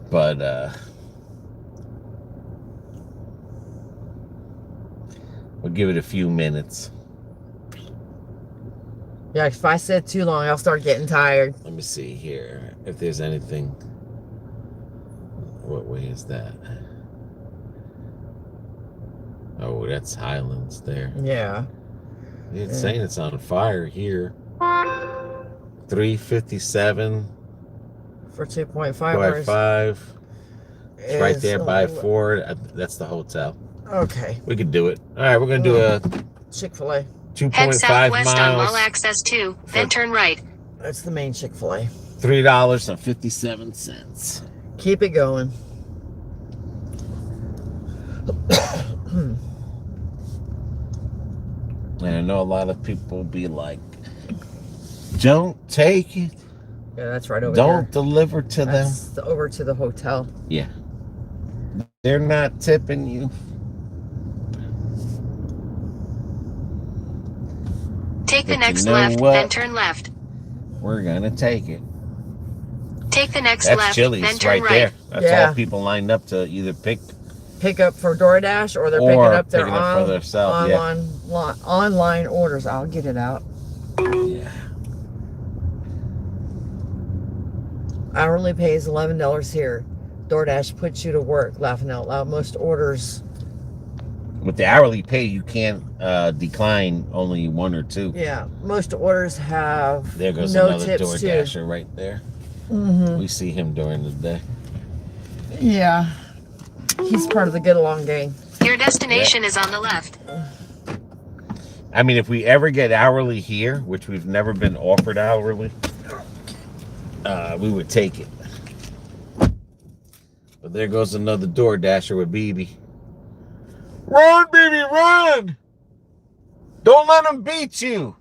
[SPEAKER 2] But, we'll give it a few minutes.
[SPEAKER 1] Yeah, if I said too long, I'll start getting tired.
[SPEAKER 2] Let me see here. If there's anything. What way is that? Oh, that's Highlands there.
[SPEAKER 1] Yeah.
[SPEAKER 2] It's saying it's on fire here. 357
[SPEAKER 1] for 2.5
[SPEAKER 2] hours. It's right there by Ford. That's the hotel.
[SPEAKER 1] Okay.
[SPEAKER 2] We could do it. All right, we're going to do a
[SPEAKER 1] Chick-fil-A.
[SPEAKER 2] 2.5
[SPEAKER 3] Head southwest on
[SPEAKER 2] miles.
[SPEAKER 3] Mall Access 2, then turn right.
[SPEAKER 1] That's the main Chick-fil-A.
[SPEAKER 2] $3.57.
[SPEAKER 1] Keep it going.
[SPEAKER 2] And I know a lot of people be like, don't take it.
[SPEAKER 1] Yeah, that's right over
[SPEAKER 2] Don't deliver to them.
[SPEAKER 1] Over to the hotel.
[SPEAKER 2] Yeah. They're not tipping you.
[SPEAKER 3] Take the next left, then turn left.
[SPEAKER 2] We're going to take it.
[SPEAKER 3] Take the next
[SPEAKER 2] That's
[SPEAKER 3] left,
[SPEAKER 2] Chili's
[SPEAKER 3] then turn
[SPEAKER 2] right there. That's
[SPEAKER 1] Yeah.
[SPEAKER 2] all people lined up to either pick
[SPEAKER 1] up for DoorDash, or they're picking up their
[SPEAKER 2] for
[SPEAKER 1] online orders. I'll get it out.
[SPEAKER 2] Yeah.
[SPEAKER 1] Hourly pay is $11 here. DoorDash puts you to work. Laughing out loud. Most orders.
[SPEAKER 2] With the hourly pay, you can't decline only one or two.
[SPEAKER 1] Yeah, most orders have
[SPEAKER 2] There goes
[SPEAKER 1] no
[SPEAKER 2] another
[SPEAKER 1] tips
[SPEAKER 2] DoorDasher
[SPEAKER 1] too.
[SPEAKER 2] right there.
[SPEAKER 1] Mm-hmm.
[SPEAKER 2] We see him during the day.
[SPEAKER 1] Yeah. He's part of the get along gang.
[SPEAKER 3] Your destination is on the left.
[SPEAKER 2] I mean, if we ever get hourly here, which we've never been offered hourly, we would take it. But there goes another DoorDasher with BB. Run, baby, run! Don't let him beat you.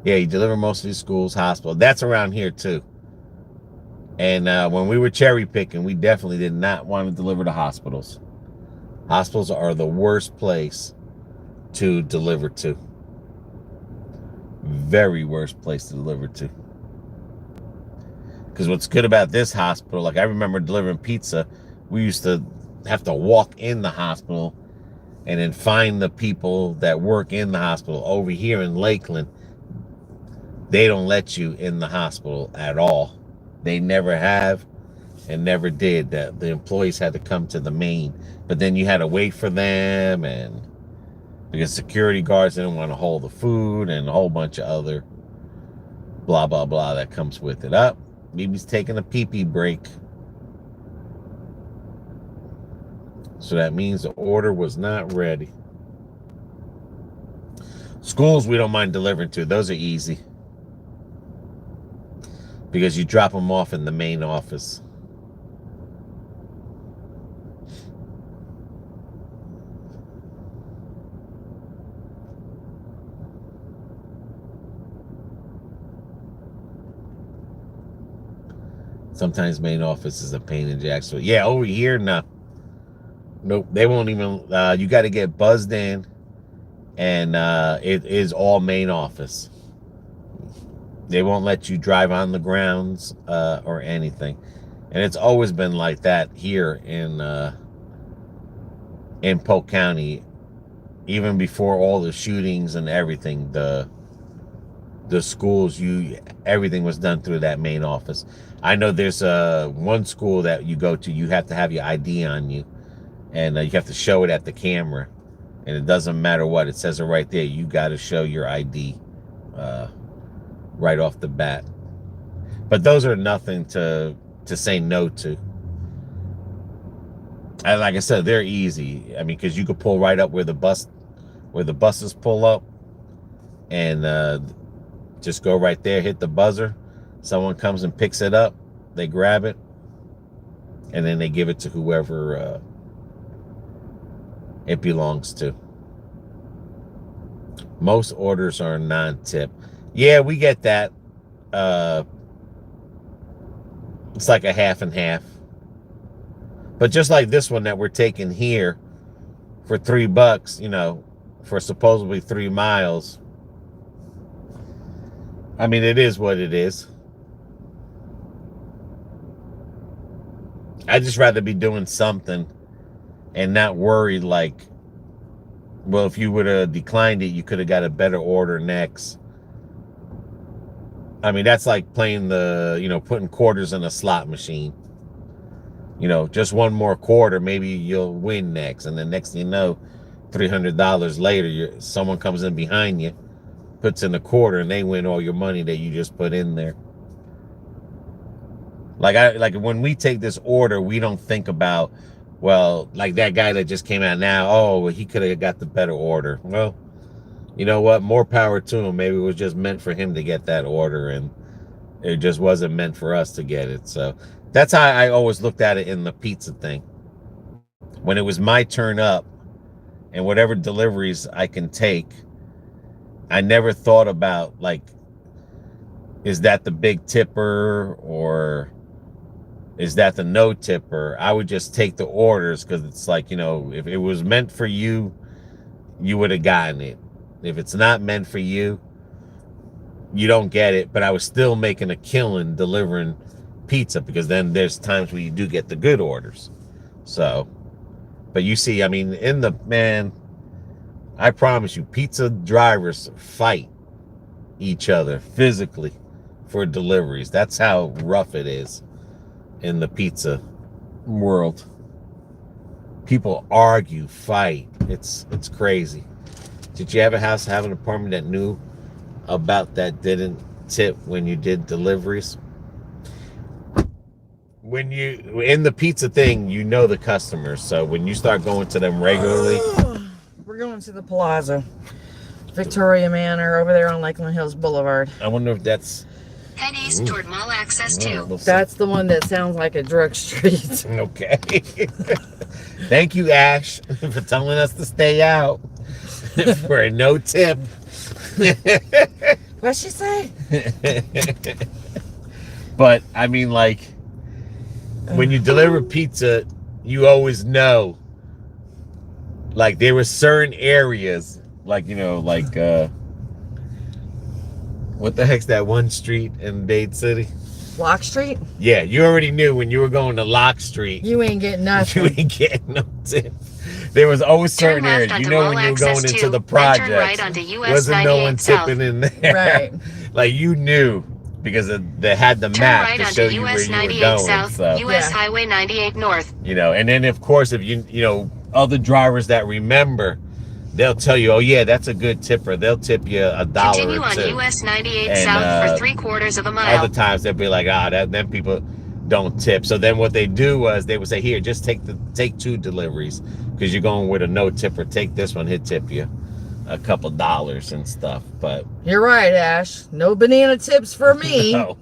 [SPEAKER 2] Yeah, you deliver most of these schools, hospitals. That's around here too. And when we were cherry picking, we definitely did not want to deliver to hospitals. Hospitals are the worst place to deliver to. Very worst place to deliver to. Because what's good about this hospital, like I remember delivering pizza, we used to have to walk in the hospital and then find the people that work in the hospital. Over here in Lakeland, they don't let you in the hospital at all. They never have and never did. That the employees had to come to the main, but then you had to wait for them, and because security guards didn't want to hold the food and a whole bunch of other blah blah blah that comes with it. Up, BB's taking a pee-pee break, so that means the order was not ready. Schools we don't mind delivering to; those are easy. Because you drop them off in the main office. Sometimes main office is a pain in Jacksonville. Yeah, over here, no. Nope, they won't even, you got to get buzzed in, and it is all main office. They won't let you drive on the grounds or anything. And it's always been like that here in Polk County, even before all the shootings and everything. The schools, everything was done through that main office. I know there's one school that you go to, you have to have your ID on you, and you have to show it at the camera, and it doesn't matter what, it says it right there. You got to show your ID right off the bat. But those are nothing to say no to. And like I said, they're easy. I mean, because you could pull right up where the buses pull up, and just go right there, hit the buzzer. Someone comes and picks it up. They grab it, and then they give it to whoever it belongs to. Most orders are non-tip. Yeah, we get that. It's like a half and half. But just like this one that we're taking here for $3, you know, for supposedly 3 miles. I mean, it is what it is. I'd just rather be doing something and not worried like, well, if you would have declined it, you could have got a better order next. I mean, that's like playing putting quarters in a slot machine. You know, just one more quarter, maybe you'll win next. And then next thing you know, $300 later, someone comes in behind you, puts in a quarter, and they win all your money that you just put in there. Like when we take this order, we don't think about, well, like that guy that just came out now, oh, he could have got the better order. Well, you know what? More power to him. Maybe it was just meant for him to get that order, and it just wasn't meant for us to get it. So that's how I always looked at it in the pizza thing. When it was my turn up and whatever deliveries I can take, I never thought about, like, is that the big tipper or is that the no tipper? I would just take the orders because it's like, you know, if it was meant for you, you would have gotten it. If it's not meant for you, you don't get it. But I was still making a killing delivering pizza, because then there's times where you do get the good orders. So, but you see, I mean, I promise you, pizza drivers fight each other physically for deliveries. That's how rough it is in the pizza world. People argue, fight. It's crazy. Did you ever have an apartment that knew about that didn't tip when you did deliveries? When you in the pizza thing, you know the customers. So when you start going to them regularly,
[SPEAKER 1] we're going to the Plaza, Victoria Manor, over there on Lakeland Hills Boulevard.
[SPEAKER 2] I wonder if that's
[SPEAKER 3] head east toward mall access 2.
[SPEAKER 1] That's the one that sounds like a drug street.
[SPEAKER 2] Okay. Thank you, Ash, for telling us to stay out for a no tip.
[SPEAKER 1] What'd she say?
[SPEAKER 2] But I mean, like, when you deliver pizza, you always know, like, there were certain areas, like, you know, like, what the heck's that one street in Dade City?
[SPEAKER 1] Lock Street?
[SPEAKER 2] Yeah, you already knew when you were going to Lock Street.
[SPEAKER 1] You ain't getting nothing.
[SPEAKER 2] You ain't getting no tip. There was always certain areas. You know, when you were going into the project, wasn't no one tipping in there.
[SPEAKER 1] Right.
[SPEAKER 2] Like, you knew, because they had the map
[SPEAKER 3] right
[SPEAKER 2] to show you where you were going.
[SPEAKER 3] South,
[SPEAKER 2] so,
[SPEAKER 3] US Highway 98 North.
[SPEAKER 2] you know, and then of course, if you know, other drivers that remember, they'll tell you, oh yeah, that's a good tipper. They'll tip you $1
[SPEAKER 3] Continue
[SPEAKER 2] or two.
[SPEAKER 3] on US 98
[SPEAKER 2] And,
[SPEAKER 3] South for 3/4 of a mile.
[SPEAKER 2] Other times they'll be like, then people don't tip. So then what they do was they would say, here, just take 2 deliveries, because you're going with a no tipper. Take this one, he'll tip you a couple dollars and stuff. But
[SPEAKER 1] you're right, Ash. No banana tips for me.
[SPEAKER 2] no.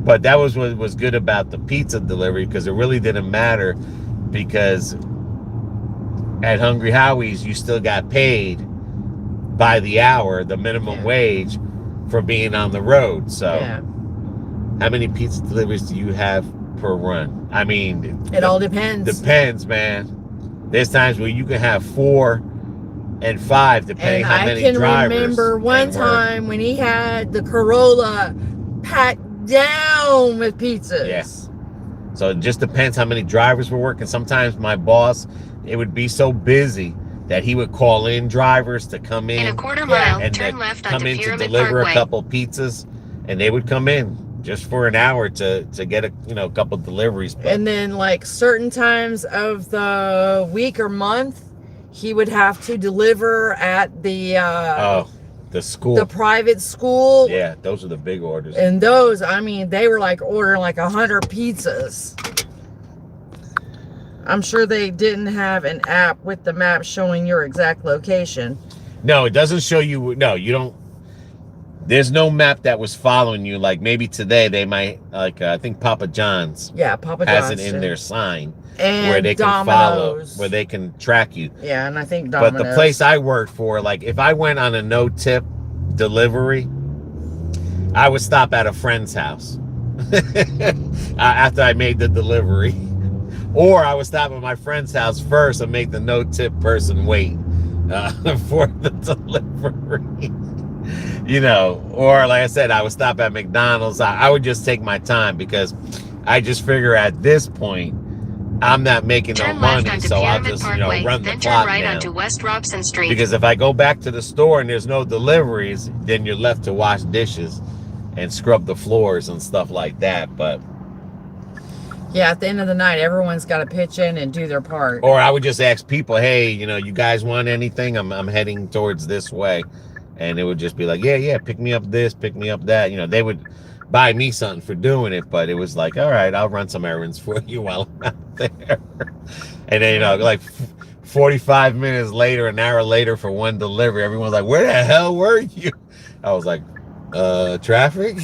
[SPEAKER 2] But that was what was good about the pizza delivery, because it really didn't matter, because at Hungry Howie's you still got paid by the hour, the minimum wage for being on the road. So how many pizza deliveries do you have per run? I mean,
[SPEAKER 1] it all depends.
[SPEAKER 2] Depends, man. There's times where you can have 4 and 5 depending how many drivers.
[SPEAKER 1] I can remember one time when he had the Corolla packed down with pizzas.
[SPEAKER 2] Yes. So it just depends how many drivers were working. Sometimes my boss, it would be so busy that he would call in drivers to come in.
[SPEAKER 3] In a quarter mile,
[SPEAKER 2] and
[SPEAKER 3] turn left
[SPEAKER 2] come
[SPEAKER 3] onto
[SPEAKER 2] in to
[SPEAKER 3] Pyramid
[SPEAKER 2] deliver
[SPEAKER 3] Parkway.
[SPEAKER 2] a couple pizzas, and they would come in just for an hour to get a couple deliveries. But
[SPEAKER 1] and then like certain times of the week or month, he would have to deliver at the
[SPEAKER 2] school,
[SPEAKER 1] the private school.
[SPEAKER 2] Yeah, those are the big orders.
[SPEAKER 1] And those, I mean, they were like ordering like 100 pizzas. I'm sure they didn't have an app with the map showing your exact location.
[SPEAKER 2] No, it doesn't show you. No, you don't. There's no map that was following you. Like maybe today they might, like I think Papa John's.
[SPEAKER 1] Yeah, Papa John's
[SPEAKER 2] has it in their sign
[SPEAKER 1] and
[SPEAKER 2] where they can follow, where they can track you.
[SPEAKER 1] Yeah, and I think Domino's.
[SPEAKER 2] But the place I worked for, like if I went on a no-tip delivery, I would stop at a friend's house after I made the delivery. Or I would stop at my friend's house first and make the no-tip person wait for the delivery. Or like I said, I would stop at McDonald's. I would just take my time because I just figure at this point, I'm not making no money, so I'll just, run the clock
[SPEAKER 3] right
[SPEAKER 2] down.
[SPEAKER 3] onto West Robson Street.
[SPEAKER 2] Because if I go back to the store and there's no deliveries, then you're left to wash dishes and scrub the floors and stuff like that. But
[SPEAKER 1] yeah, at the end of the night, everyone's got to pitch in and do their part.
[SPEAKER 2] Or I would just ask people, hey, you guys want anything? I'm heading towards this way. And it would just be like, yeah, pick me up this, pick me up that. They would buy me something for doing it, but it was like, all right, I'll run some errands for you while I'm out there. And then, like 45 minutes later, an hour later for one delivery, everyone's like, where the hell were you? I was like, traffic?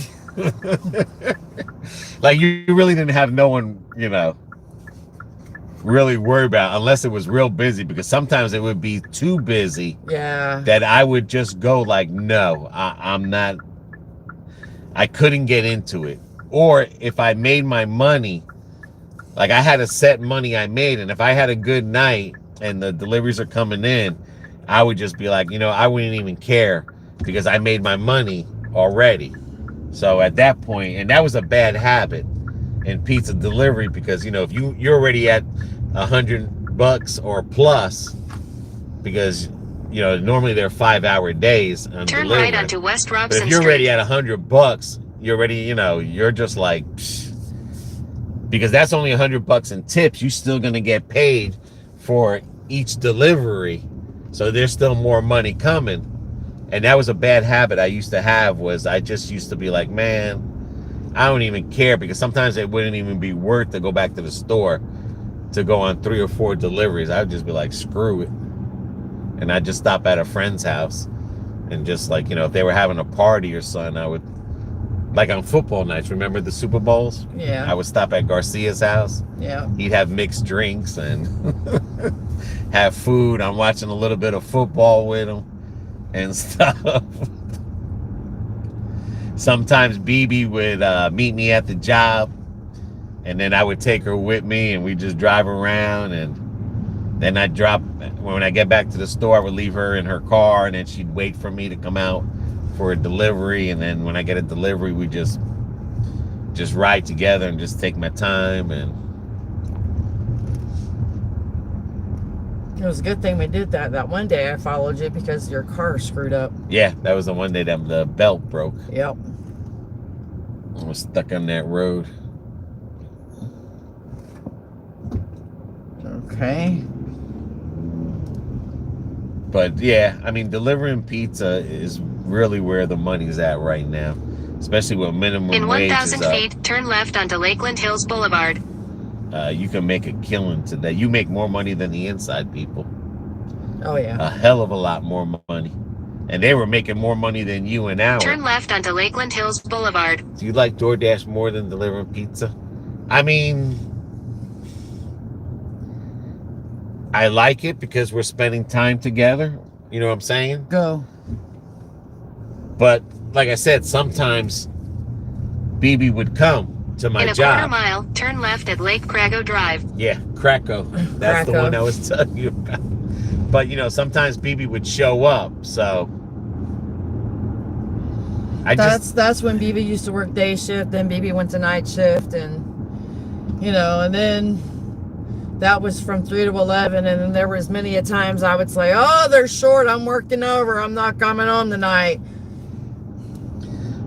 [SPEAKER 2] Like you really didn't have no one, really worry about unless it was real busy, because sometimes it would be too busy that I would just go like, no, I'm not, I couldn't get into it. Or if I made my money, like I had a set money I made, and if I had a good night and the deliveries are coming in, I would just be like, I wouldn't even care because I made my money already. So at that point, and that was a bad habit in pizza delivery, because if you're already at $100 or plus, because normally they're 5-hour days on
[SPEAKER 3] turn
[SPEAKER 2] delivery.
[SPEAKER 3] right onto West Robson
[SPEAKER 2] But if you're
[SPEAKER 3] Street.
[SPEAKER 2] already at $100, you're already you're just like, psh, because that's only $100 in tips. You're still gonna get paid for each delivery, so there's still more money coming. And that was a bad habit I used to have, was I just used to be like, man, I don't even care, because sometimes it wouldn't even be worth to go back to the store to go on 3 or 4 deliveries. I would just be like, screw it. And I'd just stop at a friend's house and just like, if they were having a party or something, I would, like on football nights, remember the Super Bowls?
[SPEAKER 1] Yeah.
[SPEAKER 2] I would stop at Garcia's house.
[SPEAKER 1] Yeah.
[SPEAKER 2] He'd have mixed drinks and have food. I'm watching a little bit of football with him and stuff. Sometimes BB would meet me at the job, and then I would take her with me, and we'd just drive around. And then I'd when I get back to the store, I would leave her in her car, and then she'd wait for me to come out for a delivery. And then when I get a delivery, we just ride together and just take my time. And
[SPEAKER 1] it was a good thing we did that. That one day I followed you because your car screwed up.
[SPEAKER 2] yeah, that was the one day that the belt broke.
[SPEAKER 1] Yep.
[SPEAKER 2] I was stuck on that road.
[SPEAKER 1] Okay.
[SPEAKER 2] But yeah, I mean, delivering pizza is really where the money's at right now, especially with minimum
[SPEAKER 3] In
[SPEAKER 2] wages
[SPEAKER 3] 1,000
[SPEAKER 2] up.
[SPEAKER 3] feet, turn left onto Lakeland Hills Boulevard.
[SPEAKER 2] You can make a killing today. You make more money than the inside people.
[SPEAKER 1] Oh yeah.
[SPEAKER 2] A hell of a lot more money. And they were making more money than you an hour.
[SPEAKER 3] Turn left onto Lakeland Hills Boulevard.
[SPEAKER 2] Do you like Doordash more than delivering pizza? I mean, I like it because we're spending time together. You know what I'm saying?
[SPEAKER 1] Go.
[SPEAKER 2] But like I said, sometimes BB would come to my
[SPEAKER 3] In a
[SPEAKER 2] job.
[SPEAKER 3] quarter mile, turn left at Lake Crago Drive.
[SPEAKER 2] Yeah, Krakow. That's the
[SPEAKER 1] Krakow.
[SPEAKER 2] one I was telling you about. But you know, sometimes BB would show up, so
[SPEAKER 1] That's when BB used to work day shift, then BB went to night shift, and you know, and then that was from 3 to 11, and then there was many a times I would say, oh, they're short, I'm working over, I'm not coming home tonight.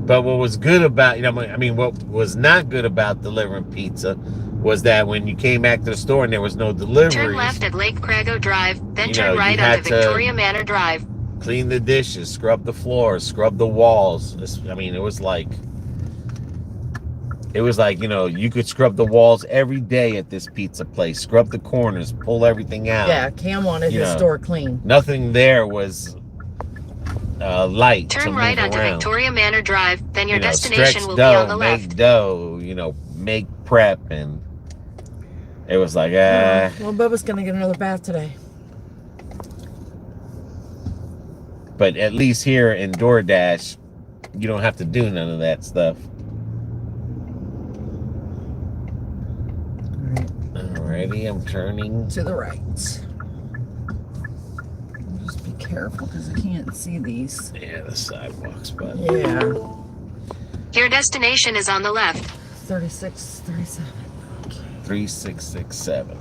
[SPEAKER 2] But what was good about, what was not good about delivering pizza was that when you came back to the store and there was no deliveries.
[SPEAKER 3] Turn left at Lake Crago Drive, then
[SPEAKER 2] You
[SPEAKER 3] turn
[SPEAKER 2] know,
[SPEAKER 3] right
[SPEAKER 2] you had
[SPEAKER 3] onto
[SPEAKER 2] to-
[SPEAKER 3] Victoria Manor Drive.
[SPEAKER 2] Clean the dishes, scrub the floors, scrub the walls. It was like, you know, you could scrub the walls every day at this pizza place, scrub the corners, pull everything out.
[SPEAKER 1] Yeah, Cam wanted
[SPEAKER 2] You
[SPEAKER 1] his
[SPEAKER 2] know,
[SPEAKER 1] store clean.
[SPEAKER 2] Nothing there was light to
[SPEAKER 3] Turn
[SPEAKER 2] move
[SPEAKER 3] right onto
[SPEAKER 2] around.
[SPEAKER 3] Victoria Manor Drive, then your
[SPEAKER 2] You know,
[SPEAKER 3] destination
[SPEAKER 2] stretch
[SPEAKER 3] will
[SPEAKER 2] dough,
[SPEAKER 3] be on the
[SPEAKER 2] make
[SPEAKER 3] left.
[SPEAKER 2] dough, you know, make prep, and it was like,
[SPEAKER 1] Well, Bubba's gonna get another bath today.
[SPEAKER 2] But at least here in Doordash, you don't have to do none of that stuff. Alrighty, I'm turning.
[SPEAKER 1] To the right. Just be careful because I can't see these.
[SPEAKER 2] Yeah, the sidewalks, but
[SPEAKER 1] Yeah.
[SPEAKER 3] Your destination is on the left.
[SPEAKER 1] 36, 37. Okay.
[SPEAKER 2] 3667.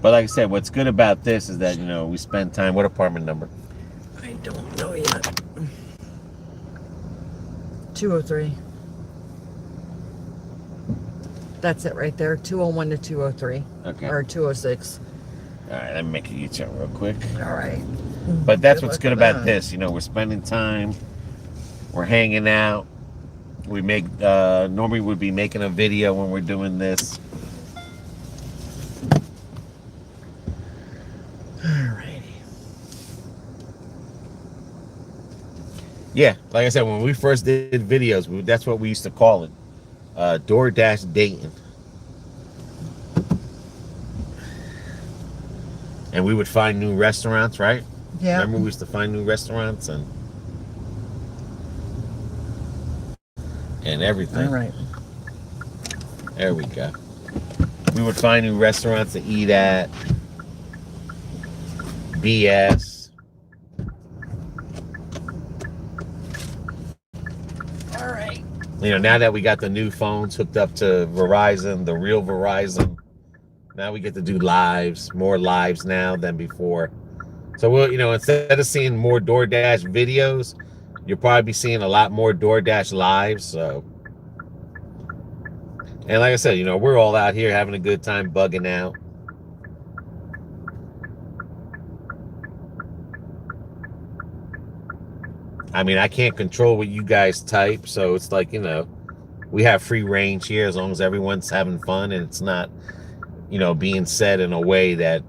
[SPEAKER 2] But like I said, what's good about this is that, you know, we spend time. What apartment number?
[SPEAKER 1] I don't know yet. 203. That's it right there. 201 to 203.
[SPEAKER 2] Okay.
[SPEAKER 1] Or 206.
[SPEAKER 2] All right, let me make a U-turn real quick.
[SPEAKER 1] All right.
[SPEAKER 2] But that's
[SPEAKER 1] Good
[SPEAKER 2] what's
[SPEAKER 1] luck
[SPEAKER 2] good
[SPEAKER 1] with
[SPEAKER 2] about
[SPEAKER 1] that.
[SPEAKER 2] this. You know, we're spending time. We're hanging out. We make, normally we'd be making a video when we're doing this.
[SPEAKER 1] Alrighty.
[SPEAKER 2] Yeah, like I said, when we first did videos, that's what we used to call it. Doordash dating. And we would find new restaurants, right?
[SPEAKER 1] Yeah.
[SPEAKER 2] Remember we used to find new restaurants and everything.
[SPEAKER 1] All right.
[SPEAKER 2] There we go. We would find new restaurants to eat at. BS.
[SPEAKER 1] All right.
[SPEAKER 2] You know, now that we got the new phones hooked up to Verizon, the real Verizon, now we get to do lives, more lives now than before. So we'll, you know, instead of seeing more DoorDash videos, you'll probably be seeing a lot more DoorDash lives. So, and like I said, you know, we're all out here having a good time bugging out. I mean, I can't control what you guys type, so it's like, you know, we have free range here as long as everyone's having fun and it's not, you know, being said in a way that,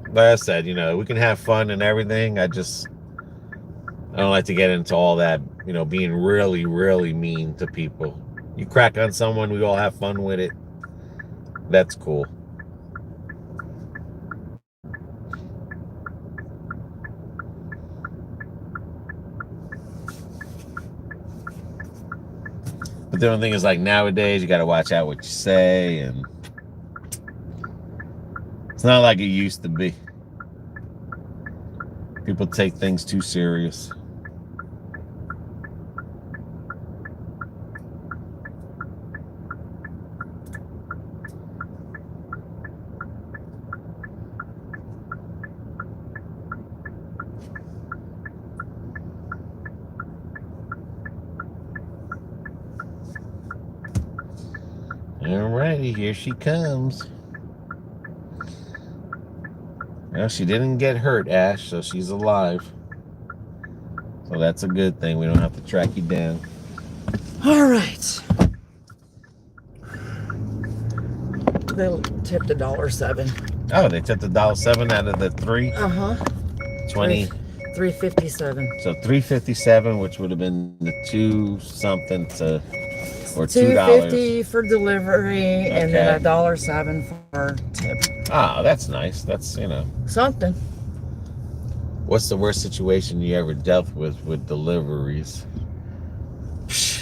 [SPEAKER 2] like I said, you know, we can have fun and everything. I don't like to get into all that, you know, being really, really mean to people. You crack on someone, we all have fun with it. That's cool. But the only thing is, like, nowadays, you got to watch out what you say, and it's not like it used to be. People take things too serious. Alrighty, here she comes. Well, she didn't get hurt, Ash, so she's alive. So that's a good thing. We don't have to track you down.
[SPEAKER 1] All right. They tipped $1.07.
[SPEAKER 2] Oh, they took the $1.07 out of the three. 20.
[SPEAKER 1] 357.
[SPEAKER 2] So $3.57, which would have been the 2 something to Or
[SPEAKER 1] $2.50 for delivery, and then
[SPEAKER 2] Okay.
[SPEAKER 1] $1.07 for tip.
[SPEAKER 2] Ah, that's nice. That's,
[SPEAKER 1] Something.
[SPEAKER 2] what's the worst situation you ever dealt with deliveries?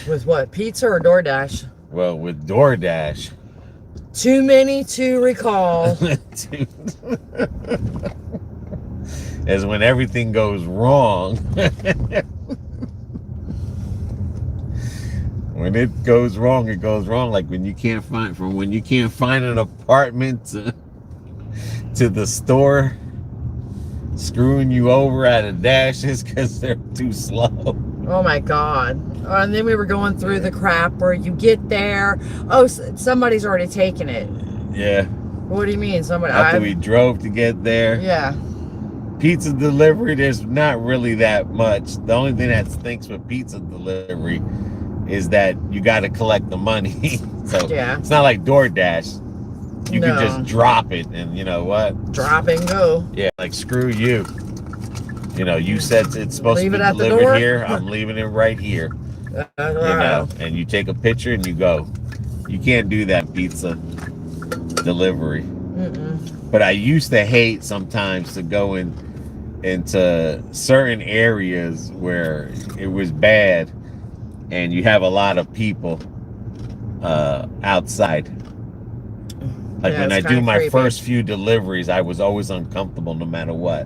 [SPEAKER 1] With what? Pizza or DoorDash?
[SPEAKER 2] Well, with DoorDash.
[SPEAKER 1] Too many to recall.
[SPEAKER 2] Is when everything goes wrong. When it goes wrong, it goes wrong. Like when you can't find an apartment to the store, screwing you over at a Dashes because they're too slow.
[SPEAKER 1] Oh my God. And then we were going through the crap where you get there. Oh, somebody's already taken it.
[SPEAKER 2] Yeah.
[SPEAKER 1] What do you mean? Somebody?
[SPEAKER 2] After we drove to get there.
[SPEAKER 1] Yeah.
[SPEAKER 2] Pizza delivery, there's not really that much. The only thing that stinks with pizza delivery is that you got to collect the money. So
[SPEAKER 1] yeah.
[SPEAKER 2] It's not like DoorDash. You can just drop it, and you know what?
[SPEAKER 1] Drop and go.
[SPEAKER 2] Yeah, like screw you. You said it's supposed to be delivered here. I'm leaving it right here. And you take a picture and you go. You can't do that pizza delivery. But I used to hate sometimes to go into certain areas where it was bad and you have a lot of people outside. Like when I do my first few deliveries, I was always uncomfortable no matter what.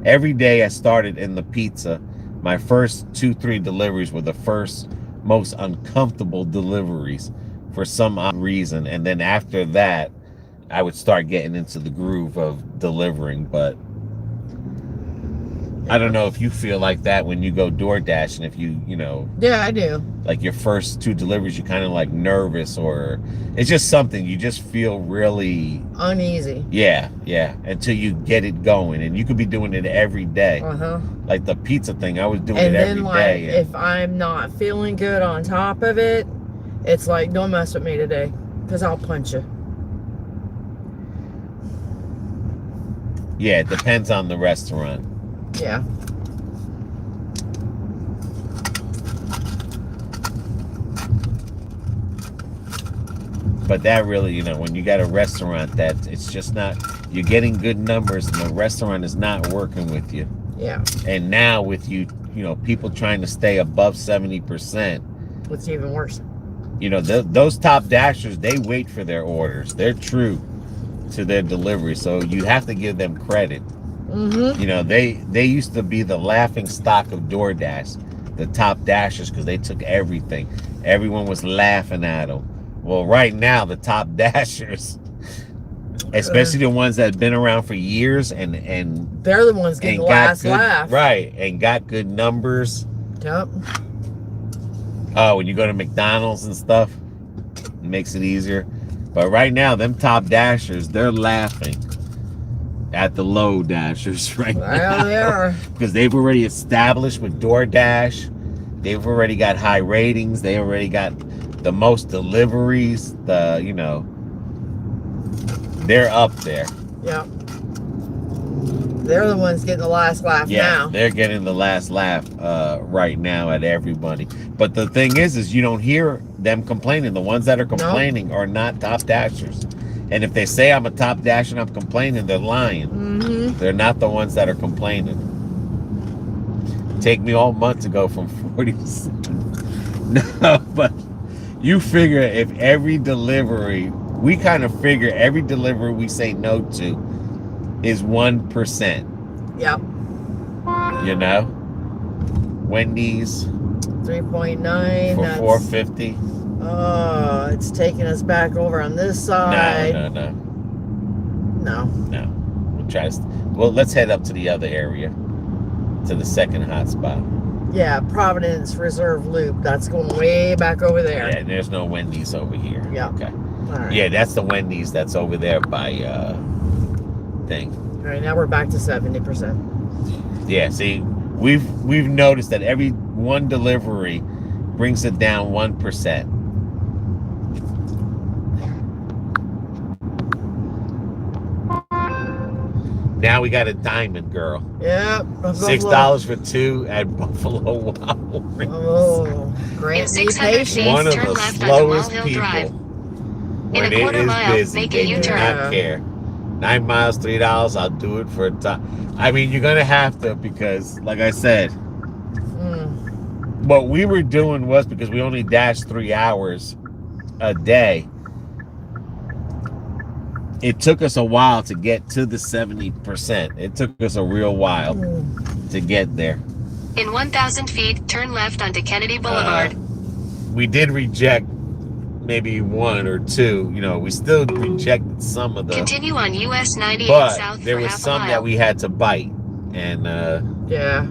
[SPEAKER 2] Every day I started in the pizza, my first 2-3 deliveries were the first most uncomfortable deliveries for some odd reason. And then after that, I would start getting into the groove of delivering. But I don't know if you feel like that when you go DoorDash, and if you
[SPEAKER 1] Yeah, I do.
[SPEAKER 2] Like your first 2 deliveries, you're kind of like nervous, or it's just something you just feel really
[SPEAKER 1] uneasy.
[SPEAKER 2] Yeah, until you get it going, and you could be doing it every day. Like the pizza thing, I was doing it every day.
[SPEAKER 1] And if I'm not feeling good on top of it, it's like, don't mess with me today, because I'll punch you.
[SPEAKER 2] Yeah, it depends on the restaurant.
[SPEAKER 1] Yeah.
[SPEAKER 2] But that really, when you got a restaurant that it's just not, you're getting good numbers and the restaurant is not working with you.
[SPEAKER 1] Yeah.
[SPEAKER 2] And now with people trying to stay above 70%.
[SPEAKER 1] What's even worse?
[SPEAKER 2] Those top dashers, they wait for their orders. They're true to their delivery. So you have to give them credit. They used to be the laughing stock of DoorDash, the top dashers, because they took everything. Everyone was laughing at them. Well, right now, the top dashers, especially the ones that have been around for years, and
[SPEAKER 1] they're the ones getting the last laugh.
[SPEAKER 2] Right, and got good numbers.
[SPEAKER 1] Yep.
[SPEAKER 2] Oh, when you go to McDonald's and stuff, it makes it easier. But right now, them top dashers, they're laughing at the low dashers right now.
[SPEAKER 1] Well, they are.
[SPEAKER 2] Because they've already established with DoorDash. They've already got high ratings. They already got the most deliveries. They're up there.
[SPEAKER 1] Yep. They're the ones getting the last laugh now.
[SPEAKER 2] Yeah, they're getting the last laugh right now at everybody. But the thing is you don't hear them complaining. The ones that are complaining are not top dashers. And if they say I'm a top dasher and I'm complaining, they're lying. They're not the ones that are complaining. Take me all month to go from 40 to 7. No, but you figure if every delivery, we kind of figure every delivery we say no to is 1%.
[SPEAKER 1] Yep.
[SPEAKER 2] Wendy's
[SPEAKER 1] 3.9
[SPEAKER 2] for $4.50.
[SPEAKER 1] Oh, it's taking us back over on this side. No.
[SPEAKER 2] We'll try to. Well, let's head up to the other area, to the second hot spot.
[SPEAKER 1] Yeah, Providence Reserve Loop. That's going way back over there.
[SPEAKER 2] Yeah, there's no Wendy's over here.
[SPEAKER 1] Yeah.
[SPEAKER 2] Okay.
[SPEAKER 1] All right.
[SPEAKER 2] Yeah, that's the Wendy's that's over there by thing.
[SPEAKER 1] All right, now we're back to 70%.
[SPEAKER 2] Yeah, see, we've noticed that every one delivery brings it down 1%. now we got a diamond, girl.
[SPEAKER 1] Yep.
[SPEAKER 2] $6 for 2 at Buffalo Wild Wings.
[SPEAKER 1] Oh, great.
[SPEAKER 3] In 600 feet,
[SPEAKER 2] One of
[SPEAKER 3] turn
[SPEAKER 2] the
[SPEAKER 3] left onto Wall
[SPEAKER 2] slowest
[SPEAKER 3] Hill
[SPEAKER 2] people.
[SPEAKER 3] Drive.
[SPEAKER 2] When
[SPEAKER 3] In a
[SPEAKER 2] it
[SPEAKER 3] quarter
[SPEAKER 2] is
[SPEAKER 3] mile,
[SPEAKER 2] busy,
[SPEAKER 3] make a
[SPEAKER 2] they do
[SPEAKER 3] U-turn.
[SPEAKER 2] not care. 9 miles, $3. I'll do it for a time. I mean, you're gonna have to, because, like I said, what we were doing was, because we only dashed 3 hours a day, it took us a while to get to the 70%. It took us a real while to get there.
[SPEAKER 3] In 1,000 feet, turn left onto Kennedy Boulevard.
[SPEAKER 2] We did reject maybe 1 or 2. You know, we still rejected some of them.
[SPEAKER 3] Continue on US 98
[SPEAKER 2] But
[SPEAKER 3] south
[SPEAKER 2] there
[SPEAKER 3] for
[SPEAKER 2] was
[SPEAKER 3] half a
[SPEAKER 2] some
[SPEAKER 3] mile.
[SPEAKER 2] that we had to bite. And
[SPEAKER 1] Yeah.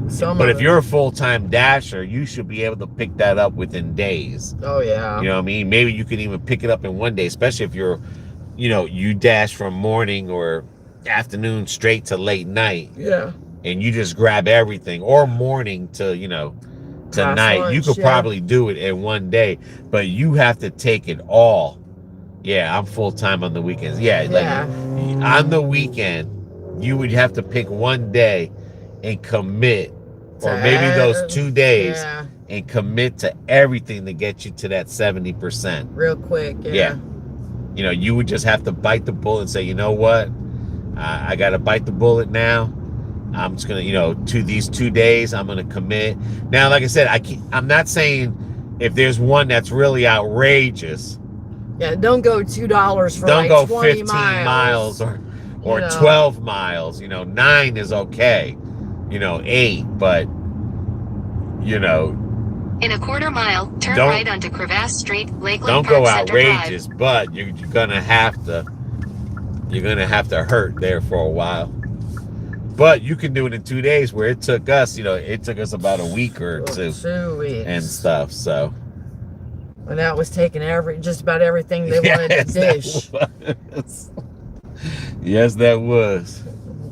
[SPEAKER 1] Some
[SPEAKER 2] but
[SPEAKER 1] of
[SPEAKER 2] if
[SPEAKER 1] it.
[SPEAKER 2] you're a full-time dasher, you should be able to pick that up within days.
[SPEAKER 1] Oh, yeah.
[SPEAKER 2] You know what I mean? Maybe you can even pick it up in one day, especially if you're, you know, you dash from morning or afternoon straight to late night.
[SPEAKER 1] Yeah.
[SPEAKER 2] And you just grab everything, or morning to, you know, to
[SPEAKER 1] Past
[SPEAKER 2] night.
[SPEAKER 1] lunch,
[SPEAKER 2] You could probably do it in one day, but you have to take it all. Yeah, I'm full-time on the weekends. Yeah, like on the weekend, you would have to pick one day and commit, or maybe those 2 days, and commit to everything to get you to that 70%.
[SPEAKER 1] Real quick,
[SPEAKER 2] Yeah. You know, you would just have to bite the bullet and say, you know what? I got to bite the bullet now. I'm just going to, you know, to these 2 days, I'm going to commit. Now, like I said, I'm not saying if there's one that's really outrageous.
[SPEAKER 1] Yeah, don't go $2 for
[SPEAKER 2] don't
[SPEAKER 1] like
[SPEAKER 2] go
[SPEAKER 1] 20
[SPEAKER 2] 15 miles or
[SPEAKER 1] you know.
[SPEAKER 2] 12 miles. You know, 9 is okay. You know, 8, but, you know.
[SPEAKER 3] In a quarter mile, turn right onto Crevasse Street, Lakeland
[SPEAKER 2] Don't
[SPEAKER 3] Park
[SPEAKER 2] go
[SPEAKER 3] Center
[SPEAKER 2] outrageous,
[SPEAKER 3] Drive.
[SPEAKER 2] but you're gonna have to hurt there for a while. But you can do it in 2 days, where it took us, you know, about a week or 2
[SPEAKER 1] 2 weeks
[SPEAKER 2] and stuff. So,
[SPEAKER 1] and that was taking just about everything they wanted to dish.
[SPEAKER 2] Yes, that was.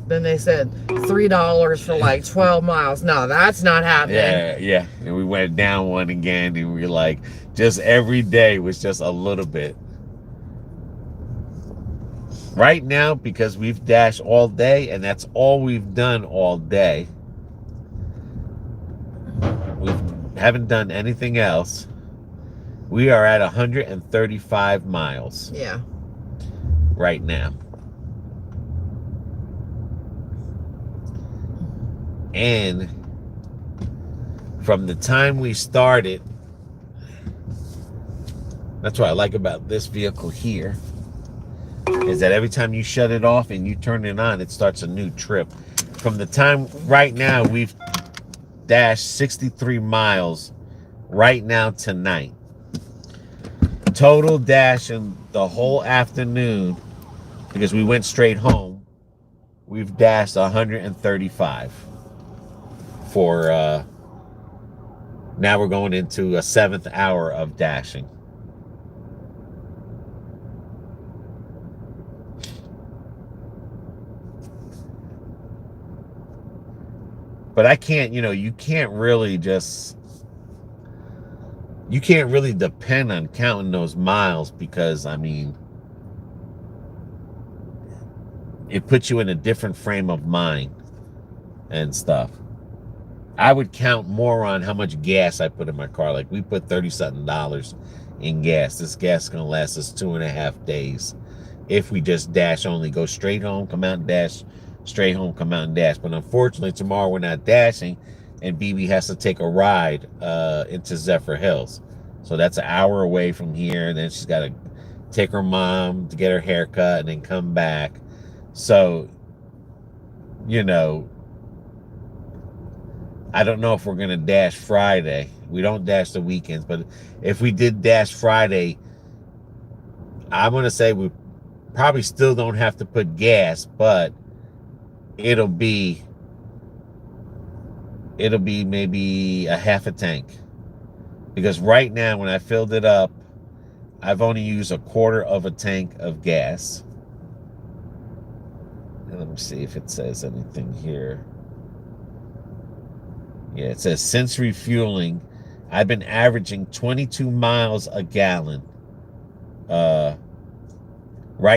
[SPEAKER 1] Then they said $3 for like 12 miles. No, that's not happening.
[SPEAKER 2] Yeah. And we went down one again, and we were like, just every day was just a little bit. Right now, because we've dashed all day, and that's all we've done all day. We haven't done anything else. We are at 135 miles.
[SPEAKER 1] Yeah.
[SPEAKER 2] Right now. And from the time we started, that's what I like about this vehicle here, is that every time you shut it off and you turn it on, it starts a new trip. From the time, right now, we've dashed 63 miles right now tonight. Total dash in the whole afternoon, because we went straight home, we've dashed 135 for, now we're going into a 7th hour of dashing. But I can't, you know, you can't really depend on counting those miles, because, I mean, it puts you in a different frame of mind and stuff. I would count more on how much gas I put in my car. Like, we put $30-something in gas. This gas is going to last us 2.5 days. If we just dash only, go straight home, come out and dash, straight home, come out and dash. But unfortunately, tomorrow we're not dashing, and BB has to take a ride into Zephyr Hills. So that's an hour away from here, and then she's got to take her mom to get her hair cut and then come back. So, you know, I don't know if we're going to dash Friday. We don't dash the weekends, but if we did dash Friday, I'm going to say we probably still don't have to put gas, but it'll be maybe a half a tank. Because right now, when I filled it up, I've only used a quarter of a tank of gas. And let me see if it says anything here. Yeah, it says, since refueling, I've been averaging 22 miles a gallon. Right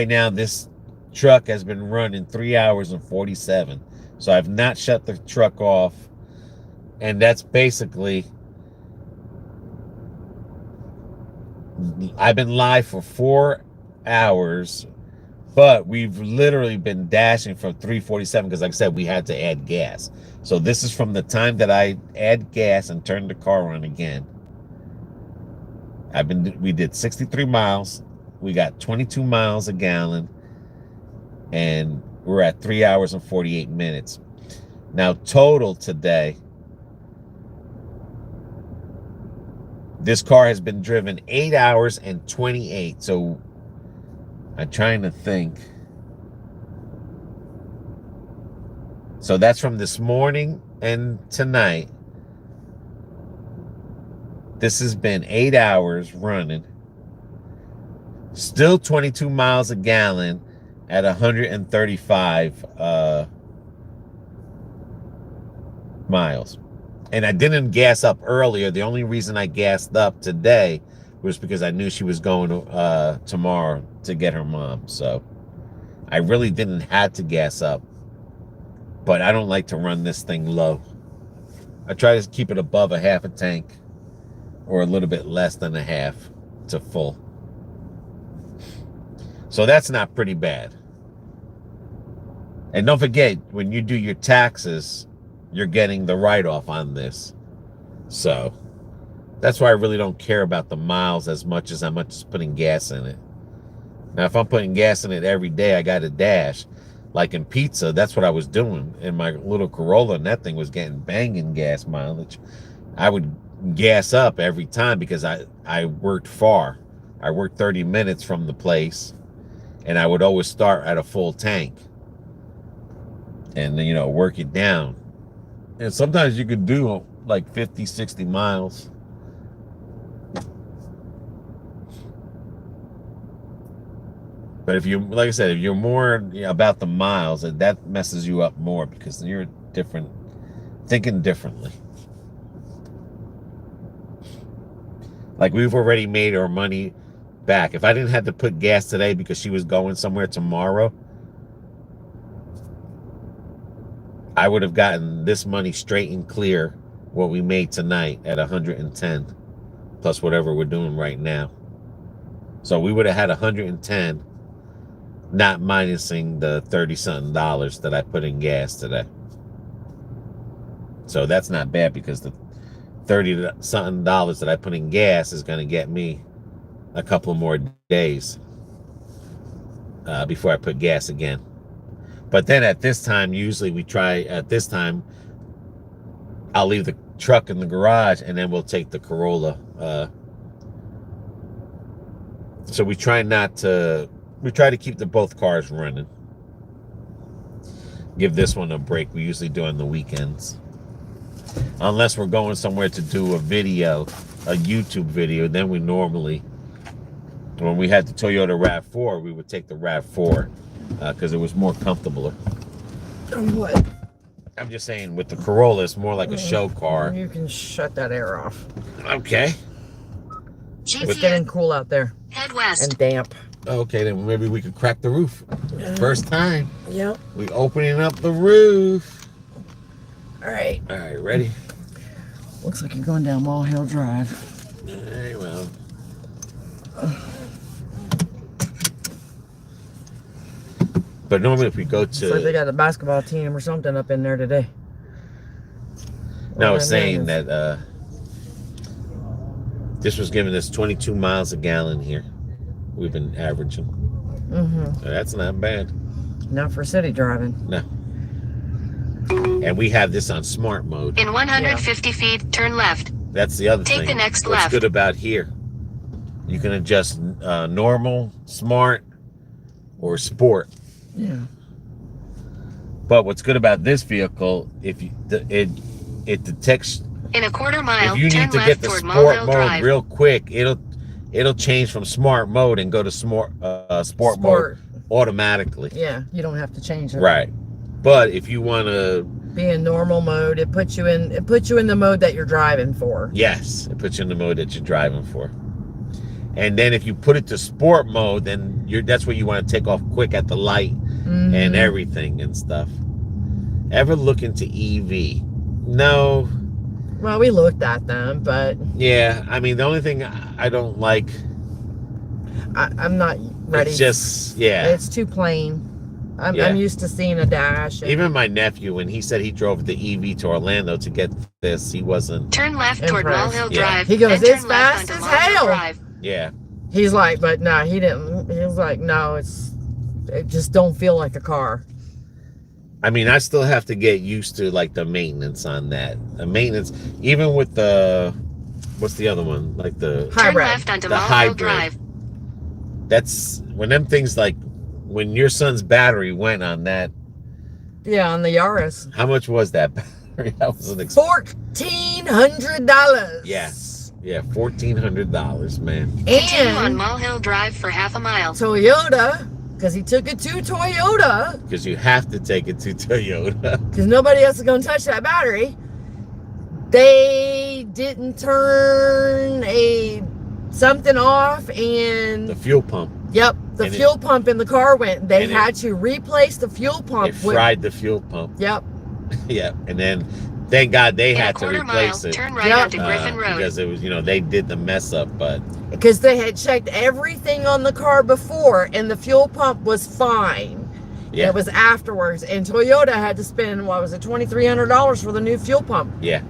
[SPEAKER 2] now, this truck has been running 3 hours and 47. So I've not shut the truck off. And that's basically, I've been live for 4 hours, but we've literally been dashing from 3:47 because, like I said, we had to add gas. So this is from the time that I add gas and turn the car on again. We did 63 miles. We got 22 miles a gallon, and we're at 3 hours and 48 minutes. Now, total today, this car has been driven 8 hours and 28. So I'm trying to think. So that's from this morning and tonight. This has been 8 hours running. Still 22 miles a gallon at 135 miles. And I didn't gas up earlier. The only reason I gassed up today was because I knew she was going tomorrow to get her mom. So I really didn't have to gas up. But I don't like to run this thing low. I try to keep it above a half a tank or a little bit less than a half to full. So that's not pretty bad. And don't forget, when you do your taxes, you're getting the write-off on this. So that's why I really don't care about the miles as much as putting gas in it. Now, if I'm putting gas in it every day, I got to dash. Like in pizza, that's what I was doing in my little Corolla, and that thing was getting banging gas mileage. I would gas up every time because I worked far. I worked 30 minutes from the place, and I would always start at a full tank and then, work it down. And sometimes you could do like 50, 60 miles. But if you, like I said, if you're more about the miles, that messes you up more because you're thinking differently. Like, we've already made our money back. If I didn't have to put gas today because she was going somewhere tomorrow, I would have gotten this money straight and clear, what we made tonight at 110, plus whatever we're doing right now. So we would have had 110, not minusing the $30-something that I put in gas today. So that's not bad because the $30-something that I put in gas is going to get me a couple more days before I put gas again. But then at this time, usually I'll leave the truck in the garage and then we'll take the Corolla. So we try to keep both cars running. Give this one a break. We usually do on the weekends. Unless we're going somewhere to do a YouTube video, then we normally, when we had the Toyota RAV4, we would take the RAV4 because it was more comfortable.
[SPEAKER 1] What?
[SPEAKER 2] I'm just saying, with the Corolla, it's more like a show car.
[SPEAKER 1] You can shut that air off.
[SPEAKER 2] Okay.
[SPEAKER 1] It's getting cool out there.
[SPEAKER 3] Head west.
[SPEAKER 1] And damp.
[SPEAKER 2] Okay, then maybe we could crack the roof. First time.
[SPEAKER 1] Yep.
[SPEAKER 2] We opening up the roof.
[SPEAKER 1] All right.
[SPEAKER 2] All right, ready?
[SPEAKER 1] Looks like you're going down Wall Hill Drive.
[SPEAKER 2] All right, well. But normally if we go to...
[SPEAKER 1] It's like they got a basketball team or something up in there today.
[SPEAKER 2] No, I was saying that this was giving us 22 miles a gallon here. We've been averaging. So that's not bad.
[SPEAKER 1] Not for city driving.
[SPEAKER 2] No. And we have this on smart mode.
[SPEAKER 3] In 150 feet, turn left.
[SPEAKER 2] That's the other thing.
[SPEAKER 3] Take the next
[SPEAKER 2] What's
[SPEAKER 3] left.
[SPEAKER 2] good about here, you can adjust normal, smart, or sport.
[SPEAKER 1] Yeah.
[SPEAKER 2] But what's good about this vehicle, it detects.
[SPEAKER 3] In a quarter mile,
[SPEAKER 2] if you
[SPEAKER 3] turn
[SPEAKER 2] need to
[SPEAKER 3] left
[SPEAKER 2] get the
[SPEAKER 3] toward
[SPEAKER 2] sport
[SPEAKER 3] Mulhill
[SPEAKER 2] mode
[SPEAKER 3] Drive.
[SPEAKER 2] real quick, it'll change from smart mode and go to sport mode automatically.
[SPEAKER 1] Yeah, you don't have to change it.
[SPEAKER 2] Right. But if you want to
[SPEAKER 1] be in normal mode, it puts you in the mode that you're driving for.
[SPEAKER 2] Yes, it puts you in the mode that you're driving for. And then if you put it to sport mode, then that's where you want to take off quick at the light and everything and stuff. Ever look into EV? No.
[SPEAKER 1] Well, we looked at them, but
[SPEAKER 2] Yeah, I mean, the only thing I don't like,
[SPEAKER 1] I'm not ready.
[SPEAKER 2] it's just, yeah.
[SPEAKER 1] It's too plain. I'm used to seeing a dash.
[SPEAKER 2] Even my nephew, when he said he drove the EV to Orlando to get this, he wasn't.
[SPEAKER 3] Turn left toward Mall Hill Drive.
[SPEAKER 1] He goes,
[SPEAKER 3] then
[SPEAKER 1] it's
[SPEAKER 3] turn left
[SPEAKER 1] fast
[SPEAKER 3] onto
[SPEAKER 1] as
[SPEAKER 3] Mall Hill
[SPEAKER 1] hell.
[SPEAKER 3] Drive.
[SPEAKER 2] Yeah.
[SPEAKER 1] He's like, but no, he didn't. He was like, no, it just don't feel like a car.
[SPEAKER 2] I mean, I still have to get used to like the maintenance on that. The maintenance, even with the, what's the other one? Like the
[SPEAKER 3] Turn
[SPEAKER 1] hybrid.
[SPEAKER 3] left onto
[SPEAKER 2] The
[SPEAKER 3] Mall Hill
[SPEAKER 2] hybrid.
[SPEAKER 3] Drive.
[SPEAKER 2] That's when them things like when your son's battery went on that.
[SPEAKER 1] Yeah, on the Yaris.
[SPEAKER 2] How much was that battery? That was an
[SPEAKER 1] $1,400.
[SPEAKER 2] Yes. Yeah, $1,400, man.
[SPEAKER 3] Continue on
[SPEAKER 1] And
[SPEAKER 3] Mall Hill Drive for half a mile.
[SPEAKER 1] Toyota, because he took it to Toyota,
[SPEAKER 2] Because you have to take it to Toyota.
[SPEAKER 1] because nobody else is going to touch that battery. They didn't turn something off, and
[SPEAKER 2] The fuel pump.
[SPEAKER 1] yep, the
[SPEAKER 2] And
[SPEAKER 1] fuel pump in the car went. They
[SPEAKER 2] and
[SPEAKER 1] had to replace the fuel pump.
[SPEAKER 2] It fried the fuel pump.
[SPEAKER 1] Yep.
[SPEAKER 2] Yeah, and then thank God they
[SPEAKER 3] In a
[SPEAKER 2] had to
[SPEAKER 3] quarter mile,
[SPEAKER 2] replace it.
[SPEAKER 3] turn right
[SPEAKER 1] Yep.
[SPEAKER 3] onto Griffin Road.
[SPEAKER 2] Because it was, they did the mess up, but
[SPEAKER 1] Because they had checked everything on the car before, and the fuel pump was fine.
[SPEAKER 2] yeah,
[SPEAKER 1] It was afterwards, and Toyota had to spend, what was it, $2,300 for the new fuel pump.
[SPEAKER 2] yeah.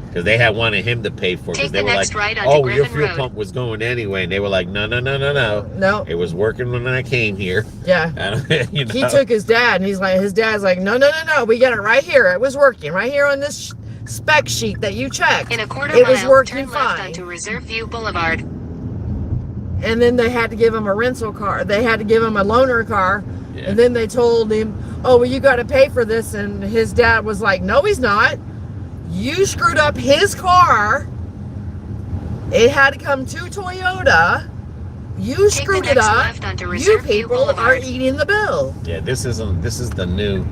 [SPEAKER 2] Because they had wanted him to pay for it.
[SPEAKER 3] Take
[SPEAKER 2] Because they
[SPEAKER 3] the
[SPEAKER 2] were
[SPEAKER 3] next
[SPEAKER 2] like,
[SPEAKER 3] right onto
[SPEAKER 2] oh, your
[SPEAKER 3] Griffin
[SPEAKER 2] fuel
[SPEAKER 3] Road.
[SPEAKER 2] pump was going anyway. And they were like, no.
[SPEAKER 1] No,
[SPEAKER 2] It was working when I came here.
[SPEAKER 1] yeah.
[SPEAKER 2] And,
[SPEAKER 1] He took his dad, and his dad's like, no, we got it right here. It was working right here on this spec sheet that you checked.
[SPEAKER 3] In a quarter
[SPEAKER 1] It
[SPEAKER 3] mile,
[SPEAKER 1] was working
[SPEAKER 3] turn left
[SPEAKER 1] fine.
[SPEAKER 3] onto Reserve View Boulevard.
[SPEAKER 1] And then they had to give him a rental car. They had to give him a loaner car.
[SPEAKER 2] Yeah.
[SPEAKER 1] And then they told him, oh, well, you got to pay for this. And his dad was like, no, he's not. You screwed up his car. It had to come to Toyota. You
[SPEAKER 3] Take the
[SPEAKER 1] screwed it
[SPEAKER 3] next
[SPEAKER 1] up.
[SPEAKER 3] left onto
[SPEAKER 1] You
[SPEAKER 3] Reserve View
[SPEAKER 1] people are
[SPEAKER 3] Boulevard.
[SPEAKER 1] eating the bill.
[SPEAKER 2] Yeah, this is the new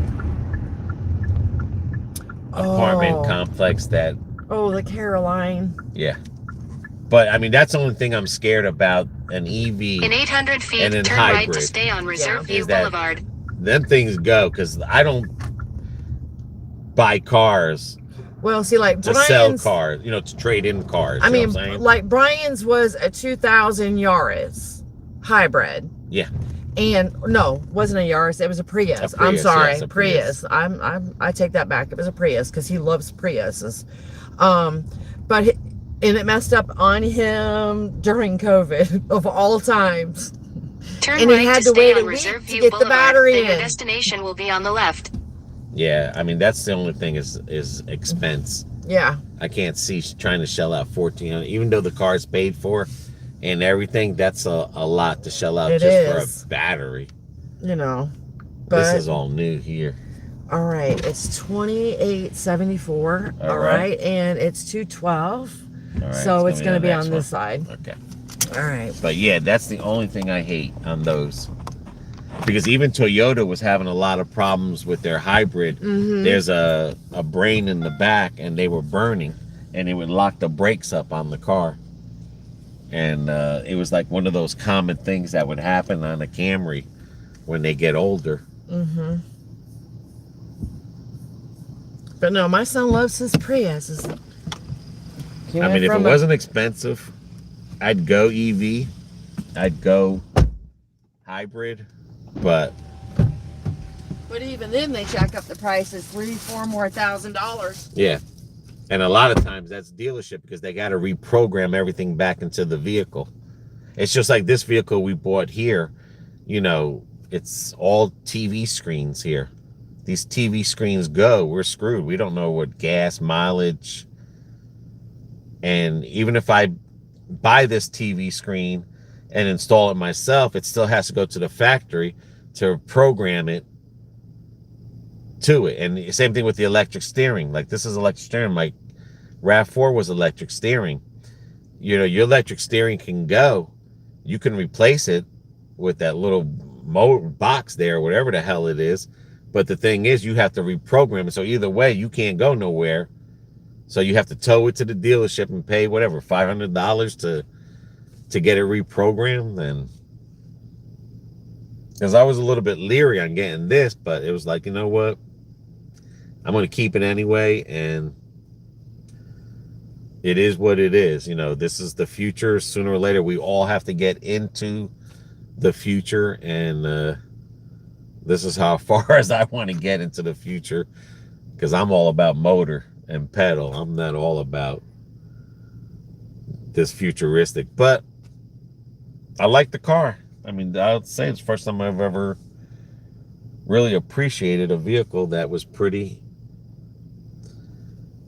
[SPEAKER 2] apartment complex that,
[SPEAKER 1] Oh, the Caroline.
[SPEAKER 2] yeah. But, I mean, that's the only thing I'm scared about an EV.
[SPEAKER 3] In 800 feet,
[SPEAKER 2] And
[SPEAKER 3] turn
[SPEAKER 2] then
[SPEAKER 3] right
[SPEAKER 2] hybrid.
[SPEAKER 3] to stay on Reserve
[SPEAKER 2] Is
[SPEAKER 3] View
[SPEAKER 2] that-
[SPEAKER 3] Boulevard.
[SPEAKER 2] Them things go, because I don't buy cars
[SPEAKER 1] Well, see, like
[SPEAKER 2] to sell
[SPEAKER 1] Brian's,
[SPEAKER 2] cars, to trade in cars.
[SPEAKER 1] I
[SPEAKER 2] you know
[SPEAKER 1] mean,
[SPEAKER 2] what I'm saying?
[SPEAKER 1] like Brian's was a 2000 Yaris hybrid.
[SPEAKER 2] Yeah.
[SPEAKER 1] And no, wasn't a Yaris. It was a Prius.
[SPEAKER 2] A
[SPEAKER 1] I'm
[SPEAKER 2] Prius,
[SPEAKER 1] sorry,
[SPEAKER 2] yes, a
[SPEAKER 1] Prius. I take that back. It was a Prius because he loves Priuses. And it messed up on him during COVID of all times.
[SPEAKER 3] Turn
[SPEAKER 1] And he
[SPEAKER 3] right
[SPEAKER 1] had
[SPEAKER 3] to
[SPEAKER 1] to
[SPEAKER 3] stay
[SPEAKER 1] wait a
[SPEAKER 3] on
[SPEAKER 1] week
[SPEAKER 3] Reserve
[SPEAKER 1] to
[SPEAKER 3] View
[SPEAKER 1] get the
[SPEAKER 3] Boulevard.
[SPEAKER 1] battery
[SPEAKER 3] Then your
[SPEAKER 1] in.
[SPEAKER 3] destination will be on the left.
[SPEAKER 2] Yeah, I mean, that's the only thing is expense.
[SPEAKER 1] Yeah.
[SPEAKER 2] I can't see trying to shell out $1,400, even though the car's paid for and everything. That's a lot to shell out
[SPEAKER 1] It
[SPEAKER 2] just
[SPEAKER 1] is.
[SPEAKER 2] for a battery.
[SPEAKER 1] But
[SPEAKER 2] This is all new here.
[SPEAKER 1] all right, it's 2874.
[SPEAKER 2] All
[SPEAKER 1] All
[SPEAKER 2] right.
[SPEAKER 1] right, and it's 212.
[SPEAKER 2] All right,
[SPEAKER 1] So it's going to
[SPEAKER 2] the
[SPEAKER 1] be
[SPEAKER 2] next
[SPEAKER 1] on this
[SPEAKER 2] one.
[SPEAKER 1] side.
[SPEAKER 2] Okay.
[SPEAKER 1] All right.
[SPEAKER 2] But yeah, that's the only thing I hate on those. Because even Toyota was having a lot of problems with their hybrid.
[SPEAKER 1] Mm-hmm.
[SPEAKER 2] There's a brain in the back, and they were burning, and it would lock the brakes up on the car. And it was like one of those common things that would happen on a Camry when they get older.
[SPEAKER 1] Mm-hmm. But no, my son loves his Prius.
[SPEAKER 2] I mean, if it wasn't expensive, I'd go EV. I'd go hybrid. But
[SPEAKER 1] even then, they jack up the prices $3,000, $4,000 more.
[SPEAKER 2] yeah, and a lot of times that's dealership because they got to reprogram everything back into the vehicle. It's just like this vehicle we bought here. It's all TV screens here. These TV screens go, we're screwed. We don't know what gas mileage. And even if I buy this TV screen and install it myself, it still has to go to the factory to program it to it. And the same thing with the electric steering. Like this is electric steering. My RAV4 was electric steering. Your electric steering can go. You can replace it with that little box there, whatever the hell it is. But the thing is, you have to reprogram it. So either way, you can't go nowhere. So you have to tow it to the dealership and pay whatever, $500 to get it reprogrammed. And Because I was a little bit leery on getting this, but it was like, you know what? I'm going to keep it anyway, and it is what it is. You know, this is the future. Sooner or later, we all have to get into the future, and this is how far as I want to get into the future, because I'm all about motor and pedal. I'm not all about this futuristic, but I like the car. I mean, I'll say it's the first time I've ever really appreciated a vehicle that was pretty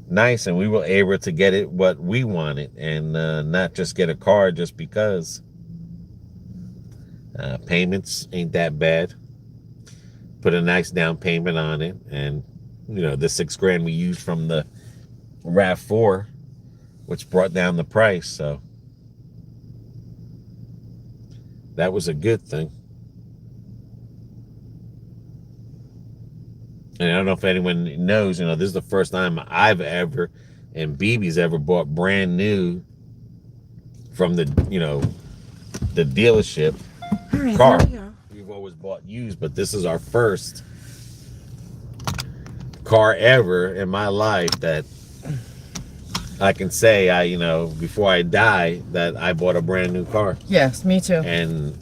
[SPEAKER 2] nice, and we were able to get it what we wanted, and not just get a car just because. Payments ain't that bad. Put a nice down payment on it, and you know, the $6,000 we used from the RAV4, which brought down the price, so that was a good thing. And I don't know if anyone knows, you know, this is the first time I've ever, and BB's ever bought brand new from the, you know, the dealership car. We've always bought used, but this is our first car ever in my life that I can say you know, before I die, that I bought a brand new car.
[SPEAKER 1] Yes, me too.
[SPEAKER 2] And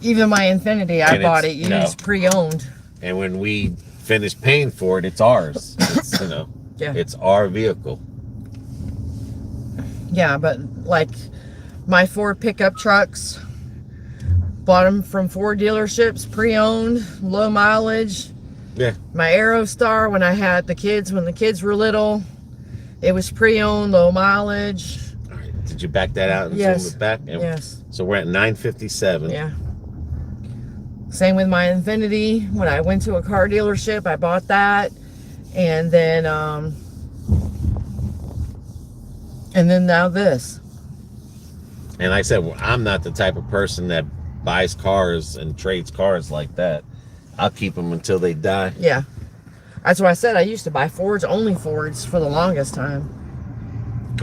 [SPEAKER 1] even my Infinity, I bought it used, you know, pre-owned.
[SPEAKER 2] And when we finish paying for it, it's ours. It's, you know,
[SPEAKER 1] yeah, it's
[SPEAKER 2] our vehicle.
[SPEAKER 1] Yeah, but like my Ford pickup trucks, bought them from Ford dealerships, pre-owned, low mileage.
[SPEAKER 2] Yeah.
[SPEAKER 1] My Aerostar, when I had the kids, when the kids were little, it was pre-owned, low mileage.
[SPEAKER 2] All right. Did you back that out and
[SPEAKER 1] yes.
[SPEAKER 2] zoom it back? And
[SPEAKER 1] yes.
[SPEAKER 2] So we're at 957.
[SPEAKER 1] Yeah. Same with my Infinity. When I went to a car dealership, I bought that, and then now this.
[SPEAKER 2] And like I said, well, I'm not the type of person that buys cars and trades cars like that. I'll keep them until they die.
[SPEAKER 1] Yeah. That's why I said I used to buy Fords, only Fords, for the longest time.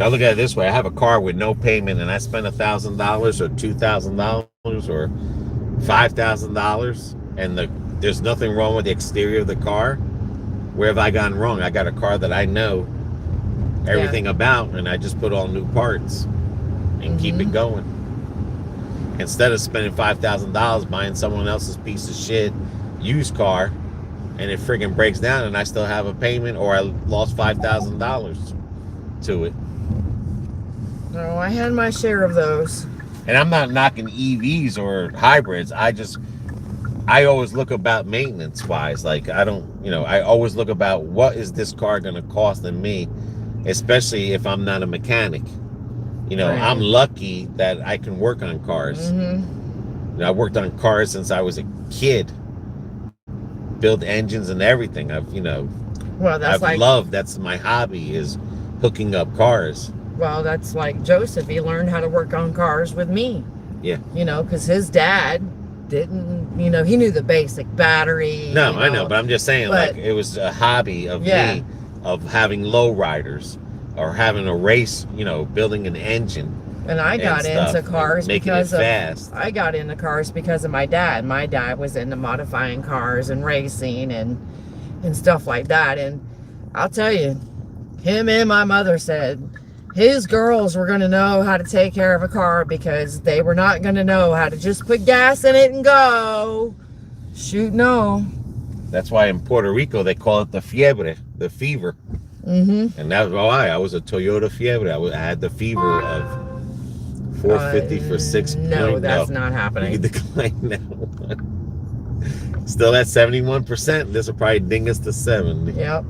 [SPEAKER 2] I look at it this way. I have a car with no payment, and I spend $1,000 or $2,000 or $5,000, and there's nothing wrong with the exterior of the car. Where have I gone wrong? I got a car that I know everything about, and I just put all new parts and keep it going. Instead of spending $5,000 buying someone else's piece of shit used car, and it friggin' breaks down, and I still have a payment, or I lost $5,000 to it.
[SPEAKER 1] No, I had my share of those.
[SPEAKER 2] And I'm not knocking EVs or hybrids. I always look about maintenance wise. Like, I don't, you know, I always look about what is this car going to cost me, especially if I'm not a mechanic. You know, right. I'm lucky that I can work on cars. You know, I worked on cars since I was a kid. Build engines and everything. I've, you know, that's my hobby, is hooking up cars.
[SPEAKER 1] Well, that's like Joseph. He learned how to work on cars with me.
[SPEAKER 2] Yeah.
[SPEAKER 1] You know, because his dad didn't, you know, he knew the basic battery.
[SPEAKER 2] No, I know, but I'm just saying, like, it was a hobby of me, of having low riders or having a race, you know, building an engine.
[SPEAKER 1] And I got into cars because
[SPEAKER 2] I
[SPEAKER 1] got into cars because of my dad. My dad was into modifying cars and racing and stuff like that. And I'll tell you, him and my mother said his girls were going to know how to take care of a car, because they were not going to know how to just put gas in it and go. Shoot, no.
[SPEAKER 2] That's why in Puerto Rico they call it the fiebre, the fever. And that's why I was a Toyota Fiebre. I had the fever of 450 for 6 points.
[SPEAKER 1] No, that's not happening.
[SPEAKER 2] You decline now. Still at 71%. This will probably ding us to 70.
[SPEAKER 1] Yep.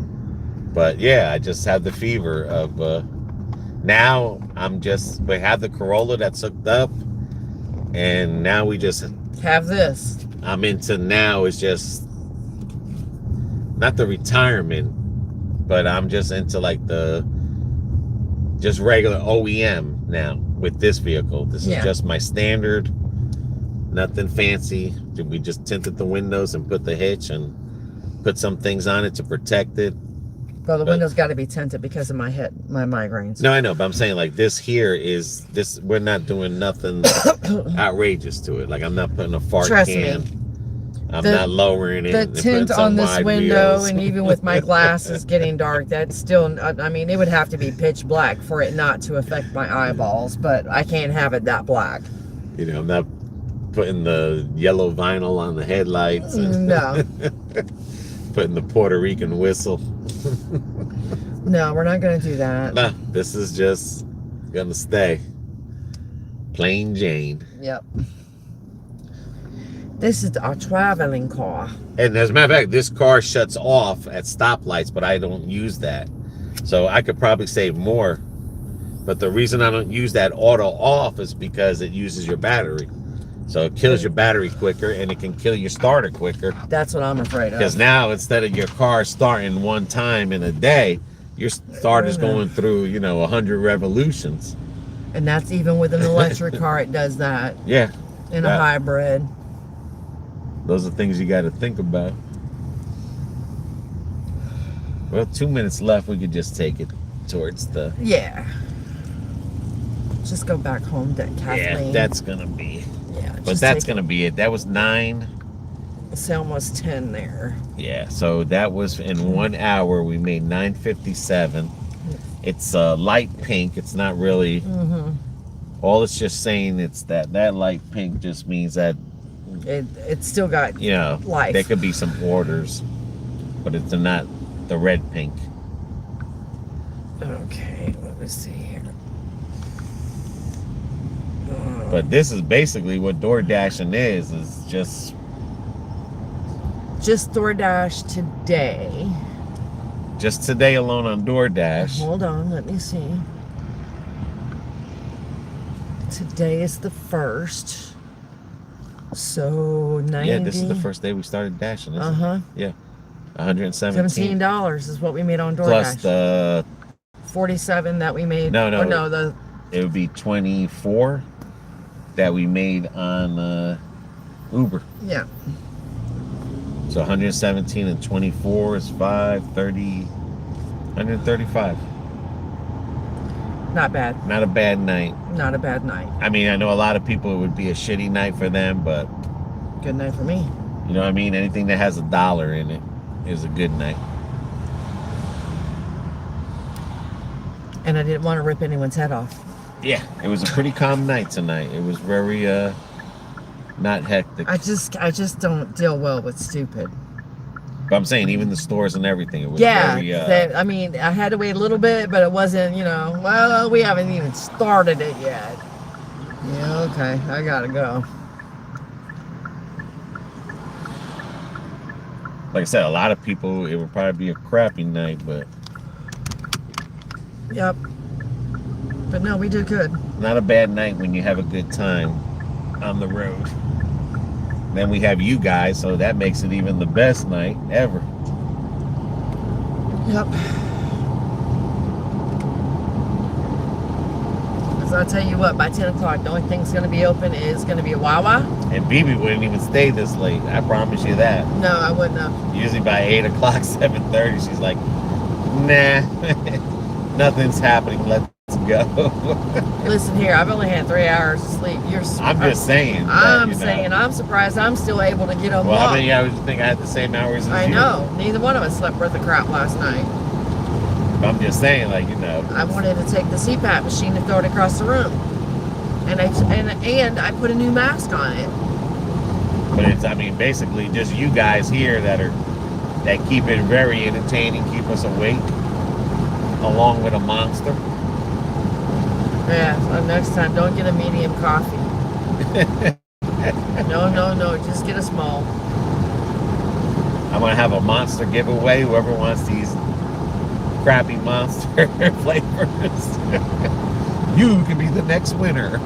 [SPEAKER 2] But yeah, I just have the fever of now we have the Corolla that's hooked up, and now we just
[SPEAKER 1] have this.
[SPEAKER 2] I'm into now is just not the retirement, but I'm just into like the just regular OEM now with this vehicle. This is just my standard, nothing fancy. We just tinted the windows and put the hitch and put some things on it to protect it.
[SPEAKER 1] Well, the windows got to be tinted because of my migraines.
[SPEAKER 2] No, I know, but I'm saying, like, this here is we're not doing nothing outrageous to it. Like, I'm not putting a fart can. I'm not lowering it.
[SPEAKER 1] The
[SPEAKER 2] and
[SPEAKER 1] tint
[SPEAKER 2] putting some
[SPEAKER 1] on this
[SPEAKER 2] wide
[SPEAKER 1] window,
[SPEAKER 2] wheels.
[SPEAKER 1] and even with my glasses getting dark, that's still, I mean, it would have to be pitch black for it not to affect my eyeballs, but I can't have it that black.
[SPEAKER 2] You know, I'm not putting the yellow vinyl on the headlights. And
[SPEAKER 1] No.
[SPEAKER 2] putting the Puerto Rican whistle.
[SPEAKER 1] No, we're not going to do that.
[SPEAKER 2] No, this is just going to stay. Plain Jane.
[SPEAKER 1] Yep. This is a traveling car.
[SPEAKER 2] And as a matter of fact, this car shuts off at stoplights, but I don't use that. So I could probably save more. But the reason I don't use that auto off is because it uses your battery. So it kills your battery quicker, and it can kill your starter quicker.
[SPEAKER 1] That's what I'm afraid of.
[SPEAKER 2] Because now, instead of your car starting one time in a day, your starter's going through, 100 revolutions.
[SPEAKER 1] And that's even with an electric car, it does that.
[SPEAKER 2] Yeah.
[SPEAKER 1] In a hybrid.
[SPEAKER 2] Those are things you got to think about. Well, 2 minutes left. We could just take it towards the...
[SPEAKER 1] Yeah. Just go back home to Kathleen.
[SPEAKER 2] Yeah, that's going to be...
[SPEAKER 1] Yeah.
[SPEAKER 2] But that's going to be it. That was 9.
[SPEAKER 1] It's almost 10 there.
[SPEAKER 2] Yeah, so that was in 1 hour. We made $9.57. It's light pink. It's not really... All it's just saying, it's that light pink just means that
[SPEAKER 1] it's still got life.
[SPEAKER 2] There could be some orders, but it's not the red pink.
[SPEAKER 1] Okay, let me see here.
[SPEAKER 2] But this is basically what DoorDashing is just
[SPEAKER 1] DoorDash today.
[SPEAKER 2] Just today alone on DoorDash.
[SPEAKER 1] Hold on, let me see. Today is the 1st. So 90.
[SPEAKER 2] Yeah, this is the first day we started dashing. Yeah. $117.
[SPEAKER 1] $17 is what we made on DoorDash.
[SPEAKER 2] Plus the
[SPEAKER 1] 47 that we made.
[SPEAKER 2] No, it would be 24 that we made on Uber.
[SPEAKER 1] Yeah.
[SPEAKER 2] So 117 and 24 is 530, 135.
[SPEAKER 1] Not bad.
[SPEAKER 2] Not a bad night.
[SPEAKER 1] Not a bad night.
[SPEAKER 2] I mean, I know a lot of people, it would be a shitty night for them, but...
[SPEAKER 1] Good night for me.
[SPEAKER 2] You know what I mean? Anything that has $1 in it is a good night.
[SPEAKER 1] And I didn't want to rip anyone's head off.
[SPEAKER 2] Yeah, it was a pretty calm night tonight. It was very, not hectic.
[SPEAKER 1] I just don't deal well with stupid.
[SPEAKER 2] But I'm saying, even the stores and everything, it was very...
[SPEAKER 1] I mean, I had to wait a little bit, but it wasn't, well, we haven't even started it yet. Yeah, okay, I gotta go.
[SPEAKER 2] Like I said, a lot of people, it would probably be a crappy night, but...
[SPEAKER 1] Yep. But no, we did good.
[SPEAKER 2] Not a bad night when you have a good time on the road. Then we have you guys, so that makes it even the best night ever.
[SPEAKER 1] Yep. Because I'll tell you what, by 10 o'clock, the only thing's going to be open is going to be a Wawa.
[SPEAKER 2] And BB wouldn't even stay this late. I promise you that.
[SPEAKER 1] No, I wouldn't have.
[SPEAKER 2] Usually by 8 o'clock, 7:30, she's like, nah, nothing's happening. Let's go.
[SPEAKER 1] Listen here, I've only had 3 hours of sleep.
[SPEAKER 2] I'm just saying.
[SPEAKER 1] I'm surprised I'm still able to get on
[SPEAKER 2] Well,
[SPEAKER 1] walk.
[SPEAKER 2] how many hours do you think I had the same hours as you?
[SPEAKER 1] I know. Neither one of us slept worth a crap last night.
[SPEAKER 2] But I'm just saying,
[SPEAKER 1] I wanted to take the CPAP machine and throw it across the room. And I put a new mask on it.
[SPEAKER 2] But it's, basically just you guys here that keep it very entertaining, keep us awake, along with a monster.
[SPEAKER 1] Yeah, so next time, don't get a medium coffee. No, just get a small.
[SPEAKER 2] I'm going to have a monster giveaway. Whoever wants these crappy monster flavors, you can be the next winner.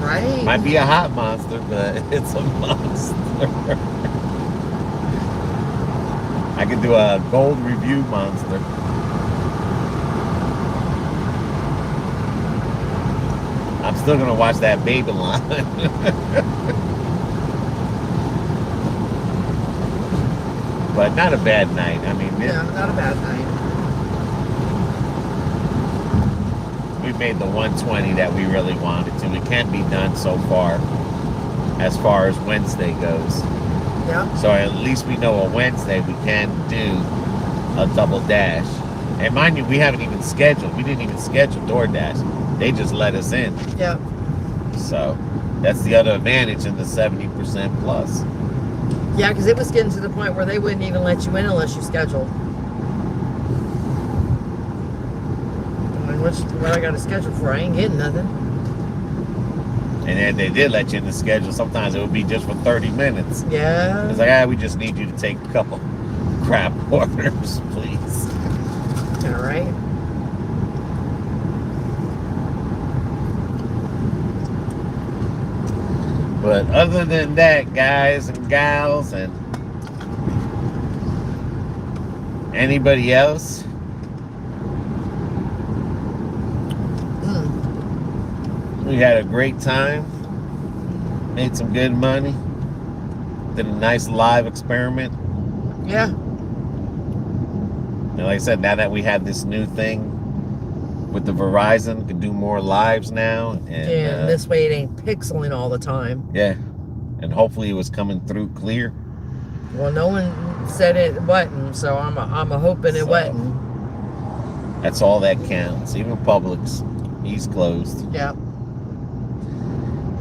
[SPEAKER 1] Right?
[SPEAKER 2] Might be a hot monster, but it's a monster. I could do a gold review monster. I'm still gonna watch that Babylon. But not a bad night.
[SPEAKER 1] Not a bad night.
[SPEAKER 2] We made the 120 that we really wanted to. It can be done so far. as far as Wednesday goes.
[SPEAKER 1] Yeah.
[SPEAKER 2] So at least we know on Wednesday we can do a double dash. And mind you, we haven't even scheduled. We didn't even schedule DoorDash. They just let us in.
[SPEAKER 1] Yeah.
[SPEAKER 2] So that's the other advantage in the 70% plus.
[SPEAKER 1] Yeah, because it was getting to the point where they wouldn't even let you in unless you scheduled. I mean, what I got to schedule for? I ain't getting nothing.
[SPEAKER 2] And then they did let you in the schedule. Sometimes it would be just for 30 minutes.
[SPEAKER 1] Yeah.
[SPEAKER 2] It's like, we just need you to take a couple crap orders, please.
[SPEAKER 1] All right.
[SPEAKER 2] But other than that, guys and gals, and anybody else, we had a great time. Made some good money. Did a nice live experiment.
[SPEAKER 1] Yeah.
[SPEAKER 2] And like I said, now that we have this new thing with the Verizon, can do more lives now. And
[SPEAKER 1] this way it ain't pixeling all the time.
[SPEAKER 2] yeah. And hopefully it was coming through clear.
[SPEAKER 1] Well, no one said it wasn't, so I'm a hoping it wasn't.
[SPEAKER 2] That's all that counts. Even Publix, he's closed.
[SPEAKER 1] Yeah.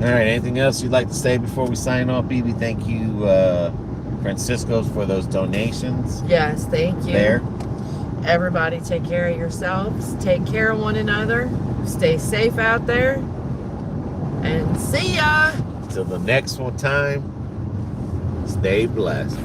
[SPEAKER 2] All right, anything else you'd like to say before we sign off, BB? Thank you, Francisco's, for those donations.
[SPEAKER 1] Yes, thank you.
[SPEAKER 2] There.
[SPEAKER 1] Everybody take care of yourselves. Take care of one another. Stay safe out there. And see ya.
[SPEAKER 2] Till the next one time, stay blessed.